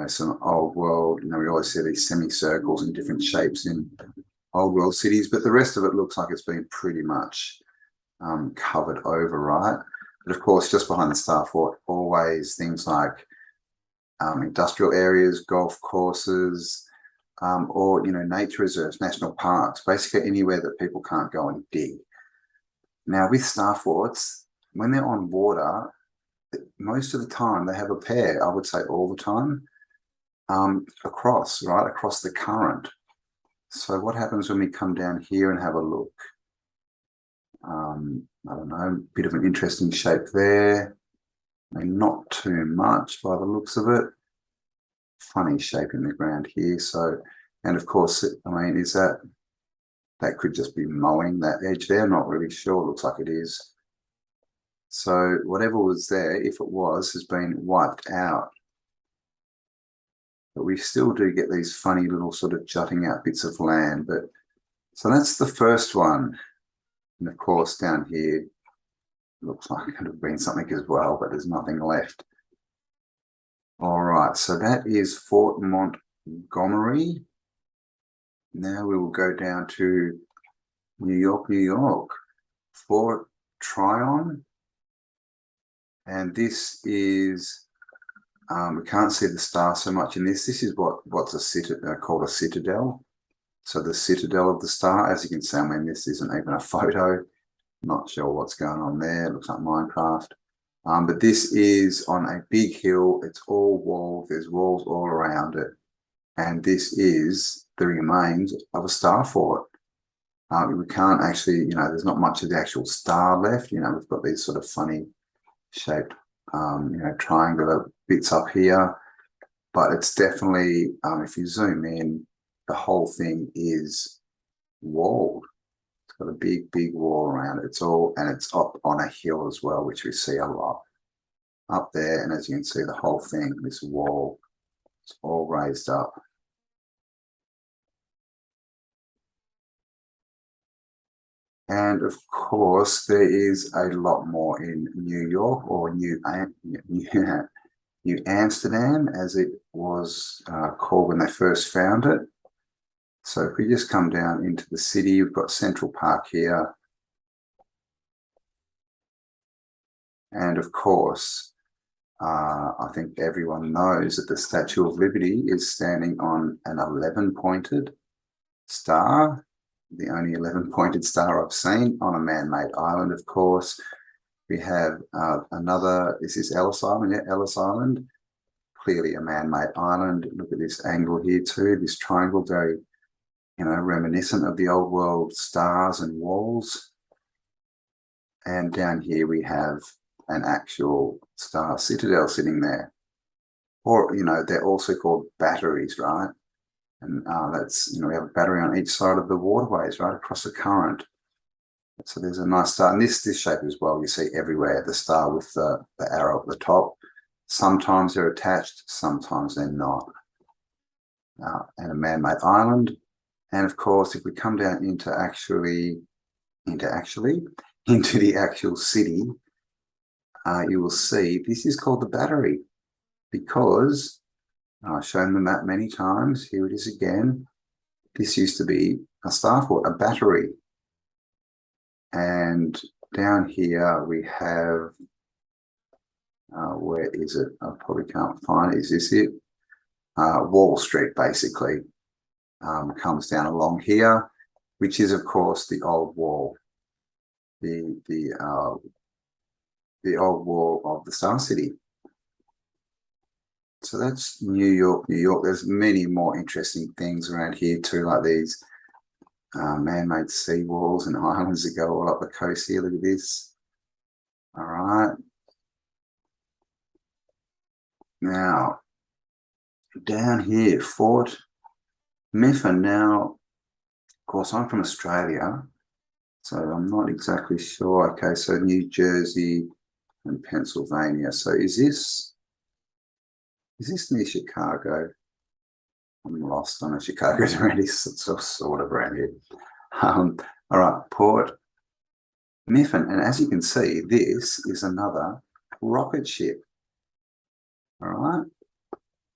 Speaker 1: some old world, we always see these semicircles and different shapes in old world cities, but the rest of it looks like it's been pretty much covered over, right? But of course, just behind the star fort, always things like industrial areas, golf courses, or nature reserves, national parks, basically anywhere that people can't go and dig. Now with star forts, when they're on water, most of the time they have a pair, I would say all the time, across the current. So what happens when we come down here and have a look? I don't know, a bit of an interesting shape there. I mean, not too much by the looks of it. Funny shape in the ground here. So, and of course, I mean, is that could just be mowing that edge there? I'm not really sure. It looks like it is. So whatever was there, if it was, has been wiped out. But we still do get these funny little sort of jutting out bits of land. But so that's the first one. And of course, down here, looks like it could have been something as well, but there's nothing left. All right, so that is Fort Montgomery. Now we will go down to New York, Fort Tryon. And this is, we can't see the star so much in this. This is what's called a citadel. So the citadel of the star, as you can see, I mean, this isn't even a photo. Not sure what's going on there. It looks like Minecraft. But this is on a big hill. It's all walled. There's walls all around it. And this is the remains of a star fort. We can't actually, there's not much of the actual star left. We've got these sort of funny shaped, triangular bits up here. But it's definitely, if you zoom in, the whole thing is walled. It's got a big, big wall around it. And it's up on a hill as well, which we see a lot up there. And as you can see, the whole thing, this wall, it's all raised up. And of course, there is a lot more in New York, or New Amsterdam, as it was called when they first found it. So if we just come down into the city, we've got Central Park here. And of course, I think everyone knows that the Statue of Liberty is standing on an 11-pointed star, the only 11-pointed star I've seen on a man-made island, of course. We have another, this is Ellis Island, yeah, Ellis Island, clearly a man-made island. Look at this angle here too, this triangle, very, reminiscent of the old world stars and walls. And down here we have an actual star citadel sitting there. Or, they're also called batteries, right? And that's, we have a battery on each side of the waterways, right, across the current. So there's a nice star. And this shape as well, you see everywhere, the star with the arrow at the top. Sometimes they're attached, sometimes they're not. And a man-made island. And of course, if we come down into the actual city, you will see this is called the Battery, because I've shown the map many times. Here it is again. This used to be a star fort, a battery. And down here we have, where is it? I probably can't find it. Is this it? Wall Street, basically, comes down along here, which is, of course, the old wall, the old wall of the Star City. So that's New York, New York. There's many more interesting things around here too, like these man-made sea walls and islands that go all up the coast here. Look at this. All right. Now, down here, Fort Mifflin. Now, of course, I'm from Australia, so I'm not exactly sure. Okay, so New Jersey and Pennsylvania. So is this near Chicago? I'm lost on Chicago's around here, sort of around here. All right, Port Mifflin. And as you can see, this is another rocket ship. All right.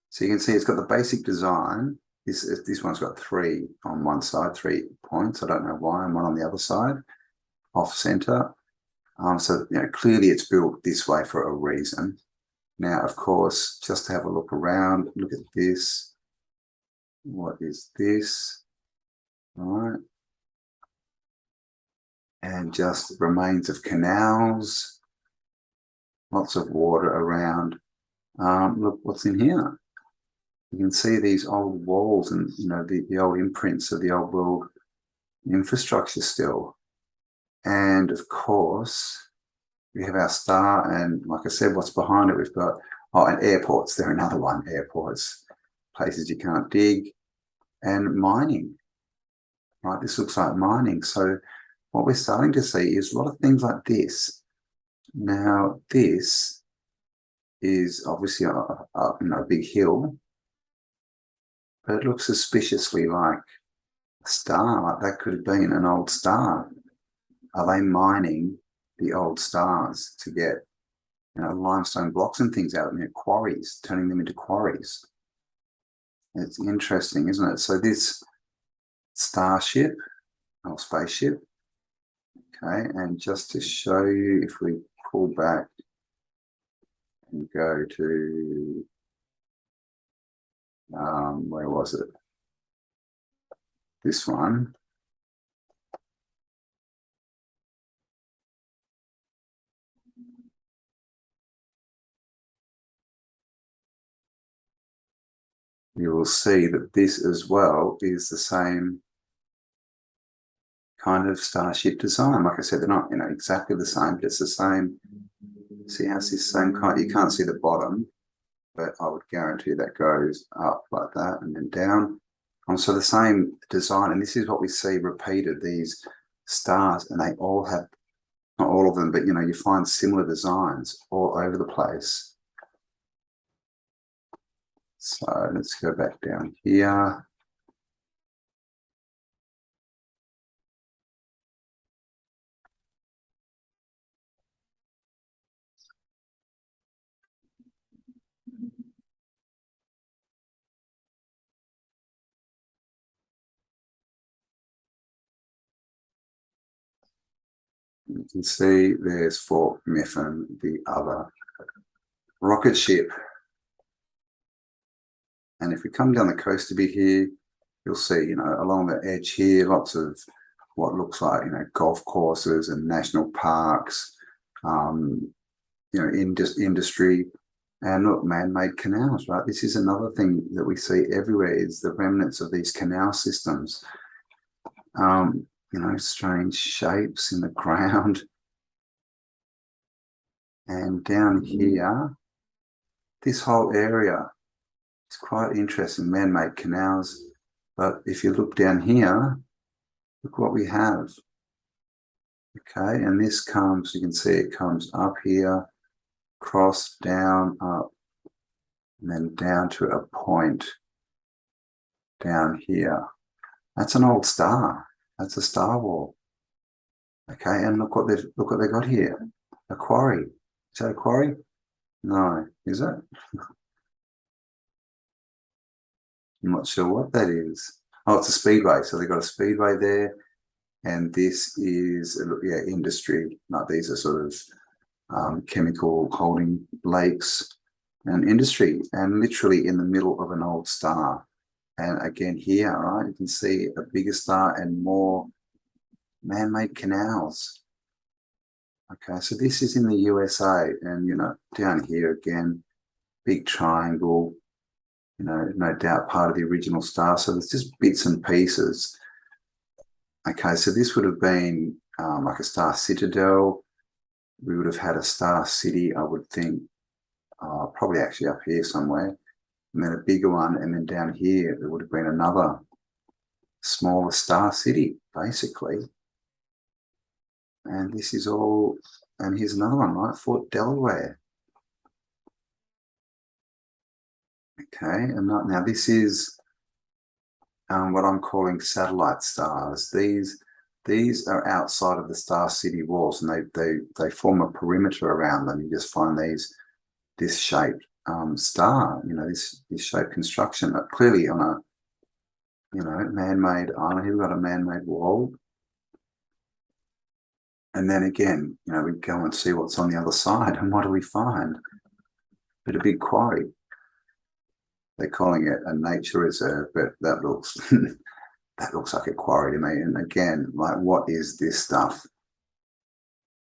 Speaker 1: So you can see it's got the basic design. This one's got 3 on one side, 3 points. I don't know why, and 1 on the other side, off center. So clearly it's built this way for a reason. Now, of course, just to have a look around, look at this. What is this? All right. And just remains of canals, lots of water around. Look what's in here. You can see these old walls and, the old imprints of the old world infrastructure still. And of course, we have our star, and like I said, what's behind it, we've got, and airports. They're another one, airports, places you can't dig, and mining, right? This looks like mining. So what we're starting to see is a lot of things like this. Now, this is obviously a big hill, but it looks suspiciously like a star, like that could have been an old star. Are they mining the old stars to get, limestone blocks and things out of them, quarries, turning them into quarries? It's interesting, isn't it? So this starship or spaceship, okay, and just to show you, if we pull back and go to, where was it? This one. You will see that this as well is the same kind of starship design. Like I said, they're not, exactly the same, but it's the same. See how it's the same kind? You can't see the bottom, but I would guarantee that goes up like that and then down. So the same design, and this is what we see repeated, these stars, and they all have, not all of them, but you find similar designs all over the place. So let's go back down here. You can see there's Fort Mifflin, the other rocket ship. And if we come down the coast a bit here, you'll see, along the edge here, lots of what looks like, golf courses and national parks, industry, and look, man-made canals, right? This is another thing that we see everywhere is the remnants of these canal systems. Strange shapes in the ground. And down here, this whole area is quite interesting, man-made canals. But if you look down here, look what we have. Okay, and this comes, you can see it comes up here, cross, down, up, and then down to a point down here. That's an old star. That's a star wall. Okay, and look what they got here. A quarry. Is that a quarry? No, is it? I'm not sure what that is. Oh, it's a speedway. So they've got a speedway there. And this is, industry. Like these are sort of chemical holding lakes and industry. And literally in the middle of an old star. And again here, right, you can see a bigger star and more man-made canals. Okay, so this is in the USA. And, down here again, big triangle. No doubt part of the original star. So there's just bits and pieces. Okay, so this would have been like a star citadel. We would have had a star city, I would think, probably actually up here somewhere. And then a bigger one. And then down here, there would have been another smaller star city, basically. And this is all, and here's another one, right? Fort Delaware. Okay, and now this is what I'm calling satellite stars. These are outside of the Star City walls, and they form a perimeter around them. You just find this shaped star, this shaped construction, clearly on a man-made island. Here we've got a man-made wall, and then again, we go and see what's on the other side, and what do we find? But a big quarry. They're calling it a nature reserve, but that looks that looks like a quarry to me. And again, like, what is this stuff?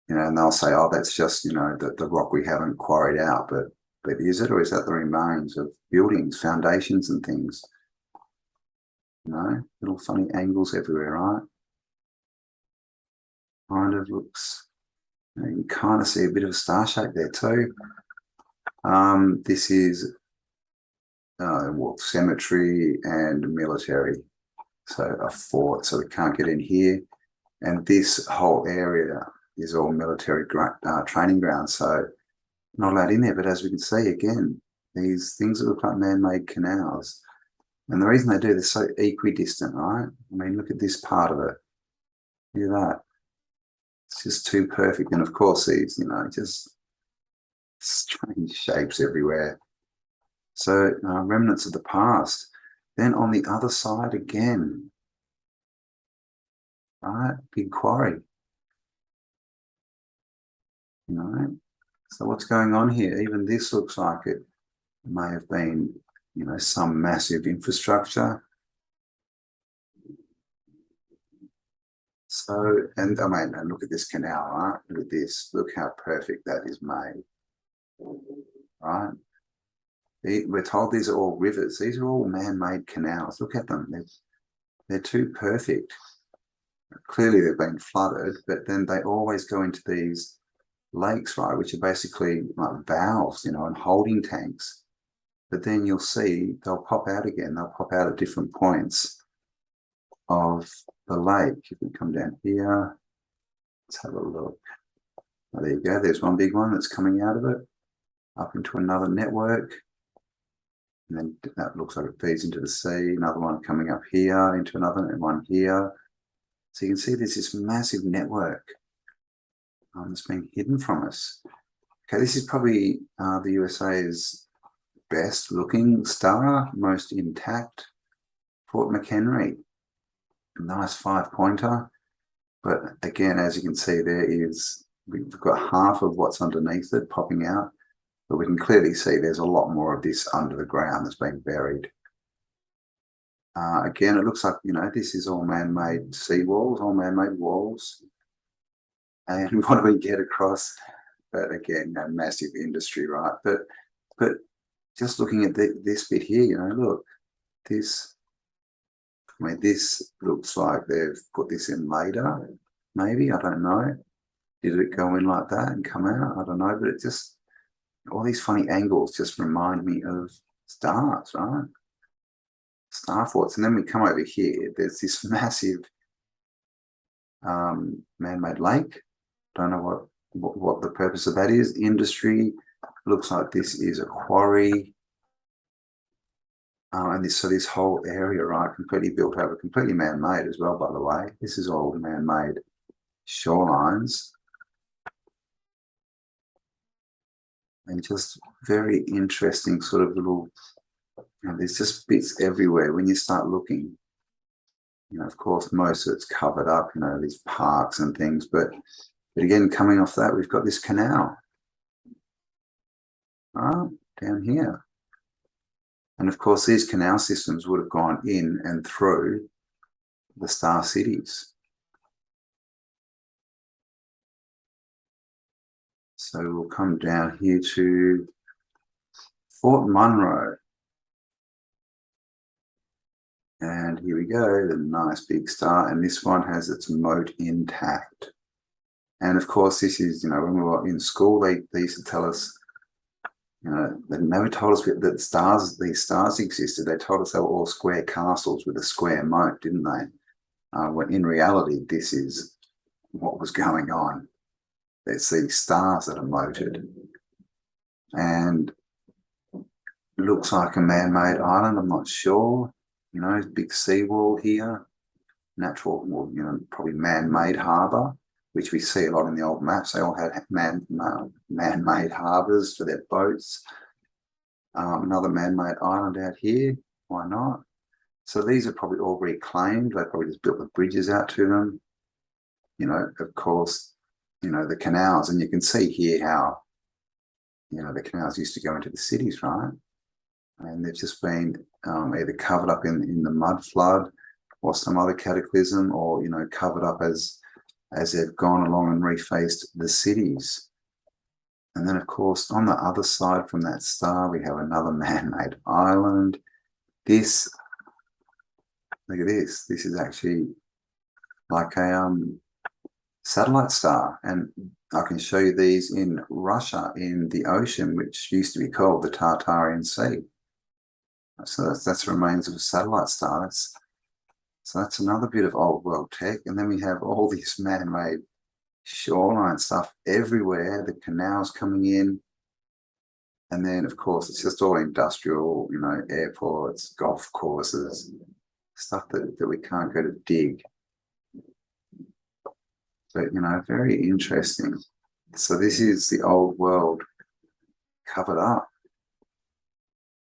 Speaker 1: And they'll say, oh, that's just, the rock we haven't quarried out. But is it, or is that the remains of buildings, foundations and things? Little funny angles everywhere, right? Kind of looks, you can kind of see a bit of a star shape there too. This is cemetery and military, so a fort, so we can't get in here. And this whole area is all military training grounds, so not allowed in there. But as we can see, again, these things that look like man-made canals, and the reason they do, they're so equidistant, right? I mean, look at this part of it. Look at that. It's just too perfect. And of course, these, just strange shapes everywhere. So remnants of the past. Then on the other side again, right, big quarry. So what's going on here? Even this looks like it may have been, some massive infrastructure. So, and look at this canal, right? Look at this. Look how perfect that is made, right? We're told these are all rivers. These are all man-made canals. Look at them. They're too perfect.
Speaker 2: clearly they've been flooded, but then they always go into these lakes, right, which are basically like valves, you know, and holding tanks. But then you'll see they'll pop out again. They'll pop out at different points of the lake. If we come down here, let's have a look. Oh, there you go. There's one big one that's coming out of it up into another network. And then that looks like it feeds into the sea. Another one coming up here into another, and one here. So you can see there's this massive network that's being hidden from us. Okay, this is probably the USA's best looking star, most intact. Fort McHenry, nice 5-pointer. But again, as you can see, we've got half of what's underneath it popping out. But we can clearly see there's a lot more of this under the ground that's been buried. Again, it looks like, you know, this is all man-made seawalls, all man-made walls. And what do we get across? But again, a massive industry, right? But just looking at this bit here, you know, look, this, I mean, this looks like they've put this in later, maybe, I don't know. Did it go in like that and come out? I don't know, but it just, all these funny angles just remind me of stars, right? Star forts. And then we come over here, there's this massive man-made lake. Don't know what the purpose of that is. Industry. Looks like this is a quarry. And so this whole area, right, completely built over, completely man-made as well, by the way. This is all man-made shorelines. And just very interesting sort of little, you know, there's just bits everywhere when you start looking. You know, of course, most of it's covered up, you know, these parks and things. But again, coming off that, we've got this canal. Down here. And of course, these canal systems would have gone in and through the star cities. So we'll come down here to Fort Monroe. And here we go, the nice big star. And this one has its moat intact. And of course, this is, you know, when we were in school, they used to tell us, you know, they never told us that these stars existed. They told us they were all square castles with a square moat, didn't they? When in reality, this is what was going on. There's these stars that are moated. And it looks like a man-made island, I'm not sure. You know, big seawall here. Natural, well, you know, probably man-made harbour, which we see a lot in the old maps. They all had man-made harbours for their boats. Another man-made island out here. Why not? So these are probably all reclaimed. They probably just built the bridges out to them. You know, of course, you know, the canals. And you can see here how, you know, the canals used to go into the cities, right? And they've just been either covered up in the mud flood or some other cataclysm, or, you know, covered up as they've gone along and refaced the cities. And then, of course, on the other side from that star, we have another man-made island. This, look at this. This is actually like a satellite star. And I can show you these in Russia, in the ocean, which used to be called the Tartarian Sea. So that's remains of a satellite star. So that's another bit of old world tech. And then we have all this man-made shoreline stuff everywhere, the canals coming in. And then, of course, it's just all industrial, you know, airports, golf courses, stuff that we can't go to dig. But, you know, very interesting. So this is the old world covered up.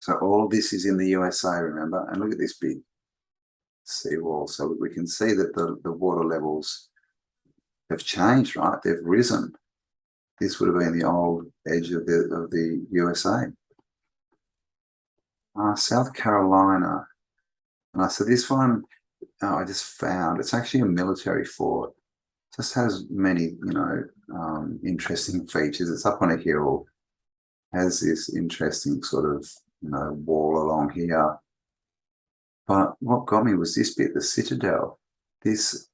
Speaker 2: So all of this is in the USA, remember? And look at this big seawall. So we can see that the water levels have changed, right? They've risen. This would have been the old edge of the USA. South Carolina. So this one I just found, it's actually a military fort. Just has many, you know, interesting features. It's up on a hill, has this interesting sort of, you know, wall along here. But what got me was this bit, the citadel. This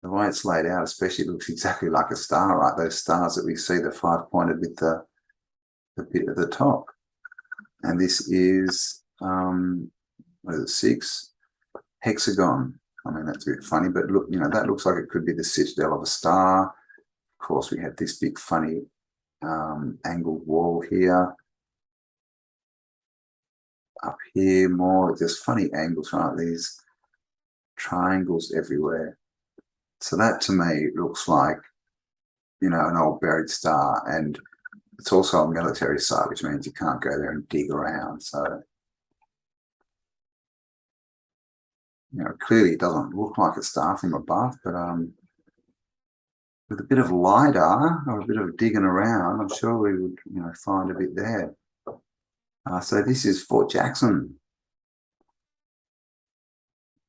Speaker 2: The way it's laid out, especially, it looks exactly like a star, right? Those stars that we see, the 5-pointed with the bit at the top. And this is, what is it, 6? Hexagon. I mean, that's a bit funny, but look, you know, that looks like it could be the citadel of a star. Of course, we have this big, funny angled wall here. Up here, more just funny angles, right? These triangles everywhere. So that to me looks like, you know, an old buried star, and it's also a military site, which means you can't go there and dig around. So, you know, clearly it doesn't look like a star from above, but with a bit of LiDAR or a bit of digging around, I'm sure we would, you know, find a bit there. So this is Fort Jackson.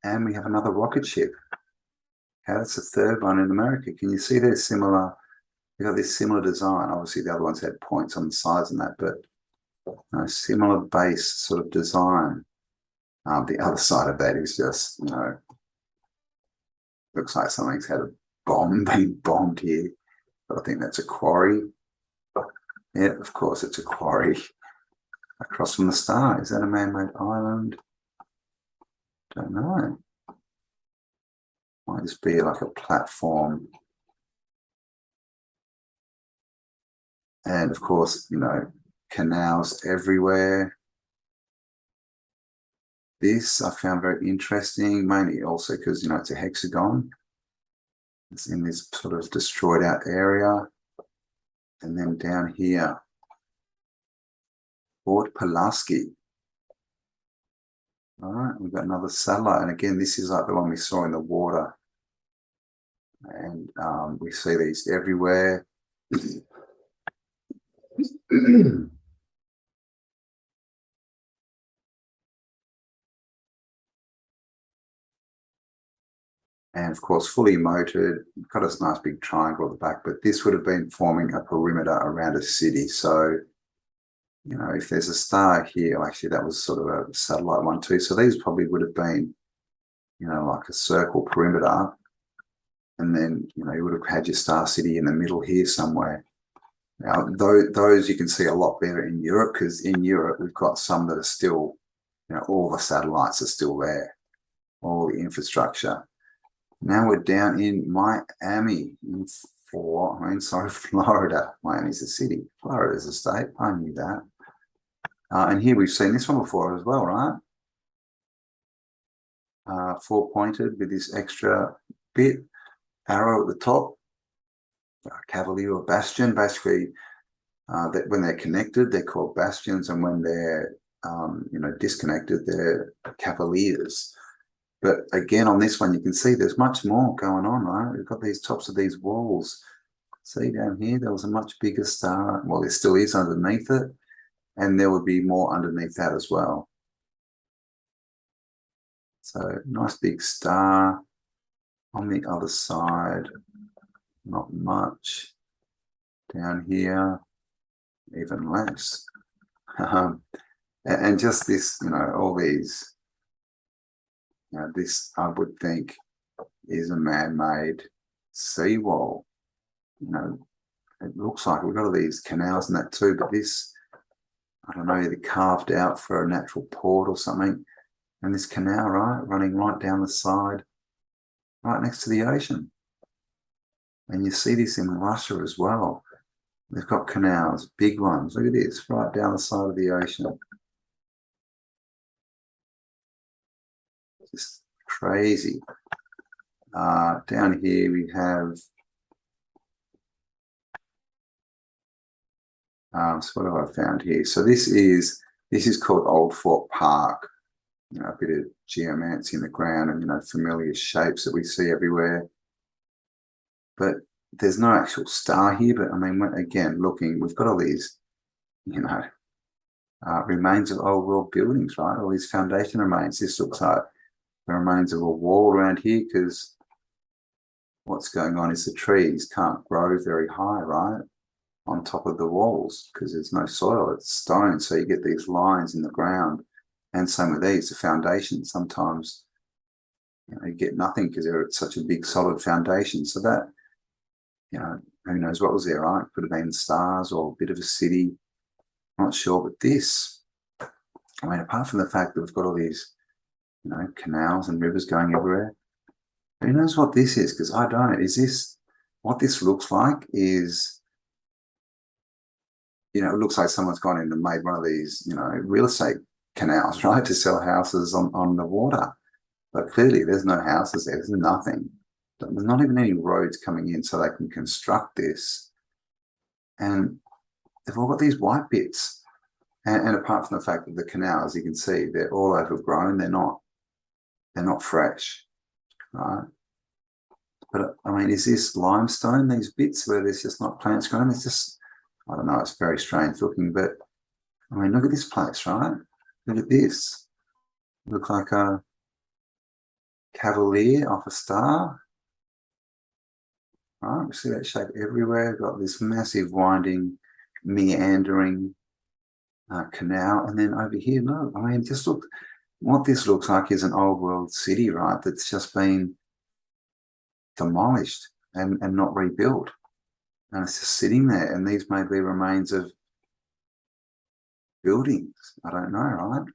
Speaker 2: And we have another rocket ship. Okay, that's the third one in America. Can you see they're similar? They got this similar design. Obviously, the other ones had points on the sides and that, but similar base sort of design. The other side of that is just, you know, looks like something's had a bomb being bombed here. But I think that's a quarry. Yeah, of course, it's a quarry across from the star. Is that a man-made island? Don't know. Might just be like a platform. And of course, you know, canals everywhere. This I found very interesting, mainly also because, you know, it's a hexagon. It's in this sort of destroyed out area. And then down here, Fort Pulaski. All right, we've got another satellite. And again, this is like the one we saw in the water. And we see these everywhere. And of course, fully motored, got a nice big triangle at the back, but this would have been forming a perimeter around a city. So, you know, if there's a star here, actually that was sort of a satellite one too. So these probably would have been, you know, like a circle perimeter. And then, you know, you would have had your star city in the middle here somewhere. Now, those you can see a lot better in Europe, because in Europe, we've got some that are still, you know, all the satellites are still there, all the infrastructure. Now we're down in Miami, Florida. Miami's a city. Florida's a state. I knew that. And here we've seen this one before as well, right? 4-pointed with this extra bit, arrow at the top. Cavalier or Bastion, basically, that when they're connected, they're called bastions, and when they're, you know, disconnected, they're cavaliers. But again, on this one, you can see there's much more going on, right? We've got these tops of these walls. See down here, there was a much bigger star. Well, there still is underneath it, and there would be more underneath that as well. So nice big star. On the other side, not much. Down here, even less. And just this, you know, all these, you know, this I would think is a man-made seawall. You know, it looks like we've got all these canals and that too, but this, I don't know, either carved out for a natural port or something. And this canal, right, running right down the side, right next to the ocean. And you see this in Russia as well. They've got canals, big ones. Look at this, right down the side of the ocean. Just crazy. Down here we have, so what have I found here? So this is called Old Fort Park. You know, a bit of geomancy in the ground and, you know, familiar shapes that we see everywhere. But there's no actual star here. But I mean, again, looking, we've got all these, you know, remains of old world buildings, right? All these foundation remains. This looks like the remains of a wall around here, because what's going on is the trees can't grow very high, right, on top of the walls, because there's no soil, it's stone. So you get these lines in the ground. And same with these, the foundation sometimes you get nothing because they're at such a big solid foundation. So that, who knows what was there, right? Could have been stars or a bit of a city. Not sure, but this, I mean, apart from the fact that we've got all these, canals and rivers going everywhere, who knows what this is? Because I don't. Is this, what this looks like is, it looks like someone's gone in and made one of these, real estate canals, right, to sell houses on the water. But clearly there's no houses there. There's nothing. There's not even any roads coming in so they can construct this. And they've all got these white bits. And apart from the fact that the canal, as you can see, they're all overgrown. They're not fresh, right? But I mean, is this limestone, these bits where there's just not plants growing? It's just, I don't know, it's very strange looking, but I mean, look at this place, right? Look at this. Look like a cavalier off a star. Right, we see that shape everywhere. We've got this massive winding, meandering canal. And then over here, no, I mean, just look, what this looks like is an old world city, right? That's just been demolished and not rebuilt. And it's just sitting there. And these may be remains of buildings. I don't know, right?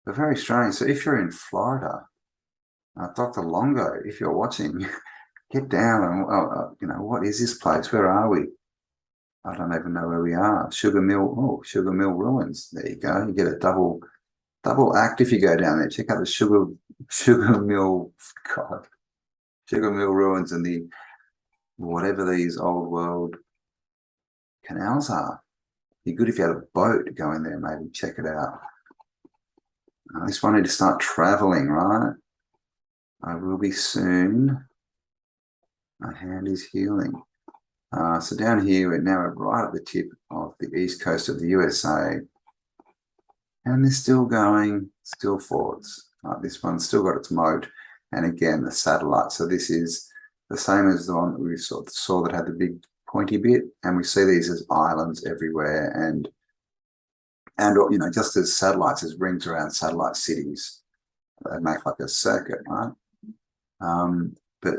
Speaker 2: They're very strange. So if you're in Florida, Dr. Longo, if you're watching, get down and, what is this place? Where are we? I don't even know where we are. Sugar Mill Ruins. There you go. You get a double act if you go down there. Check out the Sugar Mill Ruins and the whatever these old world canals are. Be good if you had a boat to go in there, maybe check it out. I just wanted to start traveling, right? I will be soon. My hand is healing. So down here, we're now right at the tip of the east coast of the USA. And they're still going, still forwards. This one's still got its moat. And again, the satellite. So this is the same as the one that we saw that had the big pointy bit. And we see these as islands everywhere. And just as satellites, as rings around satellite cities. They make like a circuit, right? But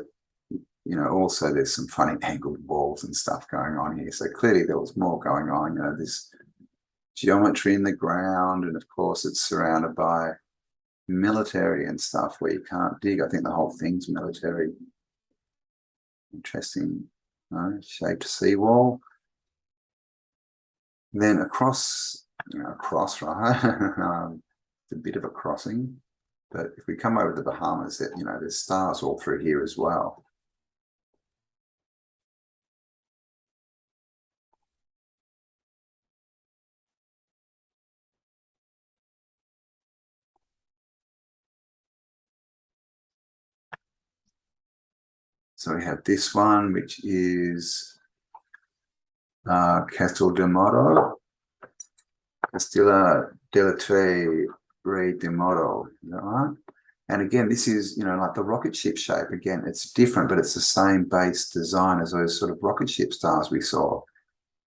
Speaker 2: also there's some funny angled walls and stuff going on here. So clearly there was more going on, this geometry in the ground. And of course it's surrounded by military and stuff where you can't dig. I think the whole thing's military. Interesting shaped seawall. Then across, right? It's a bit of a crossing. But if we come over to the Bahamas, there's stars all through here as well. So we have this one, which is Castel de Moro, Castilla della Tre Re de Moro, is that right? And again, this is, like the rocket ship shape. Again, it's different, but it's the same base design as those sort of rocket ship stars we saw.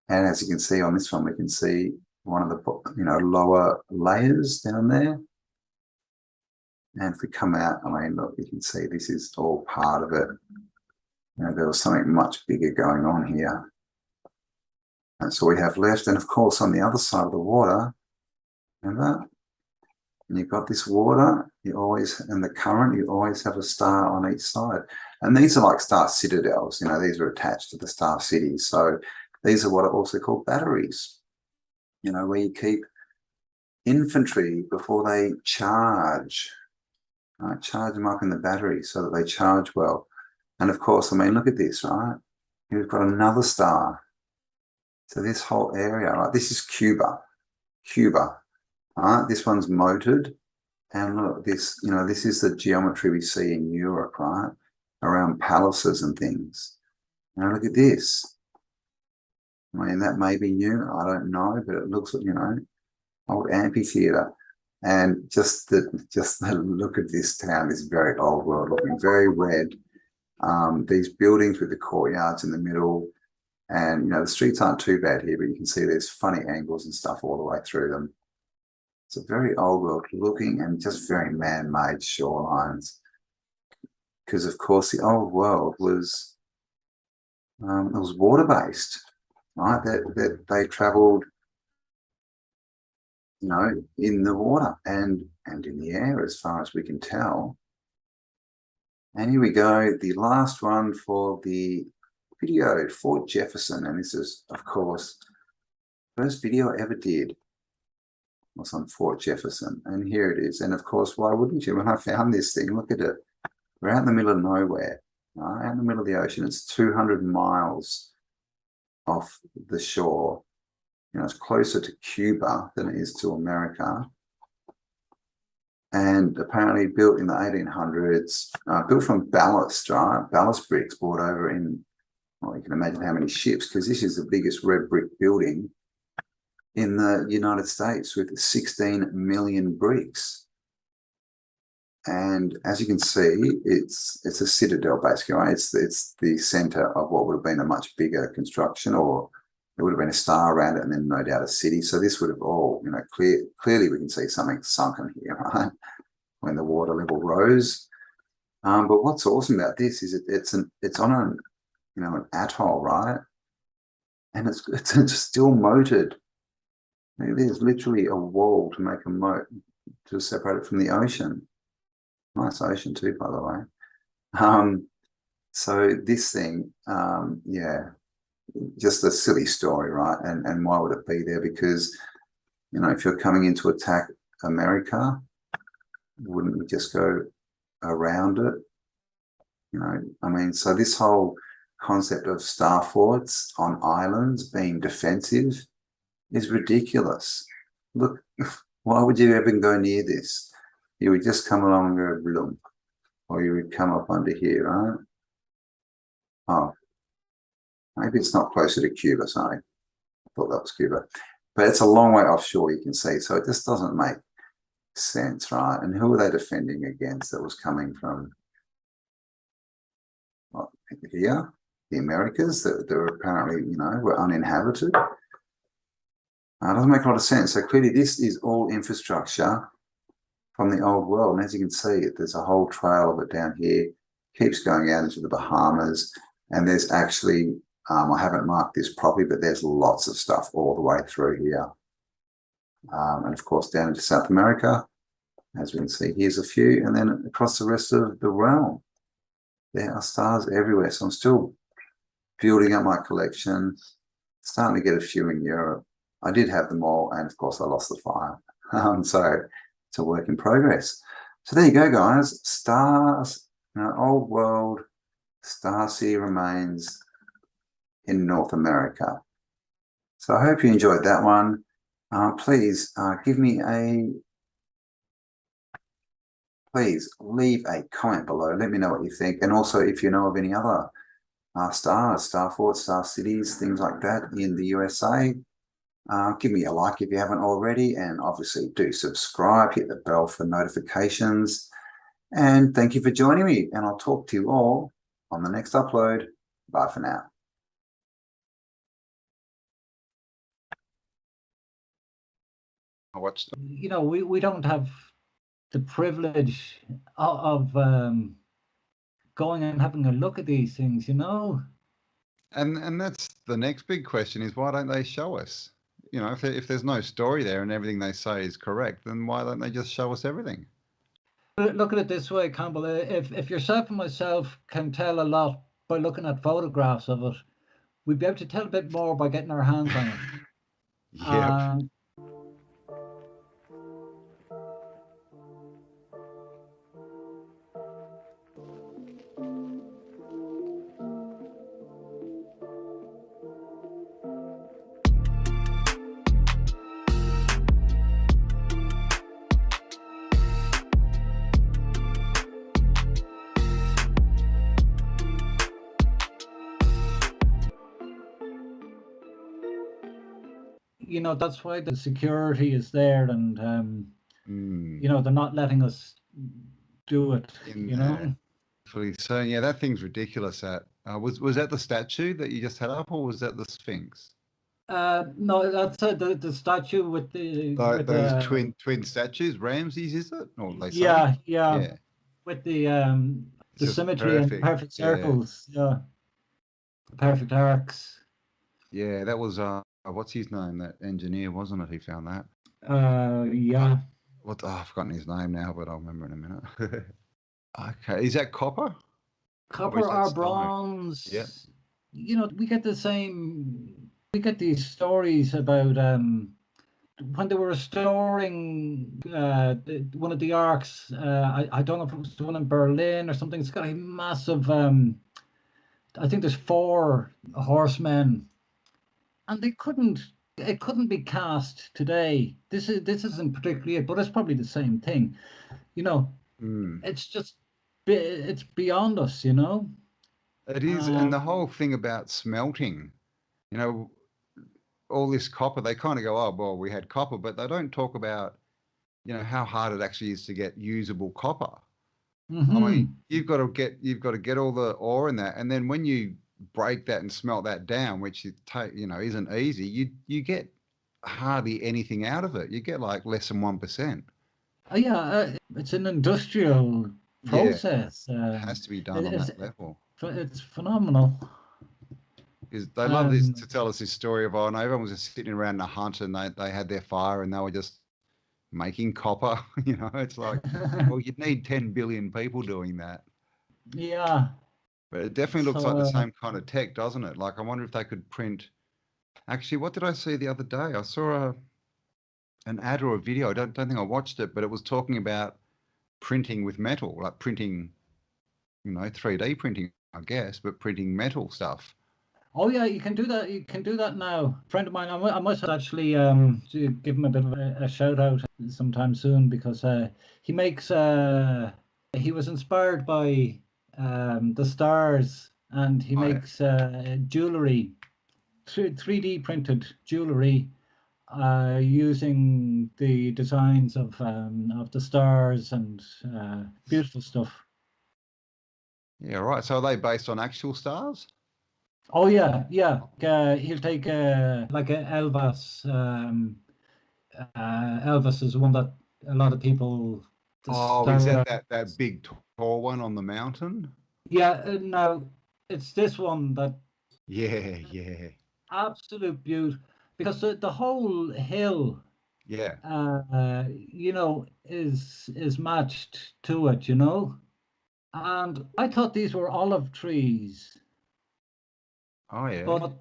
Speaker 2: And as you can see on this one, we can see one of the, lower layers down there. And if we come out, I mean, look, you can see this is all part of it. There was something much bigger going on here. And so we have left, and of course on the other side of the water, remember, and you've got this water, and the current, you always have a star on each side. And these are like star citadels, these are attached to the star cities. So these are what are also called batteries, where you keep infantry before they charge, right? Charge them up in the battery so that they charge well. And of course, I mean, look at this, right? You've got another star. So this whole area, right? This is Cuba, right? This one's moated. And look, this is the geometry we see in Europe, right? Around palaces and things. Now look at this. I mean, that may be new, I don't know, but it looks like, old amphitheater. And just the look of this town is very old world looking, very red. These buildings with the courtyards in the middle, and the streets aren't too bad here, but you can see there's funny angles and stuff all the way through them. It's a very old world looking and just very man-made shorelines. Because of course the old world was it was water-based, right? That they travelled, you know, in the water and in the air, as far as we can tell. And here we go, the last one for the video, Fort Jefferson, and this is, of course, first video I ever did was on Fort Jefferson, and here it is. And of course, why wouldn't you? When I found this thing, look at it. We're out in the middle of nowhere, right? Out in the middle of the ocean. It's 200 miles off the shore. You know, it's closer to Cuba than it is to America. And apparently built in the 1800s, built from ballast, right? Ballast bricks brought over in, well, you can imagine how many ships, because this is the biggest red brick building in the United States with 16 million bricks. And as you can see, it's a citadel basically, right? It's the center of what would have been a much bigger construction, or there would have been a star around it and then no doubt a city. So this would have all, you know, clearly we can see something sunken here, right? When the water level rose. But what's awesome about this is it's on a, you know, an atoll, right? And it's still moated. There's literally a wall to make a moat to separate it from the ocean. Nice ocean too, by the way. So this thing, yeah, just a silly story, right? And why would it be there? Because, you know, if you're coming in to attack America, wouldn't you just go around it? You know, I mean, so this whole concept of star forts on islands being defensive is ridiculous. Look, why would you ever go near this? You would just come along and go bloom, or you would come up under here, right? Oh, maybe it's not closer to Cuba, sorry. I thought that was Cuba. But it's a long way offshore, you can see, so it just doesn't make sense, right? And who are they defending against that was coming from here? The Americas that were apparently, you know, were uninhabited. It doesn't make a lot of sense. So clearly this is all infrastructure from the old world. And as you can see, there's a whole trail of it down here, keeps going out into the Bahamas. And there's actually, I haven't marked this properly, but there's lots of stuff all the way through here. And of course, down into South America, as we can see, here's a few. And then across the rest of the realm, there are stars everywhere. So I'm still building up my collection, starting to get a few in Europe. I did have them all, and of course I lost the fire. So it's a work in progress. So there you go, guys. Stars, you know, old world, Star City remains in North America. So I hope you enjoyed that one. Please give me please leave a comment below. Let me know what you think. And also if you know of any other stars, star forts, star cities, things like that in the USA, give me a like if you haven't already, and obviously do subscribe, hit the bell for notifications, and thank you for joining me, and I'll talk to you all on the next upload. Bye for now.
Speaker 4: You know, we don't have the privilege of going and having a look at these things, you know.
Speaker 2: And that's the next big question is, why don't they show us? You know, if there's no story there and everything they say is correct, then why don't they just show us everything?
Speaker 4: Look at it this way, Campbell. If yourself and myself can tell a lot by looking at photographs of it, we'd be able to tell a bit more by getting our hands on it.
Speaker 2: Yeah.
Speaker 4: You know, that's why the security is there, and you know, they're not letting us do it. You know.
Speaker 2: So yeah, that thing's ridiculous. Was that the statue that you just had up, or was that the Sphinx?
Speaker 4: No, that's the statue with the
Speaker 2: Like
Speaker 4: with
Speaker 2: those twin statues, Ramses, is it? Or they say?
Speaker 4: yeah, yeah,
Speaker 2: Yeah.
Speaker 4: with
Speaker 2: It's
Speaker 4: the
Speaker 2: just
Speaker 4: symmetry and
Speaker 2: perfect.
Speaker 4: perfect
Speaker 2: Yeah.
Speaker 4: circles, yeah, the perfect arcs.
Speaker 2: Yeah, that was what's his name? That engineer, wasn't it? Who found that?
Speaker 4: Yeah,
Speaker 2: What? Oh, I've forgotten his name now, but I'll remember in a minute. Okay, is that copper or is
Speaker 4: copper
Speaker 2: that
Speaker 4: or
Speaker 2: stone? Yeah.
Speaker 4: bronze. You know, we get the same. We get these stories about when they were restoring one of the arcs. I don't know if it was the one in Berlin or something. It's got a massive. I think there's 4 horsemen, and they couldn't. It couldn't be cast today. This isn't particularly it, but it's probably the same thing. You know,
Speaker 2: Mm.
Speaker 4: it's just it's beyond us. You know.
Speaker 2: It is, and the whole thing about smelting, you know, all this copper, they kind of go, oh, well, we had copper, but they don't talk about, you know, how hard it actually is to get usable copper. I mean,
Speaker 4: Mm-hmm.
Speaker 2: you've got to get all the ore in that, and then when you break that and smelt that down, which you know isn't easy, you get hardly anything out of it. You get like less than 1%.
Speaker 4: Oh, yeah, it's an industrial
Speaker 2: Yeah,
Speaker 4: process.
Speaker 2: has to be done on
Speaker 4: It's
Speaker 2: that level.
Speaker 4: it's phenomenal.
Speaker 2: Because they love this
Speaker 4: Um,
Speaker 2: to tell us this story of, oh, no, everyone was just sitting around in a hut and they had their fire and they were just making copper. You know, it's like, well, you'd need 10 billion people doing that.
Speaker 4: yeah.
Speaker 2: But it definitely looks like
Speaker 4: So
Speaker 2: the same kind of tech, doesn't it? Like, I wonder if they could print. Actually, what did I see the other day? I saw an ad or a video. I don't think I watched it, but it was talking about printing with metal, like printing, you know, 3D printing, I guess, but printing metal stuff.
Speaker 4: oh yeah, you can do that. You can do that now. A friend of mine, I must actually to give him a bit of a shout out sometime soon because he makes he was inspired by the stars and he
Speaker 2: Oh, yeah.
Speaker 4: makes jewelry, 3D printed jewelry using the designs of the stars and beautiful stuff.
Speaker 2: Yeah, right. So are they based on actual stars?
Speaker 4: Oh yeah, yeah. He'll take like a Elvis. Elvis is one that a lot of people. The
Speaker 2: Oh, is that
Speaker 4: star.
Speaker 2: that big tall one on the mountain?
Speaker 4: Yeah. No, it's this one that
Speaker 2: Yeah, yeah,
Speaker 4: absolute beauty because the whole hill,
Speaker 2: yeah.
Speaker 4: you know, is matched to it. You know. And I thought these were olive trees,
Speaker 2: Oh, yeah.
Speaker 4: but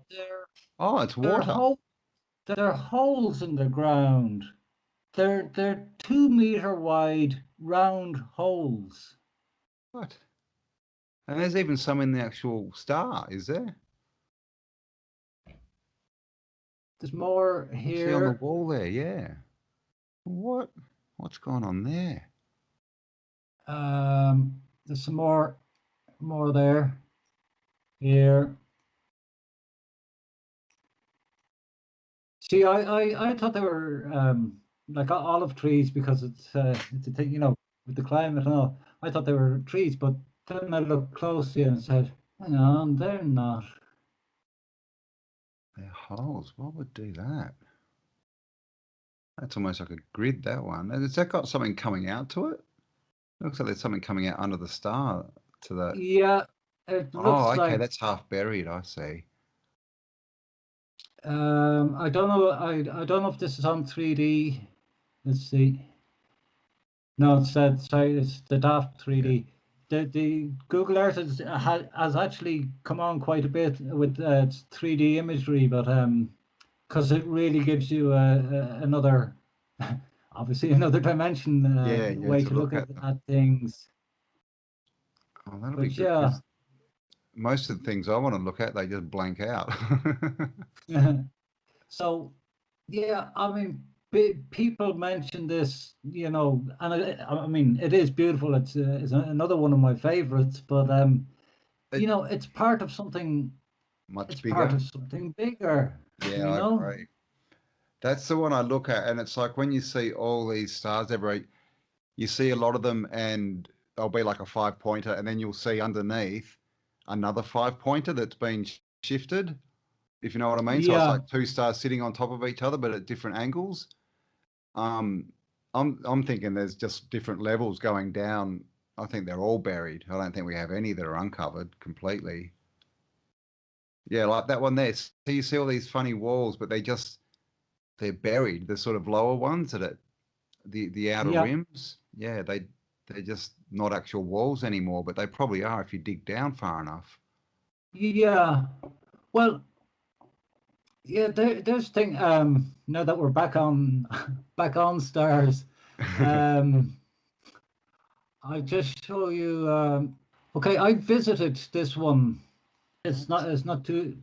Speaker 2: Oh, it's
Speaker 4: they're
Speaker 2: water.
Speaker 4: hole, they're holes in the ground. They're 2 meter wide round holes.
Speaker 2: What? And there's even some in the actual star, is there?
Speaker 4: There's more
Speaker 2: I see on the
Speaker 4: here.
Speaker 2: wall there, yeah. What? What's going on there?
Speaker 4: There's some more there. Here. See, I thought they were like olive trees because it's a thing, you know, with the climate and all. I thought they were trees, but then I looked closely and said, hang on, they're not.
Speaker 2: They're holes. What would do that? That's almost like a grid, that one. Has that got something coming out to it? Looks like there's something coming out under the star to that.
Speaker 4: Yeah, it
Speaker 2: Oh,
Speaker 4: looks
Speaker 2: okay,
Speaker 4: like
Speaker 2: that's half buried, I see.
Speaker 4: I don't know. I don't know if this is on 3D. Let's see. No, it's that. Sorry, it's the Daft
Speaker 2: Yeah.
Speaker 4: 3D. The Google Earth has actually come on quite a bit with 3D imagery, but because it really gives you another, obviously another dimension
Speaker 2: Yeah, yeah,
Speaker 4: way
Speaker 2: to
Speaker 4: to look
Speaker 2: look at them.
Speaker 4: at things.
Speaker 2: Oh, that'll be
Speaker 4: But
Speaker 2: good
Speaker 4: yeah,
Speaker 2: because most of the things I want to look at, they just blank out.
Speaker 4: so yeah, I mean, people mention this, you know, and I mean, it is beautiful. It's another one of my favorites, but you
Speaker 2: It
Speaker 4: know, it's part of something.
Speaker 2: much
Speaker 4: It's part
Speaker 2: bigger.
Speaker 4: of something bigger.
Speaker 2: Yeah,
Speaker 4: You
Speaker 2: I
Speaker 4: know.
Speaker 2: agree. That's the one I look at, and it's like when you see all these stars everywhere, you see a lot of them, and they'll be like a 5 pointer, and then you'll see underneath another 5 pointer that's been shifted. if you know what I mean. So it's
Speaker 4: Yeah,
Speaker 2: like two stars sitting on top of each other, but at different angles. I'm thinking there's just different levels going down. I think they're all buried. I don't think we have any that are uncovered completely. Yeah, like that one there. So you see all these funny walls, but they're buried. The sort of lower ones that are the outer
Speaker 4: yeah,
Speaker 2: rims. Yeah, they're just not actual walls anymore, but they probably are if you dig down far enough.
Speaker 4: yeah. Well, yeah. There's thing. Now that we're back on, back on stars. Um, I'll just show you. Okay, I visited this one. It's not too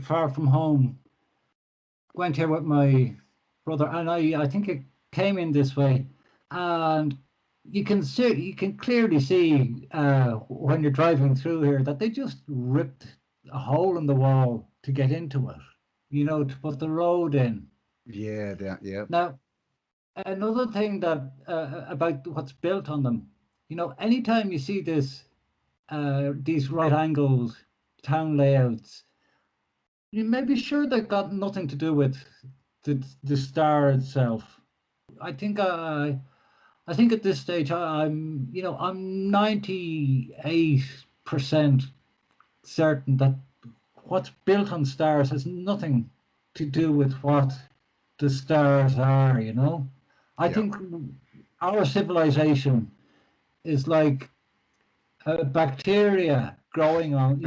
Speaker 4: far from home. Went here with my brother, and I think it came in this way, and you can clearly see when you're driving through here that they just ripped a hole in the wall to get into it, to put the road in.
Speaker 2: Yeah, yeah.
Speaker 4: Now, another thing that about what's built on them, anytime you see these right angled town layouts, you may be sure they've got nothing to do with the star itself. I think I think at this stage I'm 98% certain that what's built on stars has nothing to do with what the stars are. I
Speaker 2: Yeah.
Speaker 4: think our civilization is like a bacteria growing on.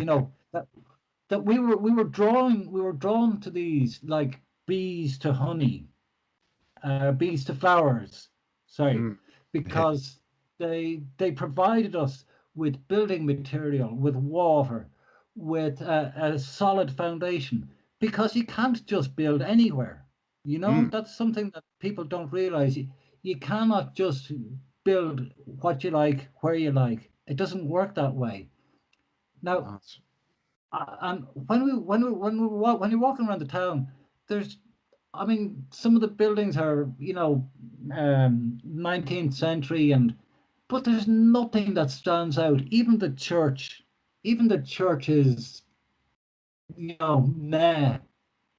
Speaker 4: That we were drawn to these like bees to honey, bees to flowers. Sorry,
Speaker 2: Mm. Yeah.
Speaker 4: because they provided us with building material, with water, with a solid foundation. Because you can't just build anywhere.
Speaker 2: Mm.
Speaker 4: That's something that people don't realize. You cannot just build what you like where you like. It doesn't work that way. Now,
Speaker 2: That's-
Speaker 4: and when you're walking around the town, there's, I mean, some of the buildings are 19th century, but there's nothing that stands out. Even the church is meh.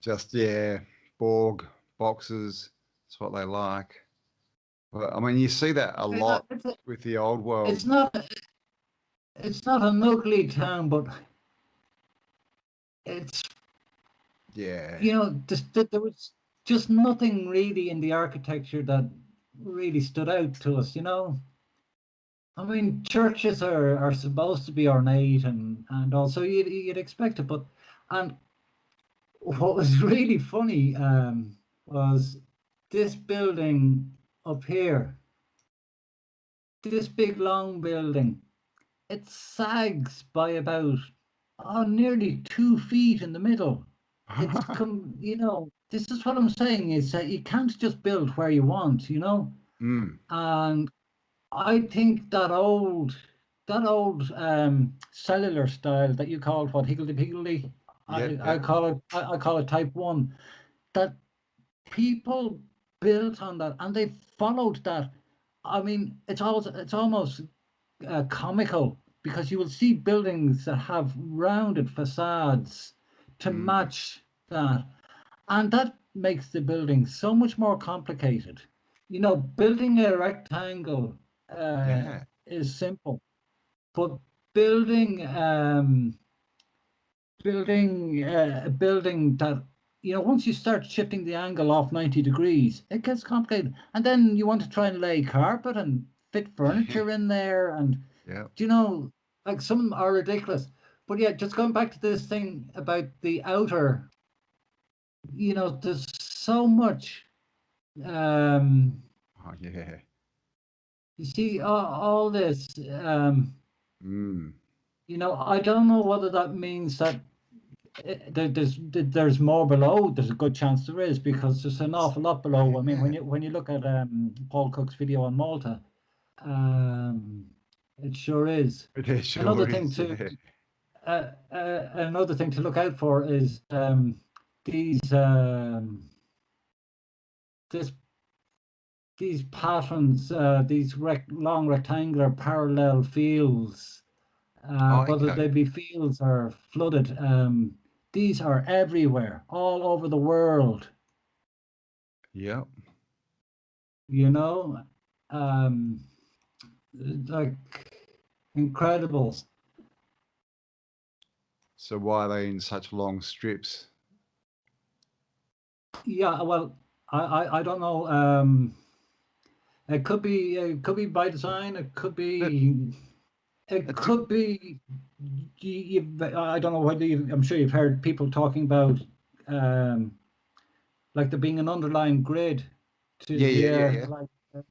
Speaker 2: Just yeah, Borg boxes. That's what they like. But I mean, you see that a lot
Speaker 4: It's,
Speaker 2: with the old
Speaker 4: it's
Speaker 2: world.
Speaker 4: not it's not an ugly town, but it's
Speaker 2: Yeah.
Speaker 4: there was just nothing really in the architecture that really stood out to us. I mean, churches are supposed to be ornate and also you'd expect it, but and what was really funny was this building up here, this big long building. It sags by about nearly 2 feet in the middle. This is what I'm saying is that you can't just build where you want.
Speaker 2: Mm.
Speaker 4: And I think that old cellular style that you called what, higgledy-piggledy,
Speaker 2: Yep.
Speaker 4: I
Speaker 2: Yep.
Speaker 4: call it type 1, that people built on that and they followed that. I mean, it's almost comical because you will see buildings that have rounded facades to
Speaker 2: Mm.
Speaker 4: match that, and that makes the building so much more complicated. Building a rectangle
Speaker 2: Yeah.
Speaker 4: is simple, but building a building that once you start shifting the angle off 90 degrees, it gets complicated, and then you want to try and lay carpet and fit furniture in there, and
Speaker 2: Yeah.
Speaker 4: like some are ridiculous. But yeah, just going back to this thing about the outer, there's so much. Um,
Speaker 2: Oh yeah.
Speaker 4: you see all this.
Speaker 2: Mm.
Speaker 4: I don't know whether that means that there's more below. There's a good chance there is because there's an awful lot below. I mean,
Speaker 2: Yeah.
Speaker 4: when you look at Paul Cook's video on Malta, it sure is.
Speaker 2: It
Speaker 4: Another
Speaker 2: sure
Speaker 4: thing
Speaker 2: is.
Speaker 4: to
Speaker 2: Yeah.
Speaker 4: another thing to look out for is these this these patterns, these long rectangular parallel fields,
Speaker 2: Oh,
Speaker 4: whether
Speaker 2: okay.
Speaker 4: they be fields or flooded. these are everywhere, all over the world.
Speaker 2: Yep.
Speaker 4: You know, like incredible.
Speaker 2: So why are they in such long strips?
Speaker 4: Yeah, well, I don't know. It could be by design. It could be. It
Speaker 2: That's
Speaker 4: could be. I don't know whether I'm sure you've heard people talking about, like there being an underlying grid to here,
Speaker 2: yeah.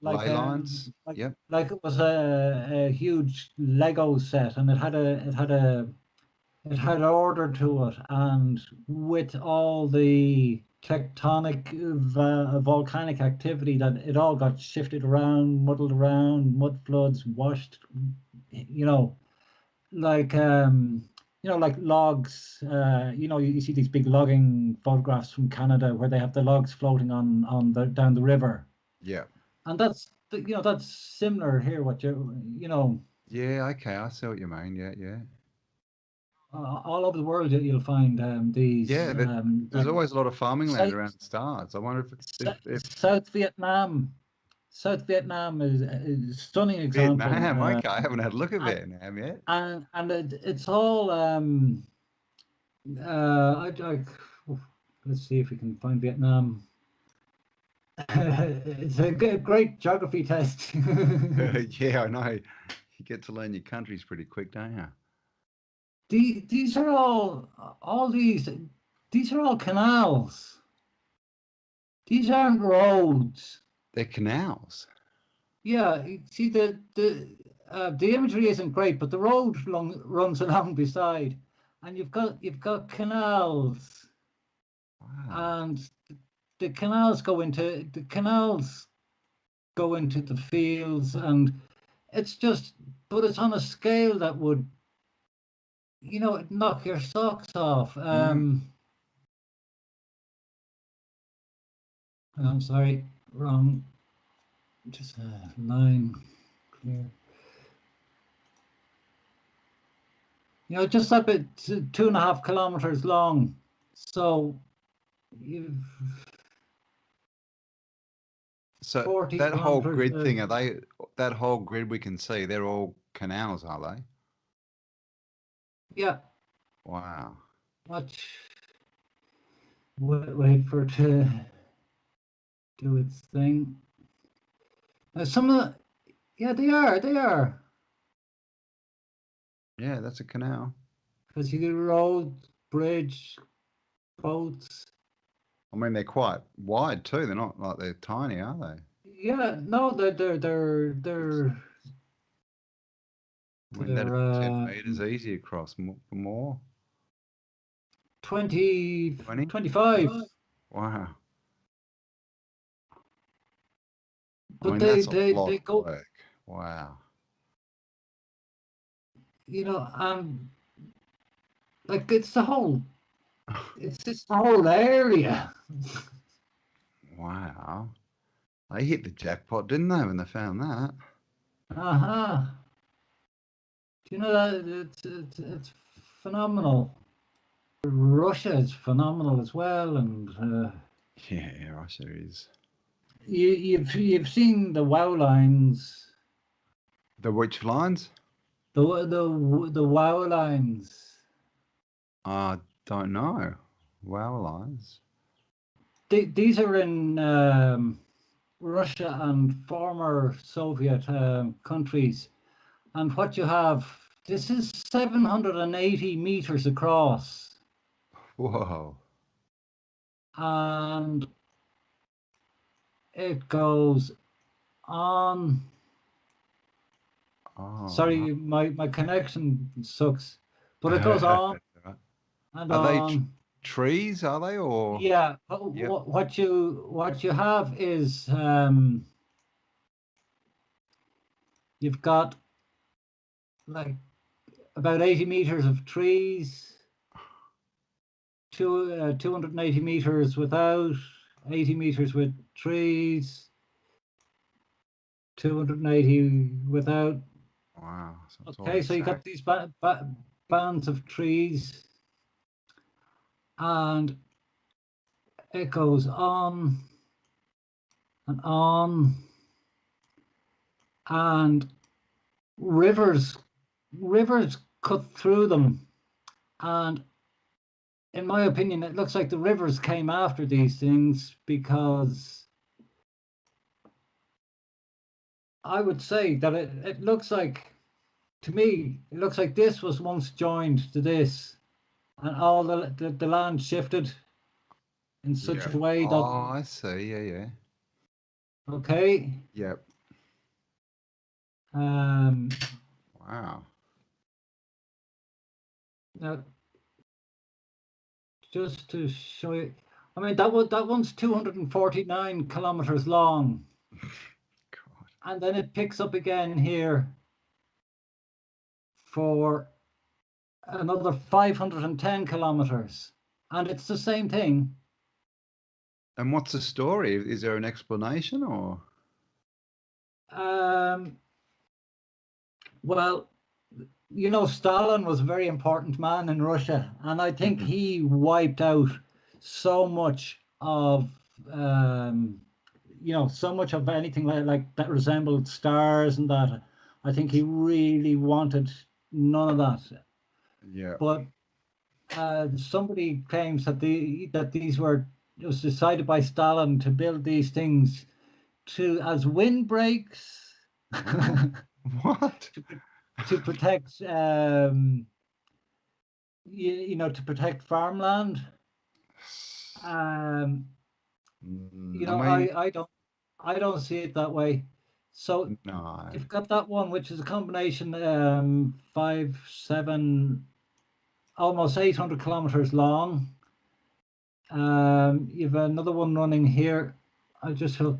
Speaker 4: like
Speaker 2: Ley lines.
Speaker 4: like
Speaker 2: Yep.
Speaker 4: like it was a huge Lego set, and it had order to it, and with all the tectonic volcanic activity, that it all got shifted around, muddled around, mud floods, washed, you know, like like logs. You see these big logging photographs from Canada where they have the logs floating on the down the river,
Speaker 2: Yeah.
Speaker 4: and that's similar here. What
Speaker 2: Yeah. Okay. I see what you mean. Yeah. Yeah.
Speaker 4: all over the world you'll find these
Speaker 2: Yeah. There's
Speaker 4: like
Speaker 2: always a lot of farming land
Speaker 4: South,
Speaker 2: around the stars. I wonder if
Speaker 4: South Vietnam. South Vietnam is a stunning example,
Speaker 2: Vietnam. Okay. I haven't had a look at
Speaker 4: and
Speaker 2: Vietnam yet.
Speaker 4: it's all let's see if we can find Vietnam. It's a great geography test.
Speaker 2: Yeah, I know. You get to learn your countries pretty quick, don't you?
Speaker 4: These are all these are all canals. These aren't roads.
Speaker 2: They're canals.
Speaker 4: Yeah, see the imagery isn't great, but the road runs along beside, and you've got canals,
Speaker 2: Wow.
Speaker 4: and the canals go into the fields, and but it's on a scale that would, knock your socks off.
Speaker 2: Mm.
Speaker 4: I'm sorry, wrong. Just a line clear. Just about 2.5 kilometers long. So you've
Speaker 2: So
Speaker 4: 40
Speaker 2: that whole
Speaker 4: kilometers.
Speaker 2: grid thing, that whole grid we can see, they're all canals, are they?
Speaker 4: Yeah.
Speaker 2: Wow.
Speaker 4: Watch. Wait for it to do its thing. Some of the, yeah, they are.
Speaker 2: Yeah, that's a canal.
Speaker 4: Because you get road, bridge, boats.
Speaker 2: I mean, they're quite wide too. They're not like they're tiny, are they?
Speaker 4: Yeah, no,
Speaker 2: I mean, that'd
Speaker 4: they're
Speaker 2: be 10 meters easy across for more.
Speaker 4: 20,
Speaker 2: 20?
Speaker 4: 25.
Speaker 2: Wow. I
Speaker 4: But
Speaker 2: mean, that's a lot
Speaker 4: they
Speaker 2: of
Speaker 4: go,
Speaker 2: work. Wow.
Speaker 4: like it's this whole area.
Speaker 2: Wow. They hit the jackpot, didn't they, when they found that?
Speaker 4: Uh-huh. Do you know that it's phenomenal. Russia is phenomenal as well, and
Speaker 2: Yeah, Russia is.
Speaker 4: you've seen the WOW lines,
Speaker 2: The which lines?
Speaker 4: the WOW lines.
Speaker 2: I don't know. Wow lines.
Speaker 4: These are in Russia and former Soviet countries, and what you have, this is 780 meters across,
Speaker 2: Whoa.
Speaker 4: and it goes on.
Speaker 2: Oh,
Speaker 4: Sorry, my connection sucks, but it goes on and
Speaker 2: are they
Speaker 4: on.
Speaker 2: trees? Are they or?
Speaker 4: Yeah,
Speaker 2: Yep.
Speaker 4: what you have is you've got like about 80 meters of trees, 280 meters without, 80 meters with trees, 280 without.
Speaker 2: Wow. So it's all
Speaker 4: Okay, so you got
Speaker 2: exact.
Speaker 4: these bands of trees. and it goes on and on, and rivers cut through them. And in my opinion, it looks like the rivers came after these things, because I would say that it looks like, to me, it looks like this was once joined to this, and all the land shifted in such a way that,
Speaker 2: Oh, I see. Yeah.
Speaker 4: okay,
Speaker 2: Yep. Wow.
Speaker 4: now just to show you, I mean, that one's 249 kilometers long,
Speaker 2: God.
Speaker 4: and then it picks up again here for another 510 kilometers, and it's the same thing.
Speaker 2: And what's the story? Is there an explanation, or?
Speaker 4: Well, you know, Stalin was a very important man in Russia, and I think he wiped out so much of, so much of anything like that resembled stars and that. I think he really wanted none of that.
Speaker 2: Yeah.
Speaker 4: But somebody claims that it was decided by Stalin to build these things as windbreaks.
Speaker 2: What?
Speaker 4: to protect to protect farmland.
Speaker 2: I
Speaker 4: I don't see it that way. So
Speaker 2: no.
Speaker 4: you've got that one, which is a combination 7 almost 800 kilometers long. You've another one running here. I just feel,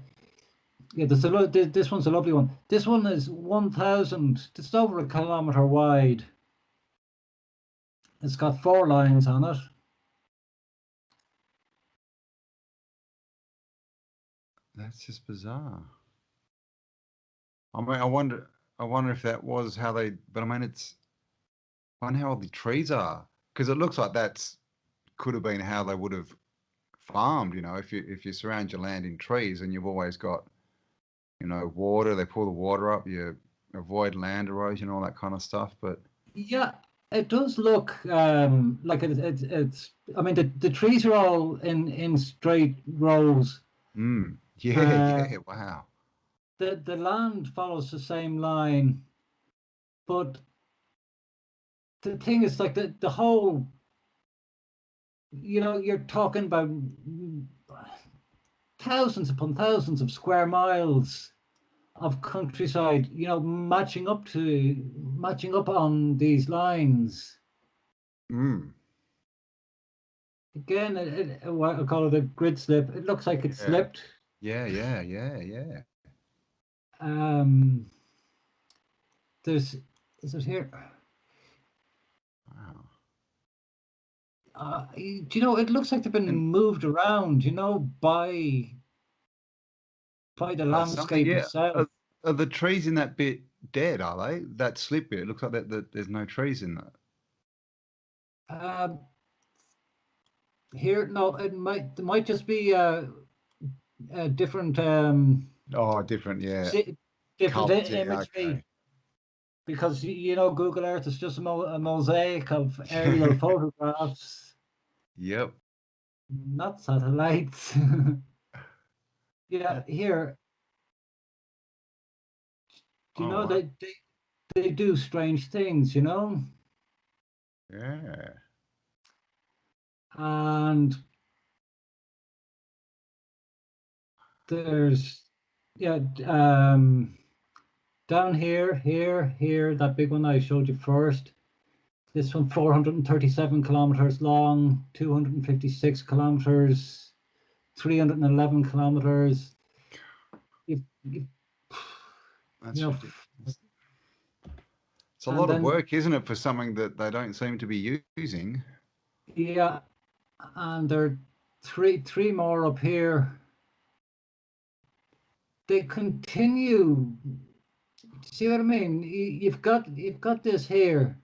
Speaker 4: yeah, this one's a lovely one. This one is 1,000, just over a kilometer wide. It's got 4 lines on it.
Speaker 2: That's just bizarre. I mean, I wonder if that was how they. But I mean, I wonder how old the trees are, because it looks like could have been how they would have farmed. You know, if you surround your land in trees and you've always got, water. They pull the water up. You avoid land erosion, all that kind of stuff. But
Speaker 4: yeah, it does look like it's. I mean, the trees are all in straight rows.
Speaker 2: Yeah. Wow.
Speaker 4: The land follows the same line, but the thing is, like, the whole. You're talking about thousands upon thousands of square miles of countryside, matching up on these lines. Again, what I call it a grid slip. It looks like it slipped.
Speaker 2: Yeah.
Speaker 4: Is it here?
Speaker 2: Wow.
Speaker 4: It looks like they've been moved around, by the landscape itself.
Speaker 2: Are the trees in that bit dead? Are they? That slip bit. It looks like that there's no trees in that.
Speaker 4: Here, no, it might just be a different.
Speaker 2: Different, yeah.
Speaker 4: Different imagery.
Speaker 2: Okay.
Speaker 4: Because Google Earth is just a mosaic of aerial photographs.
Speaker 2: Yep.
Speaker 4: Not satellites. Yeah, here.
Speaker 2: Wow.
Speaker 4: They do strange things,
Speaker 2: Yeah.
Speaker 4: And there's down here, that big one I showed you first. This one 437 kilometers long, 256 kilometers, 311 kilometers.
Speaker 2: That's ridiculous. It's a lot of work, isn't it, for something that they don't seem to be using?
Speaker 4: Yeah, and there are three more up here. They continue. See what I mean? You've got this here,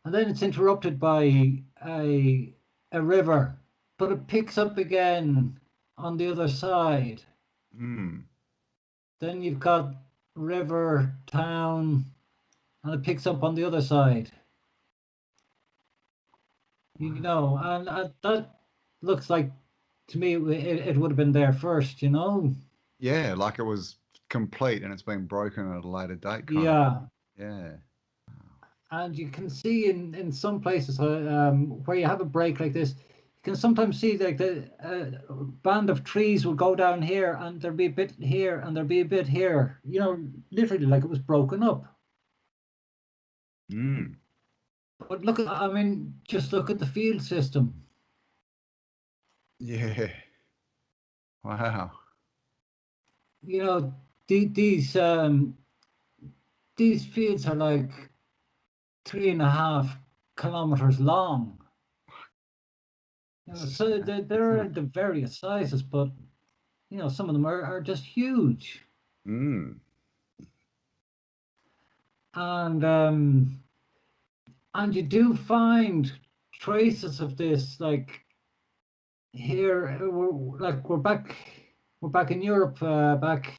Speaker 4: and then it's interrupted by a river, but it picks up again on the other side.
Speaker 2: Mm.
Speaker 4: Then you've got river, town, and it picks up on the other side. You know, and that looks like, to me, it would have been there first, you know?
Speaker 2: Yeah, like it was complete and it's been broken at a later date kind of.
Speaker 4: Yeah.
Speaker 2: Yeah.
Speaker 4: And you can see in some places where you have a break like this, you can sometimes see like the band of trees will go down here and there'll be a bit here and there'll be a bit here, you know, literally like it was broken up.
Speaker 2: Mm.
Speaker 4: But look at, I mean, just look at the field system.
Speaker 2: Yeah. Wow.
Speaker 4: You know, these fields are like 3.5 kilometers long. You know, so they're the various sizes, but you know, some of them are just huge.
Speaker 2: Mm.
Speaker 4: And you do find traces of this, like here, we're back in Europe, back,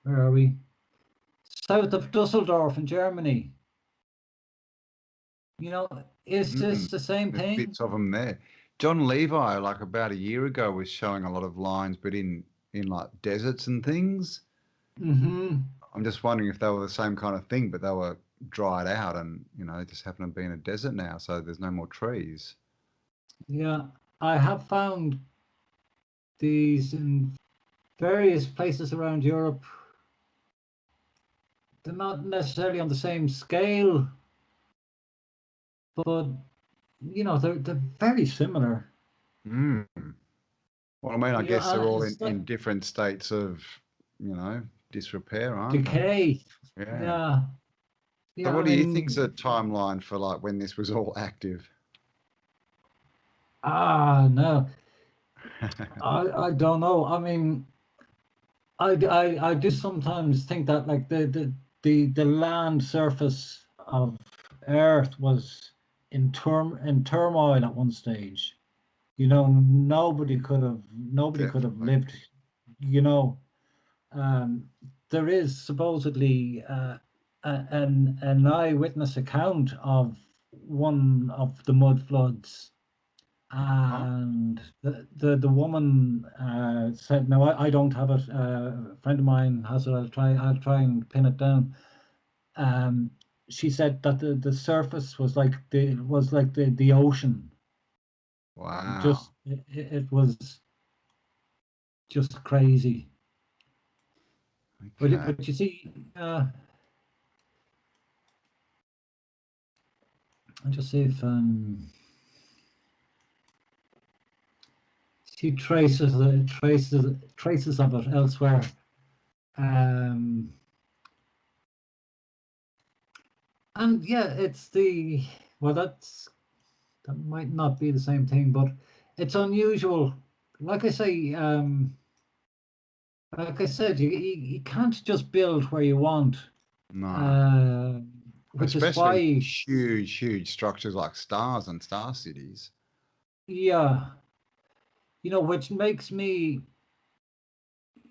Speaker 4: where are we? South of Dusseldorf in Germany. You know, is this the same
Speaker 2: There's
Speaker 4: thing?
Speaker 2: bits of them there. John Levi, like about a year ago, was showing a lot of lines, but in like deserts and things.
Speaker 4: Mm-hmm.
Speaker 2: I'm just wondering if they were the same kind of thing, but they were dried out, and you know, they just happen to be in a desert now, so there's no more trees.
Speaker 4: Yeah, I have found these in various places around Europe. They're not necessarily on the same scale, but you know, they're very similar.
Speaker 2: Mm. Well, I mean, I
Speaker 4: You know,
Speaker 2: guess they're all
Speaker 4: it's like
Speaker 2: in different states of, you know, disrepair, aren't they?
Speaker 4: decay.
Speaker 2: Yeah.
Speaker 4: Yeah,
Speaker 2: So
Speaker 4: yeah. I
Speaker 2: what do you think's
Speaker 4: mean,
Speaker 2: the timeline for like when this was all active?
Speaker 4: no, I don't know. I mean, I do sometimes think that like the land surface of Earth was in turmoil at one stage. You know, nobody could have
Speaker 2: Definitely.
Speaker 4: lived. You know, um, there is supposedly an eyewitness account of one of the mud floods,
Speaker 2: Oh,
Speaker 4: and the woman said, "No, I don't have it. A friend of mine has it. I'll try and pin it down." Um, she said that the surface was like the ocean.
Speaker 2: wow.
Speaker 4: Just it was just crazy.
Speaker 2: Okay.
Speaker 4: But you see, I'll just see if see traces of it elsewhere. Um, and yeah, it's the well, that might not be the same thing, but it's unusual. Like I say, like I said, you can't just build where you want,
Speaker 2: No.
Speaker 4: uh, which is
Speaker 2: Especially
Speaker 4: why,
Speaker 2: huge structures like stars and star cities.
Speaker 4: yeah, you know, which makes me,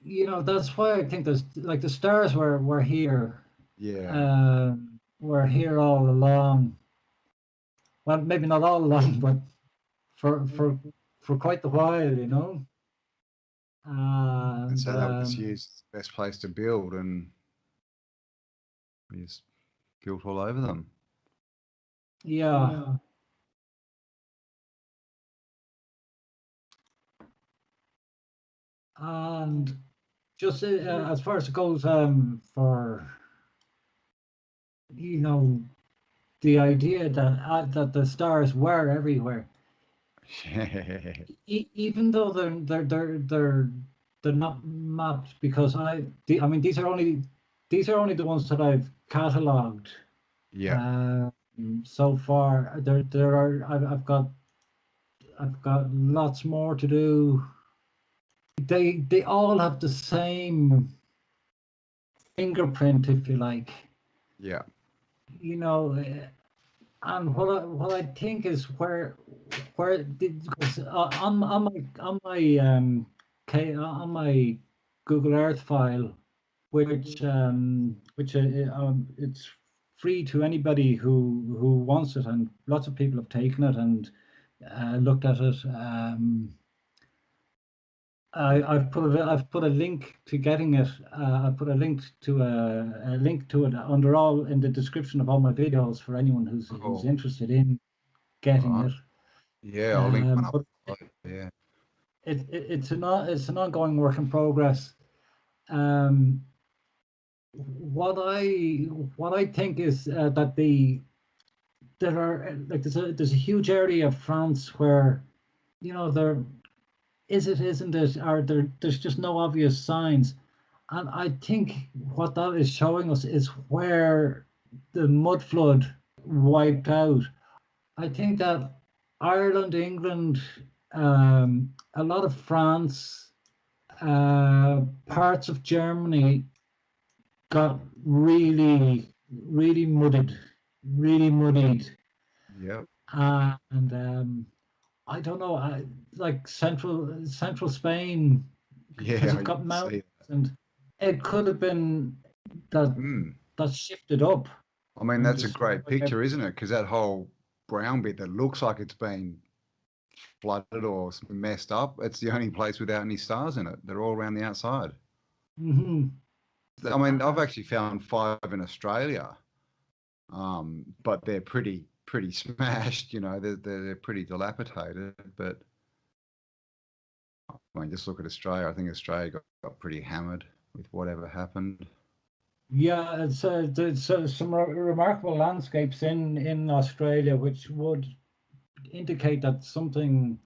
Speaker 4: you know, that's why I think there's like the stars were here,
Speaker 2: Yeah.
Speaker 4: were here all along. Well, maybe not all along, but for for for quite a while, you know.
Speaker 2: And
Speaker 4: And
Speaker 2: so that was used as the best place to build, and we just built all over them.
Speaker 4: yeah, and just as far as it goes, for you know the idea that the stars were everywhere, even though they're not mapped, because I mean these are only the ones that I've catalogued
Speaker 2: Yeah.
Speaker 4: so far. There are I've got lots more to do. They all have the same fingerprint, if you like.
Speaker 2: Yeah.
Speaker 4: You know, And what I think is on my Google Earth file, which it's free to anybody who wants it, and lots of people have taken it and looked at it. I've put a link to getting it. I've put a link to it in the description of all my videos for anyone who's interested in getting it.
Speaker 2: Yeah, I'll link one up.
Speaker 4: But
Speaker 2: Yeah.
Speaker 4: it's an ongoing work in progress. What I think is that there's a huge area of France where, there isn't it, or there's just no obvious signs. And I think what that is showing us is where the mud flood wiped out. I think that Ireland, England, a lot of France, parts of Germany got really, really muddied.
Speaker 2: Yep.
Speaker 4: And I don't know, like central Spain, because
Speaker 2: Yeah,
Speaker 4: it got mountains, and it could have been that shifted up.
Speaker 2: I mean, that's a great picture, isn't it? Because that whole brown bit that looks like it's been flooded or messed up, it's the only place without any stars in it. They're all around the outside.
Speaker 4: Mm-hmm.
Speaker 2: I mean, I've actually found 5 in Australia, but they're pretty smashed. They're pretty dilapidated. But I mean, just look at Australia. I think Australia got pretty hammered with whatever happened.
Speaker 4: Yeah, there's some remarkable landscapes in Australia, which would indicate that something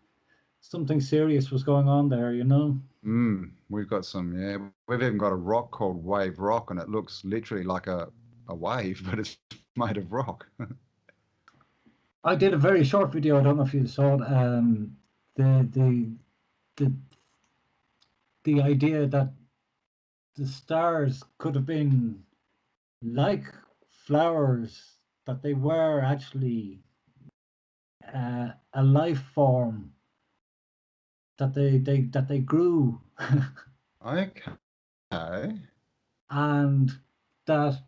Speaker 4: serious was going on there.
Speaker 2: We've got some. Yeah, we've even got a rock called Wave Rock, and it looks literally like a wave, but it's made of rock.
Speaker 4: I did a very short video. I don't know if you saw it. The idea that the stars could have been like flowers, that they were actually a life form, that they grew.
Speaker 2: Okay.
Speaker 4: And that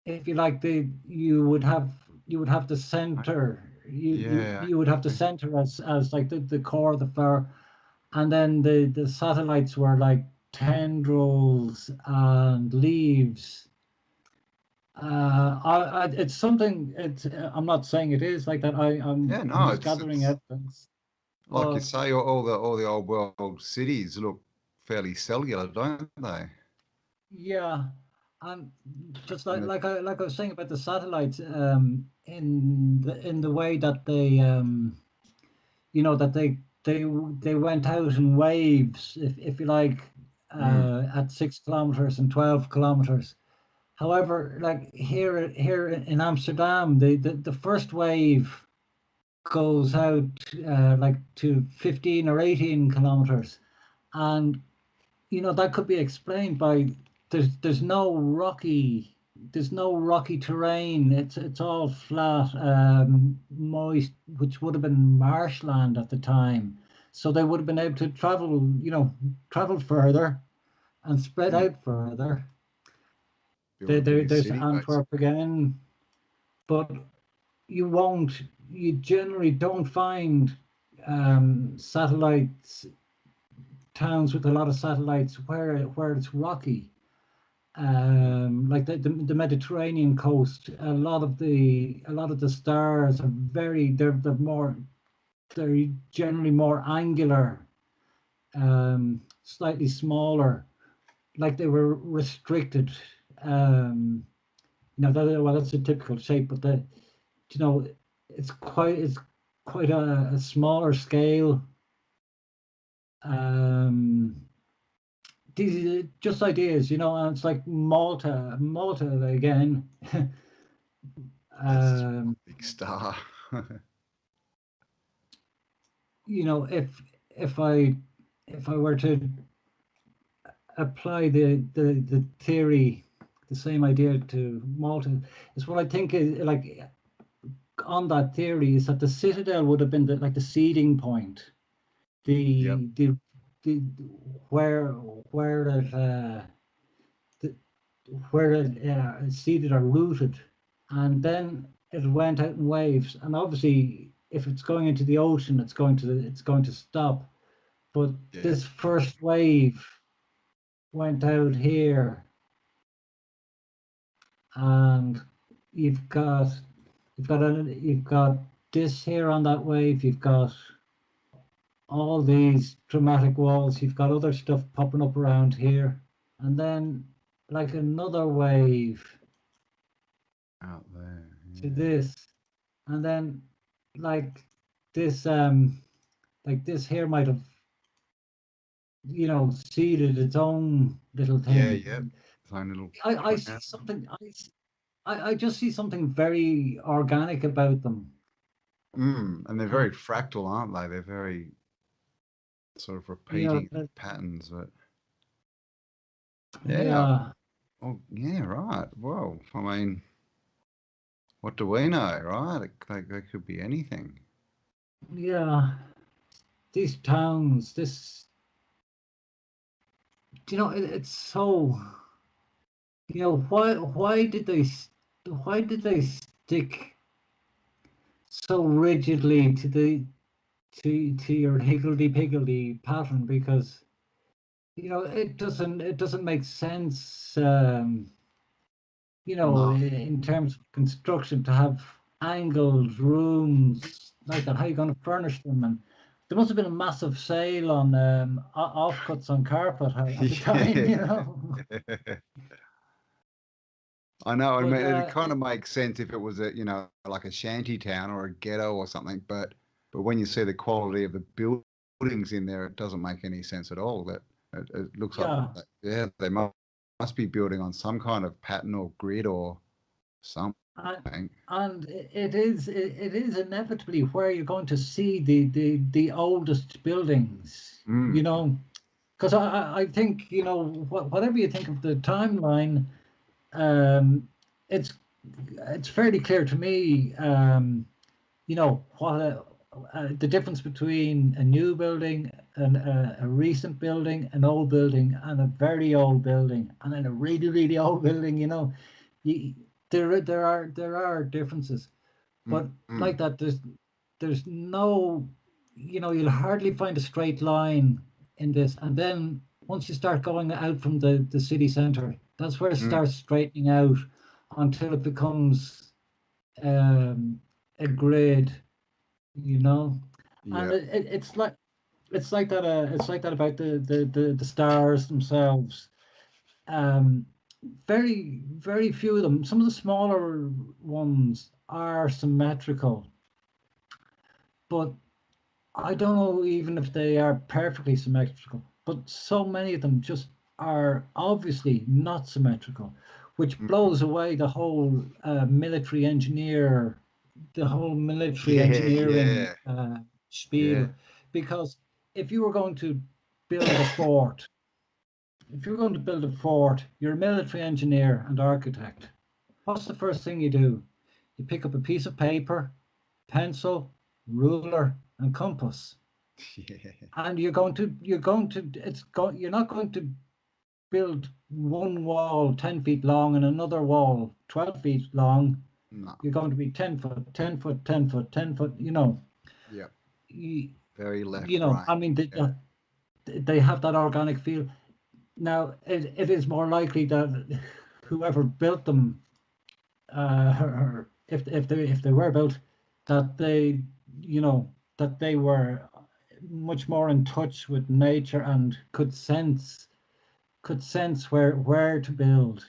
Speaker 4: if you like, you would have the center. You would have the center as like the core of the flower, and then the satellites were like tendrils and leaves. It's something. I'm not saying it is like that. I'm just gathering evidence.
Speaker 2: Like you say, all the old world cities look fairly cellular, don't they?
Speaker 4: Yeah, and just like I was saying about the satellites, in the way that they that they went out in waves, if you like, at 6 kilometers and 12 kilometers. However, like here in Amsterdam, the first wave goes out like to 15 or 18 kilometers, and that could be explained by there's no rocky terrain. It's all flat, moist, which would have been marshland at the time. So they would have been able to travel further and spread out further. There's Antwerp again, but you generally don't find satellites, towns with a lot of satellites where it's rocky. Like the Mediterranean coast, a lot of the stars are they're generally more angular, slightly smaller, like they were restricted. That's a typical shape, but it's quite a smaller scale. These are just ideas, and it's like Malta again.
Speaker 2: Big star.
Speaker 4: If I were to apply the theory the same idea to Malta. Is what I think is like on that theory is that the citadel would have been the seeding point,
Speaker 2: Yep.
Speaker 4: the where it the, where it seeded or rooted, and then it went out in waves. And obviously, if it's going into the ocean, it's going to stop. But
Speaker 2: Yeah.
Speaker 4: this first wave went out here, and you've got this here on that wave. You've got all these dramatic walls. You've got other stuff popping up around here, and then like another wave
Speaker 2: Out there.
Speaker 4: to
Speaker 2: Yeah.
Speaker 4: this, and then like this here might have seeded its own little
Speaker 2: Yeah.
Speaker 4: thing.
Speaker 2: Yep. Fine little.
Speaker 4: I see something. I just see something very organic about them.
Speaker 2: And they're very fractal, aren't they? They're very sort of repeating patterns, but
Speaker 4: Yeah.
Speaker 2: Oh, yeah, right. Well, I mean, what do we know, right? They could be anything.
Speaker 4: Yeah. These towns, it's so, why did they stick so rigidly to your higgledy-piggledy pattern? Because it doesn't make sense,
Speaker 2: No.
Speaker 4: in terms of construction, to have angled rooms like that. How are you going to furnish them? And there must have been a massive sale on offcuts on carpet at the time.
Speaker 2: I know. I
Speaker 4: But
Speaker 2: mean, it kind of makes sense if it was like a shanty town or a ghetto or something. But when you see the quality of the buildings in there, it doesn't make any sense at all. That it looks like, they must be building on some kind of pattern or grid or something.
Speaker 4: And it is inevitably where you're going to see the oldest buildings, because I think, whatever you think of the timeline, it's fairly clear to me, what the difference between a new building and a recent building, an old building and a very old building, and then a really, really old building. There are differences, but like that, there's no, you'll hardly find a straight line in this. And then once you start going out from the city centre, that's where it starts straightening out until it becomes a grid, and it's like that. It's like that about the stars themselves. Very, very few of them. Some of the smaller ones are symmetrical, but I don't know even if they are perfectly symmetrical. But so many of them just are obviously not symmetrical, which blows away the whole military engineering spiel. Because if you were going to build a fort, you're a military engineer and architect. What's the first thing you do? You pick up a piece of paper, pencil, ruler, and compass. And you're not going to build one wall 10 feet long and another wall 12 feet long.
Speaker 2: No.
Speaker 4: You're going to be 10 foot, 10 foot, 10 foot, 10 foot,
Speaker 2: Yeah. Very left,
Speaker 4: right. I mean, they have that organic feel. Now, it is more likely that whoever built them, or if they were built, that they were much more in touch with nature and could sense where to build.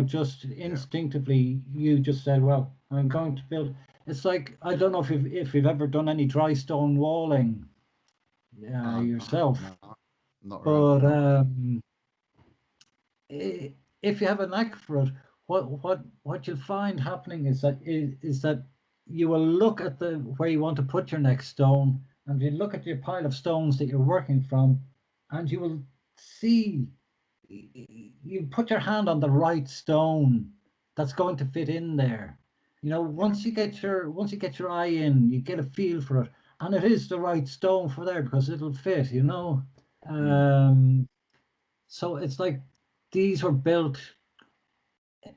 Speaker 4: Just instinctively, you just said, "Well, I'm going to build." It's like, I don't know if you've ever done any dry stone walling yourself,
Speaker 2: no, not
Speaker 4: but
Speaker 2: really.
Speaker 4: if you have a knack for it, what you'll find happening is that you will look at where you want to put your next stone, and you look at your pile of stones that you're working from, and you will see you put your hand on the right stone that's going to fit in there. You know, once you get your eye in, you get a feel for it, and it is the right stone for there because it'll fit. You know, so it's like these were built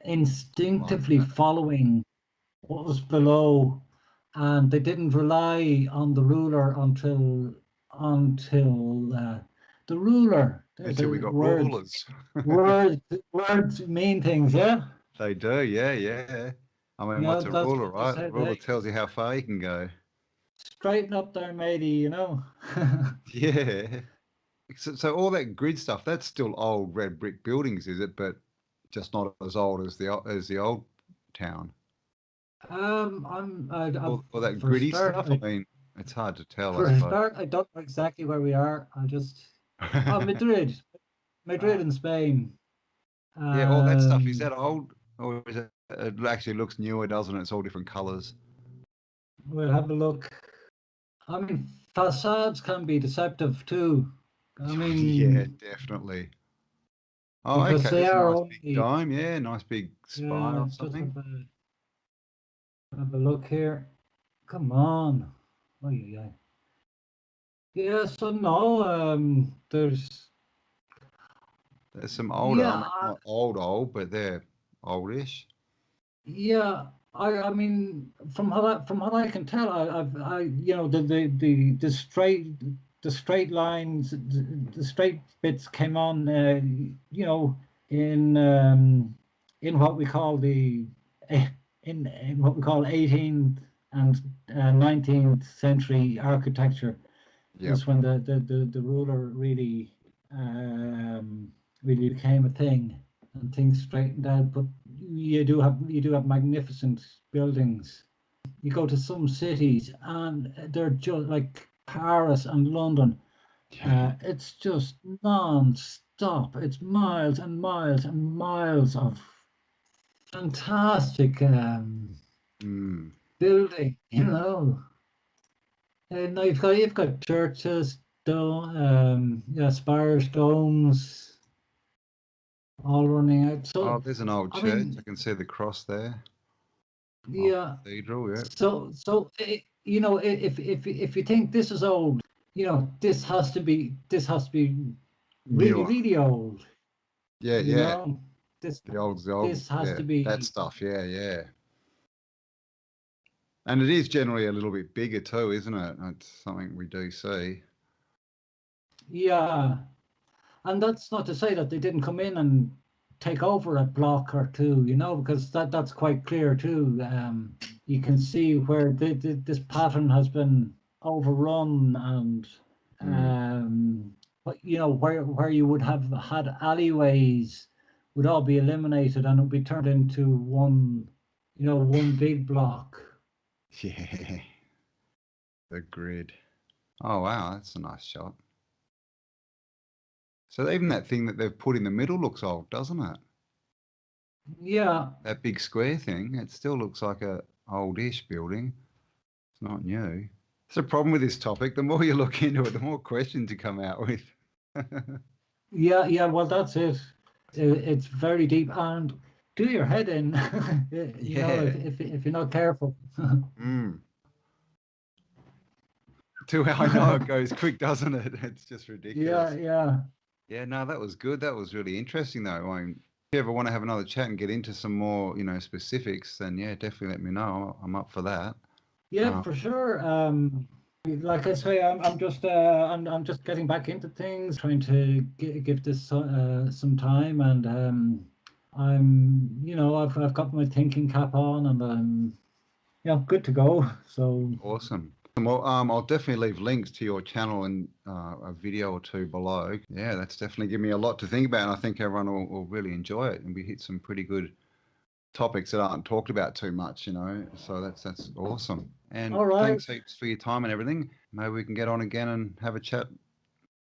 Speaker 4: instinctively following what was below, and they didn't rely on the ruler until the ruler. There's
Speaker 2: Until
Speaker 4: a
Speaker 2: we got
Speaker 4: word.
Speaker 2: rulers.
Speaker 4: Words mean things, yeah.
Speaker 2: They do, yeah. I mean,
Speaker 4: You know,
Speaker 2: what's a
Speaker 4: that's
Speaker 2: ruler,
Speaker 4: what they
Speaker 2: right? A
Speaker 4: said.
Speaker 2: ruler
Speaker 4: Hey,
Speaker 2: tells you how far you can go.
Speaker 4: straighten up there, matey. You know.
Speaker 2: Yeah. So all that grid stuff, that's still old red brick buildings, is it? But just not as old as the old town. All that
Speaker 4: For a
Speaker 2: gritty
Speaker 4: start,
Speaker 2: stuff. I mean, it's hard to tell, I
Speaker 4: for a
Speaker 2: suppose.
Speaker 4: start, I don't know exactly where we are. I just Madrid,
Speaker 2: Ah,
Speaker 4: in Spain.
Speaker 2: yeah, all that stuff, is
Speaker 4: Um,
Speaker 2: that old? Or is it, it actually looks newer, doesn't it? It's all different colours.
Speaker 4: we'll have a look. I mean, facades can be deceptive too. I
Speaker 2: Yeah,
Speaker 4: mean,
Speaker 2: definitely. Oh,
Speaker 4: because
Speaker 2: okay.
Speaker 4: they
Speaker 2: There's a
Speaker 4: are
Speaker 2: nice big
Speaker 4: only.
Speaker 2: dome. Yeah, nice big spire
Speaker 4: Yeah,
Speaker 2: or
Speaker 4: just
Speaker 2: something.
Speaker 4: have a look here. Come on. Oh yeah. Yeah, so no, there's
Speaker 2: There's some older. I
Speaker 4: yeah,
Speaker 2: mean, not old, but they're oldish.
Speaker 4: yeah. I mean, from what I can tell, you know the straight lines, the straight bits came on, you know, in what we call eh, in what we call 18th and 19th century architecture.
Speaker 2: Yep.
Speaker 4: Is when the ruler really really became a thing and things straightened out. But you do have magnificent buildings. You go to some cities and they're just like Paris and London. It's just non-stop. It's miles and miles and miles of fantastic
Speaker 2: Mm.
Speaker 4: building. You know. No, you've got churches, dome, yeah, spires, domes, all running out.
Speaker 2: Oh,
Speaker 4: So,
Speaker 2: there's an old
Speaker 4: I
Speaker 2: church. I
Speaker 4: mean,
Speaker 2: can see the cross there. Old
Speaker 4: yeah.
Speaker 2: cathedral, yeah.
Speaker 4: You know, if you think this is old, you know, this has to be really
Speaker 2: Newer.
Speaker 4: really old.
Speaker 2: Yeah,
Speaker 4: You
Speaker 2: yeah.
Speaker 4: know, this
Speaker 2: The old,
Speaker 4: this has
Speaker 2: yeah.
Speaker 4: to
Speaker 2: That
Speaker 4: be
Speaker 2: stuff, yeah. And it is generally a little bit bigger too, isn't it? It's something we do see.
Speaker 4: yeah. And that's not to say that they didn't come in and take over a block or two, you know, because that's quite clear too. You can see where this pattern has been overrun, and
Speaker 2: Mm.
Speaker 4: but you know where you would have had alleyways would all be eliminated and it would be turned into one, you know, one big block.
Speaker 2: Yeah. The grid. Oh wow, that's a nice shot. So even that thing that they've put in the middle looks old, doesn't it?
Speaker 4: Yeah,
Speaker 2: That big square thing, it still looks like a oldish building. It's not new. It's a problem with this topic. The more you look into it, the more questions you come out with.
Speaker 4: yeah. Well, that's it. It's very deep, and do your head in. You know,
Speaker 2: Yeah.
Speaker 4: if you're not careful.
Speaker 2: Mm. I know it goes quick, doesn't it? It's just ridiculous.
Speaker 4: Yeah.
Speaker 2: Yeah, no, that was good. That was really interesting, though. I mean, if you ever want to have another chat and get into some more, specifics, then yeah, definitely let me know. I'm up for that.
Speaker 4: Yeah, for sure. Like I say, I'm just getting back into things, trying to give this some time, and you know, I've got my thinking cap on, and I'm, yeah, good to go. So
Speaker 2: Awesome. Well, I'll definitely leave links to your channel and a video or two below. Yeah, that's definitely given me a lot to think about, and I think everyone will really enjoy it. And we hit some pretty good topics that aren't talked about too much, So that's awesome. And
Speaker 4: all right.
Speaker 2: thanks heaps for your time and everything. Maybe we can get on again and have a chat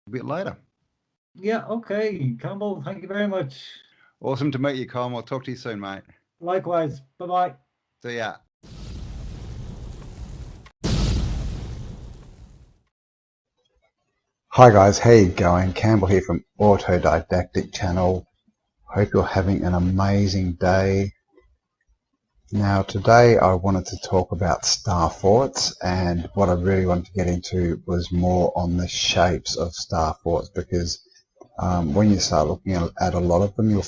Speaker 2: a bit later.
Speaker 4: Yeah, okay, Campbell. Thank you very much.
Speaker 2: Awesome to meet you, Colm. I'll talk to you soon, mate.
Speaker 4: Likewise. Bye bye.
Speaker 2: See ya. Hi guys, how you going? Campbell here from Autodidactic channel. Hope you're having an amazing day. Now today I wanted to talk about star forts, and what I really wanted to get into was more on the shapes of star forts, because when you start looking at a lot of them, you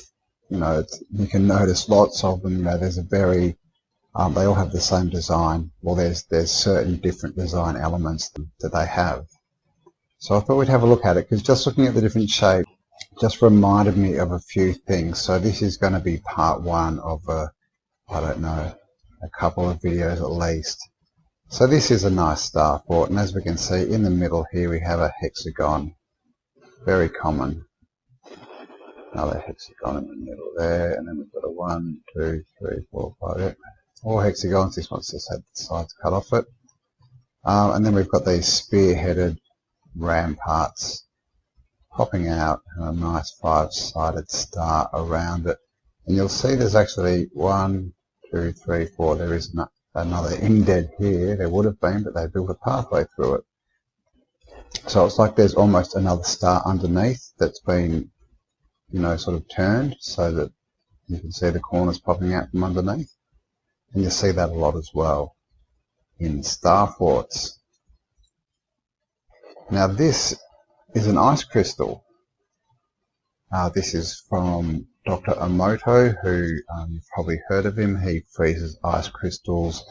Speaker 2: can notice lots of them. There's a very they all have the same design. Well, there's certain different design elements that they have. So I thought we'd have a look at it, because just looking at the different shapes just reminded me of a few things. So this is going to be part one of a couple of videos at least. So this is a nice star fort, and as we can see in the middle here we have a hexagon, very common. Another hexagon in the middle there, and then we've got a 1, 2, 3, 4, 5, 8. All hexagons. This one's just had the sides cut off it. And then we've got these spear-headed ramparts popping out, and a nice 5-sided star around it. And you'll see there's actually 1, 2, 3, 4. There is another indent here. There would have been, but they built a pathway through it. So it's like there's almost another star underneath that's been, sort of turned so that you can see the corners popping out from underneath. And you see that a lot as well in star forts. Now this is an ice crystal. This is from Dr. Emoto, who you've probably heard of him. He freezes ice crystals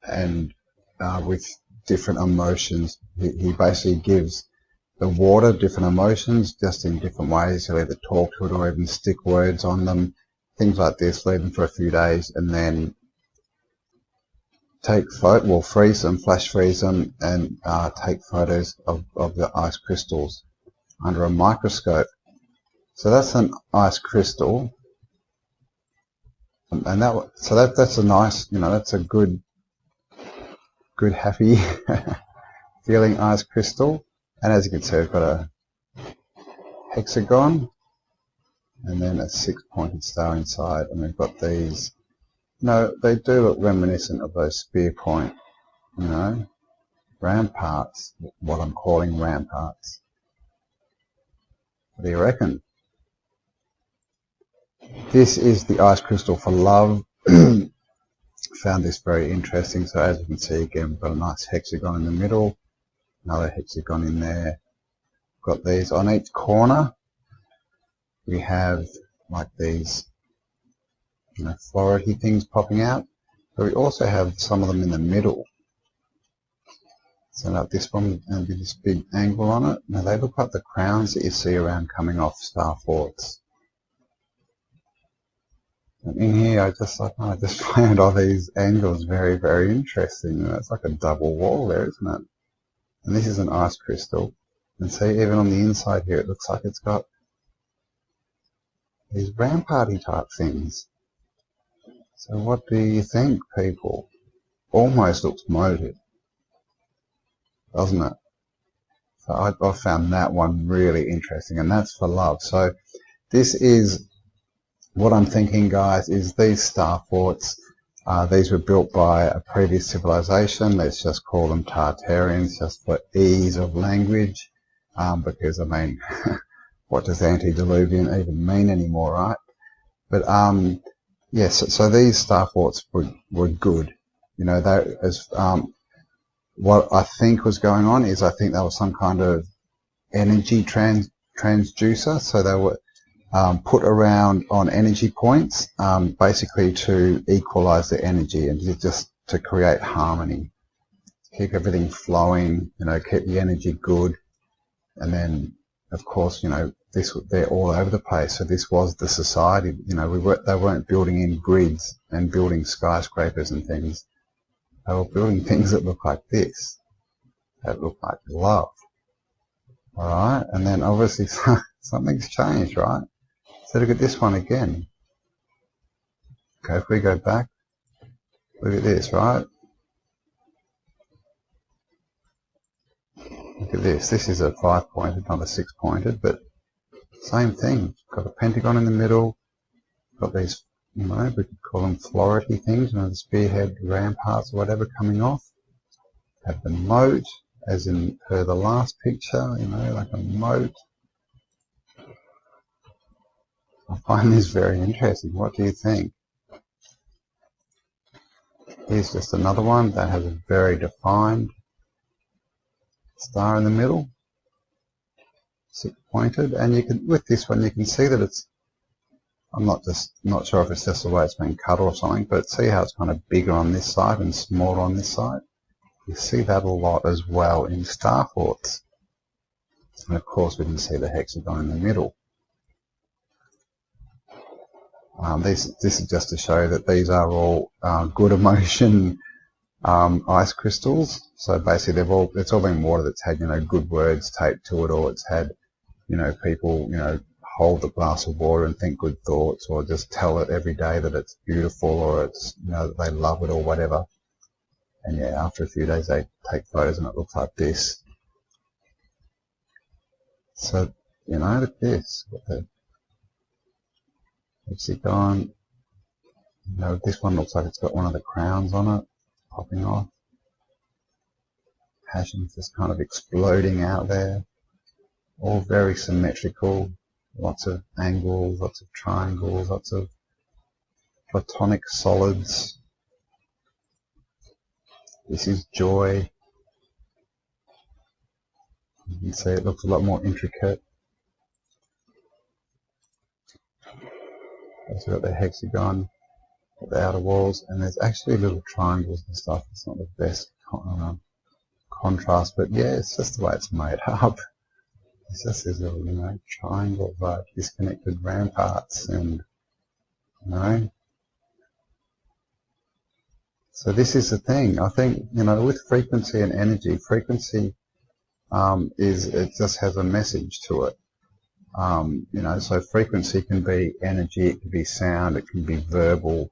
Speaker 2: and with different emotions. He basically gives the water different emotions just in different ways. He'll either talk to it or even stick words on them, things like this, leave them for a few days, and then freeze them, flash freeze them, and take photos of the ice crystals under a microscope. So that's an ice crystal, and that's a nice, that's a good happy feeling ice crystal. And as you can see, we've got a hexagon and then a 6-pointed star inside, and we've got these. They do look reminiscent of those spear point, ramparts, what I'm calling ramparts. What do you reckon? This is the ice crystal for love. Found this very interesting. So as you can see, again, we've got a nice hexagon in the middle, another hexagon in there. We've got these on each corner. We have like these florid things popping out, but we also have some of them in the middle. So now this one and this big angle on it. Now they look like the crowns that you see around coming off star forts. And in here, I just found all these angles very, very interesting. It's like a double wall there, isn't it? And this is an ice crystal. And see, even on the inside here, it looks like it's got these ramparty type things. So what do you think, people? Almost looks moated, doesn't it? So I found that one really interesting, and that's for love. So this is what I'm thinking, guys, is these star forts. These were built by a previous civilization. Let's just call them Tartarians, just for ease of language, because I mean, what does antediluvian even mean anymore, right? But yes, so these star forts were good. What I think was going on is I think there was some kind of energy transducer. So they were put around on energy points, basically to equalize the energy and just to create harmony, keep everything flowing, keep the energy good. And then, of course, they're all over the place. So this was the society. They weren't building in grids and building skyscrapers and things. They were building things that look like this, that look like love. All right, and then obviously something's changed, right? So look at this one again. Okay, if we go back, look at this, right? Look at this. This is a 5-pointed, not a 6-pointed, but same thing. Got a pentagon in the middle. Got these, we could call them flority things, the spearhead ramparts or whatever coming off. Have the moat, as in per the last picture, you know, like a moat. I find this very interesting. What do you think? Here's just another one that has a very defined star in the middle, six pointed, and you can, with this one, you can see that it's, I'm not sure if it's just the way it's been cut or something, but see how it's kind of bigger on this side and smaller on this side? You see that a lot as well in star forts. And of course we can see the hexagon in the middle. This is just to show that these are all good emotion ice crystals. So basically it's all been water that's had, you know, good words taped to it, or it's had, you know, people, you know, hold the glass of water and think good thoughts, or just tell it every day that it's beautiful, or it's, you know, that they love it or whatever. And yeah, after a few days they take photos and it looks like this. So, you know, look at this. What the hexagon. You know, this one looks like it's got one of the crowns on it, popping off. Passion's just kind of exploding out there. All very symmetrical. Lots of angles, lots of triangles, lots of platonic solids. This is joy. You can see it looks a lot more intricate. We've got the hexagon, got the outer walls, and there's actually little triangles and stuff. It's not the best contrast, but yeah, it's just the way it's made up. It's just these little, you know, triangle like disconnected ramparts, and you know. So this is the thing. I think, you know, with frequency and energy, frequency it just has a message to it. You know, so frequency can be energy, it can be sound, it can be verbal,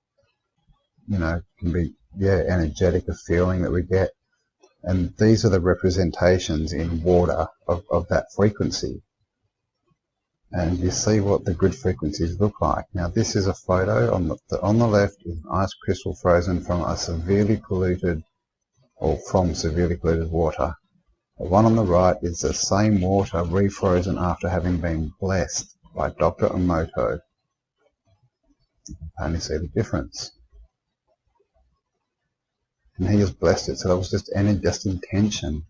Speaker 2: you know, it can be, yeah, energetic, a feeling that we get. And these are the representations in water of that frequency. And you see what the good frequencies look like. Now this is a photo. On the left is an ice crystal frozen from a severely polluted, or from severely polluted water. The one on the right is the same water refrozen after having been blessed by Dr. Emoto. You can only see the difference. And he has blessed it, so that was just intention.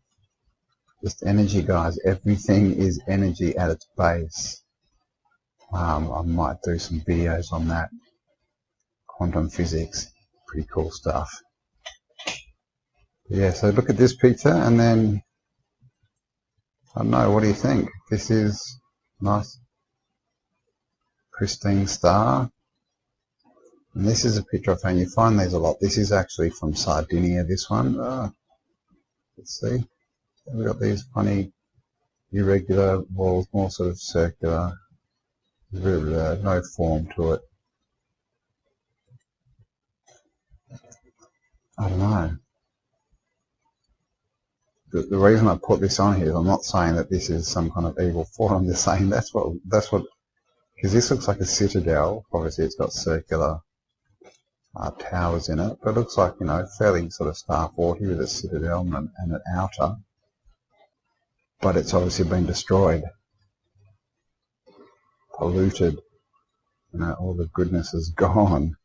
Speaker 2: Just energy, guys. Everything is energy at its base. I might do some videos on that. Quantum physics, pretty cool stuff. Yeah, so look at this picture, and then I don't know, what do you think? This is nice, pristine star. And this is a picture I found. You find these a lot. This is actually from Sardinia, this one. Let's see. We've got these funny, irregular walls, more sort of circular. No form to it. I don't know. The reason I put this on here is I'm not saying that this is some kind of evil fort. I'm just saying that's what, because this looks like a citadel. Obviously it's got circular towers in it, but it looks like, you know, fairly sort of star forty with a citadel and an outer. But it's obviously been destroyed, polluted. You know, all the goodness is gone.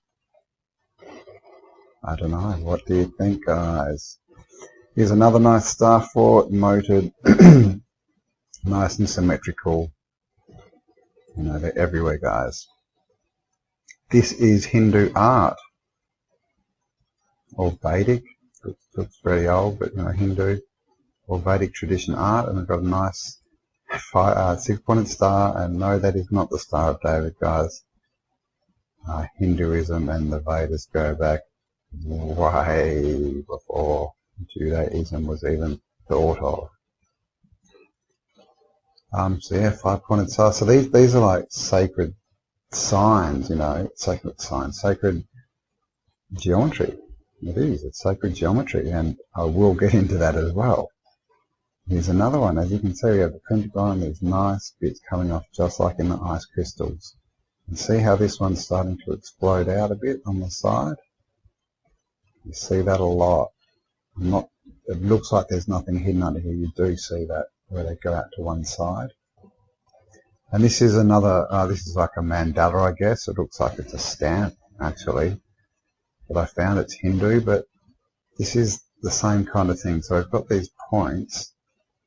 Speaker 2: I don't know. What do you think, guys? Here's another nice star fort, moated, nice and symmetrical. You know, they're everywhere, guys. This is Hindu art, or Vedic. Looks very old, but you know, Hindu or Vedic tradition art, and we've got a nice six-pointed star. And no, that is not the Star of David, guys. Hinduism and the Vedas go back way before Judaism was even thought of. So yeah, 5-pointed star. So these are like sacred signs, you know, sacred signs, sacred geometry. It is. It's sacred geometry, and I will get into that as well. Here's another one. As you can see, we have the pentagon. There's nice bits coming off, just like in the ice crystals. And see how this one's starting to explode out a bit on the side? You see that a lot. I'm not it looks like there's nothing hidden under here. You do see that where they go out to one side. And this is another, this is like a mandala, I guess. It looks like it's a stamp, actually. But I found it's Hindu, but this is the same kind of thing. So I've got these points,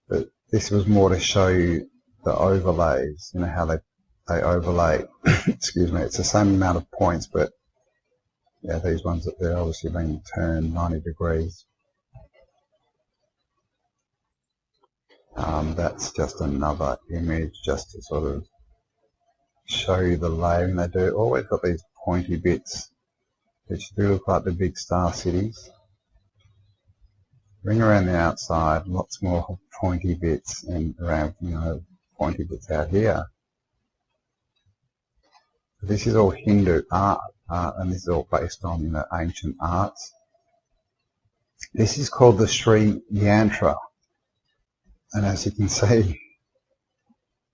Speaker 2: but this was more to show you the overlays, you know, how they overlay. Excuse me, it's the same amount of points, but yeah, these ones that they're obviously being turned 90 degrees. That's just another image just to sort of show you the layering they do. Always got these pointy bits which do look like the big star cities. Ring around the outside, lots more pointy bits, and around, you know, pointy bits out here. This is all Hindu art, and this is all based on, you know, ancient arts. This is called the Sri Yantra. And as you can see,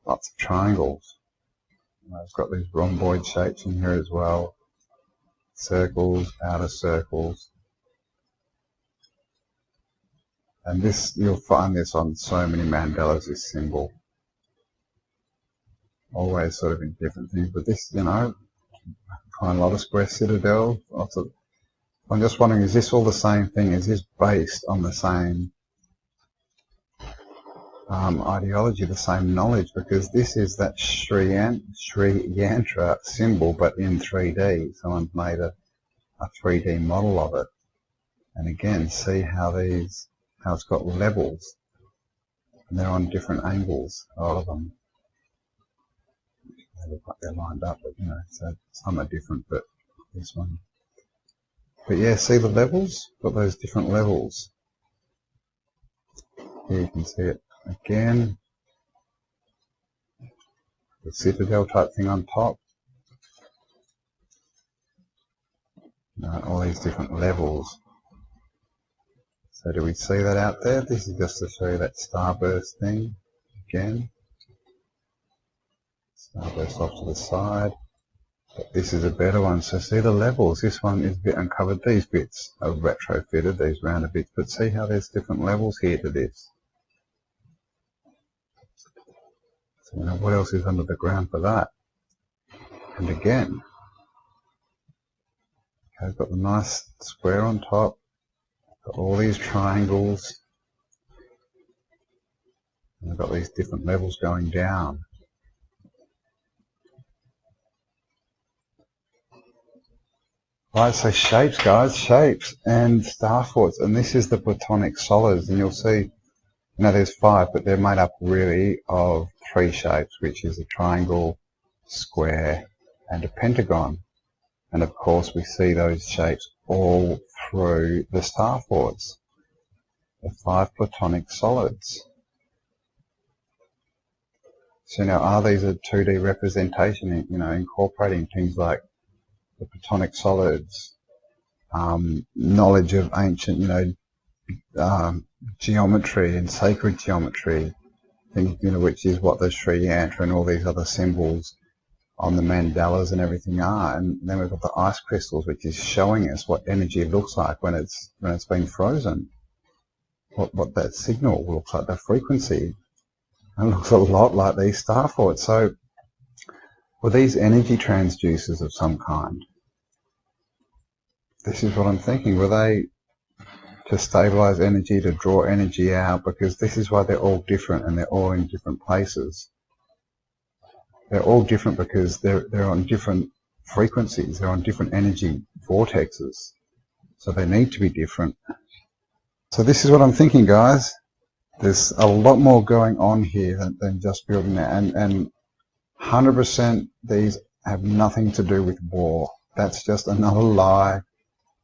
Speaker 2: lots of triangles. It's got these rhomboid shapes in here as well. Circles, outer circles. And this, you'll find this on so many mandalas, this symbol. Always sort of in different things. But this, you know, find a lot of square citadels. I'm just wondering, is this all the same thing? Is this based on the same ideology, the same knowledge? Because this is that Sri Yantra symbol, but in 3D. Someone's made a 3D model of it. And again, see how it's got levels, and they're on different angles, all of them. They look like they're lined up, but you know, so some are different, but this one. But yeah, see the levels? Got those different levels. Here you can see it again. The citadel type thing on top. All these different levels. So do we see that out there? This is just to show you that starburst thing again. Starburst off to the side. But this is a better one. So see the levels. This one is a bit uncovered. These bits are retrofitted, these rounded bits. But see how there's different levels here to this. So you know, what else is under the ground for that? And again, okay, I've got the nice square on top. Got all these triangles, and I've got these different levels going down. Right, so shapes, guys, shapes and star forts, and this is the platonic solids, and you'll see, you know, there's 5, but they're made up really of 3 shapes, which is a triangle, square, and a pentagon. And of course, we see those shapes all through the star forts, the 5 platonic solids. So now, are these a 2D representation, you know, incorporating things like the platonic solids, knowledge of ancient, you know, geometry and sacred geometry, things, you know, which is what the Sri Yantra and all these other symbols on the mandalas and everything are. And then we've got the ice crystals, which is showing us what energy looks like when it's been frozen. What that signal looks like, the frequency. And it looks a lot like these star forts. So were these energy transducers of some kind? This is what I'm thinking. Were they to stabilize energy, to draw energy out? Because this is why they're all different, and they're all in different places. They're all different because they're on different frequencies. They're on different energy vortexes. So they need to be different. So this is what I'm thinking, guys. There's a lot more going on here than just building that. And 100% these have nothing to do with war. That's just another lie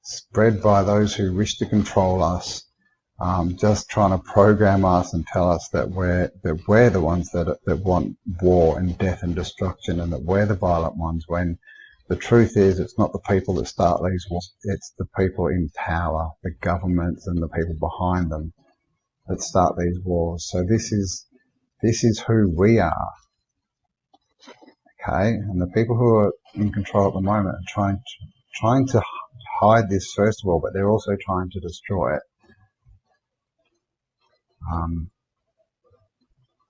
Speaker 2: spread by those who wish to control us, just trying to program us and tell us that we're the ones that want war and death and destruction, and that we're the violent ones, when the truth is it's not the people that start these wars, it's the people in power, the governments and the people behind them that start these wars. So this is who we are. Okay, and the people who are in control at the moment are trying to hide this first of all, but they're also trying to destroy it.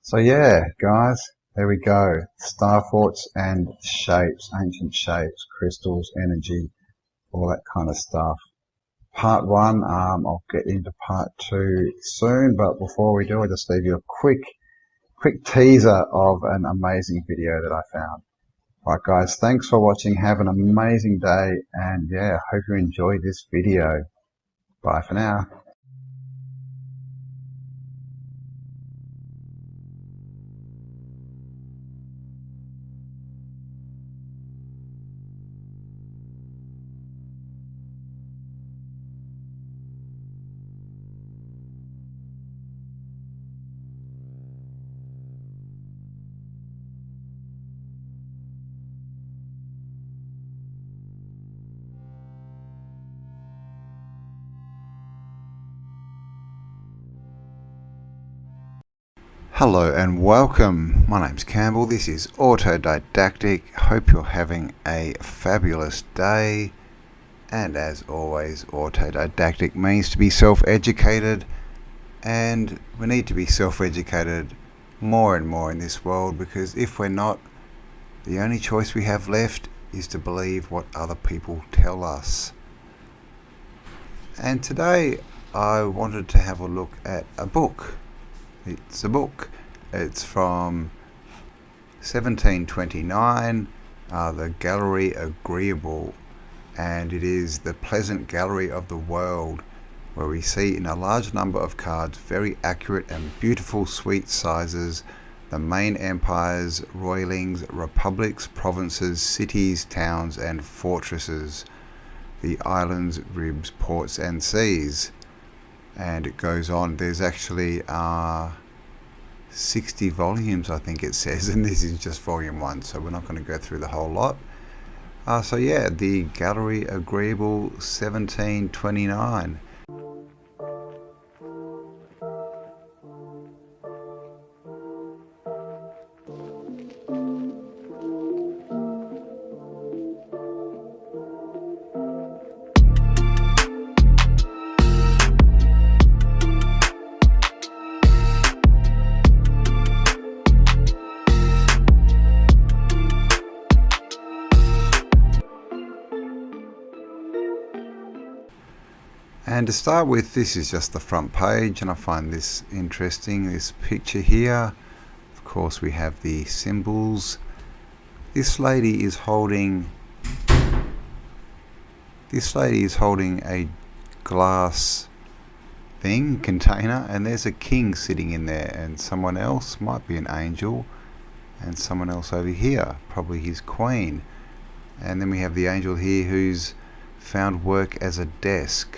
Speaker 2: So yeah, guys, there we go. Star forts and shapes, ancient shapes, crystals, energy, all that kind of stuff. Part 1, I'll get into part 2 soon, but before we do, I'll just leave you a quick teaser of an amazing video that I found. Alright guys, thanks for watching, have an amazing day, and yeah, hope you enjoyed this video. Bye for now. Hello and welcome. My name's Campbell. This is Autodidactic. Hope you're having a fabulous day. And as always, Autodidactic means to be self-educated. And we need to be self-educated more and more in this world, because if we're not, the only choice we have left is to believe what other people tell us. And today I wanted to have a look at a book. It's a book. It's from 1729, the Gallery Agreeable, and it is the pleasant gallery of the world, where we see in a large number of cards very accurate and beautiful sweet sizes the main empires, royalings, republics, provinces, cities, towns and fortresses, the islands, ribs, ports and seas. And it goes on. There's actually 60 volumes, I think it says, and this is just volume 1, so we're not going to go through the whole lot. So yeah, the Gallery Agreeable 1729. And to start with, this is just the front page, and I find this interesting, this picture here. Of course we have the symbols. This lady is holding a glass container, and there's a king sitting in there, and someone else, might be an angel, and someone else over here, probably his queen. And then we have the angel here who's found work as a desk.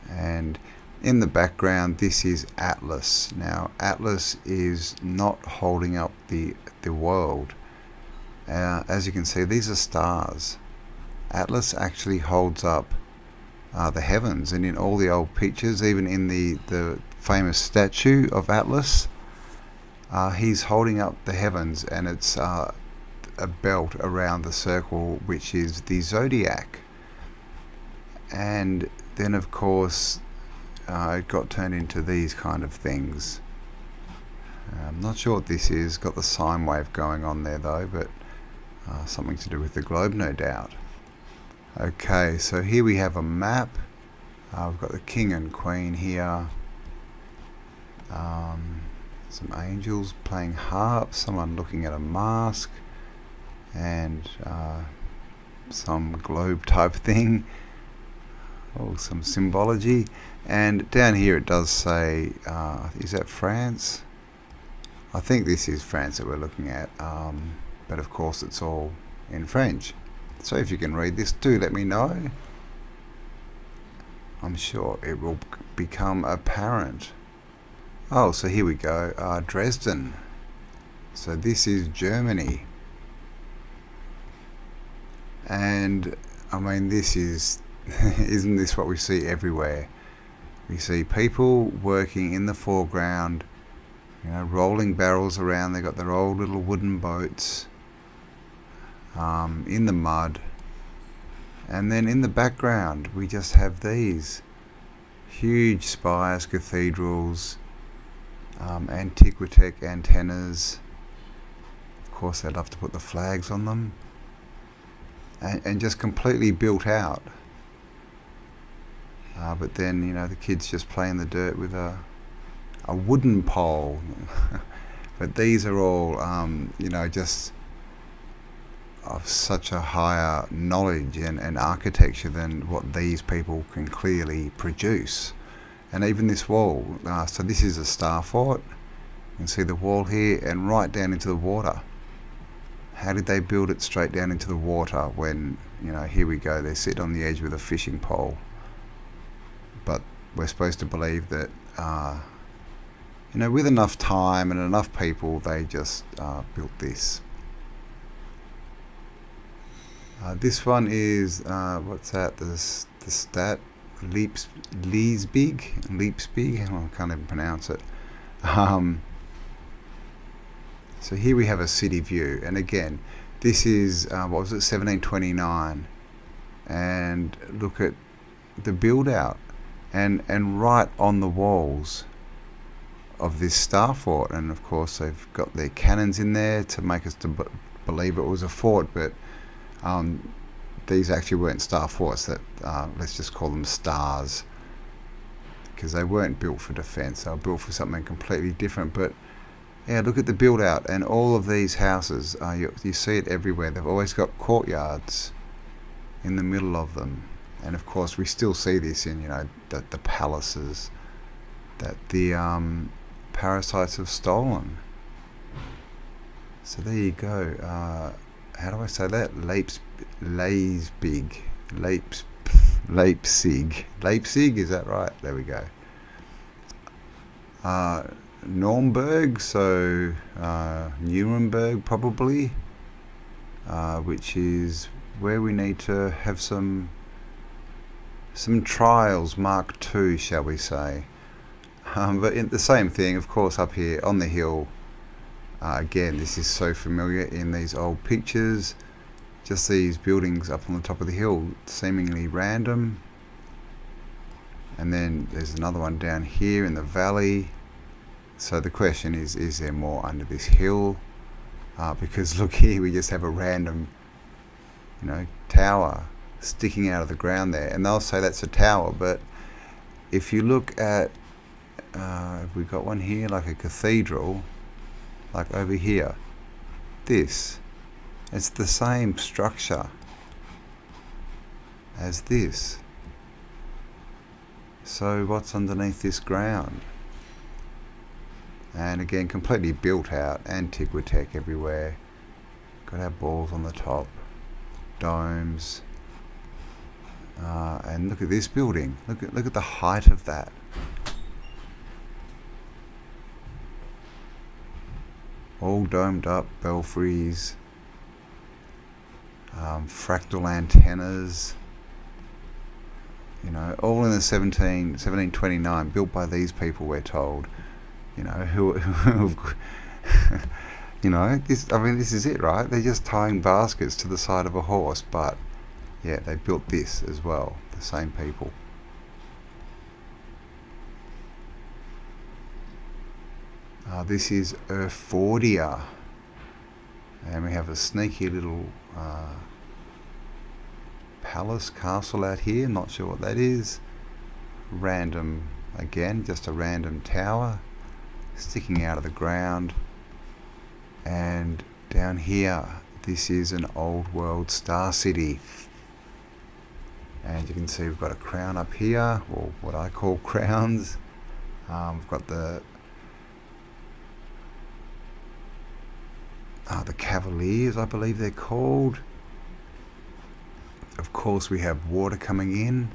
Speaker 2: And in the background, this is Atlas. Now Atlas is not holding up the world. As you can see, these are stars. Atlas actually holds up the heavens, and in all the old pictures, even in the famous statue of Atlas, he's holding up the heavens, and it's a belt around the circle, which is the zodiac. And then of course it got turned into these kind of things. I'm not sure what this is. Got the sine wave going on there though, but something to do with the globe, no doubt. Okay, so here we have a map. We've got the king and queen here. Some angels playing harp, someone looking at a mask, and some globe type thing. Oh, some symbology. And down here it does say, is that France? I think this is France that we're looking at, but of course it's all in French. So if you can read this, do let me know. I'm sure it will become apparent. Oh, so here we go, Dresden. So this is Germany. And I mean, this is isn't this what we see everywhere? We see people working in the foreground, rolling barrels around. They've got their old little wooden boats in the mud, and then in the background we just have these huge spires, cathedrals, Antiquitech antennas. Of course, they love to put the flags on them, and just completely built out. But then, you know, the kids just play in the dirt with a wooden pole. But these are all, you know, just of such a higher knowledge and architecture than what these people can clearly produce. And even this wall, so this is a star fort. You can see the wall here and right down into the water. How did they build it straight down into the water when, you know, here we go, they sit on the edge with a fishing pole. But we're supposed to believe that, you know, with enough time and enough people, they just built this. This one is, what's that, the stat, Leesbig, I can't even pronounce it. So here we have a city view, and again, this is, what was it, 1729, and look at the build out, and right on the walls of this star fort, and of course they've got their cannons in there to make us to believe it was a fort, but these actually weren't star forts, that let's just call them stars, because they weren't built for defense, they were built for something completely different. But yeah, look at the build out, and all of these houses, you see it everywhere. They've always got courtyards in the middle of them, and of course we still see this in, you know, the palaces that the parasites have stolen. So there you go. How do I say that? Leipzig, is that right? There we go. Nuremberg, so Nuremberg probably, which is where we need to have some trials, Mark II, shall we say. But the same thing, of course, up here on the hill. Again, this is so familiar in these old pictures. Just these buildings up on the top of the hill, seemingly random. And then there's another one down here in the valley. So the question is there more under this hill? Because look here, we just have a random, you know, tower sticking out of the ground there. And they'll say that's a tower, but if you look at, have we got one here, like a cathedral, like over here, it's the same structure as this. So what's underneath this ground? And again, completely built out, Antiquitech everywhere. Got our balls on the top, domes, and look at this building. Look at the height of that. All domed up, belfries, fractal antennas. You know, all in the 1729, built by these people, we're told. You know, who you know, this is it, right? They're just tying baskets to the side of a horse, but yeah, they built this as well, the same people. This is Erfordia, and we have a sneaky little palace, castle out here, not sure what that is. Random, again, just a random tower sticking out of the ground. And down here, this is an old world star city, and you can see we've got a crown up here, or what I call crowns. We've got the Cavaliers, I believe they're called. Of course, we have water coming in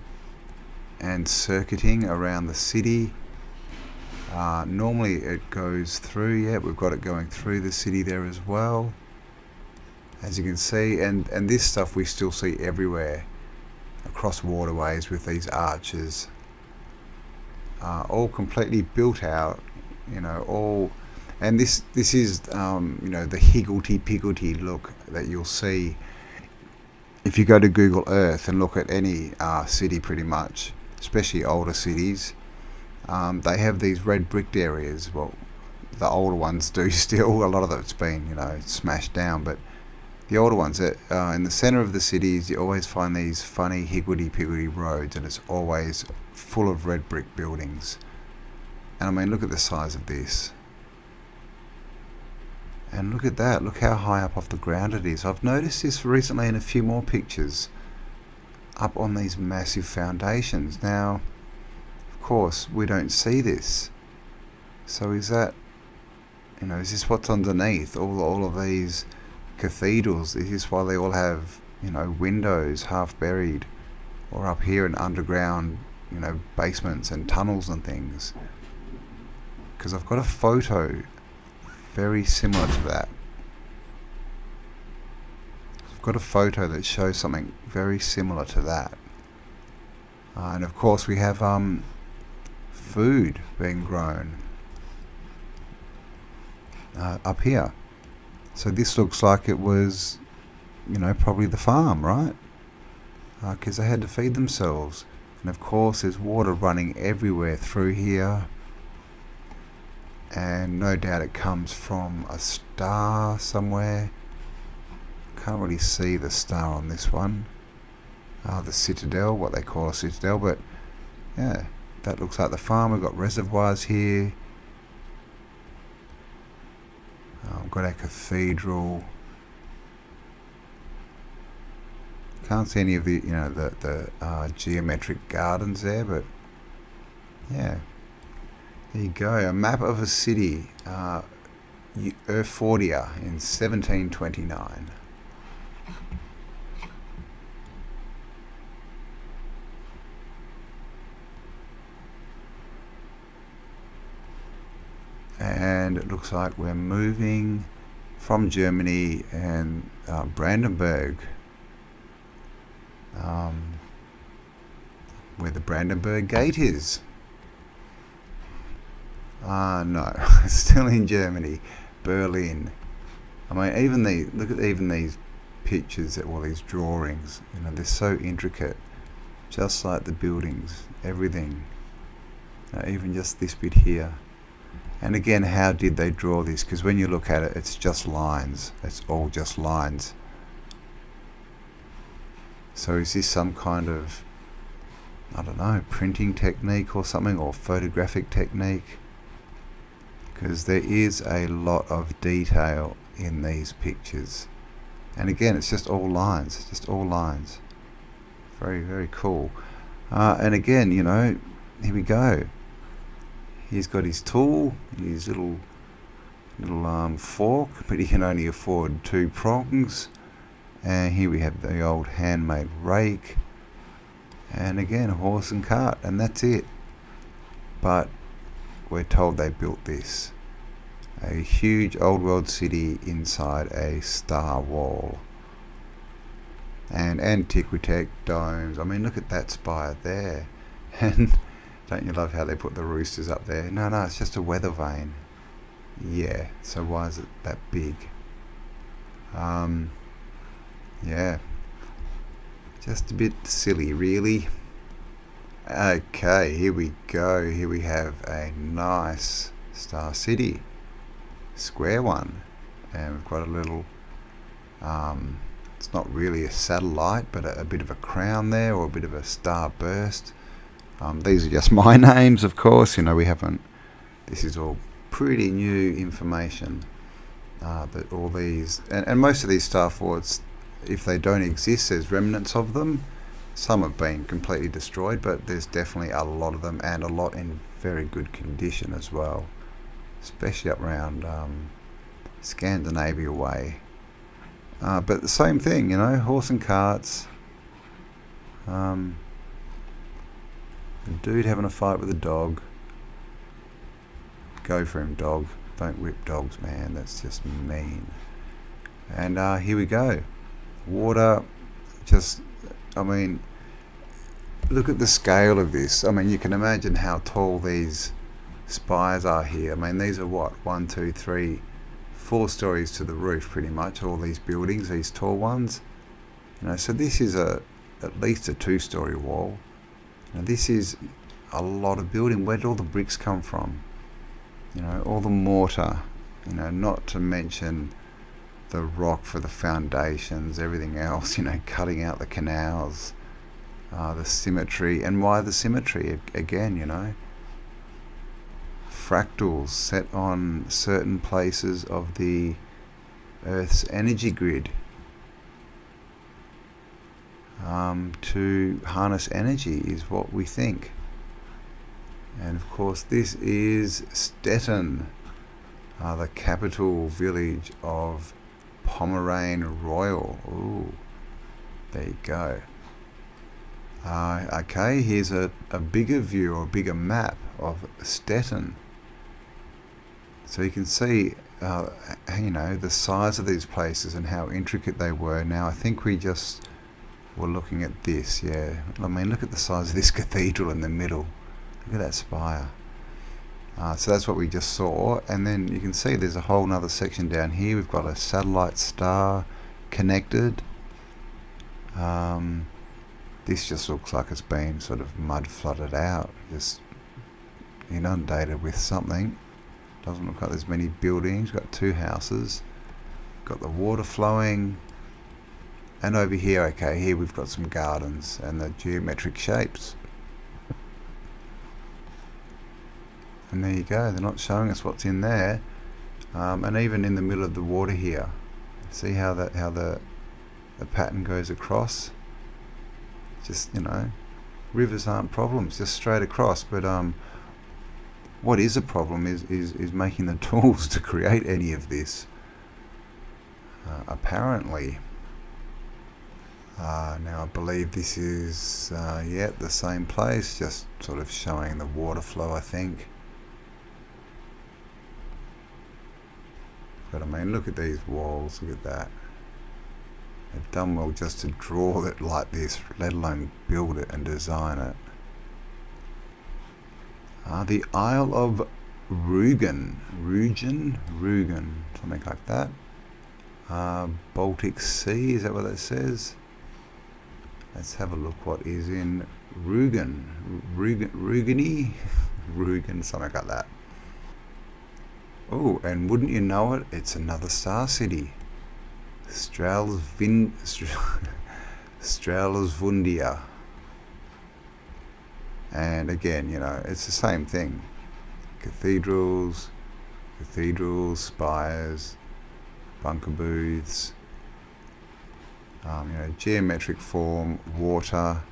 Speaker 2: and circuiting around the city. Normally it goes through, yeah, we've got it going through the city there as well, as you can see, and this stuff we still see everywhere across waterways with these arches, all completely built out, you know, all. And this is, you know, the higgledy-piggledy look that you'll see if you go to Google Earth and look at any city pretty much, especially older cities. They have these red bricked areas. Well, the older ones do still. A lot of it's been, smashed down, but the older ones, in the centre of the cities, you always find these funny higgledy-piggledy roads, and it's always full of red brick buildings. And I mean, look at the size of this. And look at that, look how high up off the ground it is. I've noticed this recently in a few more pictures, up on these massive foundations. Now, of course, we don't see this. So is that, is this what's underneath all of these cathedrals? Is this why they all have, windows half buried, or up here in underground, basements and tunnels and things? Because I've got a photo very similar to that. I've got a photo that shows something very similar to that. And of course we have food being grown up here. So this looks like it was, probably the farm, right? Because they had to feed themselves. And of course there's water running everywhere through here. And no doubt it comes from a star somewhere. Can't really see the star on this one. The citadel, what they call a citadel, but yeah, that looks like the farm. We've got reservoirs here. We've got our cathedral. Can't see any of the, the geometric gardens there, but yeah. There you go, a map of a city, Fortia in 1729. And it looks like we're moving from Germany and Brandenburg, where the Brandenburg Gate is. No, still in Germany, Berlin. I mean, look at these pictures, all these drawings. They're so intricate, just like the buildings, everything. Even just this bit here. And again, how did they draw this? Because when you look at it, it's just lines. It's all just lines. So is this some kind of, I don't know, printing technique or something, or photographic technique? Because there is a lot of detail in these pictures. And again, it's just all lines. It's just all lines. Very, very cool. And again, here we go. He's got his tool, his little fork, but he can only afford 2 prongs. And here we have the old handmade rake. And again, a horse and cart, and that's it. But we're told they built this. A huge old world city inside a star wall. And antiquitech domes. I mean, look at that spire there. And don't you love how they put the roosters up there? No, it's just a weather vane. Yeah, so why is it that big? Yeah. Just a bit silly, really. Okay, here we go. Here we have a nice star city. Square one. And we've got a little, it's not really a satellite, but a bit of a crown there, or a bit of a star burst. These are just my names, of course. We haven't, this is all pretty new information. That all these, and most of these star forts, if they don't exist, there's remnants of them. Some have been completely destroyed, but there's definitely a lot of them, and a lot in very good condition as well, especially up around Scandinavia way. But the same thing, horse and carts. A dude having a fight with a dog. Go for him, dog. Don't whip dogs, man. That's just mean. And here we go. Water. Just, look at the scale of this. You can imagine how tall these spires are here. These are what? 1, 2, 3, 4 stories to the roof, pretty much. All these buildings, these tall ones. So this is at least a 2-story wall. Now this is a lot of building. Where did all the bricks come from? You know, all the mortar, you know, not to mention the rock for the foundations, everything else, you know, cutting out the canals, the symmetry. And why the symmetry? Again, you know, fractals set on certain places of the Earth's energy grid to harness energy is what we think. And of course this is Stettin, the capital village of Pomeranian Royal. Ooh, there you go. Okay, here's a bigger view or a bigger map of Stettin. So you can see, you know, the size of these places and how intricate they were. Now I think we just were looking at this, yeah. I mean, look at the size of this cathedral in the middle. Look at that spire. So that's what we just saw, and then you can see there's a whole nother section down here. We've got a satellite star connected. This just looks like it's been sort of mud flooded out, just inundated with something. Doesn't look like there's many buildings. Got two houses, got the water flowing, and over here, okay, here we've got some gardens and the geometric shapes. And there you go, they're not showing us what's in there. And even in the middle of the water here, see how the pattern goes across. Just, you know, rivers aren't problems, just straight across. But what is a problem is making the tools to create any of this, apparently. Now I believe this is yeah, the same place, just sort of showing the water flow, I think. But I mean, look at these walls, look at that. They've done well just to draw it like this, let alone build it and design it. The Isle of Rügen, something like that. Baltic Sea, is that what that says? Let's have a look what is in Rügen, Rügen, something like that. Oh, and wouldn't you know it, it's another star city. Stralsvundia. And again, you know, it's the same thing. Cathedrals, spires, bunker booths, you know, geometric form, water.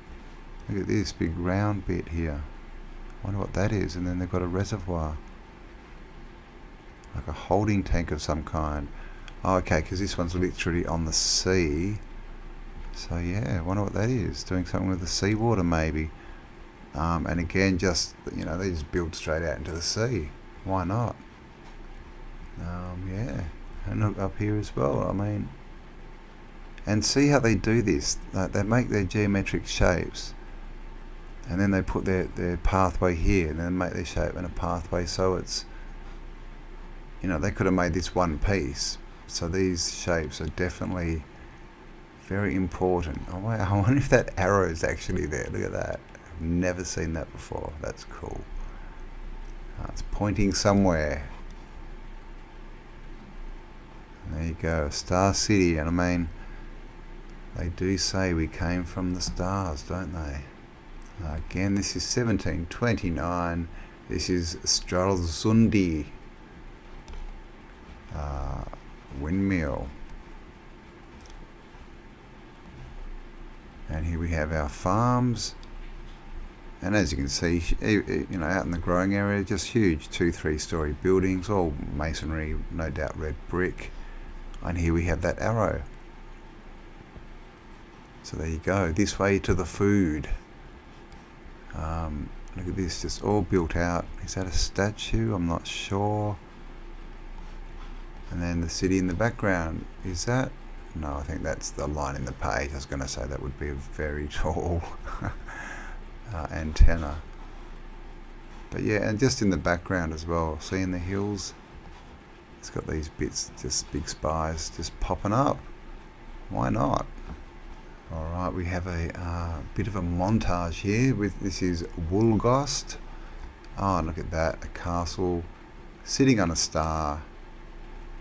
Speaker 2: Look at this big round bit here. I wonder what that is. And then they've got a reservoir, like a holding tank of some kind. Oh, okay, because this one's literally on the sea. So yeah, I wonder what that is. Doing something with the seawater maybe. And again, just, you know, they just build straight out into the sea. Why not? Yeah, and look up here as well. I mean, and see how they do this. They make their geometric shapes, and then they put their pathway here, and then make their shape and a pathway. So it's, you know, they could have made this one piece. So these shapes are definitely very important. Oh wait, I wonder if that arrow is actually there. Look at that. I've never seen that before. That's cool. It's pointing somewhere. And there you go, Star City. And I mean, they do say we came from the stars, don't they? Again, this is 1729. This is Stralsundi windmill. And here we have our farms. And as you can see, you know, out in the growing area, just huge 2-3 story buildings, all masonry, no doubt red brick. And here we have that arrow. So there you go, this way to the food. Look at this, just all built out. Is that a statue? I'm not sure. And then the city in the background, is that? No, I think that's the line in the page. I was going to say that would be a very tall antenna. But yeah, and just in the background as well, seeing the hills, it's got these bits, just big spires just popping up. Why not? Alright, we have a bit of a montage here with, this is Woolgost. Oh, look at that, a castle sitting on a star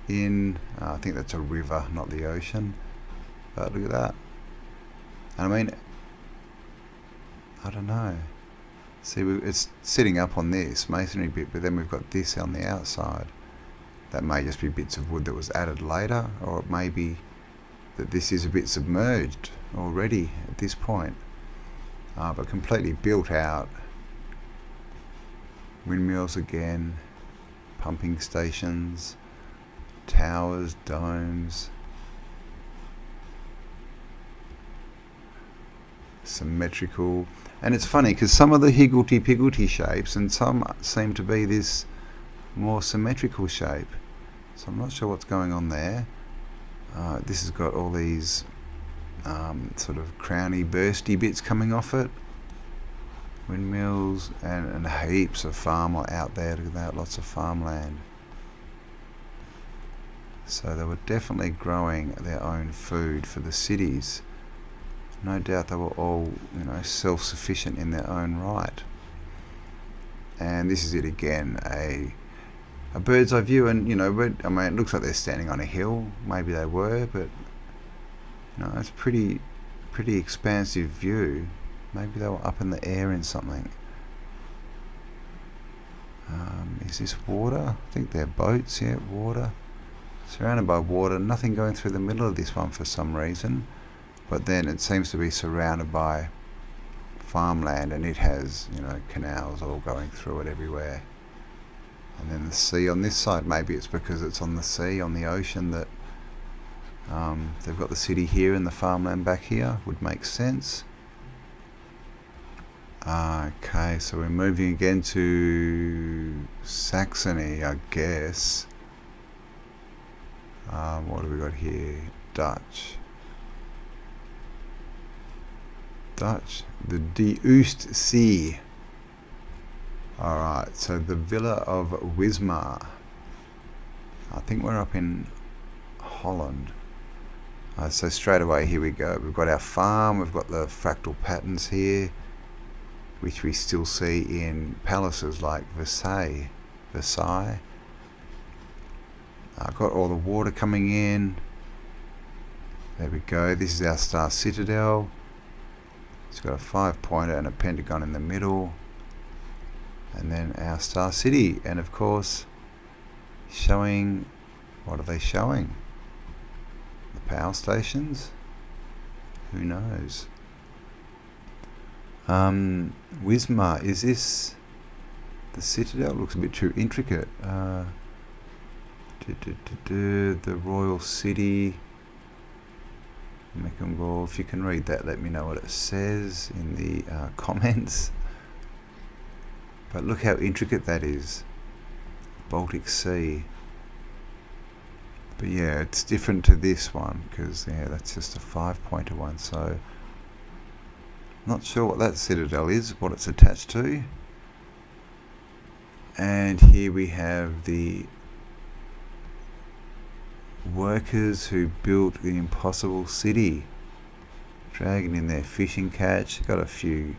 Speaker 2: in, I think that's a river, not the ocean, but look at that. And I mean, I don't know. See, it's sitting up on this masonry bit, but then we've got this on the outside. That may just be bits of wood that was added later, or it may be that this is a bit submerged already at this point, but completely built out. Windmills again, pumping stations, towers, domes, symmetrical. And it's funny because some of the higgledy-piggledy shapes and some seem to be this more symmetrical shape, so I'm not sure what's going on there. This has got all these sort of crowny bursty bits coming off it, windmills, and heaps of farm out there. Look at that, lots of farmland. So they were definitely growing their own food for the cities. No doubt they were all, self-sufficient in their own right. And this is it again, a bird's eye view, and it looks like they're standing on a hill. Maybe they were, but it's a pretty expansive view. Maybe they were up in the air in something. Is this water? I think they're boats. Yeah, water. Surrounded by water. Nothing going through the middle of this one for some reason. But then it seems to be surrounded by farmland, and it has, canals all going through it everywhere. And then the sea on this side. Maybe it's because it's on the sea, on the ocean, that they've got the city here and the farmland back here. Would make sense. Okay, so we're moving again to Saxony, I guess. What have we got here? Dutch, the De Oostzee. Alright, so the Villa of Wismar. I think we're up in Holland. So straight away, here we go. We've got our farm, we've got the fractal patterns here, which we still see in palaces like Versailles. I've got all the water coming in. There we go. This is our Star Citadel. It's got a 5-pointer and a pentagon in the middle. And then our Star City. And of course, showing, what are they showing? The power stations? Who knows? Wismar, is this the Citadel? Looks a bit too intricate. The Royal City. Mecklenburg. If you can read that, let me know what it says in the comments. But look how intricate that is. Baltic Sea. But yeah, it's different to this one because that's just a 5-pointer one. So not sure what that citadel is, what it's attached to. And here we have the workers who built the impossible city, dragging in their fishing catch. Got a few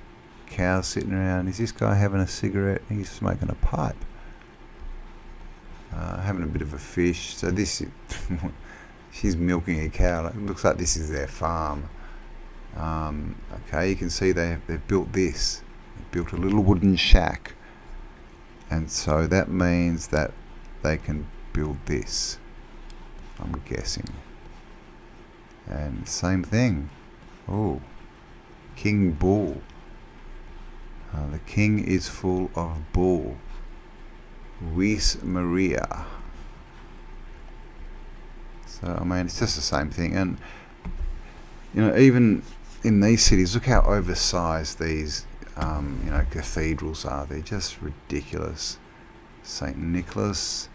Speaker 2: cows sitting around. Is this guy having a cigarette? He's smoking a pipe. Having a bit of a fish. So this is she's milking a cow. It looks like this is their farm. Okay, you can see they've built this. They built a little wooden shack, and so that means that they can build this, I'm guessing. And same thing. Oh, King Bull. The king is full of bull. Vis Maria. So I mean, it's just the same thing. And even in these cities, look how oversized these cathedrals are. They're just ridiculous. St. Nicholas.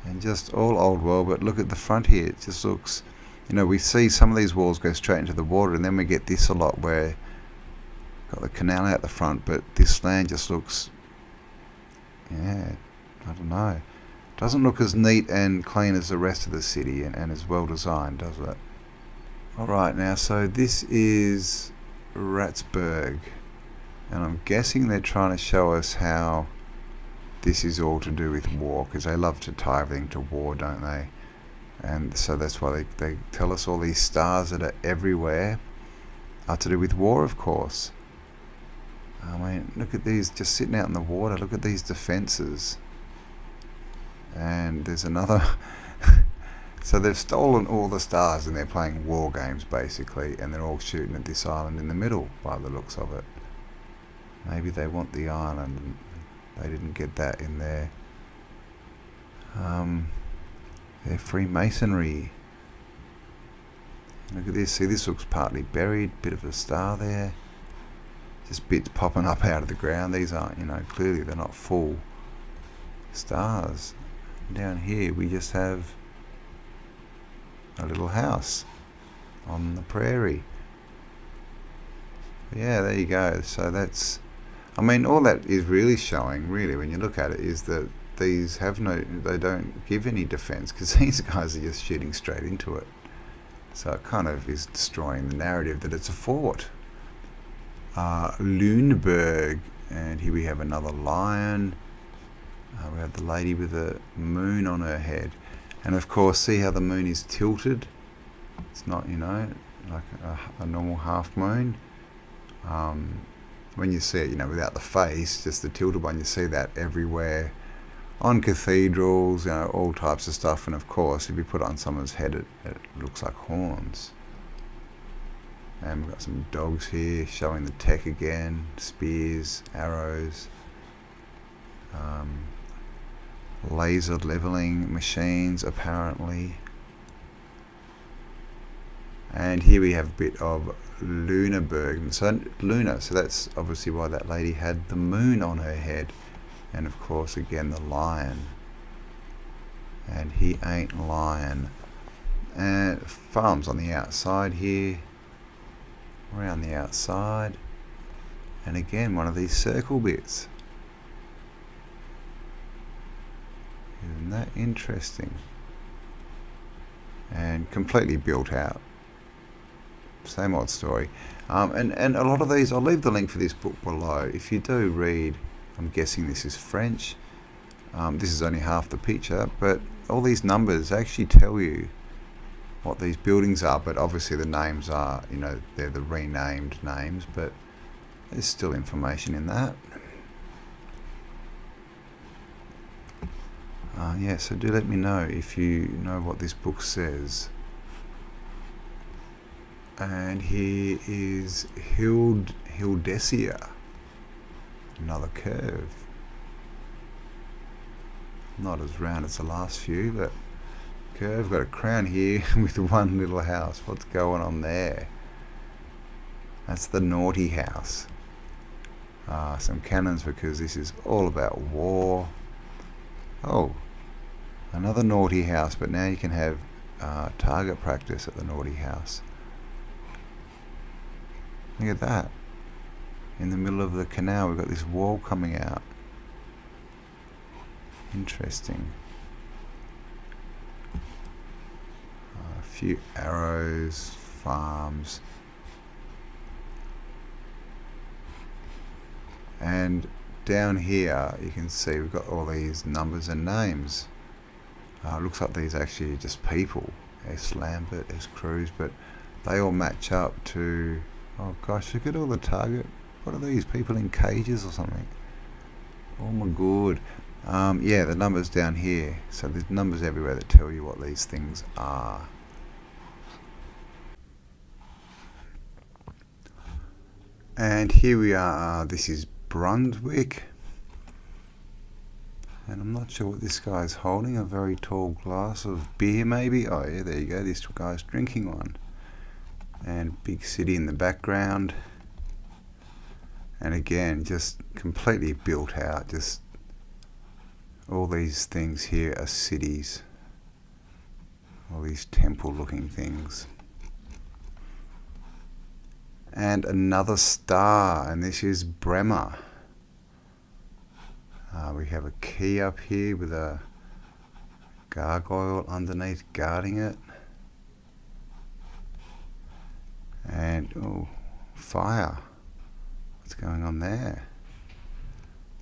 Speaker 2: And just all old world, but look at the front here. It just looks, we see some of these walls go straight into the water, and then we get this a lot where got the canal out the front, but this land just looks, I don't know. Doesn't look as neat and clean as the rest of the city, and as well designed, does it? Alright, now, so this is Ratsburg. And I'm guessing they're trying to show us how this is all to do with war, because they love to tie everything to war, don't they? And so that's why they tell us all these stars that are everywhere are to do with war, of course. I mean, look at these just sitting out in the water. Look at these defences. And there's another... So they've stolen all the stars and they're playing war games, basically, and they're all shooting at this island in the middle, by the looks of it. Maybe they want the island and they didn't get that in there. They're Freemasonry. Look at this. See, this looks partly buried. Bit of a star there. Just bits popping up out of the ground. These aren't, clearly they're not full stars. Down here we just have a little house on the prairie. Yeah, there you go. So that's, I mean, all that is really showing, really, when you look at it, is that these have they don't give any defense, because these guys are just shooting straight into it. So it kind of is destroying the narrative that it's a fort. Lüneburg, and here we have another lion. We have the lady with a moon on her head. And of course, see how the moon is tilted? It's not, like a normal half moon. When you see it, without the face, just the tilted one, you see that everywhere. On cathedrals, all types of stuff. And of course, if you put it on someone's head, it looks like horns. And we've got some dogs here showing the tech again. Spears, arrows. Laser leveling machines, apparently. And here we have a bit of Lüneburg. So Luna, so that's obviously why that lady had the moon on her head. And of course, again, the lion. And he ain't lying. And farms on the outside here. Around the outside. And again, one of these circle bits. Isn't that interesting? And completely built out. Same old story. And a lot of these, I'll leave the link for this book below. If you do read, I'm guessing this is French. This is only half the picture, but all these numbers actually tell you what these buildings are. But obviously the names are, they're the renamed names, but there's still information in that. Yeah, so do let me know if you know what this book says. And here is Hildesia. Another curve. Not as round as the last few, but curve. Got a crown here with one little house. What's going on there? That's the naughty house. Some cannons, because this is all about war. Oh, another naughty house, but now you can have target practice at the naughty house. Look at that. In the middle of the canal, we've got this wall coming out. Interesting. A few arrows, farms. And down here, you can see we've got all these numbers and names. Looks like these are actually just people. S. Lambert, S. Cruz, but they all match up to... Oh gosh, look at all the target. What are these, people in cages or something? Oh my god. Yeah, the numbers down here. So there's numbers everywhere that tell you what these things are. And here we are. This is Brunswick. And I'm not sure what this guy's holding. A very tall glass of beer maybe. Oh yeah, there you go. This guy's drinking one. And big city in the background. And again, just completely built out. Just all these things here are cities. All these temple looking things. And another star, and this is Bremer. We have a key up here with a gargoyle underneath guarding it. And, oh, fire. What's going on there?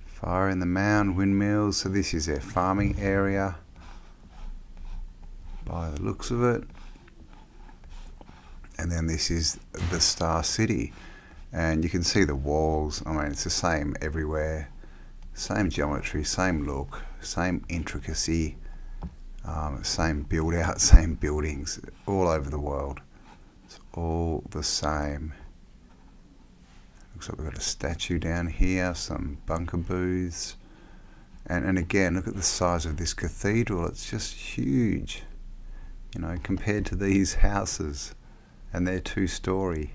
Speaker 2: Fire in the mound, windmills. So this is their farming area by the looks of it. And then this is the Star City. And you can see the walls. I mean, it's the same everywhere. Same geometry, same look, same intricacy, same build out, same buildings all over the world. It's all the same. Looks like we've got a statue down here, some bunker booths. And again, look at the size of this cathedral. It's just huge, you know, compared to these houses. And they're 2-story.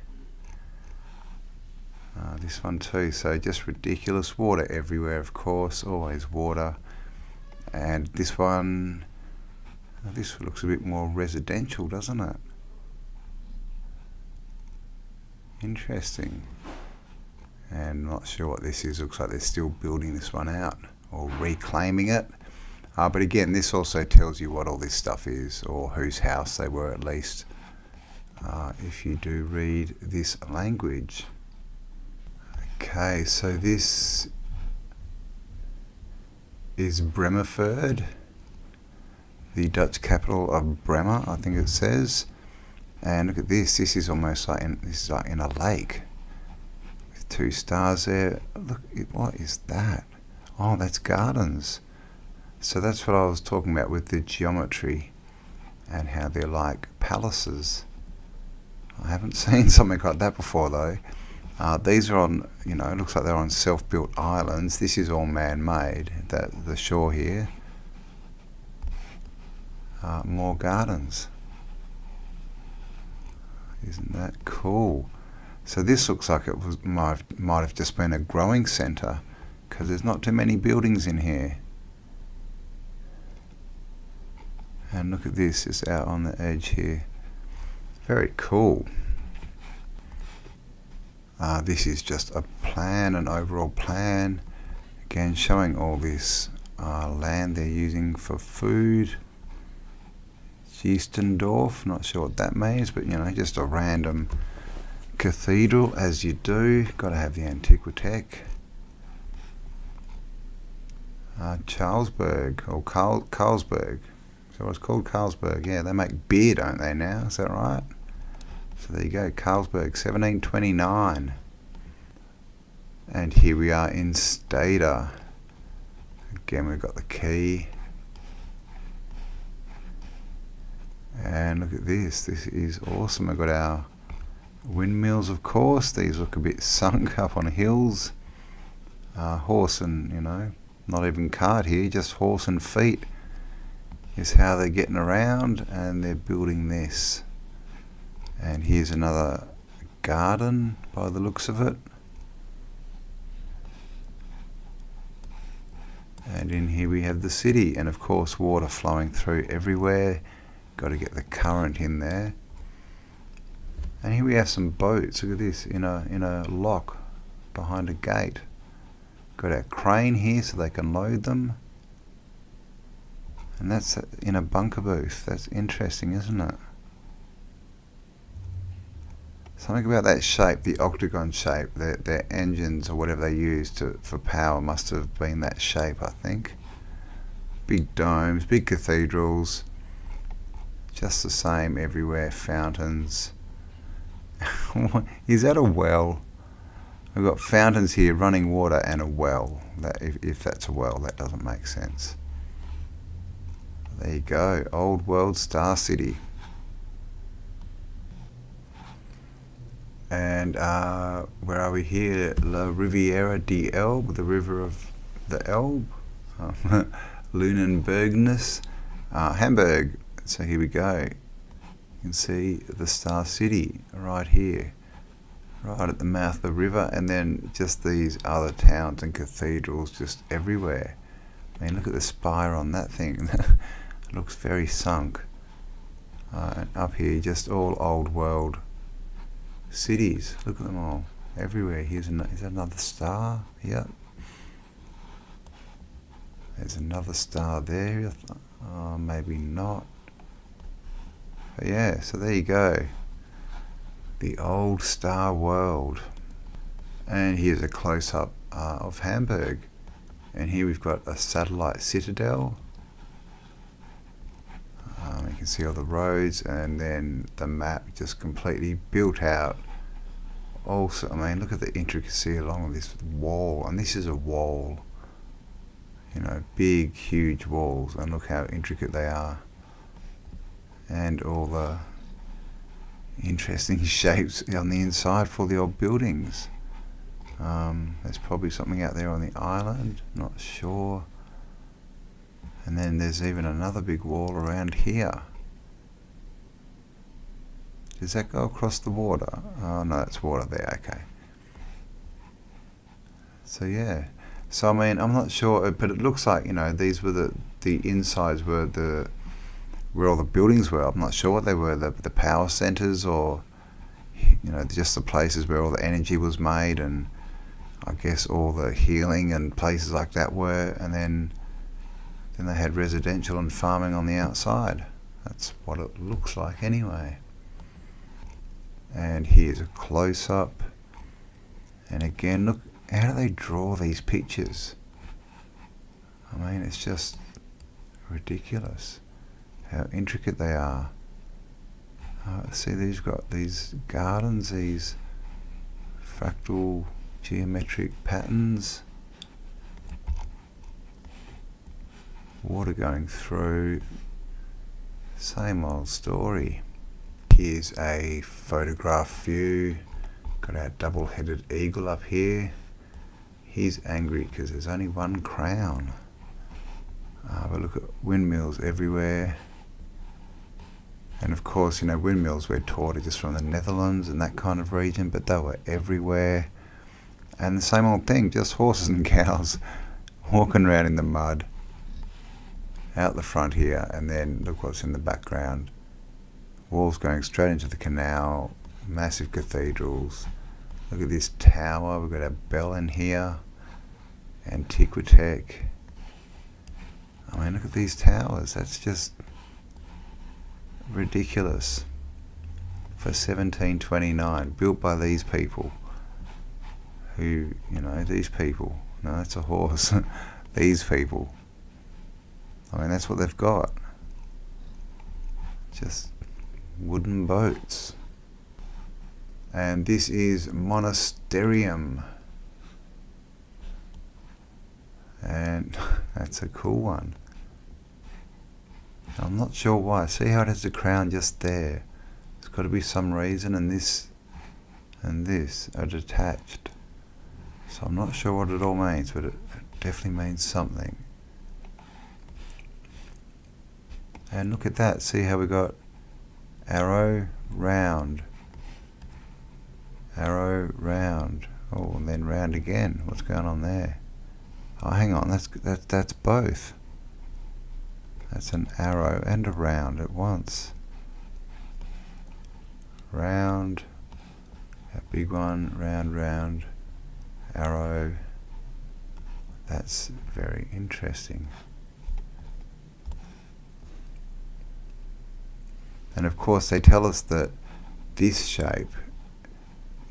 Speaker 2: This one too, so just ridiculous. Water everywhere, of course, always water. And this one, this looks a bit more residential, doesn't it? Interesting. And not sure what this is. Looks like they're still building this one out or reclaiming it. But again, this also tells you what all this stuff is, or whose house they were at least, if you do read this language. Okay, so this is Bremerford, the Dutch capital of Bremer, I think it says. And look at this. This is almost like this is like in a lake with 2 stars there. Look, what is that? Oh, that's gardens. So that's what I was talking about with the geometry and how they're like palaces. I haven't seen something like that before though. These are on, you know, it looks like they're on self-built islands. This is all man-made, the shore here. More gardens. Isn't that cool? So this looks like it might have just been a growing centre, because there's not too many buildings in here. And look at this, it's out on the edge here. Very cool. This is just a plan, an overall plan. Again, showing all this land they're using for food. Geestendorf, not sure what that means, but you know, just a random cathedral, as you do. Got to have the Antiquitech. Charlesburg, or Carlsberg. So it's called Carlsberg. Yeah, they make beer, don't they now? Is that right? So there you go, Carlsberg, 1729. And here we are in Stata. Again, we've got the key. And look at this. This is awesome. We've got our windmills, of course. These look a bit sunk up on hills. Horse and, you know, not even cart here, just horse and feet is how they're getting around, and they're building this. And here's another garden by the looks of it. And in here we have the city, and of course water flowing through everywhere. Got to get the current in there. And here we have some boats. Look at this, in a lock behind a gate. Got our crane here so they can load them. And that's in a bunker booth. That's interesting, isn't it? Something about that shape, the octagon shape, their engines or whatever they used for power must have been that shape, I think. Big domes, big cathedrals, just the same everywhere, fountains. Is that a well? We've got fountains here, running water, and a well. If that's a well, that doesn't make sense. There you go, Old World Star City. And where are we here? La Riviera de Elbe, the river of the Elbe. Lunenburgness, Hamburg. So here we go. You can see the Star City right here, right at the mouth of the river, and then just these other towns and cathedrals just everywhere. I mean, look at the spire on that thing. It looks very sunk. And up here, just all old world cities. Look at them all everywhere. Is that another star? Yep. There's another star there. Oh, maybe not. But yeah, so there you go. The old star world. And here's a close-up of Hamburg. And here we've got a satellite citadel. You can see all the roads, and then the map just completely built out. Also, I mean, look at the intricacy along this wall, and this is a wall. You know, big, huge walls, and look how intricate they are. And all the interesting shapes on the inside for the old buildings. There's probably something out there on the island, not sure. And then there's even another big wall around here. Does that go across the water? Oh no, that's water there, okay. So yeah, so I mean, I'm not sure, but it looks like, you know, these were the insides were where all the buildings were. I'm not sure what they were, the power centers, or, you know, just the places where all the energy was made, and I guess all the healing and places like that were, and then they had residential and farming on the outside. That's what it looks like anyway. And here's a close-up, and again, look, how do they draw these pictures? I mean, it's just ridiculous how intricate they are. See, these got these gardens, these fractal geometric patterns, water going through, same old story. Here's a photograph view, got our double-headed eagle up here. He's angry because there's only one crown. But look at windmills everywhere. And of course, you know, windmills we're taught are just from the Netherlands and that kind of region, but they were everywhere. And the same old thing, just horses and cows walking around in the mud out the front here. And then look what's in the background. Walls going straight into the canal, massive cathedrals. Look at this tower, we've got a bell in here, Antiquitech. I mean, look at these towers, that's just ridiculous. For 1729, built by these people. Who, you know, these people, no, that's a horse. These people, I mean, that's what they've got. Just wooden boats. And this is Monasterium, and that's a cool one. I'm not sure why. See how it has the crown just there? There's got to be some reason, and this are detached. So I'm not sure what it all means, but it definitely means something. And look at that, see how we got arrow, round, arrow, round. Oh, and then round again. What's going on there? Oh, hang on, that's both. That's an arrow and a round at once. Round, a big one, round, round, arrow. That's very interesting. And of course they tell us that this shape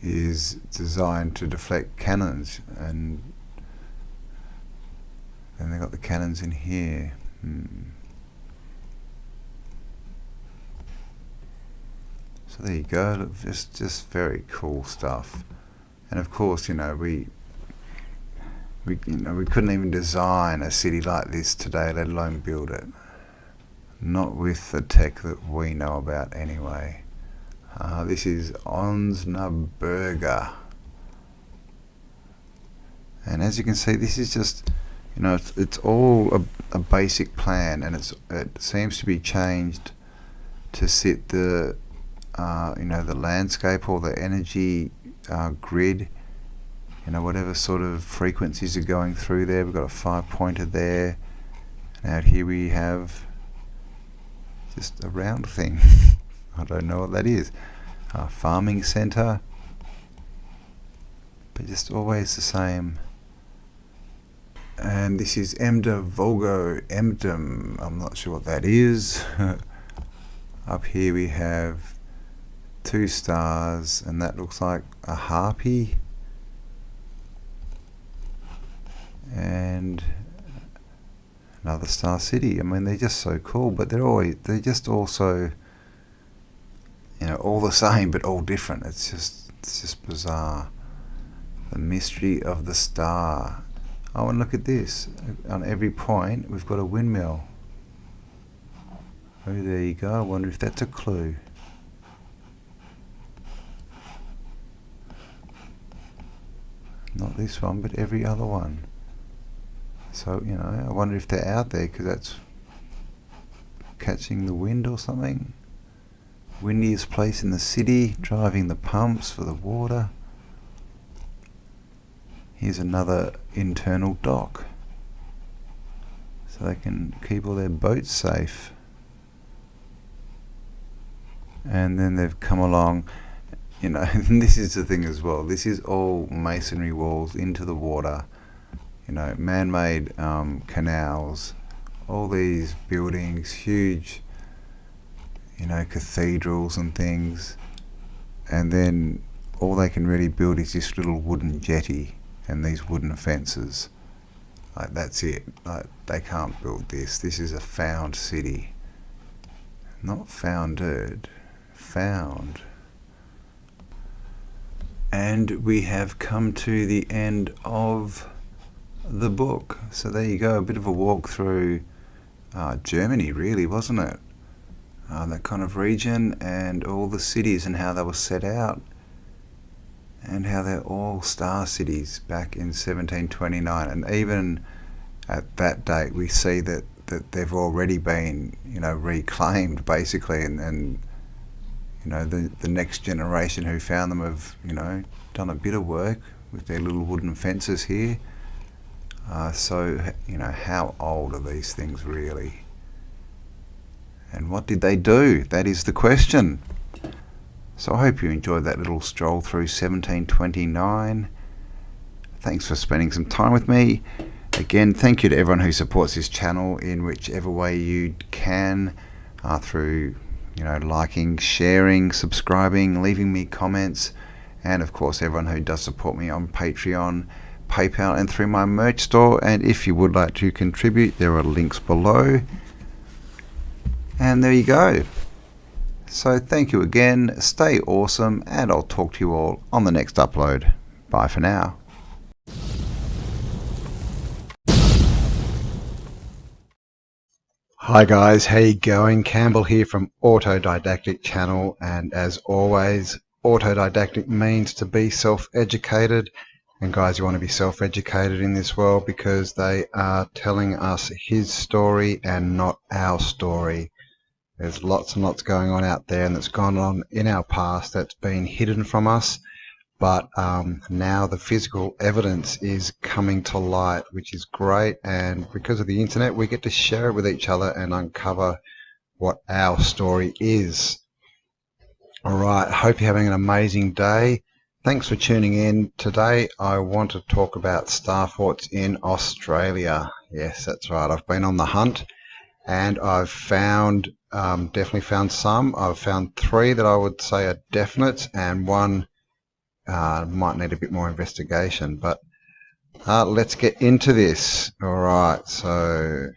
Speaker 2: is designed to deflect cannons, and then they got the cannons in here. So there you go, look, just very cool stuff. And of course, you know, we couldn't even design a city like this today, let alone build it. Not with the tech that we know about anyway. This is Osnabrück. And as you can see, this is just, you know, it's all a basic plan, and it seems to be changed to sit the, you know, the landscape or the energy grid, you know, whatever sort of frequencies are going through there. We've got a 5-pointer there, and out here we have just a round thing. I don't know what that is. Farming centre, but just always the same. And this is Emder Volgo Emdem. I'm not sure what that is. Up here we have 2 stars, and that looks like a harpy. and another star city. I mean, they're just so cool, but they're just also, you know, all the same but all different. It's just bizarre. The mystery of the star. Oh, and look at this. On every point we've got a windmill. Oh, there you go. I wonder if that's a clue. Not this one, but every other one. So, you know, I wonder if they're out there because that's catching the wind or something. Windiest place in the city, driving the pumps for the water. Here's another internal dock, so they can keep all their boats safe. And then they've come along, you know, and this is the thing as well. This is all masonry walls into the water, you know, man-made canals, all these buildings, huge, you know, cathedrals and things. And then all they can really build is this little wooden jetty and these wooden fences. Like, that's it. Like, they can't build this. This is a found city. Not founded. Found. And we have come to the end of the book. So there you go, a bit of a walk through Germany, really, wasn't it? That kind of region, and all the cities and how they were set out, and how they're all star cities back in 1729. And even at that date we see that they've already been, you know, reclaimed basically, and you know, the next generation who found them have, you know, done a bit of work with their little wooden fences here. So, you know, how old are these things really? And what did they do? That is the question. So I hope you enjoyed that little stroll through 1729. Thanks for spending some time with me. Again, thank you to everyone who supports this channel in whichever way you can, through, you know, liking, sharing, subscribing, leaving me comments, and of course everyone who does support me on Patreon, PayPal, and through my merch store. And if you would like to contribute, there are links below. And there you go. So thank you again, stay awesome, and I'll talk to you all on the next upload. Bye for now.
Speaker 1: Hi guys, how you going? Campbell here from Autodidactic channel, and as always, Autodidactic means to be self-educated. And guys, you want to be self-educated in this world because they are telling us his story and not our story. There's lots and lots going on out there, and that's gone on in our past that's been hidden from us. But now the physical evidence is coming to light, which is great. And because of the internet, we get to share it with each other and uncover what our story is. All right, hope you're having an amazing day. Thanks for tuning in. Today I want to talk about star forts in Australia. Yes, that's right. I've been on the hunt, and I've found, definitely found some. I've found 3 that I would say are definite, and 1 might need a bit more investigation. But let's get into this. All right, so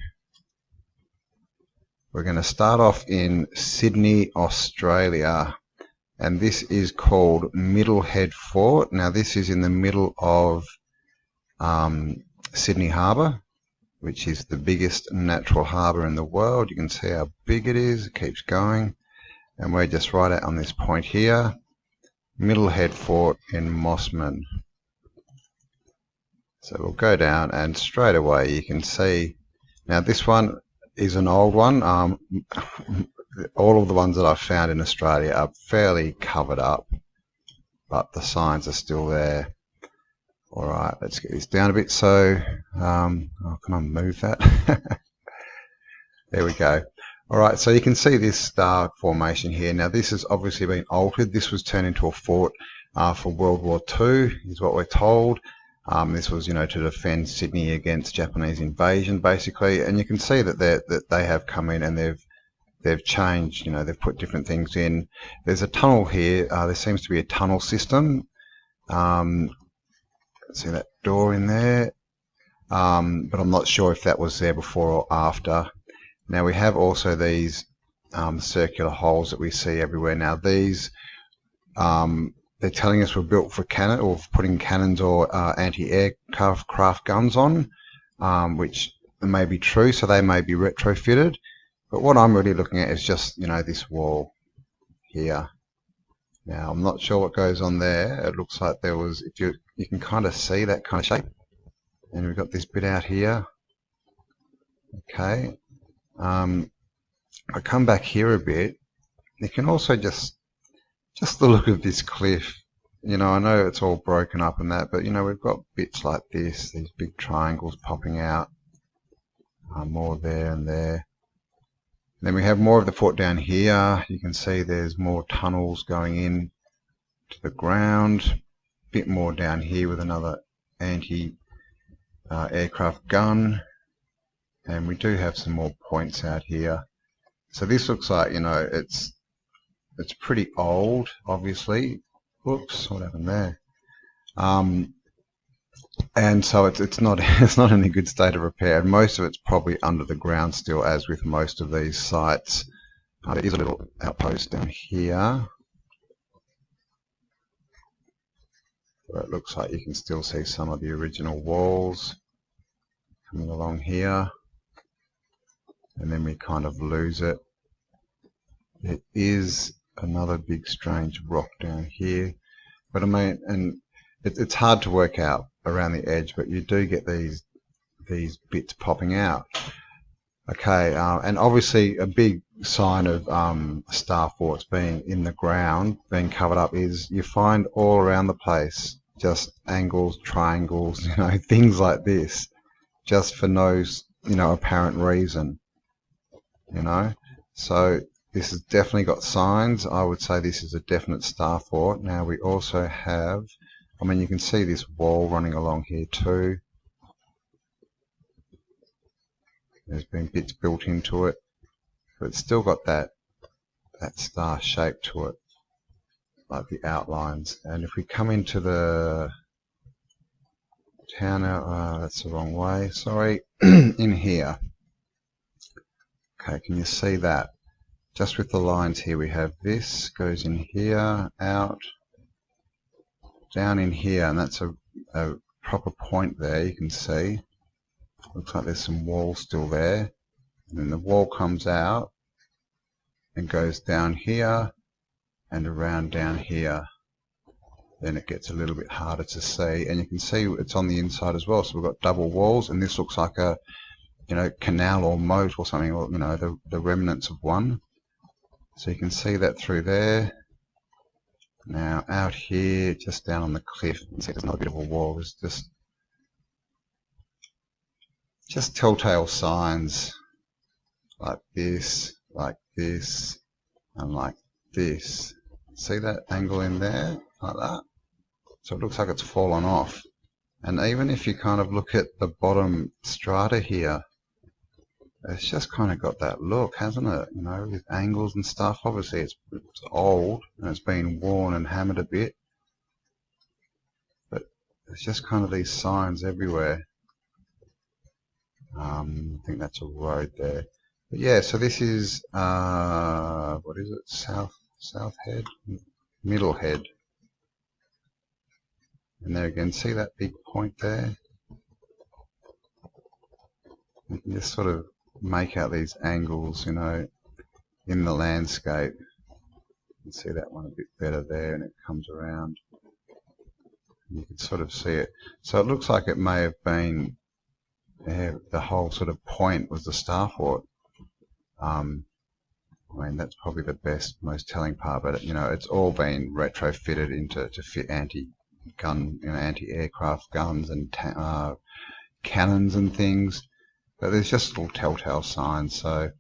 Speaker 1: we're going to start off in Sydney, Australia, and this is called Middlehead Fort. Now this is in the middle of Sydney Harbour, which is the biggest natural harbour in the world. You can see how big it is. It keeps going, and we're just right out on this point here, Middlehead Fort in Mossman. So we'll go down, and straight away you can see, now this one is an old one. All of the ones that I've found in Australia are fairly covered up, but the signs are still there. All right, let's get this down a bit. So, oh, can I move that? There we go. All right, so you can see this star formation here. Now, this has obviously been altered. This was turned into a fort for World War II, is what we're told. This was, you know, to defend Sydney against Japanese invasion, basically. And you can see that they have come in and they've changed. You know, they've put different things in. There's a tunnel here. There seems to be a tunnel system. See that door in there?
Speaker 2: but I'm not sure if that was there before or after. Now we have also these circular holes that we see everywhere. Now these, they're telling us were built for cannon, or for putting cannons or anti-aircraft guns on, which may be true, so they may be retrofitted. But what I'm really looking at is just, you know, this wall here. Now I'm not sure what goes on there. It looks like there was, if you can kind of see that kind of shape, and we've got this bit out here. Okay. I come back here a bit. You can also just the look of this cliff. You know, I know it's all broken up and that, but you know, we've got bits like this, these big triangles popping out, more there and there. Then we have more of the fort down here. You can see there's more tunnels going in to the ground. A bit more down here with another anti-aircraft gun. And we do have some more points out here. So this looks like, you know, it's pretty old, obviously. Whoops, what happened there? And so it's not in a good state of repair. And most of it's probably under the ground still, as with most of these sites. There is a little outpost down here, where it looks like you can still see some of the original walls coming along here. And then we kind of lose it. It is another big strange rock down here, but I mean, and it's hard to work out around the edge, but you do get these bits popping out. Okay, and obviously a big sign of star forts being in the ground, being covered up, is you find all around the place just angles, triangles, you know, things like this, just for no, you know, apparent reason. You know, so this has definitely got signs. I would say this is a definite star fort. Now we also have, I mean, you can see this wall running along here too. There's been bits built into it, but it's still got that star shape to it, like the outlines. And if we come into the town, that's the wrong way, sorry, in here. Okay, can you see that? Just with the lines here, we have this goes in here, out, down in here, and that's a proper point there. You can see. Looks like there's some wall still there. And then the wall comes out and goes down here and around down here. Then it gets a little bit harder to see, and you can see it's on the inside as well. So we've got double walls, and this looks like a, you know, canal or moat or something, or, you know, the remnants of one. So you can see that through there. Now out here, just down on the cliff, you can see there's another bit of a wall. There's just telltale signs like this, and like this. See that angle in there, like that? So it looks like it's fallen off. And even if you kind of look at the bottom strata here, it's just kind of got that look, hasn't it? You know, with angles and stuff. Obviously it's old and it's been worn and hammered a bit, but there's just kind of these signs everywhere. I think that's a road there. But yeah, so this is what is it? South Head, Middle Head. And there again, see that big point there? You can just sort of make out these angles, you know, in the landscape. You can see that one a bit better there, and it comes around. You can sort of see it. So it looks like it may have been, yeah, the whole sort of point was the star fort. I mean, that's probably the best, most telling part, but you know, it's all been retrofitted into to fit anti-gun, you know, anti-aircraft guns and cannons and things. But there's just little telltale signs. So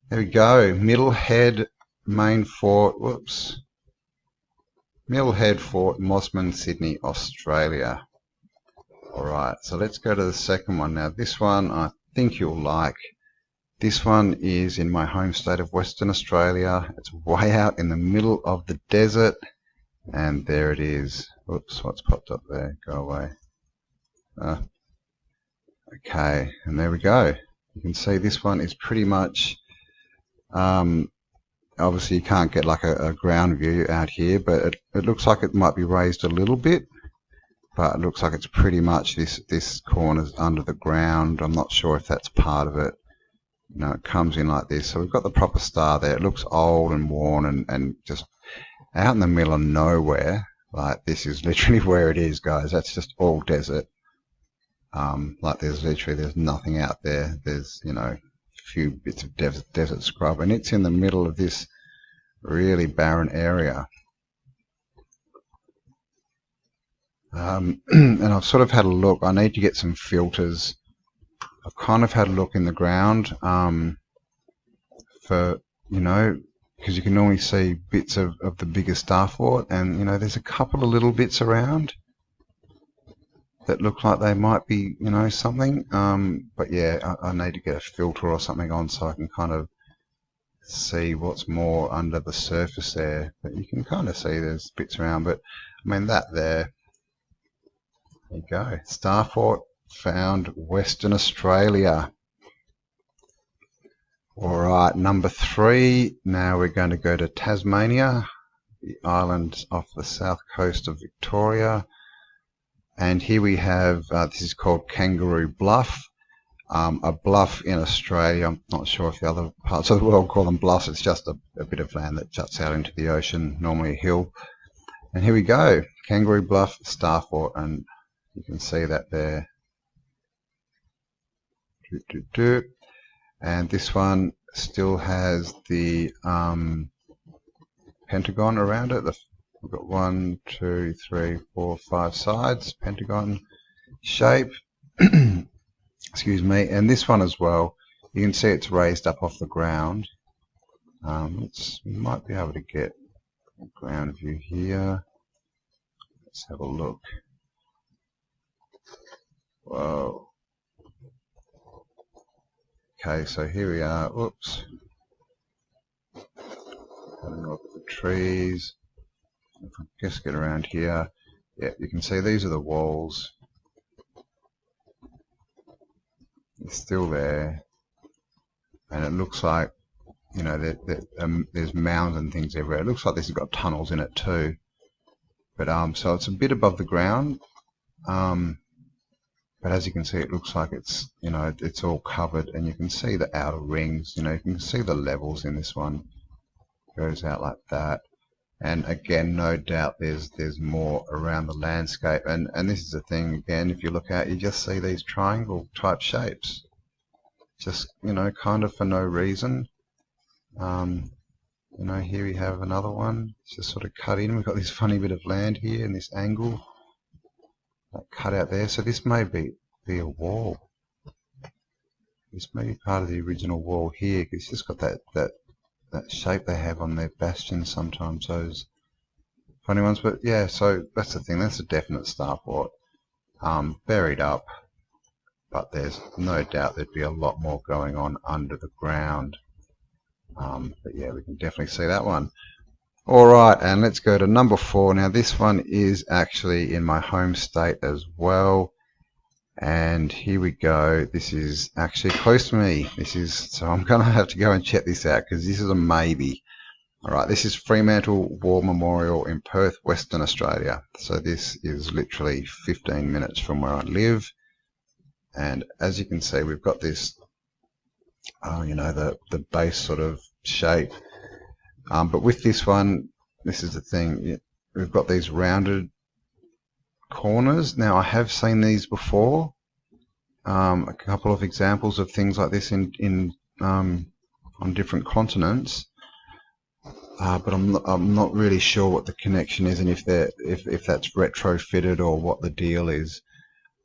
Speaker 2: there we go. Middle Head Main Fort. Whoops. Middle Head Fort, Mosman, Sydney, Australia. Alright, so let's go to the second one now. This one I think you'll like. This one is in my home state of Western Australia. It's way out in the middle of the desert. And there it is. Oops, what's popped up there? Go away. Okay, and there we go. You can see this one is pretty much, obviously you can't get like a ground view out here, but it looks like it might be raised a little bit, but it looks like it's pretty much this corner's under the ground. I'm not sure if that's part of it. You know, it comes in like this. So we've got the proper star there. It looks old and worn and just out in the middle of nowhere. Like, this is literally where it is, guys. That's just all desert. Like, there's nothing out there. There's, you know, a few bits of desert scrub, and it's in the middle of this really barren area. And I've sort of had a look. I need to get some filters. I've kind of had a look in the ground for, you know, because you can normally see bits of the bigger star fort, and, you know, there's a couple of little bits around that look like they might be, you know, something. But yeah, I need to get a filter or something on so I can kind of see what's more under the surface there. But you can kind of see there's bits around. But I mean, that there you go. Star fort found, Western Australia. All right, number 3. Now we're going to go to Tasmania, the island off the south coast of Victoria. And here we have, this is called Kangaroo Bluff. A bluff in Australia, I'm not sure if the other parts of the world call them bluffs. It's just a bit of land that juts out into the ocean, normally a hill. And here we go, Kangaroo Bluff, Star Fort, and you can see that there. And this one still has the pentagon around it. We've got 1, 2, 3, 4, 5 sides, pentagon shape. Excuse me. And this one as well, you can see it's raised up off the ground. We might be able to get a ground view here. Let's have a look. Whoa. Okay, so here we are. Oops. Having a look at the trees. If I just get around here, yeah, you can see these are the walls. It's still there, and it looks like, you know, there's mounds and things everywhere. It looks like this has got tunnels in it too. But so it's a bit above the ground. But as you can see, it looks like it's, you know, it's all covered, and you can see the outer rings. You know, you can see the levels in this one. It goes out like that. And again, no doubt there's more around the landscape. And this is the thing, again, if you look out, you just see these triangle type shapes. Just, you know, kind of for no reason. You know, here we have another one. It's just sort of cut in. We've got this funny bit of land here in this angle. That cut out there. So this may be a wall. This may be part of the original wall here. It's just got that shape they have on their bastions sometimes, those funny ones. But yeah, so that's the thing, that's a definite star fort, buried up, but there's no doubt there'd be a lot more going on under the ground. But yeah, we can definitely see that one. Alright, and let's go to number 4. Now this one is actually in my home state as well. And here we go. This is actually close to me. So I'm going to have to go and check this out because this is a maybe. Alright, this is Fremantle War Memorial in Perth, Western Australia. So this is literally 15 minutes from where I live. And as you can see, we've got this, you know, the base sort of shape. But with this one, this is the thing. We've got these rounded corners. Now I have seen these before, a couple of examples of things like this on different continents, but I'm not really sure what the connection is and if that's retrofitted or what the deal is.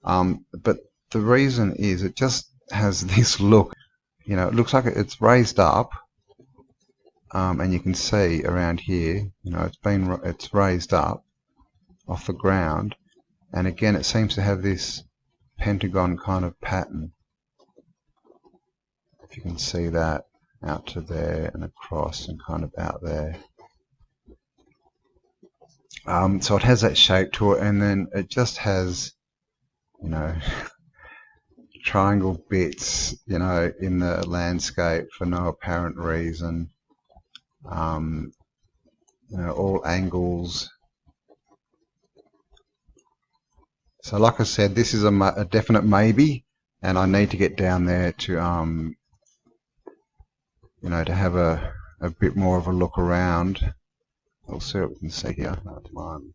Speaker 2: But the reason is it just has this look, you know, it looks like it's raised up, and you can see around here, you know, it's raised up off the ground. And again, it seems to have this pentagon kind of pattern. If you can see that out to there and across and kind of out there. So it has that shape to it, and then it just has, you know, triangle bits, you know, in the landscape for no apparent reason. You know, all angles. So like I said, this is a definite maybe, and I need to get down there to, you know, to have a bit more of a look around. We'll see what we can see here. Come on.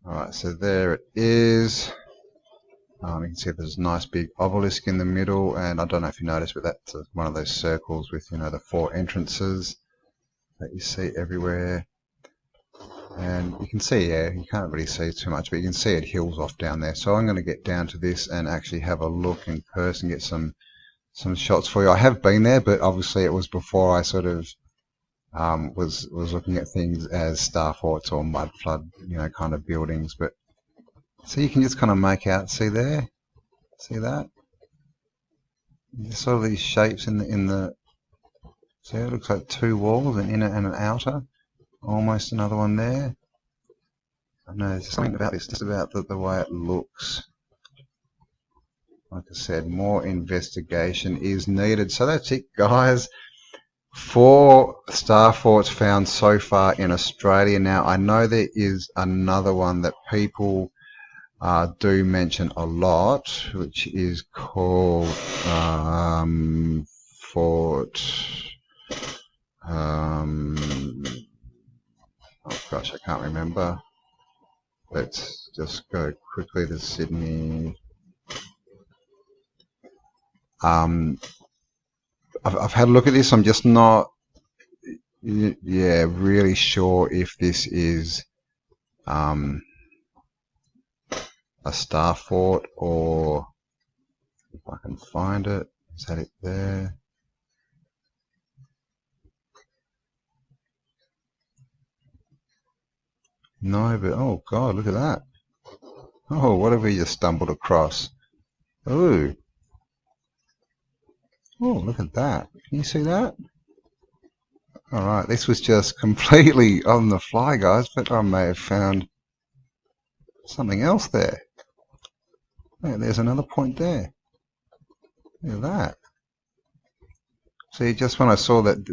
Speaker 2: Alright, so there it is. You can see there's a nice big obelisk in the middle, and I don't know if you noticed, but that's one of those circles with, you know, the 4 entrances that you see everywhere. And you can see, yeah, you can't really see too much, but you can see it hills off down there. So I'm going to get down to this and actually have a look in person, get some shots for you. I have been there, but obviously it was before I sort of was looking at things as star forts or mud flood, you know, kind of buildings. But so you can just kind of make out, see there, see that, sort of these shapes in the see, it looks like 2 walls, an inner and an outer. Almost another one there. I know there's something about this, just about the way it looks. Like I said, more investigation is needed. So that's it, guys. 4 star forts found so far in Australia. Now, I know there is another one that people do mention a lot, which is called Fort... oh gosh, I can't remember. Let's just go quickly to Sydney. I've had a look at this. I'm just not, yeah, really sure if this is a star fort, or if I can find it. Is that it there? No, but oh god, look at that. Oh, what have we just stumbled across? Ooh. Oh, look at that. Can you see that? Alright, this was just completely on the fly, guys, but I may have found something else there. Yeah, there's another point there. Look at that. See, just when I saw that,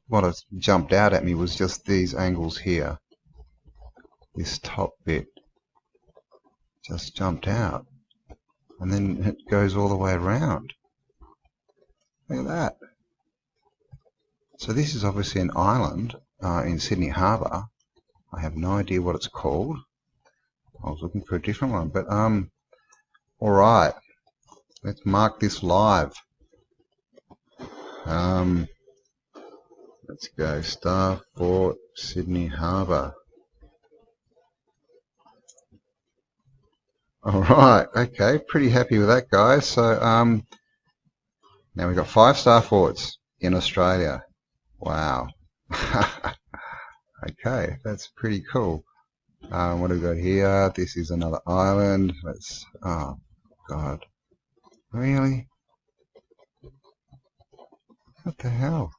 Speaker 2: what jumped out at me was just these angles here. This top bit just jumped out, and then it goes all the way around. Look at that. So this is obviously an island in Sydney Harbour. I have no idea what it's called. I was looking for a different one, but alright, let's mark this live. Let's go Star Fort Sydney Harbour. Alright, okay, pretty happy with that, guys. So now we've got 5 star forts in Australia. Wow. Okay, that's pretty cool. What do we got here? This is another island. Let's, oh god, really? What the hell?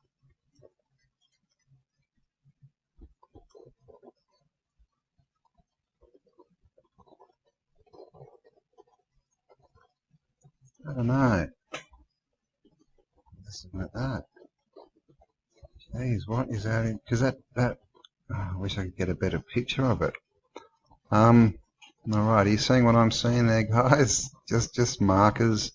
Speaker 2: I don't know. Something like that. Jeez, what is that? Because that oh, I wish I could get a better picture of it. Alright, are you seeing what I'm seeing there, guys? Just markers,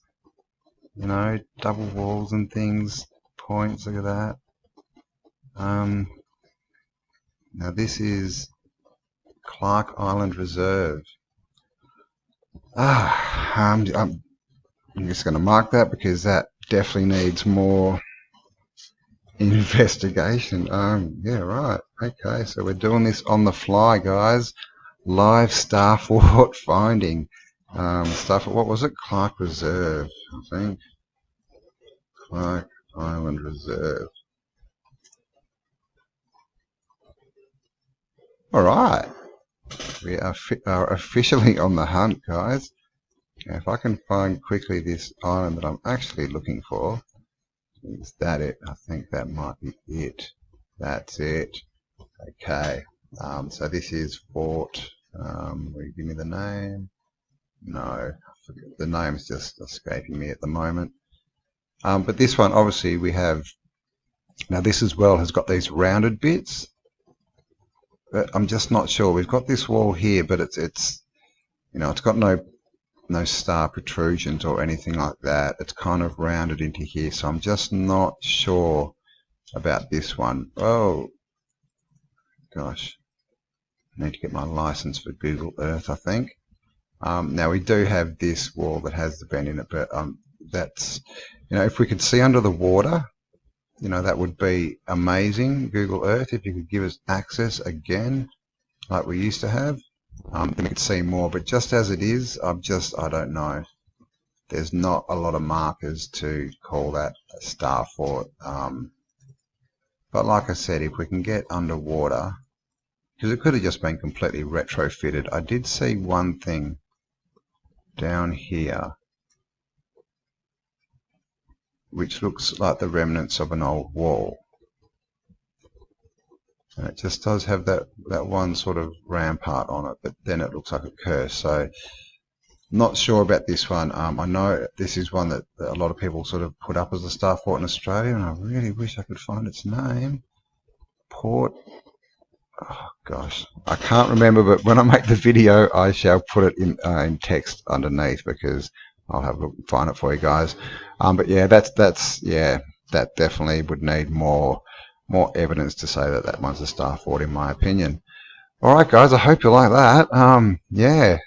Speaker 2: you know, double walls and things, points. Look at that. Now this is Clark Island Reserve. I'm just going to mark that because that definitely needs more investigation. Yeah, right. Okay, so we're doing this on the fly, guys. Live star fort finding. Stuff. What was it? Clark Reserve, I think. Clark Island Reserve. All right. We are officially on the hunt, guys. Now, if I can find quickly this island that I'm actually looking for, is that it? I think that might be it. That's it. Okay. So this is Fort Will you give me the name? No, the name's just escaping me at the moment. But this one, obviously, we have, now this as well has got these rounded bits, but I'm just not sure. We've got this wall here, but it's you know, it's got no star protrusions or anything like that. It's kind of rounded into here, so I'm just not sure about this one. Oh gosh, I need to get my license for Google Earth, I think. Now we do have this wall that has the bend in it, but that's, you know, if we could see under the water, you know, that would be amazing. Google Earth, if you could give us access again like we used to have, then we could see more. But just as it is, I don't know. There's not a lot of markers to call that a star fort. But like I said, if we can get underwater, because it could have just been completely retrofitted. I did see one thing down here which looks like the remnants of an old wall, and it just does have that one sort of rampart on it, but then it looks like a curse. So not sure about this one. I know this is one that a lot of people sort of put up as a star fort in Australia, and I really wish I could find its name. Port, oh gosh, I can't remember, but when I make the video I shall put it in text underneath, because I'll have a look and find it for you guys. But yeah, that's yeah, that definitely would need more evidence to say that that one's a star fort, in my opinion. All right, guys, I hope you like that. Yeah,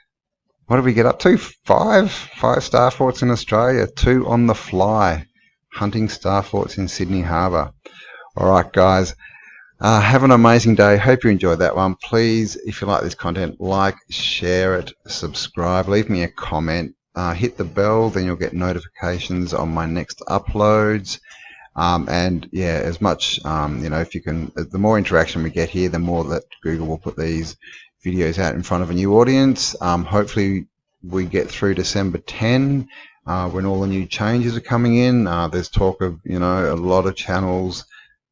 Speaker 2: what did we get up to? Five star forts in Australia, 2 on the fly, hunting star forts in Sydney Harbour. All right, guys. Have an amazing day. Hope you enjoyed that one. Please, if you like this content, like, share it, subscribe, leave me a comment, hit the bell, then you'll get notifications on my next uploads. And yeah, as much, you know, if you can, the more interaction we get here, the more that Google will put these videos out in front of a new audience. Hopefully we get through December 10, when all the new changes are coming in. There's talk of, you know, a lot of channels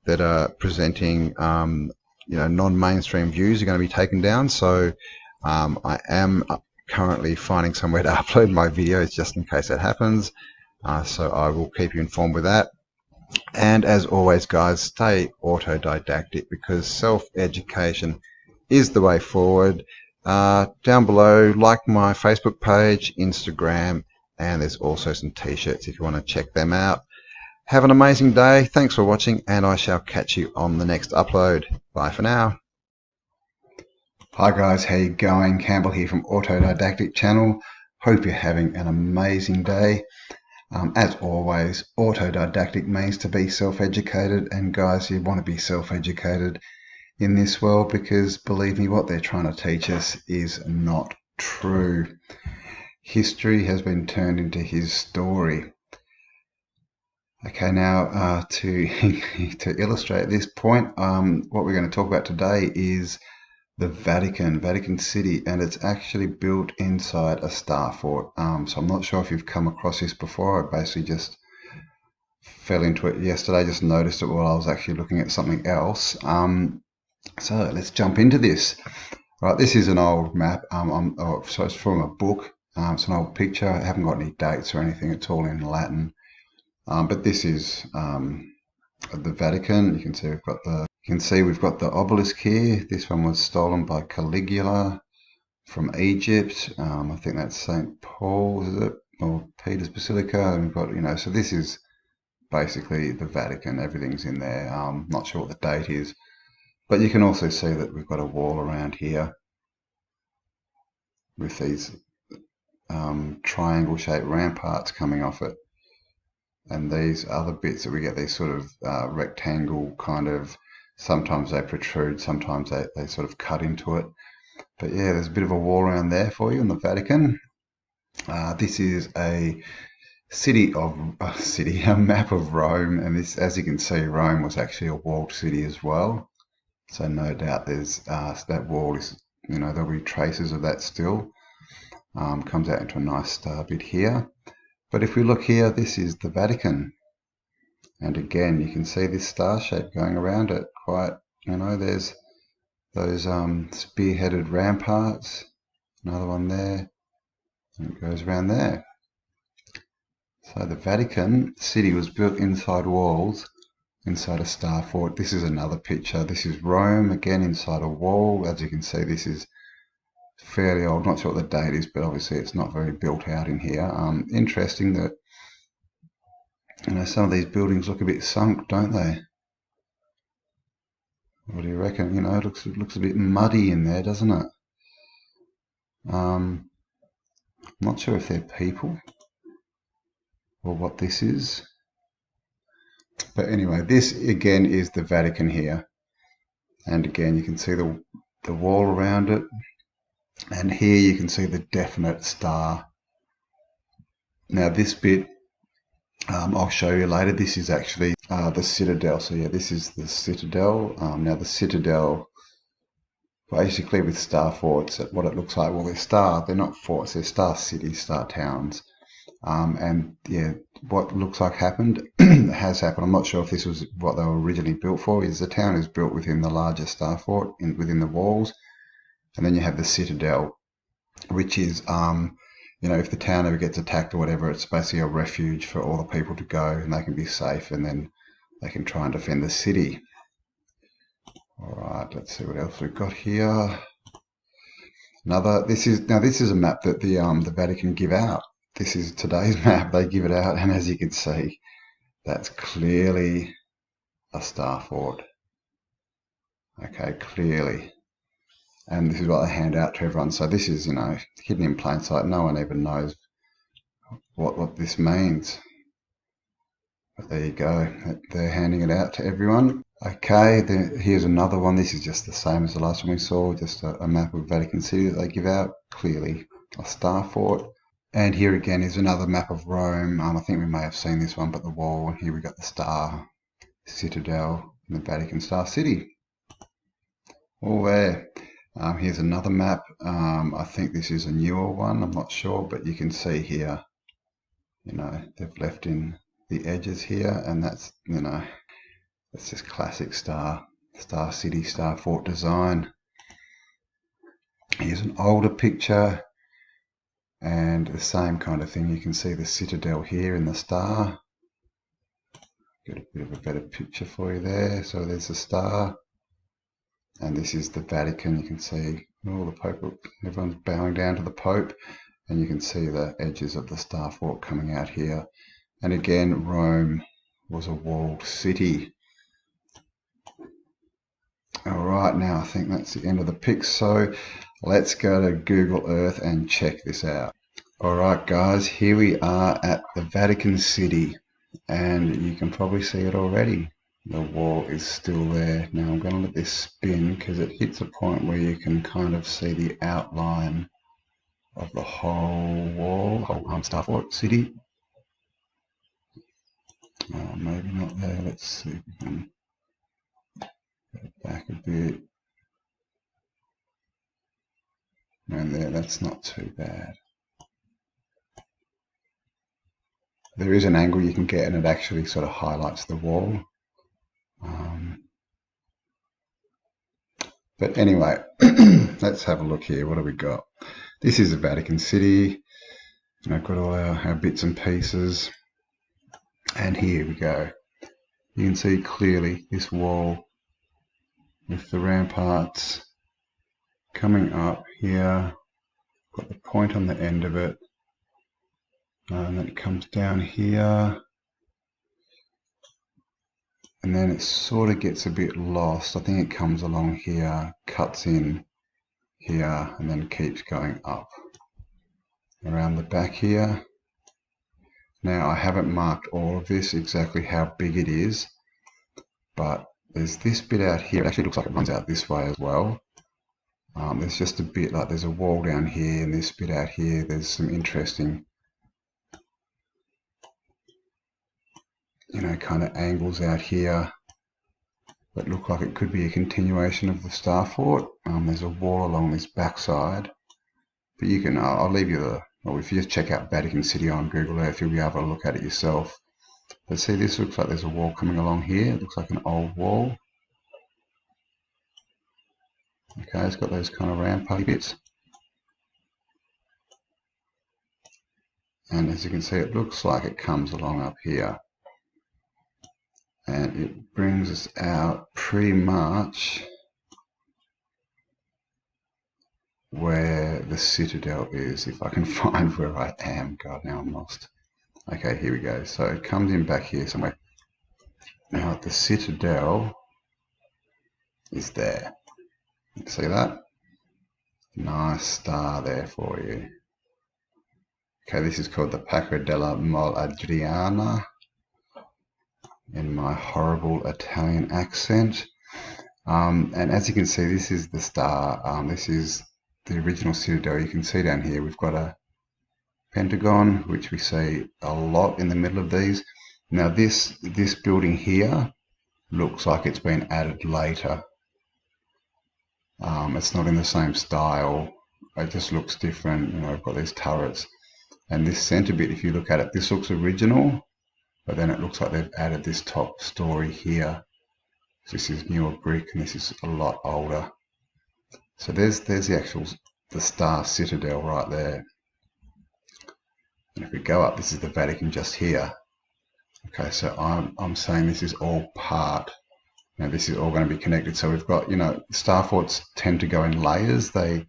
Speaker 2: that are presenting, you know, non-mainstream views are going to be taken down. So I am currently finding somewhere to upload my videos just in case that happens. So I will keep you informed with that. And as always, guys, stay autodidactic, because self-education is the way forward. Down below, like my Facebook page, Instagram, and there's also some t-shirts if you want to check them out. Have an amazing day. Thanks for watching, and I shall catch you on the next upload. Bye for now. Hi guys, how you going? Campbell here from Autodidactic channel. Hope you're having an amazing day. As always, autodidactic means to be self-educated, and guys, you want to be self-educated in this world, because believe me, what they're trying to teach us is not true. History has been turned into his story. Okay, now to illustrate this point, what we're going to talk about today is the Vatican City, and it's actually built inside a star fort. So I'm not sure if you've come across this before. I basically just fell into it yesterday, just noticed it while I was actually looking at something else. So let's jump into this. Right, this is an old map. So it's from a book. It's an old picture. I haven't got any dates or anything. It's all in Latin. But this is the Vatican. You can see we've got the obelisk here. This one was stolen by Caligula from Egypt. I think that's St. Paul's, is it, or Peter's Basilica? And we've got, you know, so this is basically the Vatican. Everything's in there. Not sure what the date is, but you can also see that we've got a wall around here with these triangle-shaped ramparts coming off it. And these other bits that we get, these sort of rectangle kind of, sometimes they protrude, sometimes they sort of cut into it. But yeah, there's a bit of a wall around there for you in the Vatican. This is a map of Rome, and this, as you can see, Rome was actually a walled city as well. So no doubt there's that wall is, you know, there'll be traces of that still. Comes out into a nice star bit here. But if we look here, this is the Vatican. And again, you can see this star shape going around it. Quite, you know, there's those spearheaded ramparts. Another one there, and it goes around there. So the Vatican City was built inside walls, inside a star fort. This is another picture. This is Rome, again inside a wall. As you can see, this is fairly old. Not sure what the date is, but obviously it's not very built out in here. Interesting that, you know, some of these buildings look a bit sunk, don't they? What do you reckon? You know, it looks a bit muddy in there, doesn't it? I'm not sure if they're people or what this is. But anyway, this again is the Vatican here. And again, you can see the wall around it. And here you can see the definite star. Now this bit, I'll show you later. This is actually the citadel. So yeah, this is the citadel. Now the citadel, basically with star forts, what it looks like, well, they're not forts, they're star cities, star towns. And yeah, what looks like happened has happened. I'm not sure if this was what they were originally built for. Is the town is built within the larger star fort, within the walls, and then you have the citadel, which is, you know, if the town ever gets attacked or whatever, it's basically a refuge for all the people to go, and they can be safe, and then they can try and defend the city. All right, let's see what else we've got here. This is a map that the Vatican give out. This is today's map. They give it out, and as you can see, that's clearly a star fort. Okay, clearly. And this is what they hand out to everyone. So this is, you know, hidden in plain sight. No one even knows what this means. But there you go. They're handing it out to everyone. Okay, here's another one. This is just the same as the last one we saw. Just a map of Vatican City that they give out. Clearly a star fort. And here again is another map of Rome. I think we may have seen this one, but the wall. And here we got the star, citadel, and the Vatican Star City. All there. Here's another map. I think this is a newer one. I'm not sure, but you can see here, you know, they've left in the edges here, and that's, you know, that's just classic star city, star fort design. Here's an older picture, and the same kind of thing. You can see the citadel here in the star. Get a bit of a better picture for you there. So there's the star. And this is the Vatican. You can see all the Pope, everyone's bowing down to the Pope, and you can see the edges of the star fort coming out here. And again, Rome was a walled city. All right, now I think that's the end of the pics. So let's go to Google Earth and check this out. All right, guys, here we are at the Vatican City, and you can probably see it already. The wall is still there. Now I'm going to let this spin because it hits a point where you can kind of see the outline of the whole wall, whole star fort city. Oh, maybe not there. Let's see if we can go back a bit. And there, that's not too bad. There is an angle you can get, and it actually sort of highlights the wall. But anyway, let's have a look here. What have we got? This is the Vatican City. And I've got all our bits and pieces. And here we go. You can see clearly this wall with the ramparts coming up here. Got the point on the end of it. And then it comes down here. And then it sort of gets a bit lost. I think it comes along here, cuts in here, and then keeps going up around the back here. Now, I haven't marked all of this, exactly how big it is, but there's this bit out here. It actually looks like it runs out this way as well. There's just a bit, like there's a wall down here, and this bit out here, there's some interesting, you know, kind of angles out here that look like it could be a continuation of the star fort. There's a wall along this backside, but you can, I'll leave you the, or if you just check out Vatican City on Google Earth, you'll be able to look at it yourself. But see, this looks like there's a wall coming along here. It looks like an old wall. Okay, it's got those kind of round puffy bits. And as you can see, it looks like it comes along up here. And it brings us out pretty much where the citadel is. If I can find where I am. God, now I'm lost. Okay, here we go. So it comes in back here somewhere. Now the citadel is there. See that? Nice star there for you. Okay, this is called the Pacca della Mol Adriana in my horrible Italian accent. And as you can see, this is the star. This is the original citadel. You can see down here we've got a pentagon, which we see a lot in the middle of these. Now this building here looks like it's been added later. It's not in the same style. It just looks different. You know, we've got these turrets. And this centre bit, if you look at it, this looks original, but then it looks like they've added this top story here. So this is newer brick, and this is a lot older. So there's the star citadel right there. And if we go up, this is the Vatican just here. Okay, so I'm saying this is all part. Now this is all going to be connected. So we've got, you know, star forts tend to go in layers. They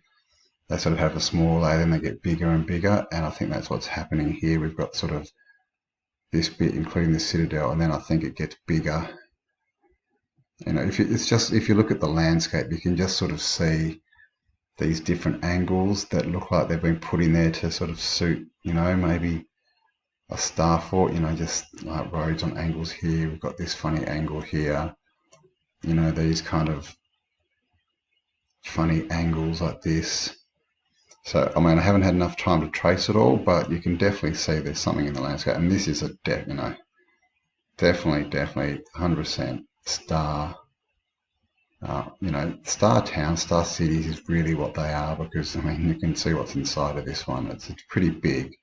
Speaker 2: sort of have a small layer, then they get bigger and bigger, and I think that's what's happening here. We've got sort of this bit, including the citadel, and then I think it gets bigger. You know, if you look at the landscape, you can just sort of see these different angles that look like they've been put in there to sort of suit, you know, maybe a star fort. You know, just like roads on angles here. We've got this funny angle here. You know, these kind of funny angles like this. So, I mean, I haven't had enough time to trace it all, but you can definitely see there's something in the landscape. And this is a, you know, definitely 100% star. You know, star towns, star cities is really what they are, because, I mean, you can see what's inside of this one. It's pretty big.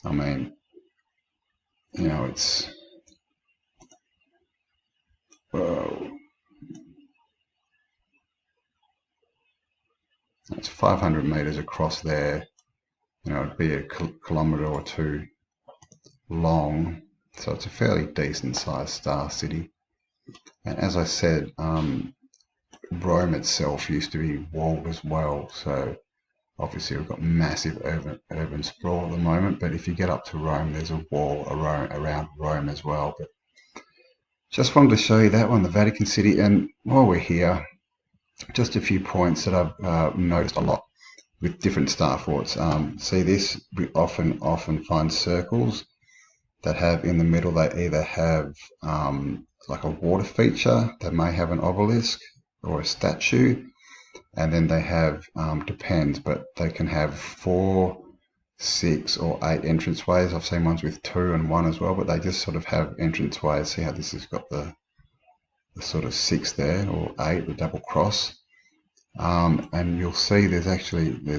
Speaker 2: I mean, you know, it's, whoa. It's 500 meters across there. You know, it'd be a kilometer or two long. So it's a fairly decent sized star city. And as I said, Rome itself used to be walled as well. So obviously we've got massive urban sprawl at the moment. But if you get up to Rome, there's a wall around Rome as well. But just wanted to show you that one, the Vatican City. And while we're here, just a few points that I've noticed a lot with different star forts. See this? We often find circles that have in the middle, they either have like a water feature, they may have an obelisk or a statue, and then they have, depends, but they can have 4, 6 or 8 entranceways. I've seen ones with 2 and 1 as well, but they just sort of have entranceways. See how this has got the sort of 6 there, or 8, the double cross. And you'll see there's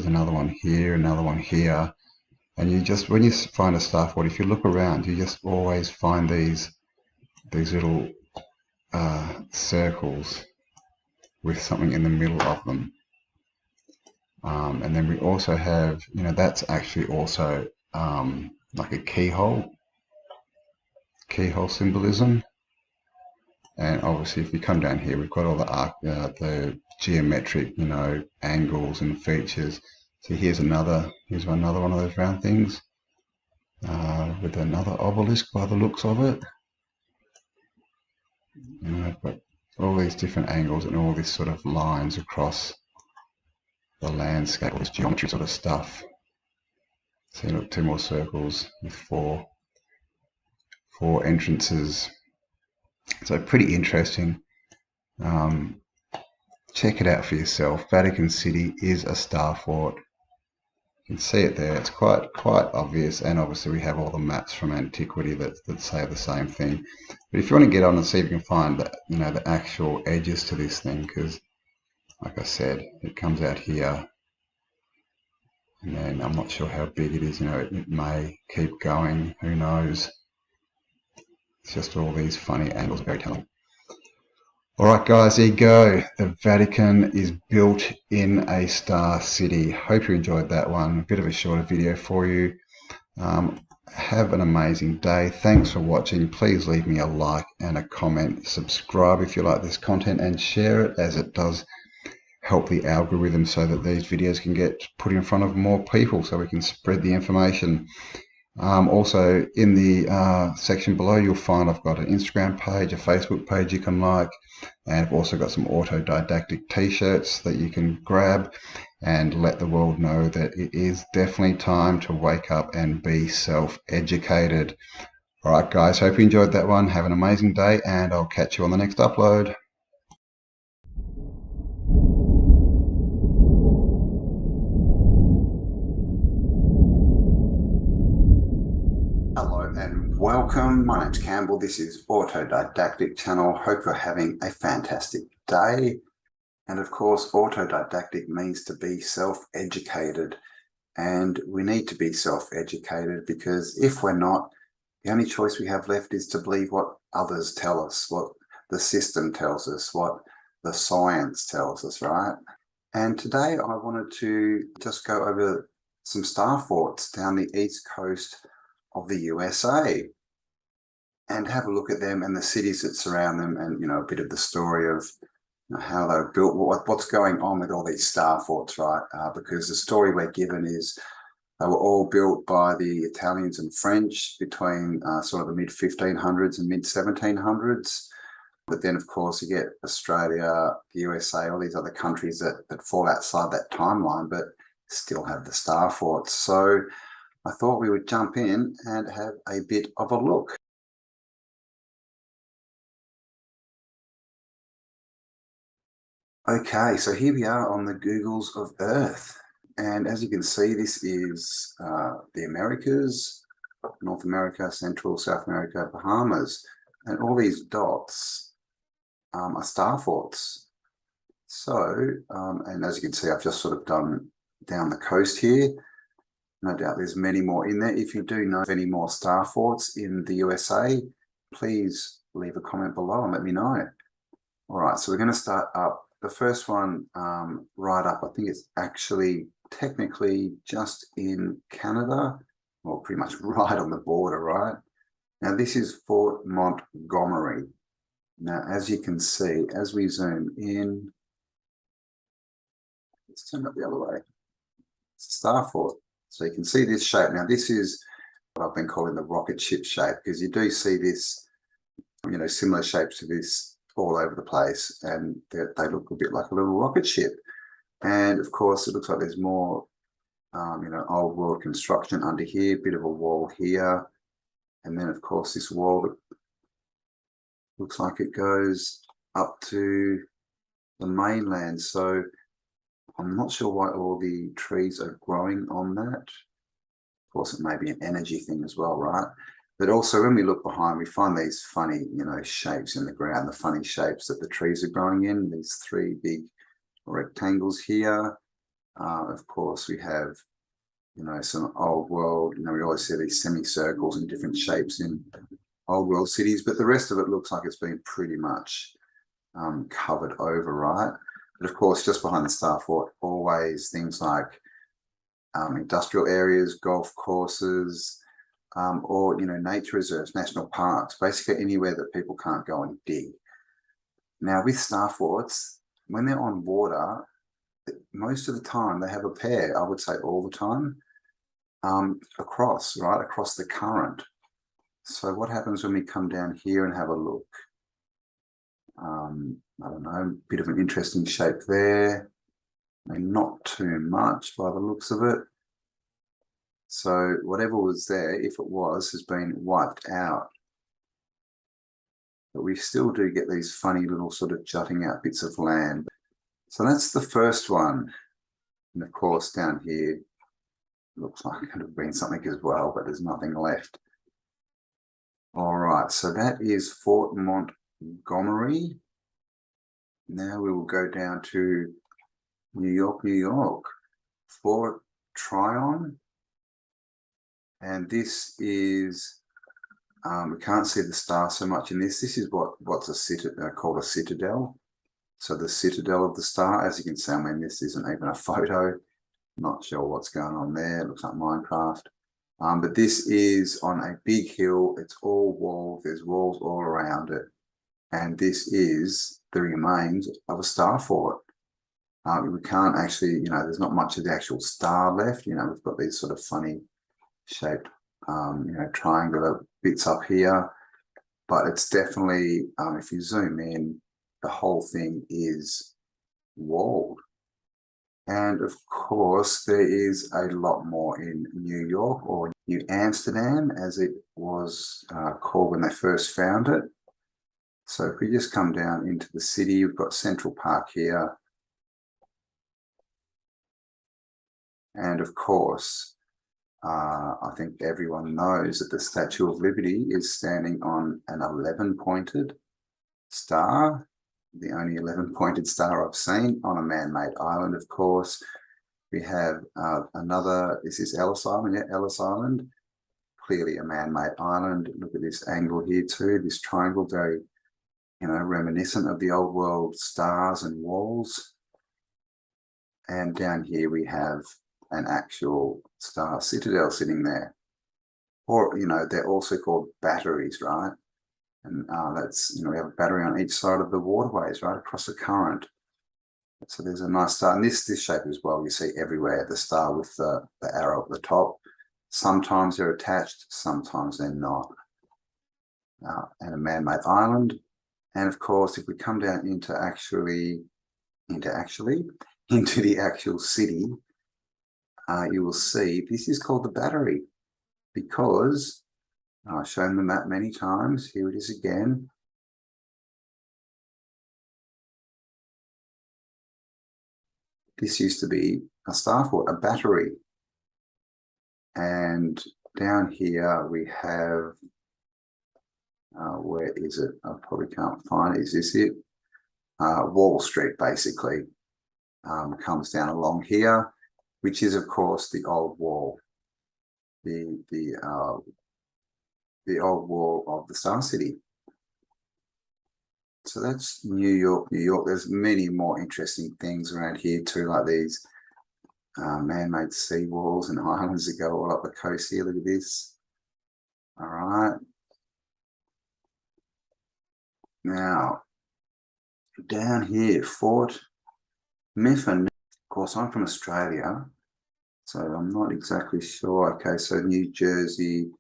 Speaker 2: another one here, another one here. And you just, when you find a star fort, if you look around, you just always find these little circles with something in the middle of them. And then we also have, you know, that's actually also like a keyhole symbolism. And obviously, if you come down here, we've got all the geometric, you know, angles and features. So here's another one of those round things with another obelisk by the looks of it. You know, but all these different angles and all these sort of lines across the landscape, all this geometry sort of stuff. So look, 2 more circles with 4 entrances. So pretty interesting. Check it out for yourself. Vatican City is a star fort. You can see it there. It's quite obvious, and obviously we have all the maps from antiquity that say the same thing. But if you want to get on and see if you can find the, you know, the actual edges to this thing, because like I said, it comes out here, and then I'm not sure how big it is. You know, it may keep going. Who knows? It's just all these funny angles, very telling. Alright guys, there you go. The Vatican is built in a star city. Hope you enjoyed that one. A bit of a shorter video for you. Have an amazing day. Thanks for watching. Please leave me a like and a comment. Subscribe if you like this content and share it, as it does help the algorithm so that these videos can get put in front of more people so we can spread the information. Also in the section below you'll find I've got an Instagram page, a Facebook page you can like, and I've also got some Autodidactic t-shirts that you can grab and let the world know that it is definitely time to wake up and be self-educated. Alright guys, hope you enjoyed that one. Have an amazing day and I'll catch you on the next upload. Hello and welcome. My name's Campbell. This is Autodidactic channel. Hope you're having a fantastic day. And of course, autodidactic means to be self-educated. And we need to be self-educated because if we're not, the only choice we have left is to believe what others tell us, what the system tells us, what the science tells us, right? And today I wanted to just go over some star forts down the east coast of the USA and have a look at them and the cities that surround them, and a bit of the story of how they were built, what's going on with all these star forts, right? Because the story we're given is they were all built by the Italians and French between sort of the mid 1500s and mid 1700s. But then, of course, you get Australia, the USA, all these other countries that fall outside that timeline, but still have the star forts. So I thought we would jump in and have a bit of a look. Okay, so here we are on the Googles of Earth. And as you can see, this is the Americas, North America, Central, South America, Bahamas. And all these dots are star forts. So, and as you can see, I've just sort of done down the coast here. No doubt there's many more in there. If you do know of any more star forts in the USA, please leave a comment below and let me know. All right, so we're going to start up. The first one right up, I think it's actually technically just in Canada, well, pretty much right on the border, right? Now, this is Fort Montgomery. Now, as you can see, as we zoom in, let's turn it the other way. It's a star fort. So you can see this shape. Now, this is what I've been calling the rocket ship shape, because you do see this, similar shapes to this all over the place, and they look a bit like a little rocket ship. And of course, it looks like there's more, old world construction under here, bit of a wall here. And then, of course, this wall looks like it goes up to the mainland. So I'm not sure why all the trees are growing on that. Of course, it may be an energy thing as well, right? But also when we look behind, we find these funny, shapes in the ground, the funny shapes that the trees are growing in, these three big rectangles here. Of course, we have, some old world, we always see these semicircles and different shapes in old world cities, but the rest of it looks like it's been pretty much covered over, right? But of course, just behind the star fort, always things like industrial areas, golf courses, or nature reserves, national parks, basically anywhere that people can't go and dig. Now, with star forts, when they're on water, most of the time they have a pair, I would say all the time, across the current. So what happens when we come down here and have a look? I don't know, a bit of an interesting shape there. Not too much by the looks of it. So whatever was there, if it was, has been wiped out. But we still do get these funny little sort of jutting out bits of land. So that's the first one. And of course, down here, looks like it could have been something as well, but there's nothing left. All right, so that is Fort Montgomery. Now we will go down to New York, New York, Fort Tryon. And this is
Speaker 1: We can't see the star so much in this. This is what's called a citadel. So the citadel of the star, as you can see, I mean, this isn't even a photo. Not sure what's going on there. It looks like Minecraft. But this is on a big hill. It's all walls. There's walls all around it. And this is the remains of a star fort. We can't actually, you know, there's not much of the actual star left. You know, we've got these sort of funny shaped, you know, triangular bits up here. But it's definitely, if you zoom in, the whole thing is walled. And of course, there is a lot more in New York, or New Amsterdam, as it was called when they first found it. So if we just come down into the city, we've got Central Park here. And of course, I think everyone knows that the Statue of Liberty is standing on an 11-pointed star, the only 11-pointed star I've seen on a man-made island, of course. We have another, this is Ellis Island, yeah, Ellis Island, clearly a man-made island. Look at this angle here too, this triangle, very, you know, reminiscent of the old world stars and walls. And down here we have an actual star citadel sitting there. Or, you know, they're also called batteries, right? And that's, you know, we have a battery on each side of the waterways, right, across the current. So there's a nice star. And this shape as well, you see everywhere, the star with the arrow at the top. Sometimes they're attached, sometimes they're not. And a man-made island. And of course, if we come down into the actual city, you will see this is called the Battery, because I've shown the map many times. Here it is again. This used to be a star fort, a battery. And down here we have, where is it? I probably can't find it. Is this it? Wall Street, basically, comes down along here, which is, of course, the old wall. The old wall of the Star City. So that's New York, New York. There's many more interesting things around here too, like these man-made sea walls and islands that go all up the coast here. Look at this. All right. Now, down here, Fort Mifflin. Of course, I'm from Australia, so I'm not exactly sure. Okay, so New Jersey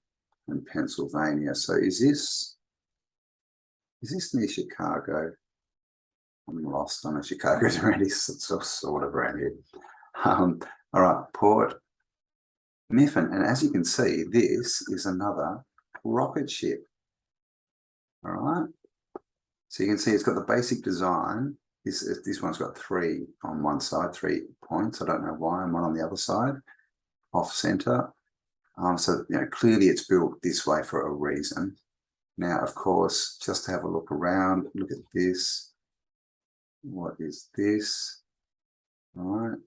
Speaker 1: and Pennsylvania. So is this near Chicago? I'm lost on it. Chicago's around here, sort of around here. All right, Port Mifflin. And as you can see, this is another rocket ship. All right. So you can see it's got the basic design. This one's got 3 on one side, 3 points. I don't know why, and 1 on the other side, off center. So, you know, clearly it's built this way for a reason. Now, of course, just to have a look around, look at this. What is this? All right.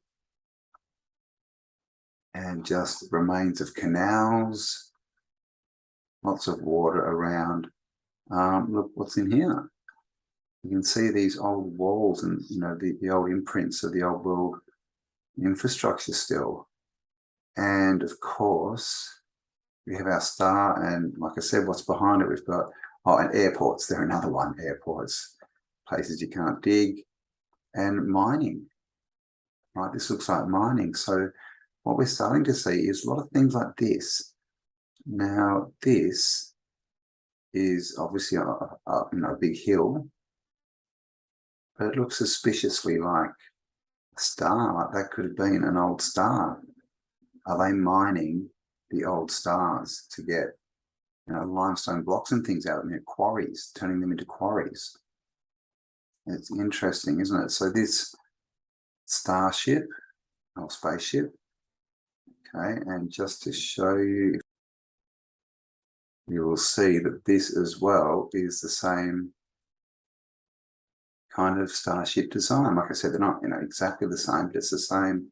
Speaker 1: And just remains of canals, lots of water around. Look what's in here. You can see these old walls and, you know, the old imprints of the old world infrastructure still. And of course, we have our star, and like I said, what's behind it, we've got, and airports. They're another one, airports, places you can't dig, and mining, right? This looks like mining. So what we're starting to see is a lot of things like this. Now, this is obviously a big hill, but it looks suspiciously like a star, like that could have been an old star. Are they mining the old stars to get, you know, limestone blocks and things out of them, quarries, turning them into quarries? It's interesting, isn't it? So this starship or spaceship, okay, and just to show you, you will see that this as well is the same kind of starship design. Like I said, they're not, you know, exactly the same, but it's the same.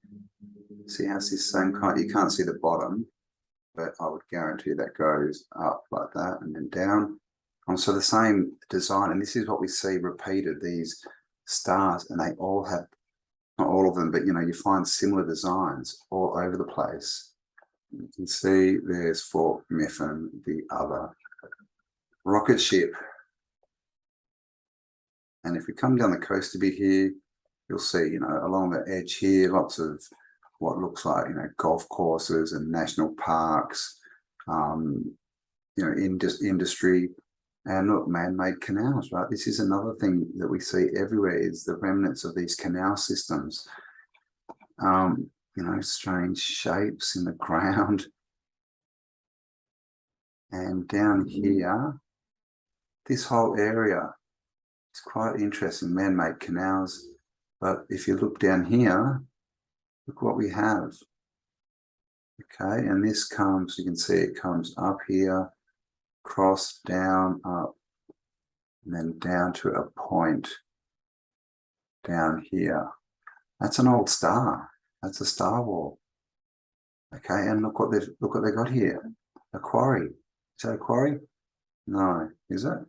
Speaker 1: See how it's the same kind? You can't see the bottom, but I would guarantee that goes up like that and then down. So the same design, and this is what we see repeated, these stars, and they all have, not all of them, but you find similar designs all over the place. You can see there's Fort Mifflin, the other rocket ship. And if we come down the coast a bit here, you'll see, along the edge here, lots of what looks like, golf courses and national parks, industry, and look, man-made canals, right? This is another thing that we see everywhere, is the remnants of these canal systems. Strange shapes in the ground. And down here, this whole area is quite interesting, man-made canals. But if you look down here, look what we have. Okay, and this comes, you can see it comes up here, cross, down, up, and then down to a point down here. That's an old star. That's a star wall. Okay, and look what they got here. A quarry. Is that a quarry? No, is it?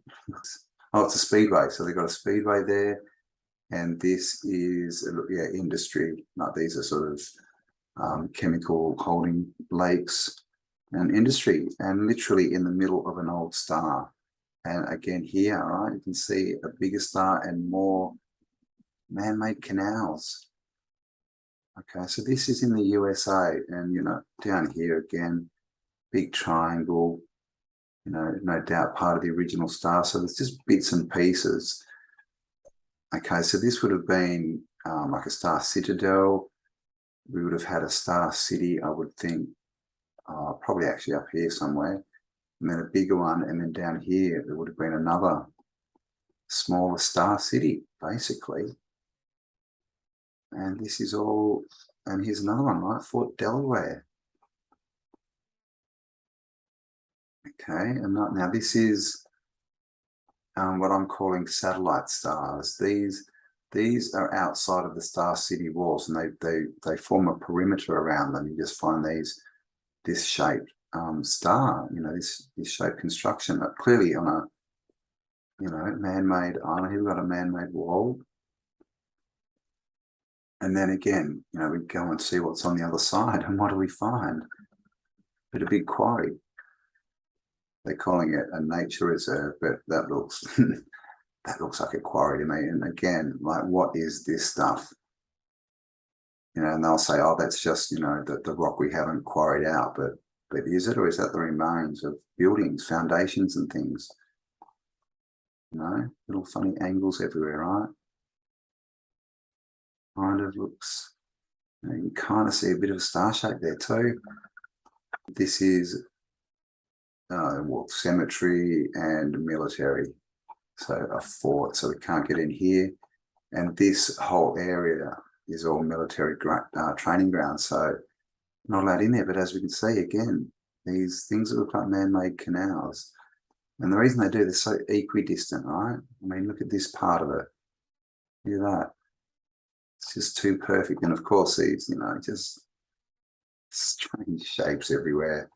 Speaker 1: Oh, it's a speedway. So they've got a speedway there, and this is industry. Like these are sort of chemical holding lakes and industry, and literally in the middle of an old star. And again here, right, you can see a bigger star and more man-made canals. Okay, so this is in the USA, and down here again, big triangle, no doubt part of the original star. So there's just bits and pieces. Okay, so this would have been like a star citadel. We would have had a star city, I would think, probably actually up here somewhere, and then a bigger one, and then down here there would have been another smaller star city, basically. And this is all, and here's another one, right? Fort Delaware. Okay, and now this is what I'm calling satellite stars. These are outside of the star city walls, and they form a perimeter around them. You just find this shaped star, this shaped construction, clearly on a man-made island. Here we've got a man-made wall. And then again, we go and see what's on the other side, and what do we find? But a big quarry. They're calling it a nature reserve, but that looks that looks like a quarry to me. And again, like, what is this stuff? And they'll say, oh, that's just the rock we haven't quarried out. But is it, or is that the remains of buildings, foundations, and things? Little funny angles everywhere, right? Kind of looks, you can kind of see a bit of a star shape there too. This is cemetery and military, so a fort, so we can't get in here. And this whole area is all military training grounds, so not allowed in there. But as we can see, again, these things that look like man-made canals, and the reason they do, they're so equidistant, right? I mean, look at this part of it. Look at that. It's just too perfect. And of course, these, just strange shapes everywhere.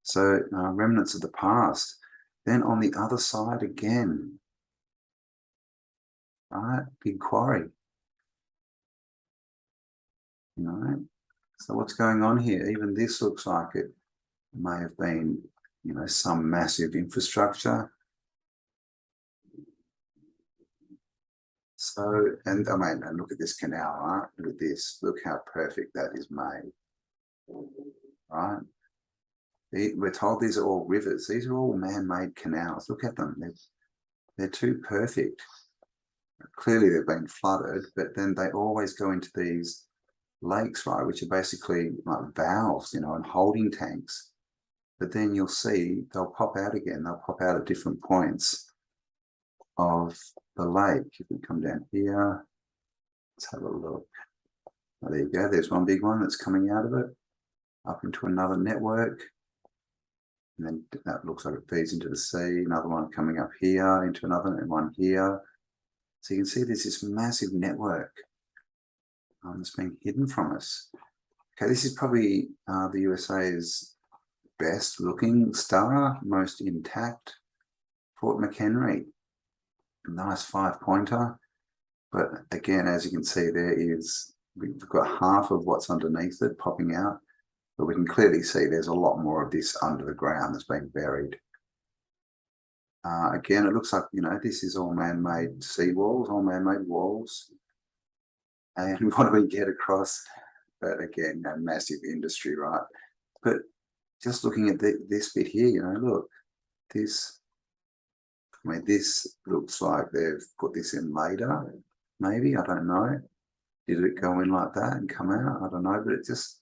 Speaker 1: So remnants of the past. Then on the other side again, right, big quarry. So what's going on here? Even this looks like it may have been, some massive infrastructure. So, and I mean, and look at this canal, right? Look at this. Look how perfect that is made, right? We're told these are all rivers. These are all man-made canals. Look at them. They're too perfect. Clearly they've been flooded, but then they always go into these lakes, right, which are basically like valves, and holding tanks. But then you'll see they'll pop out again. They'll pop out at different points of the lake. If we come down here, let's have a look. Oh, there you go. There's one big one that's coming out of it, up into another network. And then that looks like it feeds into the sea. Another one coming up here into another, and one here. So you can see there's this massive network that's being hidden from us. Okay, this is probably the USA's
Speaker 2: best looking star, most intact, Fort McHenry. Nice 5-pointer. But again, as you can see, we've got half of what's underneath it popping out, but we can clearly see there's a lot more of this under the ground that's been buried. Again, it looks like, this is all man-made seawalls, all man-made walls. And what do we get across? But again, massive industry, right? But just looking at this bit here, look, this looks like they've put this in later, maybe, I don't know. Did it go in like that and come out? I don't know, but it just,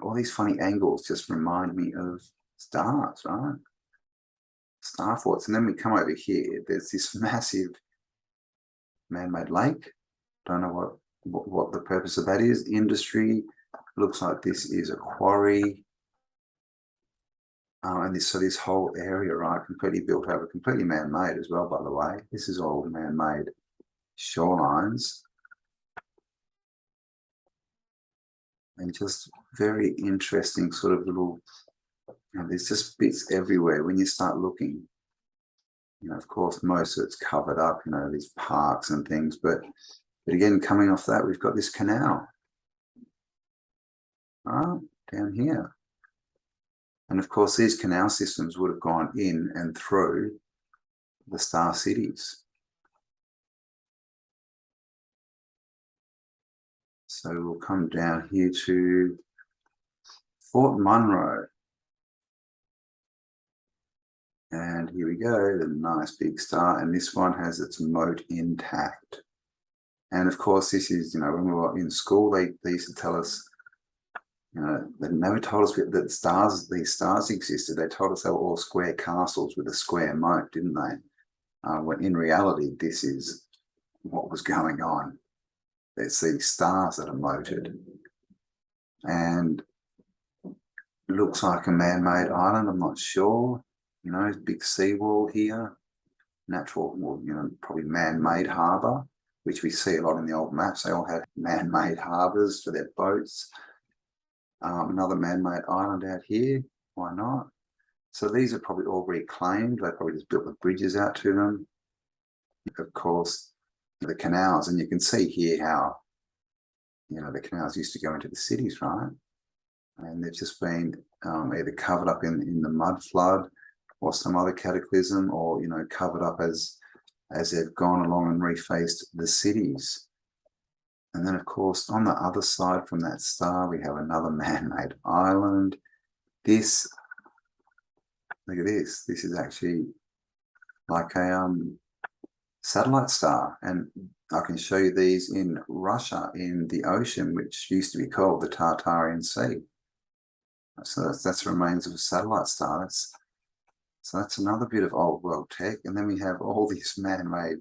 Speaker 2: all these funny angles just remind me of stars, right? Star forts. And then we come over here, there's this massive man-made lake. Don't know what the purpose of that is. Industry, looks like this is a quarry. And this whole area, right, completely built over, completely man-made as well, by the way. This is all man-made shorelines. And just very interesting sort of little, there's just bits everywhere when you start looking. Of course, most of it's covered up, these parks and things, but again, coming off that, we've got this canal, down here. And of course, these canal systems would have gone in and through the star cities. So we'll come down here to Fort Munro. And here we go, the nice big star. And this one has its moat intact. And of course, this is, when we were in school, they used to tell us, they never told us that these stars existed. They told us they were all square castles with a square moat, didn't they? When in reality, this is what was going on. There's these stars that are moated. And it looks like a man-made island, I'm not sure. Big seawall here. Natural, probably man-made harbour, which we see a lot in the old maps. They all had man-made harbours for their boats. Another man-made island out here, why not? So these are probably all reclaimed. They probably just built the bridges out to them. Of course, the canals, and you can see here how, the canals used to go into the cities, right? And they've just been either covered up in the mud flood or some other cataclysm, or, covered up as they've gone along and refaced the cities. And then, of course, on the other side from that star, we have another man-made island. Look at this. This is actually like a satellite star. And I can show you these in Russia, in the ocean, which used to be called the Tartarian Sea. So that's remains of a satellite star. So that's another bit of old world tech. And then we have all this man-made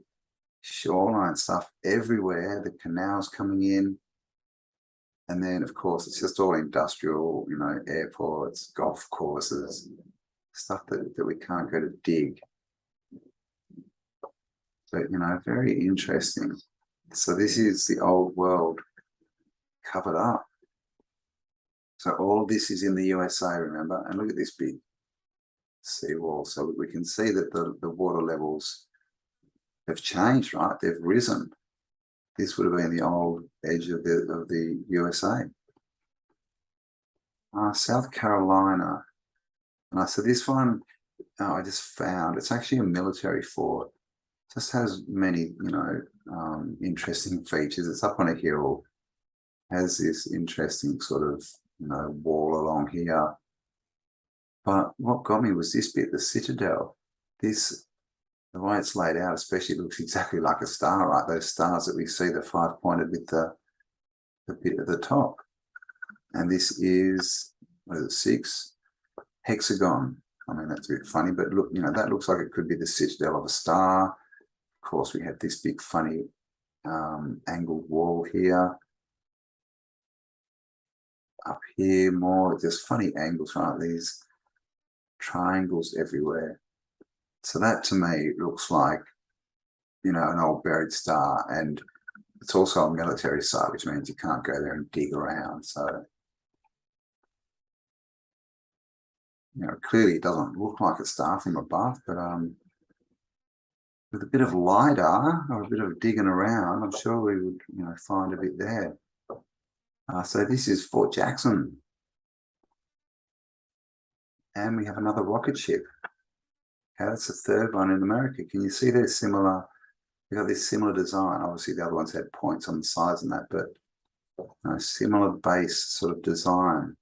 Speaker 2: shoreline stuff everywhere, the canals coming in. And then, of course, it's just all industrial, airports, golf courses, stuff that we can't go to dig. But, very interesting. So this is the old world covered up. So all of this is in the USA, remember? And look at this big seawall. So we can see that the water levels have changed, right? They've risen. This would have been the old edge of the USA. South Carolina. So this one, I just found, it's actually a military fort. Just has many, interesting features. It's up on a hill, has this interesting sort of, wall along here. But what got me was this bit, the citadel. The way it's laid out, especially, looks exactly like a star, right? Those stars that we see, the 5-pointed with the bit at the top. And this is, 6? Hexagon. I mean, that's a bit funny, but look, that looks like it could be the citadel of a star. Of course, we have this big, funny angled wall here. Up here, more just funny angles, right? These triangles everywhere. So that to me looks like, an old buried star, and it's also a military site, which means you can't go there and dig around. So you know, clearly it doesn't look like a star from above, but with a bit of LiDAR or a bit of digging around, I'm sure we would, you know, find a bit there. So this is Fort Jackson. And we have another rocket ship. Okay, that's the third one in America. Can you see they're similar? We've got this similar design. Obviously, the other ones had points on the sides and that, but similar base sort of design.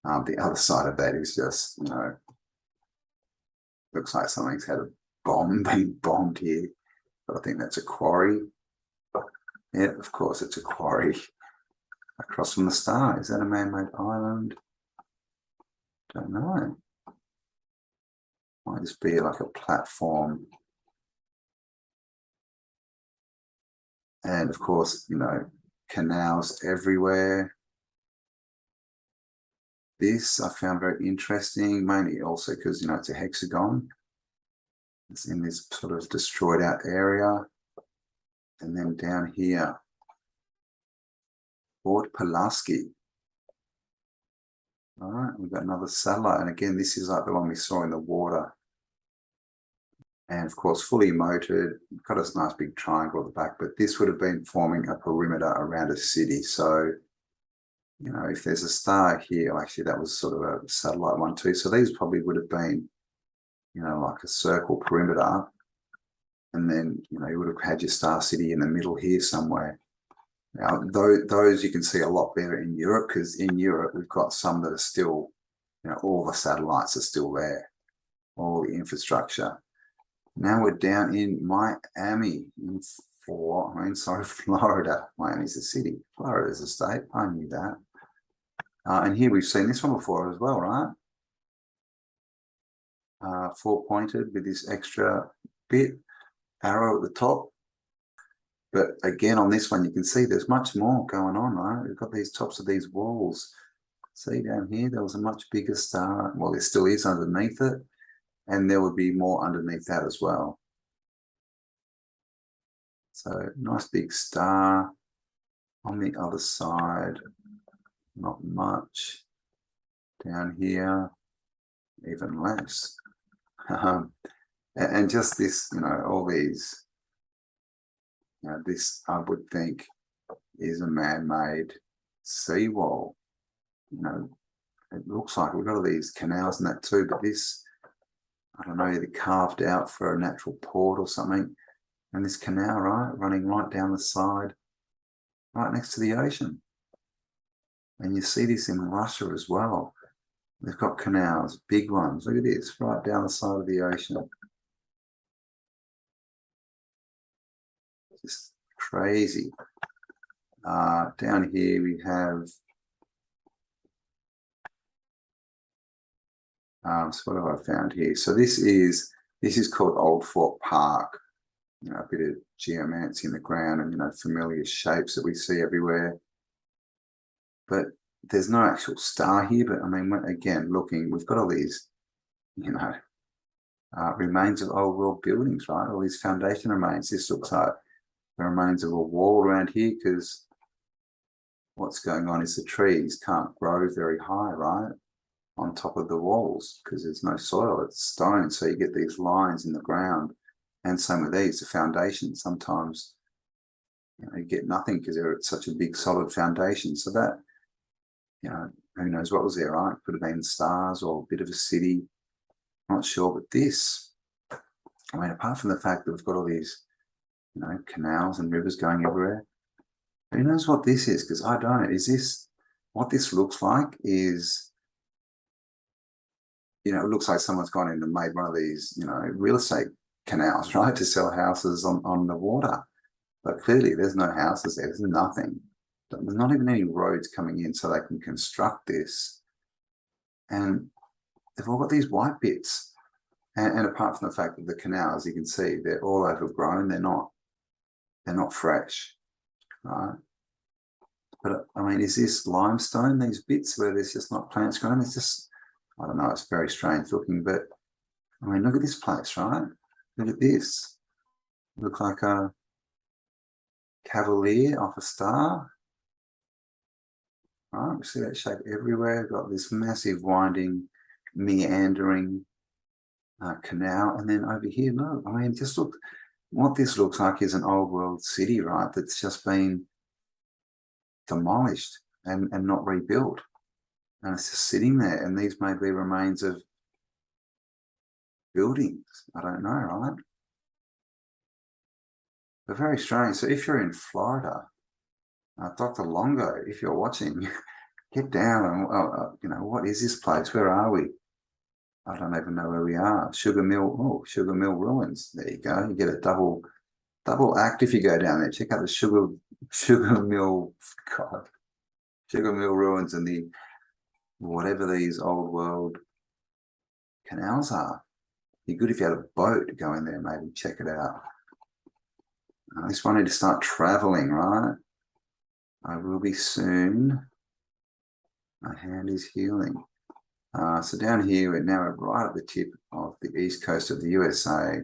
Speaker 2: The other side of that is just, you know, looks like something's had a bomb being bombed here. But I think that's a quarry. Yeah, of course, it's a quarry across from the star. Is that a man-made island? Don't know. Might just be like a platform. And of course, you know, canals everywhere. This I found very interesting, mainly also because, you know, it's a hexagon. It's in this sort of destroyed out area. And then down here, Fort Pulaski. All right, we've got another satellite. And again, this is like the one we saw in the water. And of course, fully motored, got a nice big triangle at the back, but this would have been forming a perimeter around a city. So, you know, if there's a star here, actually that was sort of a satellite one too. So these probably would have been, you know, like a circle perimeter. And then, you know, you would have had your star city in the middle here somewhere. Now, those you can see a lot better in Europe, because in Europe, we've got some that are still, you know, all the satellites are still there, all the infrastructure. Now we're down in Miami, Florida. Miami's a city, Florida's a state. I knew that. And here we've seen this one before as well, right? Four-pointed with this extra bit, arrow at the top. But again, on this one, you can see there's much more going on, right? We've got these tops of these walls. See down here, there was a much bigger star. Well, there still is underneath it. And there would be more underneath that as well. So nice big star. On the other side, not much. Down here, even less. And just this, you know, all these, you know, this I would think is a man-made seawall. You know, it looks like we've got all these canals and that too, but this, I don't know, either carved out for a natural port or something. And this canal, right, running right down the side, right next to the ocean. And you see this in Russia as well. They've got canals, big ones. Look at this, right down the side of the ocean. Just crazy. Down here we have, so what have I found here? So this is called Old Fort Park. You know, a bit of geomancy in the ground and, you know, familiar shapes that we see everywhere. But there's no actual star here. But I mean, again, looking, we've got all these, you know, remains of old world buildings, right? All these foundation remains. This looks like the remains of a wall around here, because what's going on is the trees can't grow very high, right, on top of the walls, because there's no soil, it's stone. So you get these lines in the ground. And same with these, the foundation, sometimes, you know, you get nothing because they're such a big solid foundation. So that, you know, who knows what was there, right? Could have been stars or a bit of a city, not sure. But this, I mean, apart from the fact that we've got all these, you know, canals and rivers going everywhere, who knows what this is? Because I don't. Is this, what this looks like is, you know, it looks like someone's gone in and made one of these, you know, real estate canals, right, to sell houses on the water. But clearly there's no houses there, there's nothing. There's not even any roads coming in so they can construct this. And they've all got these white bits. And apart from the fact that the canals, you can see, they're all overgrown, they're not fresh, right? But I mean, is this limestone, these bits where there's just not plants growing? It's just, I don't know, it's very strange looking, but I mean, look at this place, right? Look at this. Look like a cavalier off a star. Right, we see that shape everywhere. We've got this massive winding meandering canal. And then over here, look, I mean, just look, what this looks like is an old world city, right, that's just been demolished and not rebuilt. And it's just sitting there, and these may be remains of buildings. I don't know, right? They're very strange. So if you're in Florida, Dr. Longo, if you're watching, get down and, you know, what is this place? Where are we? I don't even know where we are. Sugar Mill Ruins. There you go. You get a double act if you go down there. Check out the Sugar Mill Ruins and the whatever these old world canals are. Be good if you had a boat to go in there, maybe check it out. I just wanted to start traveling, right? I will be soon. My hand is healing. So down here, we're now right at the tip of the east coast of the USA.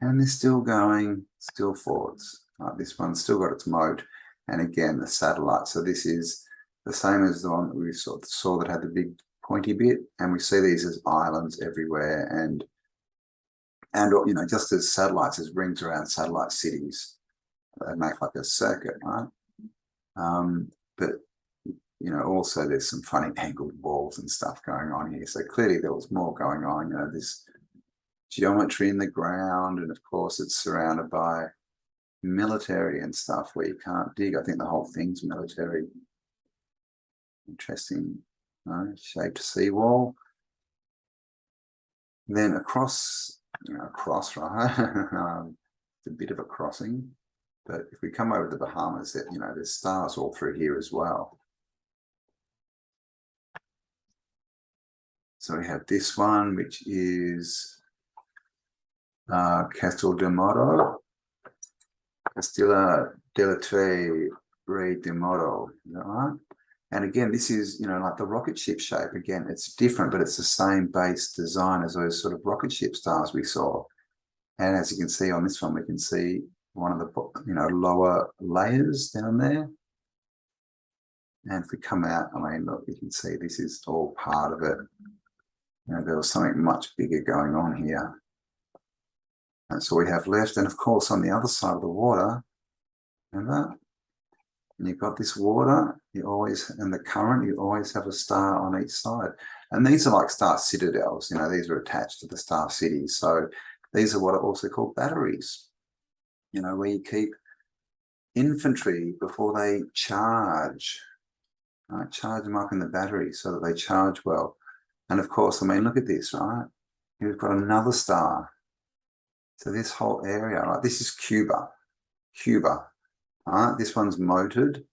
Speaker 2: And they're still going, still forwards. This one's still got its moat. And again, the satellite. So this is the same as the one that we saw that had the big pointy bit. And we see these as islands everywhere. And you know, just as satellites, as rings around satellite cities, they make like a circuit, right? But you know, also there's some funny angled walls and stuff going on here. So clearly there was more going on. You know, this geometry in the ground, and of course it's surrounded by military and stuff where you can't dig. I think the whole thing's military. Interesting, shaped seawall. Then across, right? It's a bit of a crossing, but if we come over to the Bahamas, you know, there's stars all through here as well. So we have this one, which is Castel de Moro, Castilla del Tre Rey de Moro, right? And again, this is, you know, like the rocket ship shape. Again, it's different, but it's the same base design as those sort of rocket ship stars we saw. And as you can see on this one, we can see one of the, you know, lower layers down there. And if we come out, I mean, look, you can see this is all part of it. You know, there was something much bigger going on here. And so we have left, and of course on the other side of the water, remember, and you've got this water, you always, and the current, you always have a star on each side. And these are like star citadels, you know, these are attached to the star cities. So these are what are also called batteries, you know, where you keep infantry before they charge, right? Charge them up in the battery so that they charge well. And of course, I mean, look at this, right? You've got another star. So this whole area, right? This is Cuba, right? This one's moated.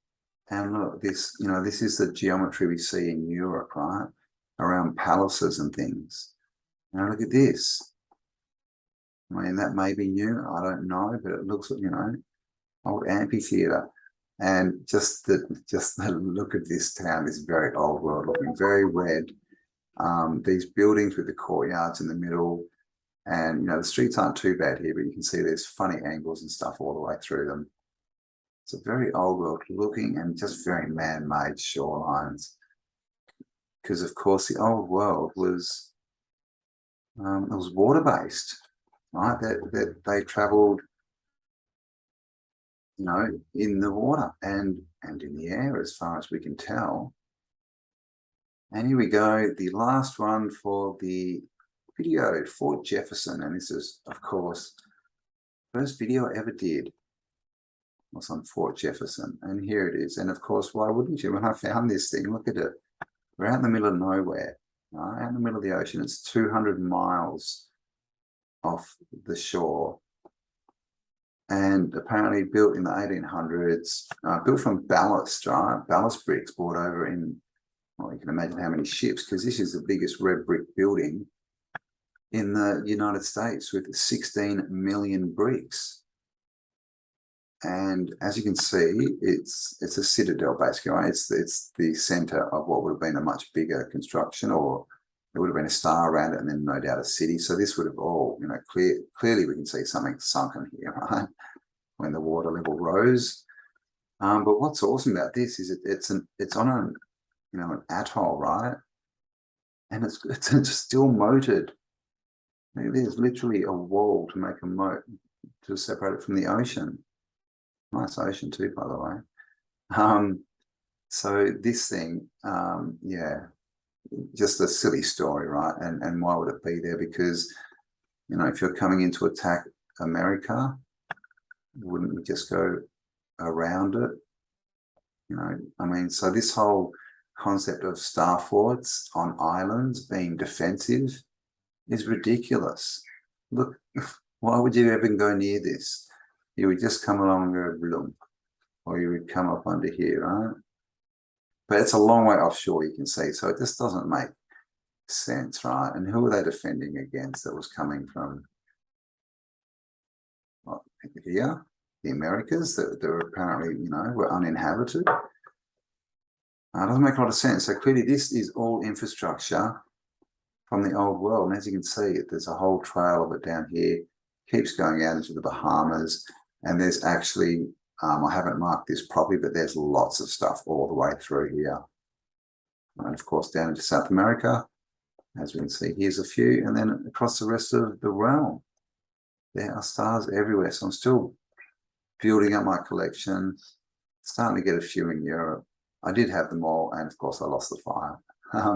Speaker 2: And look, this, you know, this is the geometry we see in Europe, right? Around palaces and things. Now look at this. I mean, that may be new, I don't know, but it looks, you know, old amphitheater. And just the look of this town is very old world looking, very red. These buildings with the courtyards in the middle, and you know, the streets aren't too bad here, but you can see there's funny angles and stuff all the way through them. It's a very old world looking and just very man-made shorelines, because of course the old world was it was water-based, right? That they travelled, you know, in the water and in the air, as far as we can tell. And here we go, the last one for the video, Fort Jefferson. And this is, of course, first video I ever did was on Fort Jefferson. And here it is. And of course, why wouldn't you? When I found this thing, look at it. We're out in the middle of nowhere, right? Out in the middle of the ocean. It's 200 miles off the shore. And apparently built in the 1800s, built from ballast, right? Ballast bricks brought over in, well, you can imagine how many ships, because this is the biggest red brick building in the United States with 16 million bricks. And as you can see, it's a citadel basically, right? It's the center of what would have been a much bigger construction, or there would have been a star around it and then no doubt a city. So this would have all, you know, clearly we can see something sunken here, right? When the water level rose. But what's awesome about this is it's on an, you know, an atoll, right? and it's still moated. There's literally a wall to make a moat to separate it from the ocean. Nice ocean too, by the way. So this thing, yeah, just a silly story, right? And why would it be there? Because, you know, if you're coming in to attack America, wouldn't we just go around it? You know, I mean, so this whole concept of star forts on islands being defensive is ridiculous. Look, why would you even go near this? You would just come along and go bloom, or you would come up under here, right? But it's a long way offshore, you can see, so it just doesn't make sense, right? And who are they defending against that was coming from here? The Americas that were apparently, you know, were uninhabited. It doesn't make a lot of sense. So clearly this is all infrastructure from the old world. And as you can see, there's a whole trail of it down here, keeps going out into the Bahamas. And there's actually, I haven't marked this properly, but there's lots of stuff all the way through here. And of course, down into South America, as we can see, here's a few. And then across the rest of the realm, there are stars everywhere. So I'm still building up my collection, starting to get a few in Europe. I did have them all, and of course I lost the fire.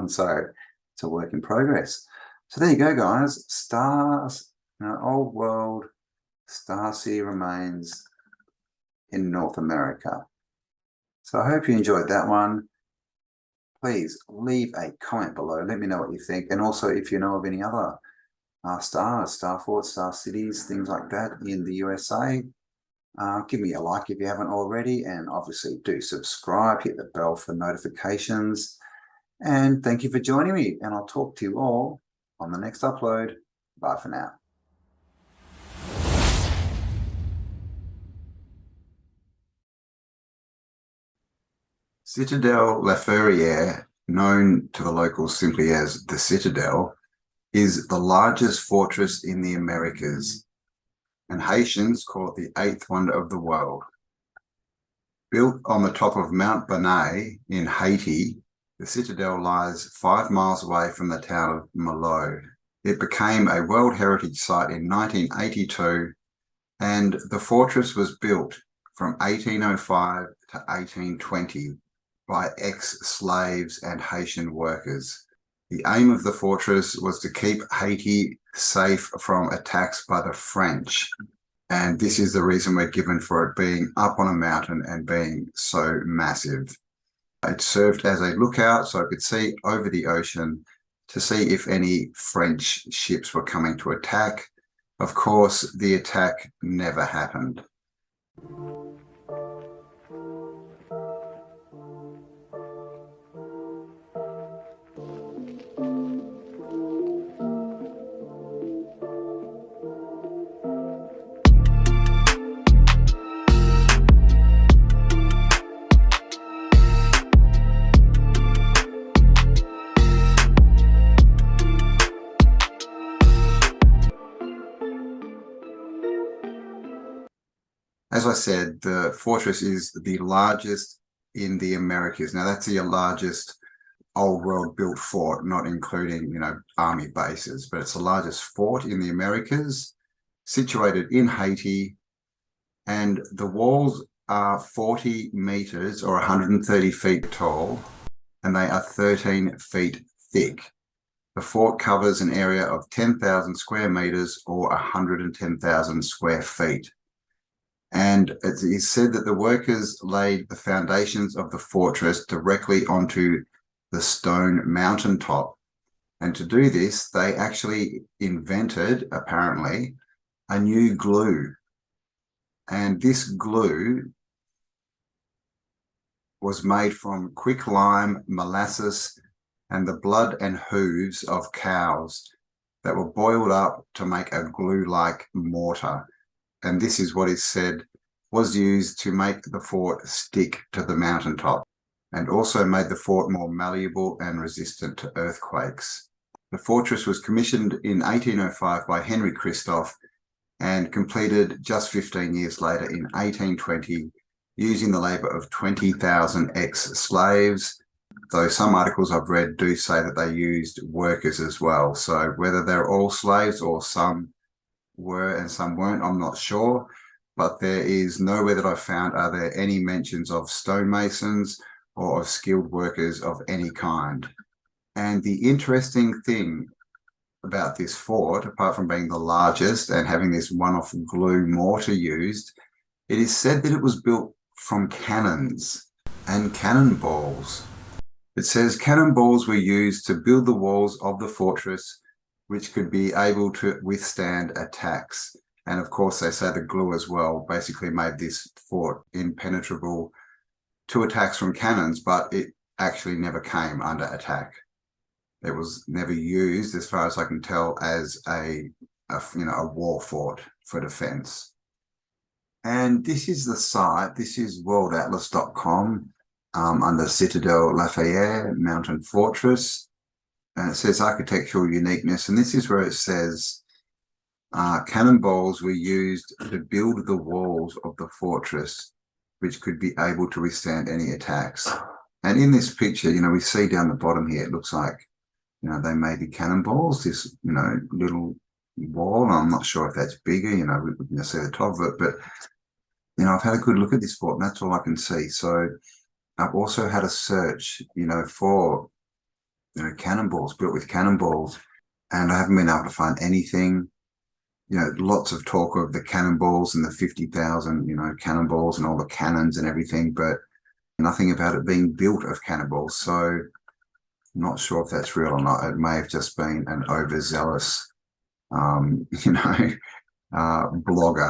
Speaker 2: So it's a work in progress. So there you go, guys. Stars, you know, old world star city remains in North America. So I hope you enjoyed that one. Please leave a comment below. Let me know what you think. And also if you know of any other stars, star forts, star cities, things like that in the USA. Give me a like if you haven't already, and obviously do subscribe, hit the bell for notifications, and thank you for joining me, and I'll talk to you all on the next upload. Bye for now. Citadel La Ferrière, known to the locals simply as the Citadel, is the largest fortress in the Americas, and Haitians call it the 8th wonder of the world. Built on the top of Mount Bonnet in Haiti, the Citadel lies 5 miles away from the town of Malo. It became a World Heritage Site in 1982, and the fortress was built from 1805 to 1820 by ex-slaves and Haitian workers. The aim of the fortress was to keep Haiti safe from attacks by the French. And this is the reason we're given for it being up on a mountain and being so massive. It served as a lookout so it could see over the ocean to see if any French ships were coming to attack. Of course, the attack never happened. As I said, the fortress is the largest in the Americas. Now, that's the largest old world built fort, not including, you know, army bases, but it's the largest fort in the Americas, situated in Haiti, and the walls are 40 meters or 130 feet tall, and they are 13 feet thick. The fort covers an area of 10,000 square meters or 110,000 square feet. And it is said that the workers laid the foundations of the fortress directly onto the stone mountaintop. And to do this, they actually invented, apparently, a new glue. And this glue was made from quicklime, molasses, and the blood and hooves of cows that were boiled up to make a glue-like mortar. And this is what is said was used to make the fort stick to the mountaintop, and also made the fort more malleable and resistant to earthquakes. The fortress was commissioned in 1805 by Henry Christophe and completed just 15 years later in 1820, using the labour of 20,000 ex-slaves though some articles I've read do say that they used workers as well. So whether they're all slaves or some were and some weren't, I'm not sure. But there is nowhere that I've found are there any mentions of stonemasons or of skilled workers of any kind. And the interesting thing about this fort, apart from being the largest and having this one-off glue mortar used, it is said that it was built from cannons and cannonballs. It says cannonballs were used to build the walls of the fortress, which could be able to withstand attacks. And of course, they say the glue as well basically made this fort impenetrable to attacks from cannons, but it actually never came under attack. It was never used, as far as I can tell, as a war fort for defense. And this is the site. This is worldatlas.com under Citadel Lafayette Mountain Fortress. And it says architectural uniqueness. And this is where it says cannonballs were used to build the walls of the fortress, which could be able to withstand any attacks. And in this picture, we see down the bottom here, it looks like, they may be cannonballs, this, little wall. I'm not sure if that's bigger, we can see the top of it, but, I've had a good look at this fort and that's all I can see. So I've also had a search, for, cannonballs, built with cannonballs, and I haven't been able to find anything. Lots of talk of the cannonballs and the 50,000, cannonballs and all the cannons and everything, but nothing about it being built of cannonballs. So I'm not sure if that's real or not. It may have just been an overzealous, blogger,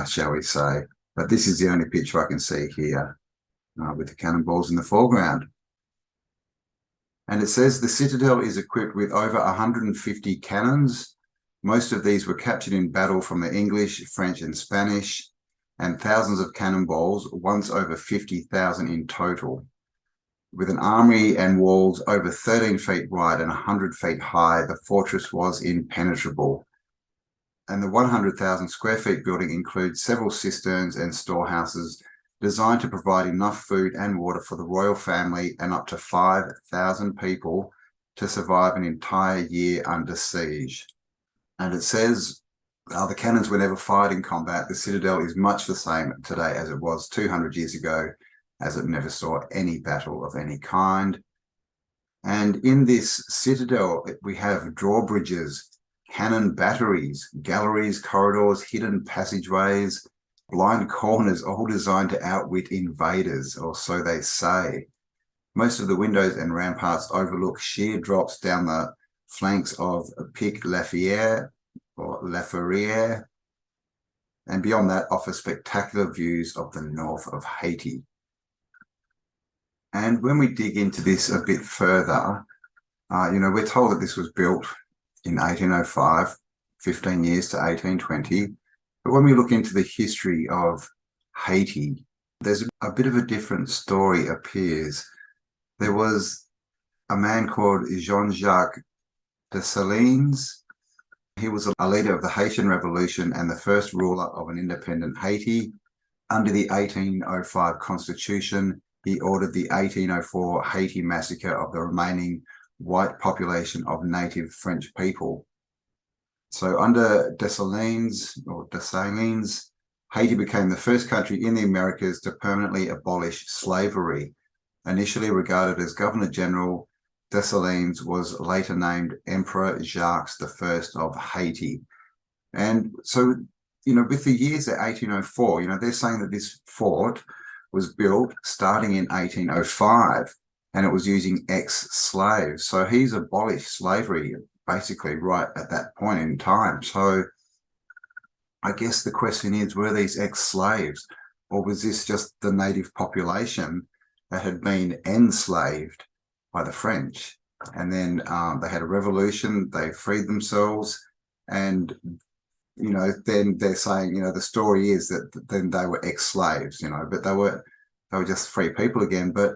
Speaker 2: shall we say. But this is the only picture I can see here with the cannonballs in the foreground. And it says the citadel is equipped with over 150 cannons. Most of these were captured in battle from the English, French, and Spanish, and thousands of cannonballs, once over 50,000 in total. With an armory and walls over 13 feet wide and 100 feet high, the fortress was impenetrable. And the 100,000 square feet building includes several cisterns and storehouses designed to provide enough food and water for the royal family and up to 5,000 people to survive an entire year under siege. And it says the cannons were never fired in combat. The citadel is much the same today as it was 200 years ago, as it never saw any battle of any kind. And in this citadel, we have drawbridges, cannon batteries, galleries, corridors, hidden passageways, blind corners, all designed to outwit invaders, or so they say. Most of the windows and ramparts overlook sheer drops down the flanks of Pic Lafayette or Laferriere, and beyond that offer spectacular views of the north of Haiti. And when we dig into this a bit further, we're told that this was built in 1805, 15 years to 1820. But when we look into the history of Haiti, there's a bit of a different story appears. There was a man called Jean-Jacques Dessalines. He was a leader of the Haitian Revolution and the first ruler of an independent Haiti. Under the 1805 Constitution, he ordered the 1804 Haiti massacre of the remaining white population of native French people. So under Dessalines, Haiti became the first country in the Americas to permanently abolish slavery. Initially regarded as Governor General, Dessalines was later named Emperor Jacques I of Haiti. And so, with the years at 1804, they're saying that this fort was built starting in 1805, and it was using ex-slaves. So he's abolished slavery basically right at that point in time. So I guess the question is, were these ex-slaves, or was this just the native population that had been enslaved by the French? And then they had a revolution, they freed themselves, and then they're saying, the story is that then they were ex-slaves, but they were just free people again. But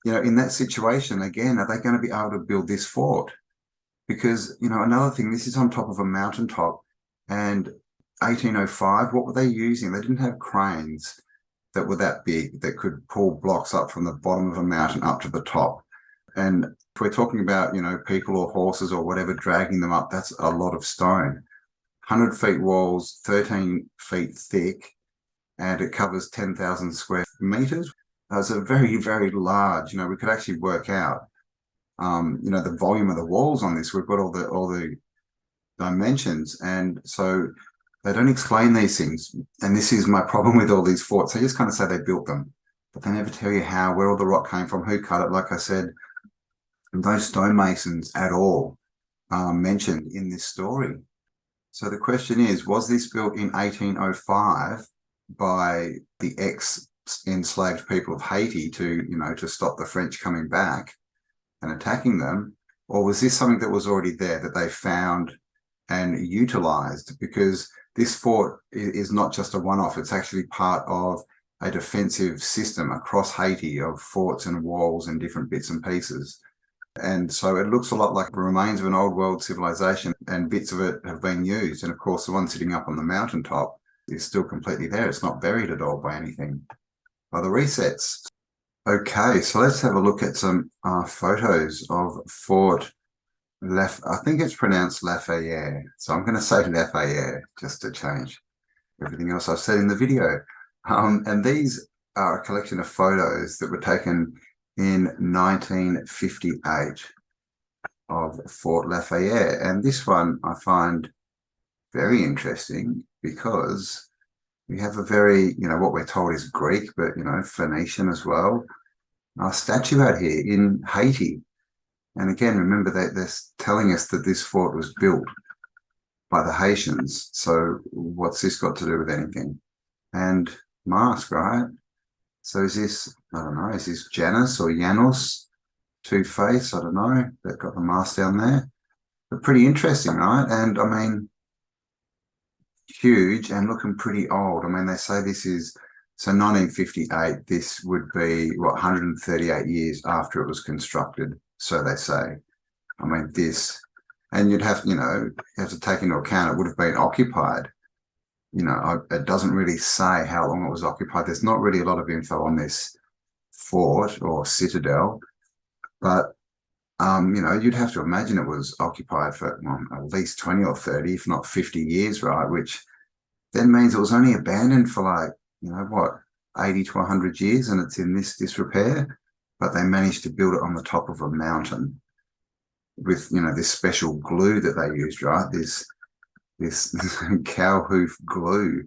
Speaker 2: in that situation, again, are they going to be able to build this fort? Because, another thing, this is on top of a mountaintop, and 1805, what were they using? They didn't have cranes that were that big that could pull blocks up from the bottom of a mountain up to the top. And If we're talking about, you know, people or horses or whatever dragging them up, that's a lot of stone. 100 feet walls, 13 feet thick, and it covers 10,000 square meters. It's a very, very large, you know, we could actually work out, you know, the volume of the walls on this. We've got all the dimensions, and so they don't explain these things. And this is my problem with all these forts. They just kind of say they built them, but they never tell you how, where all the rock came from, who cut it. Like I said, no stonemasons at all mentioned in this story. So the question is, was this built in 1805 by the ex-enslaved people of Haiti to, you know, to stop the French coming back and attacking them? Or was this something that was already there that they found and utilized? Because this fort is not just a one-off, it's actually part of a defensive system across Haiti of forts and walls and different bits and pieces. And so it looks a lot like the remains of an old world civilization, and bits of it have been used. And of course, the one sitting up on the mountaintop is still completely there. It's not buried at all by anything, by the resets. Okay, so let's have a look at some photos of Fort I think it's pronounced Lafayette. So I'm going to say Lafayette just to change everything else I've said in the video. And these are a collection of photos that were taken in 1958 of Fort Lafayette. And this one I find very interesting because we have a very, you know, what we're told is Greek, but, you know, Phoenician as well. A statue out here in Haiti. And again, remember that they're telling us that this fort was built by the Haitians. So what's this got to do with anything? And mask, right? So is this, I don't know, is this Janus or Janus? Two-Face, I don't know. They've got the mask down there. But pretty interesting, right? And I mean, huge and looking pretty old. I mean, they say this is, so 1958, this would be, what, 138 years after it was constructed, so they say. I mean, this, and you'd have, you know, you have to take into account it would have been occupied. You know, it doesn't really say how long it was occupied. There's not really a lot of info on this fort or citadel, but, you know, you'd have to imagine it was occupied for, well, at least 20 or 30, if not 50 years, right? Which then means it was only abandoned for like, you know, what, 80 to 100 years, and it's in this disrepair. But they managed to build it on the top of a mountain with, you know, this special glue that they used, right? This cow hoof glue.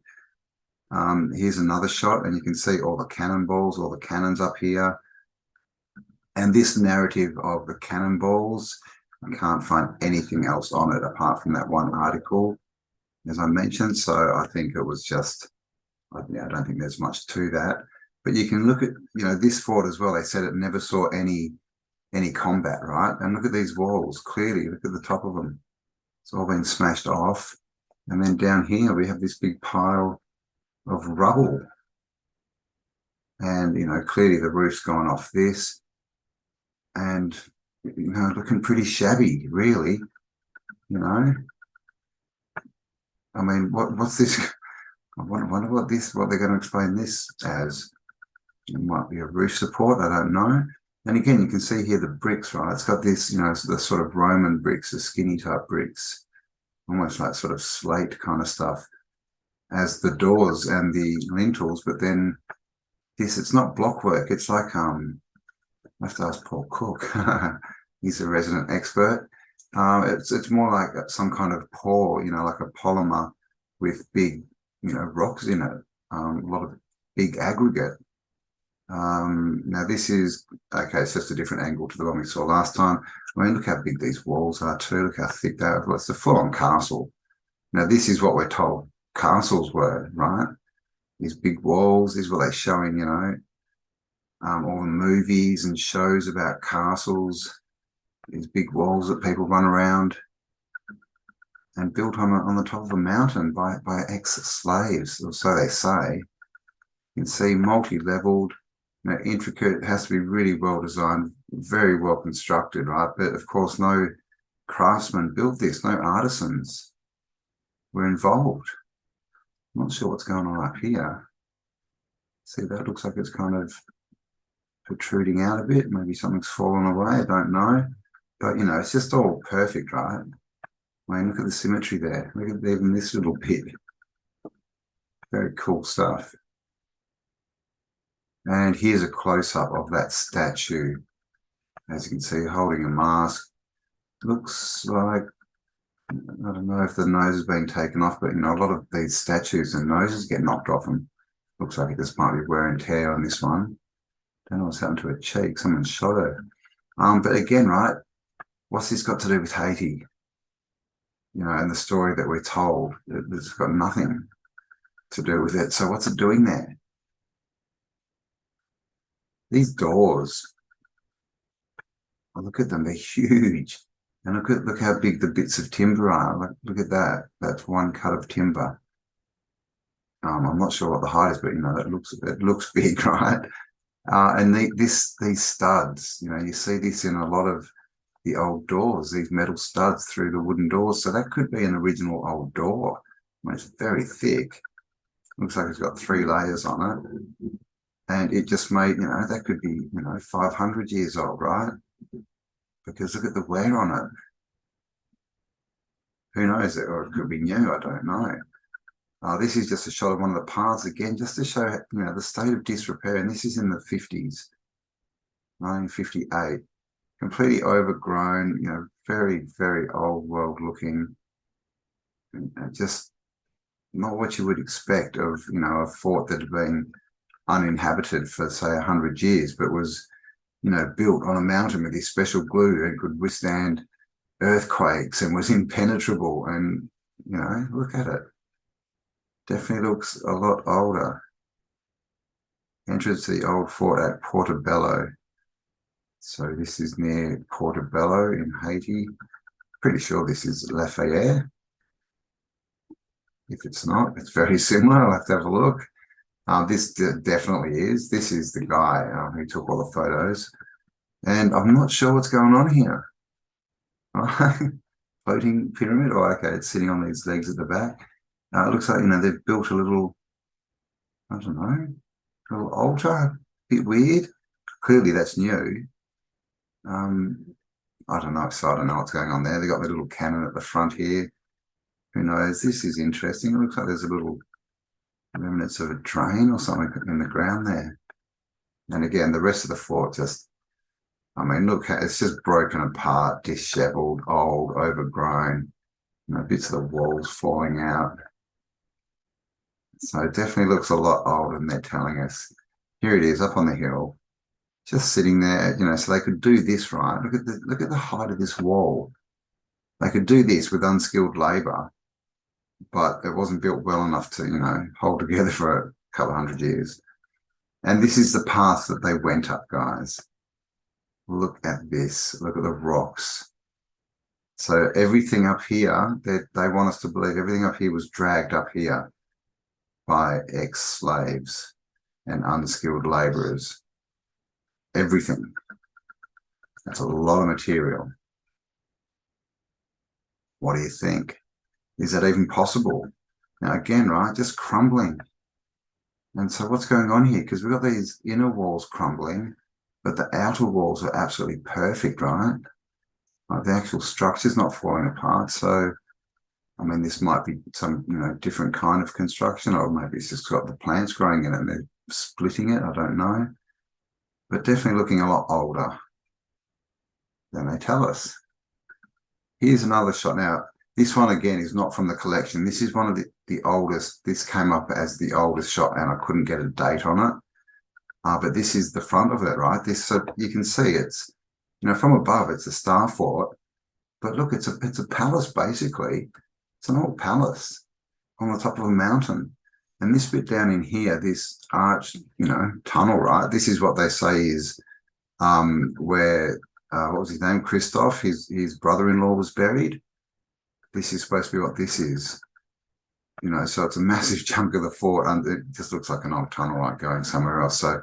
Speaker 2: Here's another shot, and you can see all the cannonballs, all the cannons up here. And this narrative of the cannonballs, I can't find anything else on it apart from that one article, as I mentioned. So I think it was just, I don't think there's much to that. But you can look at, you know, this fort as well. They said it never saw any combat, right? And look at these walls. Clearly, look at the top of them. It's all been smashed off. And then down here, we have this big pile of rubble. And, you know, clearly the roof's gone off this. And, you know, looking pretty shabby, really. You know? I mean, what's this? I wonder what they're going to explain this as. It might be a roof support, I don't know. And again, you can see here the bricks, right? It's got this, you know, the sort of Roman bricks, the skinny type bricks, almost like sort of slate kind of stuff as the doors and the lintels. But then this, it's not blockwork. It's like, I have to ask Paul Cook. He's a resident expert. It's more like some kind of pour, you know, like a polymer with big, you know, rocks in it, a lot of big aggregate. Now this is, okay, it's just a different angle to the one we saw last time. I mean, look how big these walls are too, look how thick they are. Well, it's a full-on castle. Now this is what we're told castles were, right? These big walls, this is what they're showing, you know, all the movies and shows about castles, these big walls that people run around, and built on the top of a mountain by ex-slaves, or so they say. You can see multi-leveled, you know, intricate. It has to be really well designed, very well constructed, right? But of course, no craftsmen built this, no artisans were involved. I'm not sure what's going on up here. See, that looks like it's kind of protruding out a bit. Maybe something's fallen away, I don't know. But, you know, it's just all perfect, right? I mean, look at the symmetry there. Look at even this little bit. Very cool stuff. And here's a close-up of that statue. As you can see, holding a mask. Looks like, I don't know if the nose has been taken off, but, you know, a lot of these statues and noses get knocked off them. Looks like it just might be wear and tear on this one. Don't know what's happened to her cheek. Someone shot her. But again, right, what's this got to do with Haiti? You know, and the story that we're told, it's got nothing to do with it. So what's it doing there? These doors, oh, look at them, they're huge. And look how big the bits of timber are. Like, look at that. That's one cut of timber. I'm not sure what the height is, but, you know, it looks big, right? And these studs, you know, you see this in a lot of the old doors, these metal studs through the wooden doors. So that could be an original old door. I mean, it's very thick. Looks like it's got 3 layers on it. And it just made, you know, that could be, you know, 500 years old, right? Because look at the wear on it. Who knows? Or it could be new, I don't know. This is just a shot of one of the paths again, just to show, you know, the state of disrepair. And this is in the 50s, 1958. Completely overgrown, you know, very, very old world looking. And just not what you would expect of, you know, a fort that had been uninhabited for, say, 100 years, but was, you know, built on a mountain with this special glue and could withstand earthquakes and was impenetrable. And, you know, look at it. Definitely looks a lot older. Entrance to the old fort at Portobello. So this is near Portobello in Haiti. Pretty sure this is Lafayette. If it's not, it's very similar. I'll have to have a look. This definitely is. This is the guy who took all the photos. And I'm not sure what's going on here. Floating pyramid. Oh, okay, it's sitting on these legs at the back. It looks like, you know, they've built a little, I don't know, a little altar. A bit weird. Clearly that's new. I don't know, so I don't know what's going on there. They've got the little cannon at the front here. Who knows? This is interesting. It looks like there's a little remnants of a drain or something in the ground there. And again, the rest of the fort just, I mean, look, it's just broken apart, disheveled, old, overgrown. You know, bits of the walls falling out. So it definitely looks a lot older than they're telling us. Here it is up on the hill, just sitting there, you know, so they could do this, right? Look at the height of this wall. They could do this with unskilled labor, but it wasn't built well enough to, you know, hold together for a couple of 100 years. And this is the path that they went up, guys. Look at this. Look at the rocks. So everything up here, they want us to believe everything up here was dragged up here by ex-slaves and unskilled laborers. Everything. That's a lot of material. What do you think? Is that even possible? Now, again, right, just crumbling. And so what's going on here? Because we've got these inner walls crumbling, but the outer walls are absolutely perfect, right? Like the actual structure's not falling apart. So, I mean, this might be some, you know, different kind of construction, or maybe it's just got the plants growing in it and they're splitting it. I don't know. But definitely looking a lot older than they tell us. Here's another shot. Now, this one, again, is not from the collection. This is one of the oldest. This came up as the oldest shot, and I couldn't get a date on it. But this is the front of it, right? This, so you can see it's, you know, from above, it's a star fort. But look, it's a palace, basically. It's an old palace on the top of a mountain. And this bit down in here, this arch, you know, tunnel, right? This is what they say is where, what was his name? Christophe, his brother-in-law was buried. This is supposed to be what this is. You know, so it's a massive chunk of the fort, and it just looks like an old tunnel, right, going somewhere else. So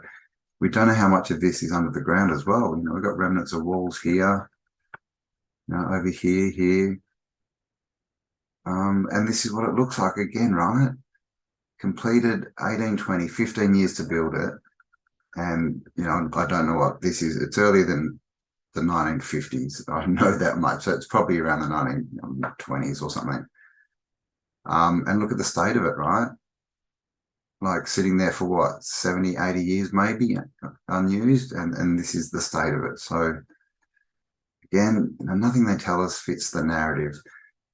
Speaker 2: we don't know how much of this is under the ground as well. You know, we've got remnants of walls here, you know, over here. And this is what it looks like again, right? Completed 1820, 15 years to build it. And, you know, I don't know what this is. It's earlier than the 1950s. I know that much. So it's probably around the 1920s or something. And look at the state of it, right? Like sitting there for what, 70, 80 years maybe, unused, and this is the state of it. So again, nothing they tell us fits the narrative.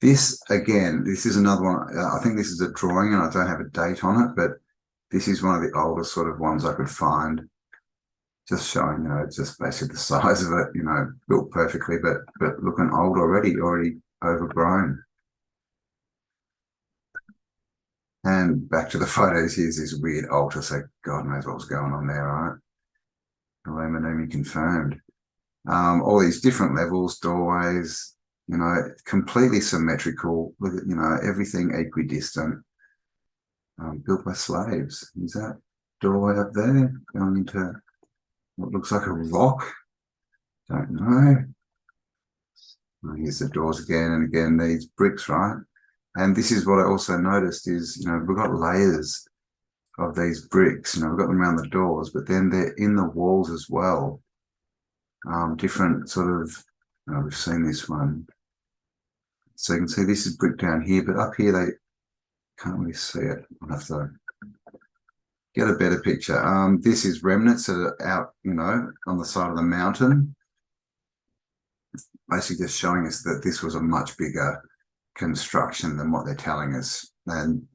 Speaker 2: This, again, this is another one. I think this is a drawing and I don't have a date on it, but this is one of the oldest sort of ones I could find. Just showing, just basically the size of it, built perfectly, but looking old already overgrown. And back to the photos, here's this weird altar, so God knows what was going on there, right? Aluminum confirmed. All these different levels, doorways, completely symmetrical. Look at, everything equidistant. Built by slaves. Is that doorway up there going into what looks like a rock? Don't know. Here's the doors again, and again, these bricks, right? And this is what I also noticed is, we've got layers of these bricks, we've got them around the doors, but then they're in the walls as well. Different sort of, we've seen this one. So you can see this is brick down here, but up here they can't really see it. I'll have to get a better picture. This is remnants that are out, on the side of the mountain. Basically just showing us that this was a much bigger construction than what they're telling us. And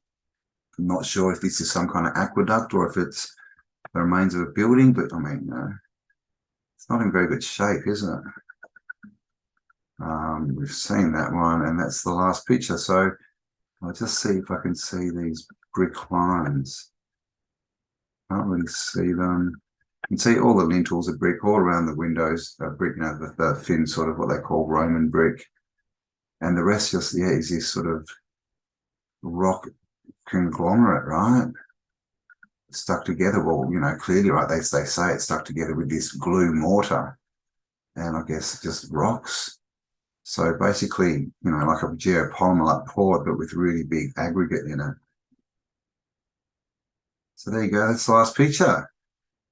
Speaker 2: I'm not sure if this is some kind of aqueduct or if it's the remains of a building, but I mean, it's not in very good shape, is it? We've seen that one, and that's the last picture. So I'll just see if I can see these brick lines. Can't really see them. You can see all the lintels are brick, all around the windows are brick, the thin sort of what they call Roman brick. And the rest just, is this sort of rock conglomerate, right? Stuck together. Well, clearly, right, they say it's stuck together with this glue mortar and I guess just rocks. So basically, like a geopolymer like poured, but with really big aggregate in it. So there you go. That's the last picture.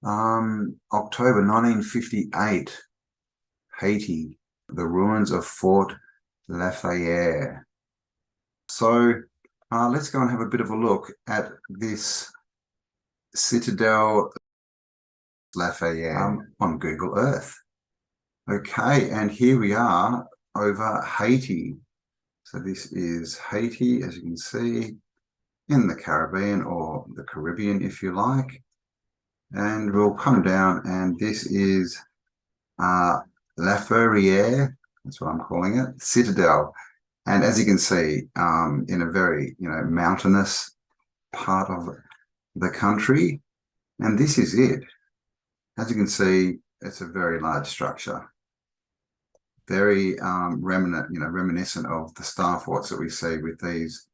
Speaker 2: October 1958, Haiti, the ruins of Fort Lafayette. So let's go and have a bit of a look at this Citadel Lafayette on Google Earth. Okay, and here we are over Haiti. So this is Haiti, as you can see, in the Caribbean or the Caribbean, if you like. And we'll come down, and this is La Ferrière, that's what I'm calling it, Citadel. And as you can see, in a very, mountainous part of the country. And this is it. As you can see, it's a very large structure. Very reminiscent of the star forts that we see with these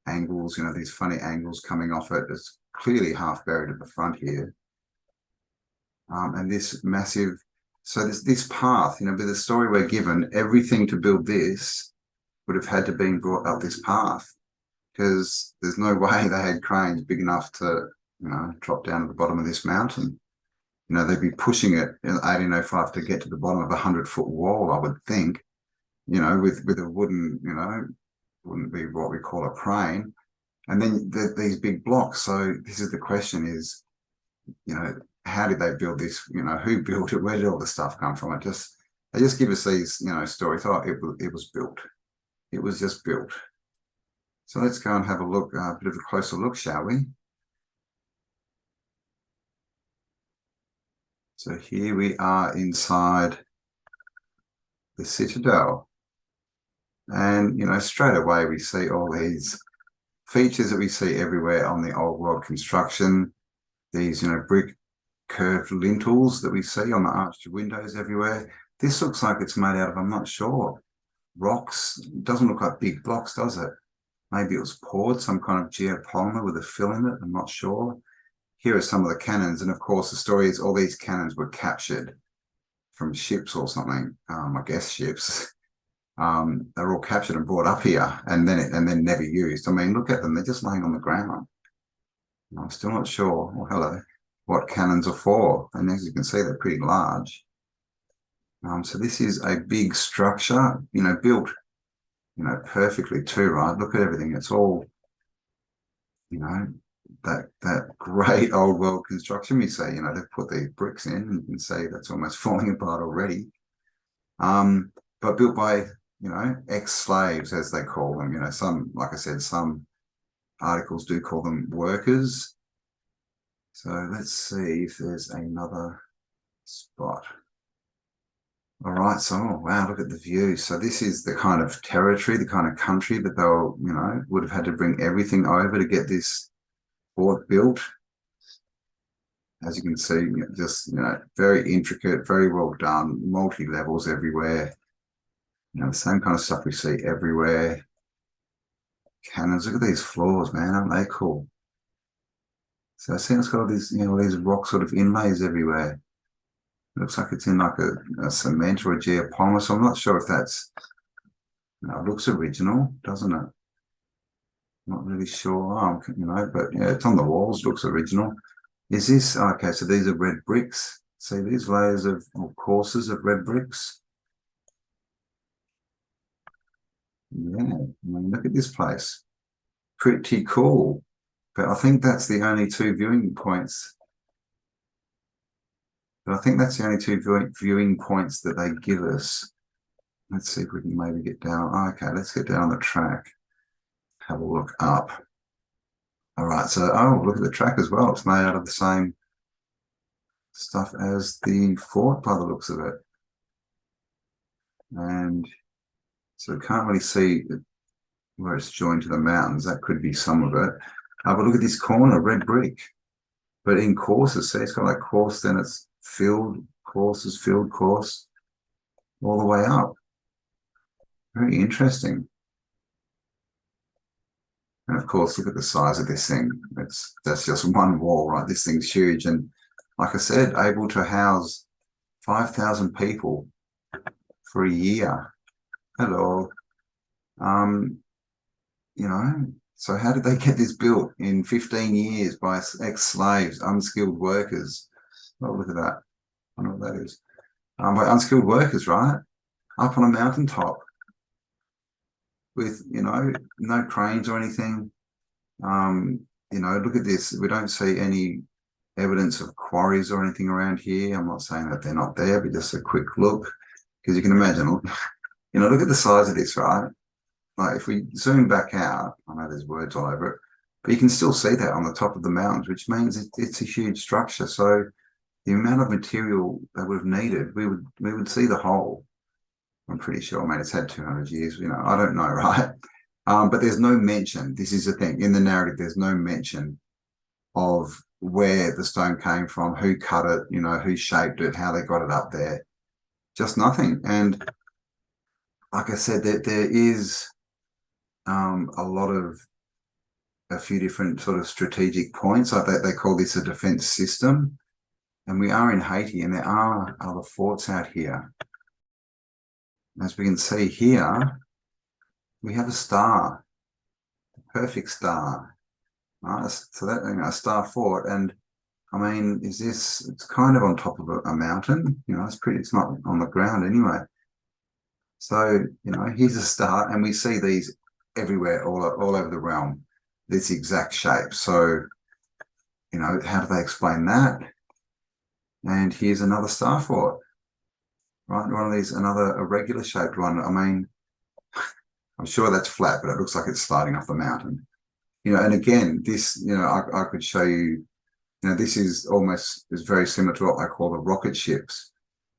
Speaker 2: angles, these funny angles coming off it. It's clearly half buried at the front here. And this massive, so this path, with the story we're given, everything to build this would have had to been brought up this path, because there's no way they had cranes big enough to, drop down to the bottom of this mountain. They'd be pushing it in 1805 to get to the bottom of a 100-foot wall, I would think, with a wooden, wouldn't be what we call a crane. And then these big blocks. So this is the question is, how did they build this? Who built it? Where did all the stuff come from? They just give us these, stories. Oh, it was built. It was just built. So let's go and have a look, a bit of a closer look, shall we? So here we are inside the Citadel. And, straight away we see all these features that we see everywhere on the old world construction. These, brick curved lintels that we see on the arched windows everywhere. This looks like it's made out of, I'm not sure, rocks. It doesn't look like big blocks, does it? Maybe it was poured, some kind of geopolymer with a fill in it, I'm not sure. Here are some of the cannons, and of course the story is all these cannons were captured from ships or something, I guess ships. They're all captured and brought up here and then never used. I mean, look at them, they're just laying on the ground. I'm still not sure, what cannons are for. And as you can see, they're pretty large. So this is a big structure, you know, built, you know, perfectly too, right? Look at everything. It's all, you know, that great old world construction we say, you know, they've put these bricks in, you can see that's almost falling apart already. But built by, you know, ex-slaves, as they call them, you know, some, like I said, some articles do call them workers. So let's see if there's another spot. All right, so oh, wow, look at the view. So this is the kind of territory, the kind of country that they'll, you know, would have had to bring everything over to get this fort built. As you can see, just, you know, very intricate, very well done, multi-levels everywhere. You know, the same kind of stuff we see everywhere. Cannons, look at these floors, man, aren't they cool? So I see it's got all these, you know, these rock sort of inlays everywhere. It looks like it's in like a cement or a geopolymer, so I'm not sure if that's, you know, it looks original, doesn't it? Not really sure, you know, but yeah, it's on the walls, looks original. Is this, okay, so these are red bricks. See these layers of, or courses of red bricks? Yeah, I mean, look at this place. Pretty cool. But I think that's the only two viewing points. But I think that's the only two viewing points that they give us. Let's see if we can maybe get down. Okay, let's get down the track. Have a look up. All right, so, oh, look at the track as well. It's made out of the same stuff as the fort by the looks of it. And so we can't really see where it's joined to the mountains. That could be some of it. But look at this corner, red brick. But in courses, see, it's got like course, then it's filled, courses, filled course, all the way up. Very interesting. And of course, look at the size of this thing. That's just one wall, right? This thing's huge. And like I said, able to house 5,000 people for a year. Hello. You know, so how did they get this built in 15 years by ex-slaves, unskilled workers? Oh, look at that. I don't know what that is. By unskilled workers, right? Up on a mountaintop with, you know, no cranes or anything. You know, look at this. We don't see any evidence of quarries or anything around here. I'm not saying that they're not there, but just a quick look, because you can imagine, you know, look at the size of this, right? Like if we zoom back out, I know there's words all over it, but you can still see that on the top of the mountains, which means it's a huge structure. So the amount of material they would have needed, we would see the whole. I'm pretty sure. I mean, it's had 200 years, you know, I don't know, right? But there's no mention. This is the thing in the narrative. There's no mention of where the stone came from, who cut it, you know, who shaped it, how they got it up there. Just nothing. And like I said, there is a few different sort of strategic points. Like they call this a defense system. And we are in Haiti, and there are other forts out here. As we can see here, we have a star, a perfect star. Right? So that, you know, a star fort, and I mean, it's kind of on top of a mountain, you know, it's not on the ground anyway. So, you know, here's a star, and we see these everywhere, all over the realm, this exact shape. So, you know, how do they explain that? And here's another star fort, right? One of these, another irregular shaped one. I mean, I'm sure that's flat, but it looks like it's sliding off the mountain. You know, and again, this, you know, I could show you, you know, this is very similar to what I call the rocket ships.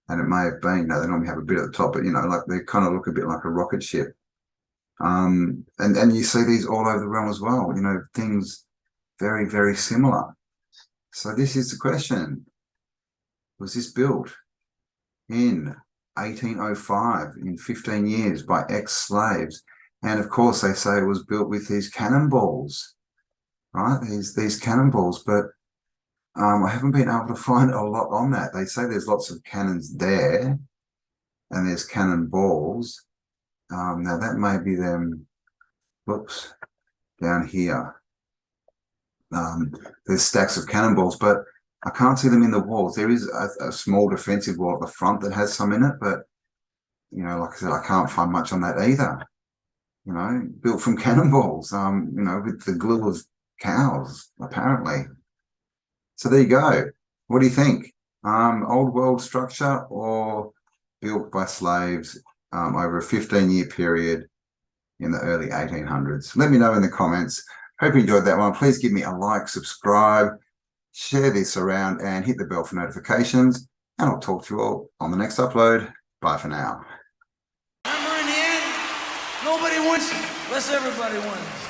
Speaker 2: And it may have been, you know, they normally have a bit at the top, but, you know, like they kind of look a bit like a rocket ship. And you see these all over the realm as well, you know, things very, very similar. So this is the question. Was this built in 1805, in 15 years, by ex-slaves? And of course, they say it was built with these cannonballs, right? These cannonballs, but I haven't been able to find a lot on that. They say there's lots of cannons there, and there's cannonballs. Now that may be them. Whoops, down here. There's stacks of cannonballs, but I can't see them in the walls. There is a small defensive wall at the front that has some in it, but you know, like I said, I can't find much on that either. You know, built from cannonballs, you know, with the glue of cows, apparently. So there you go. What do you think? Old world structure or built by slaves over a 15-year period in the early 1800s? Let me know in the comments. Hope you enjoyed that one. Please give me a like, subscribe, share this around, and hit the bell for notifications. And I'll talk to you all on the next upload. Bye for now.
Speaker 5: Remember, in the end, nobody wins unless everybody wins.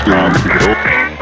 Speaker 6: Bastion.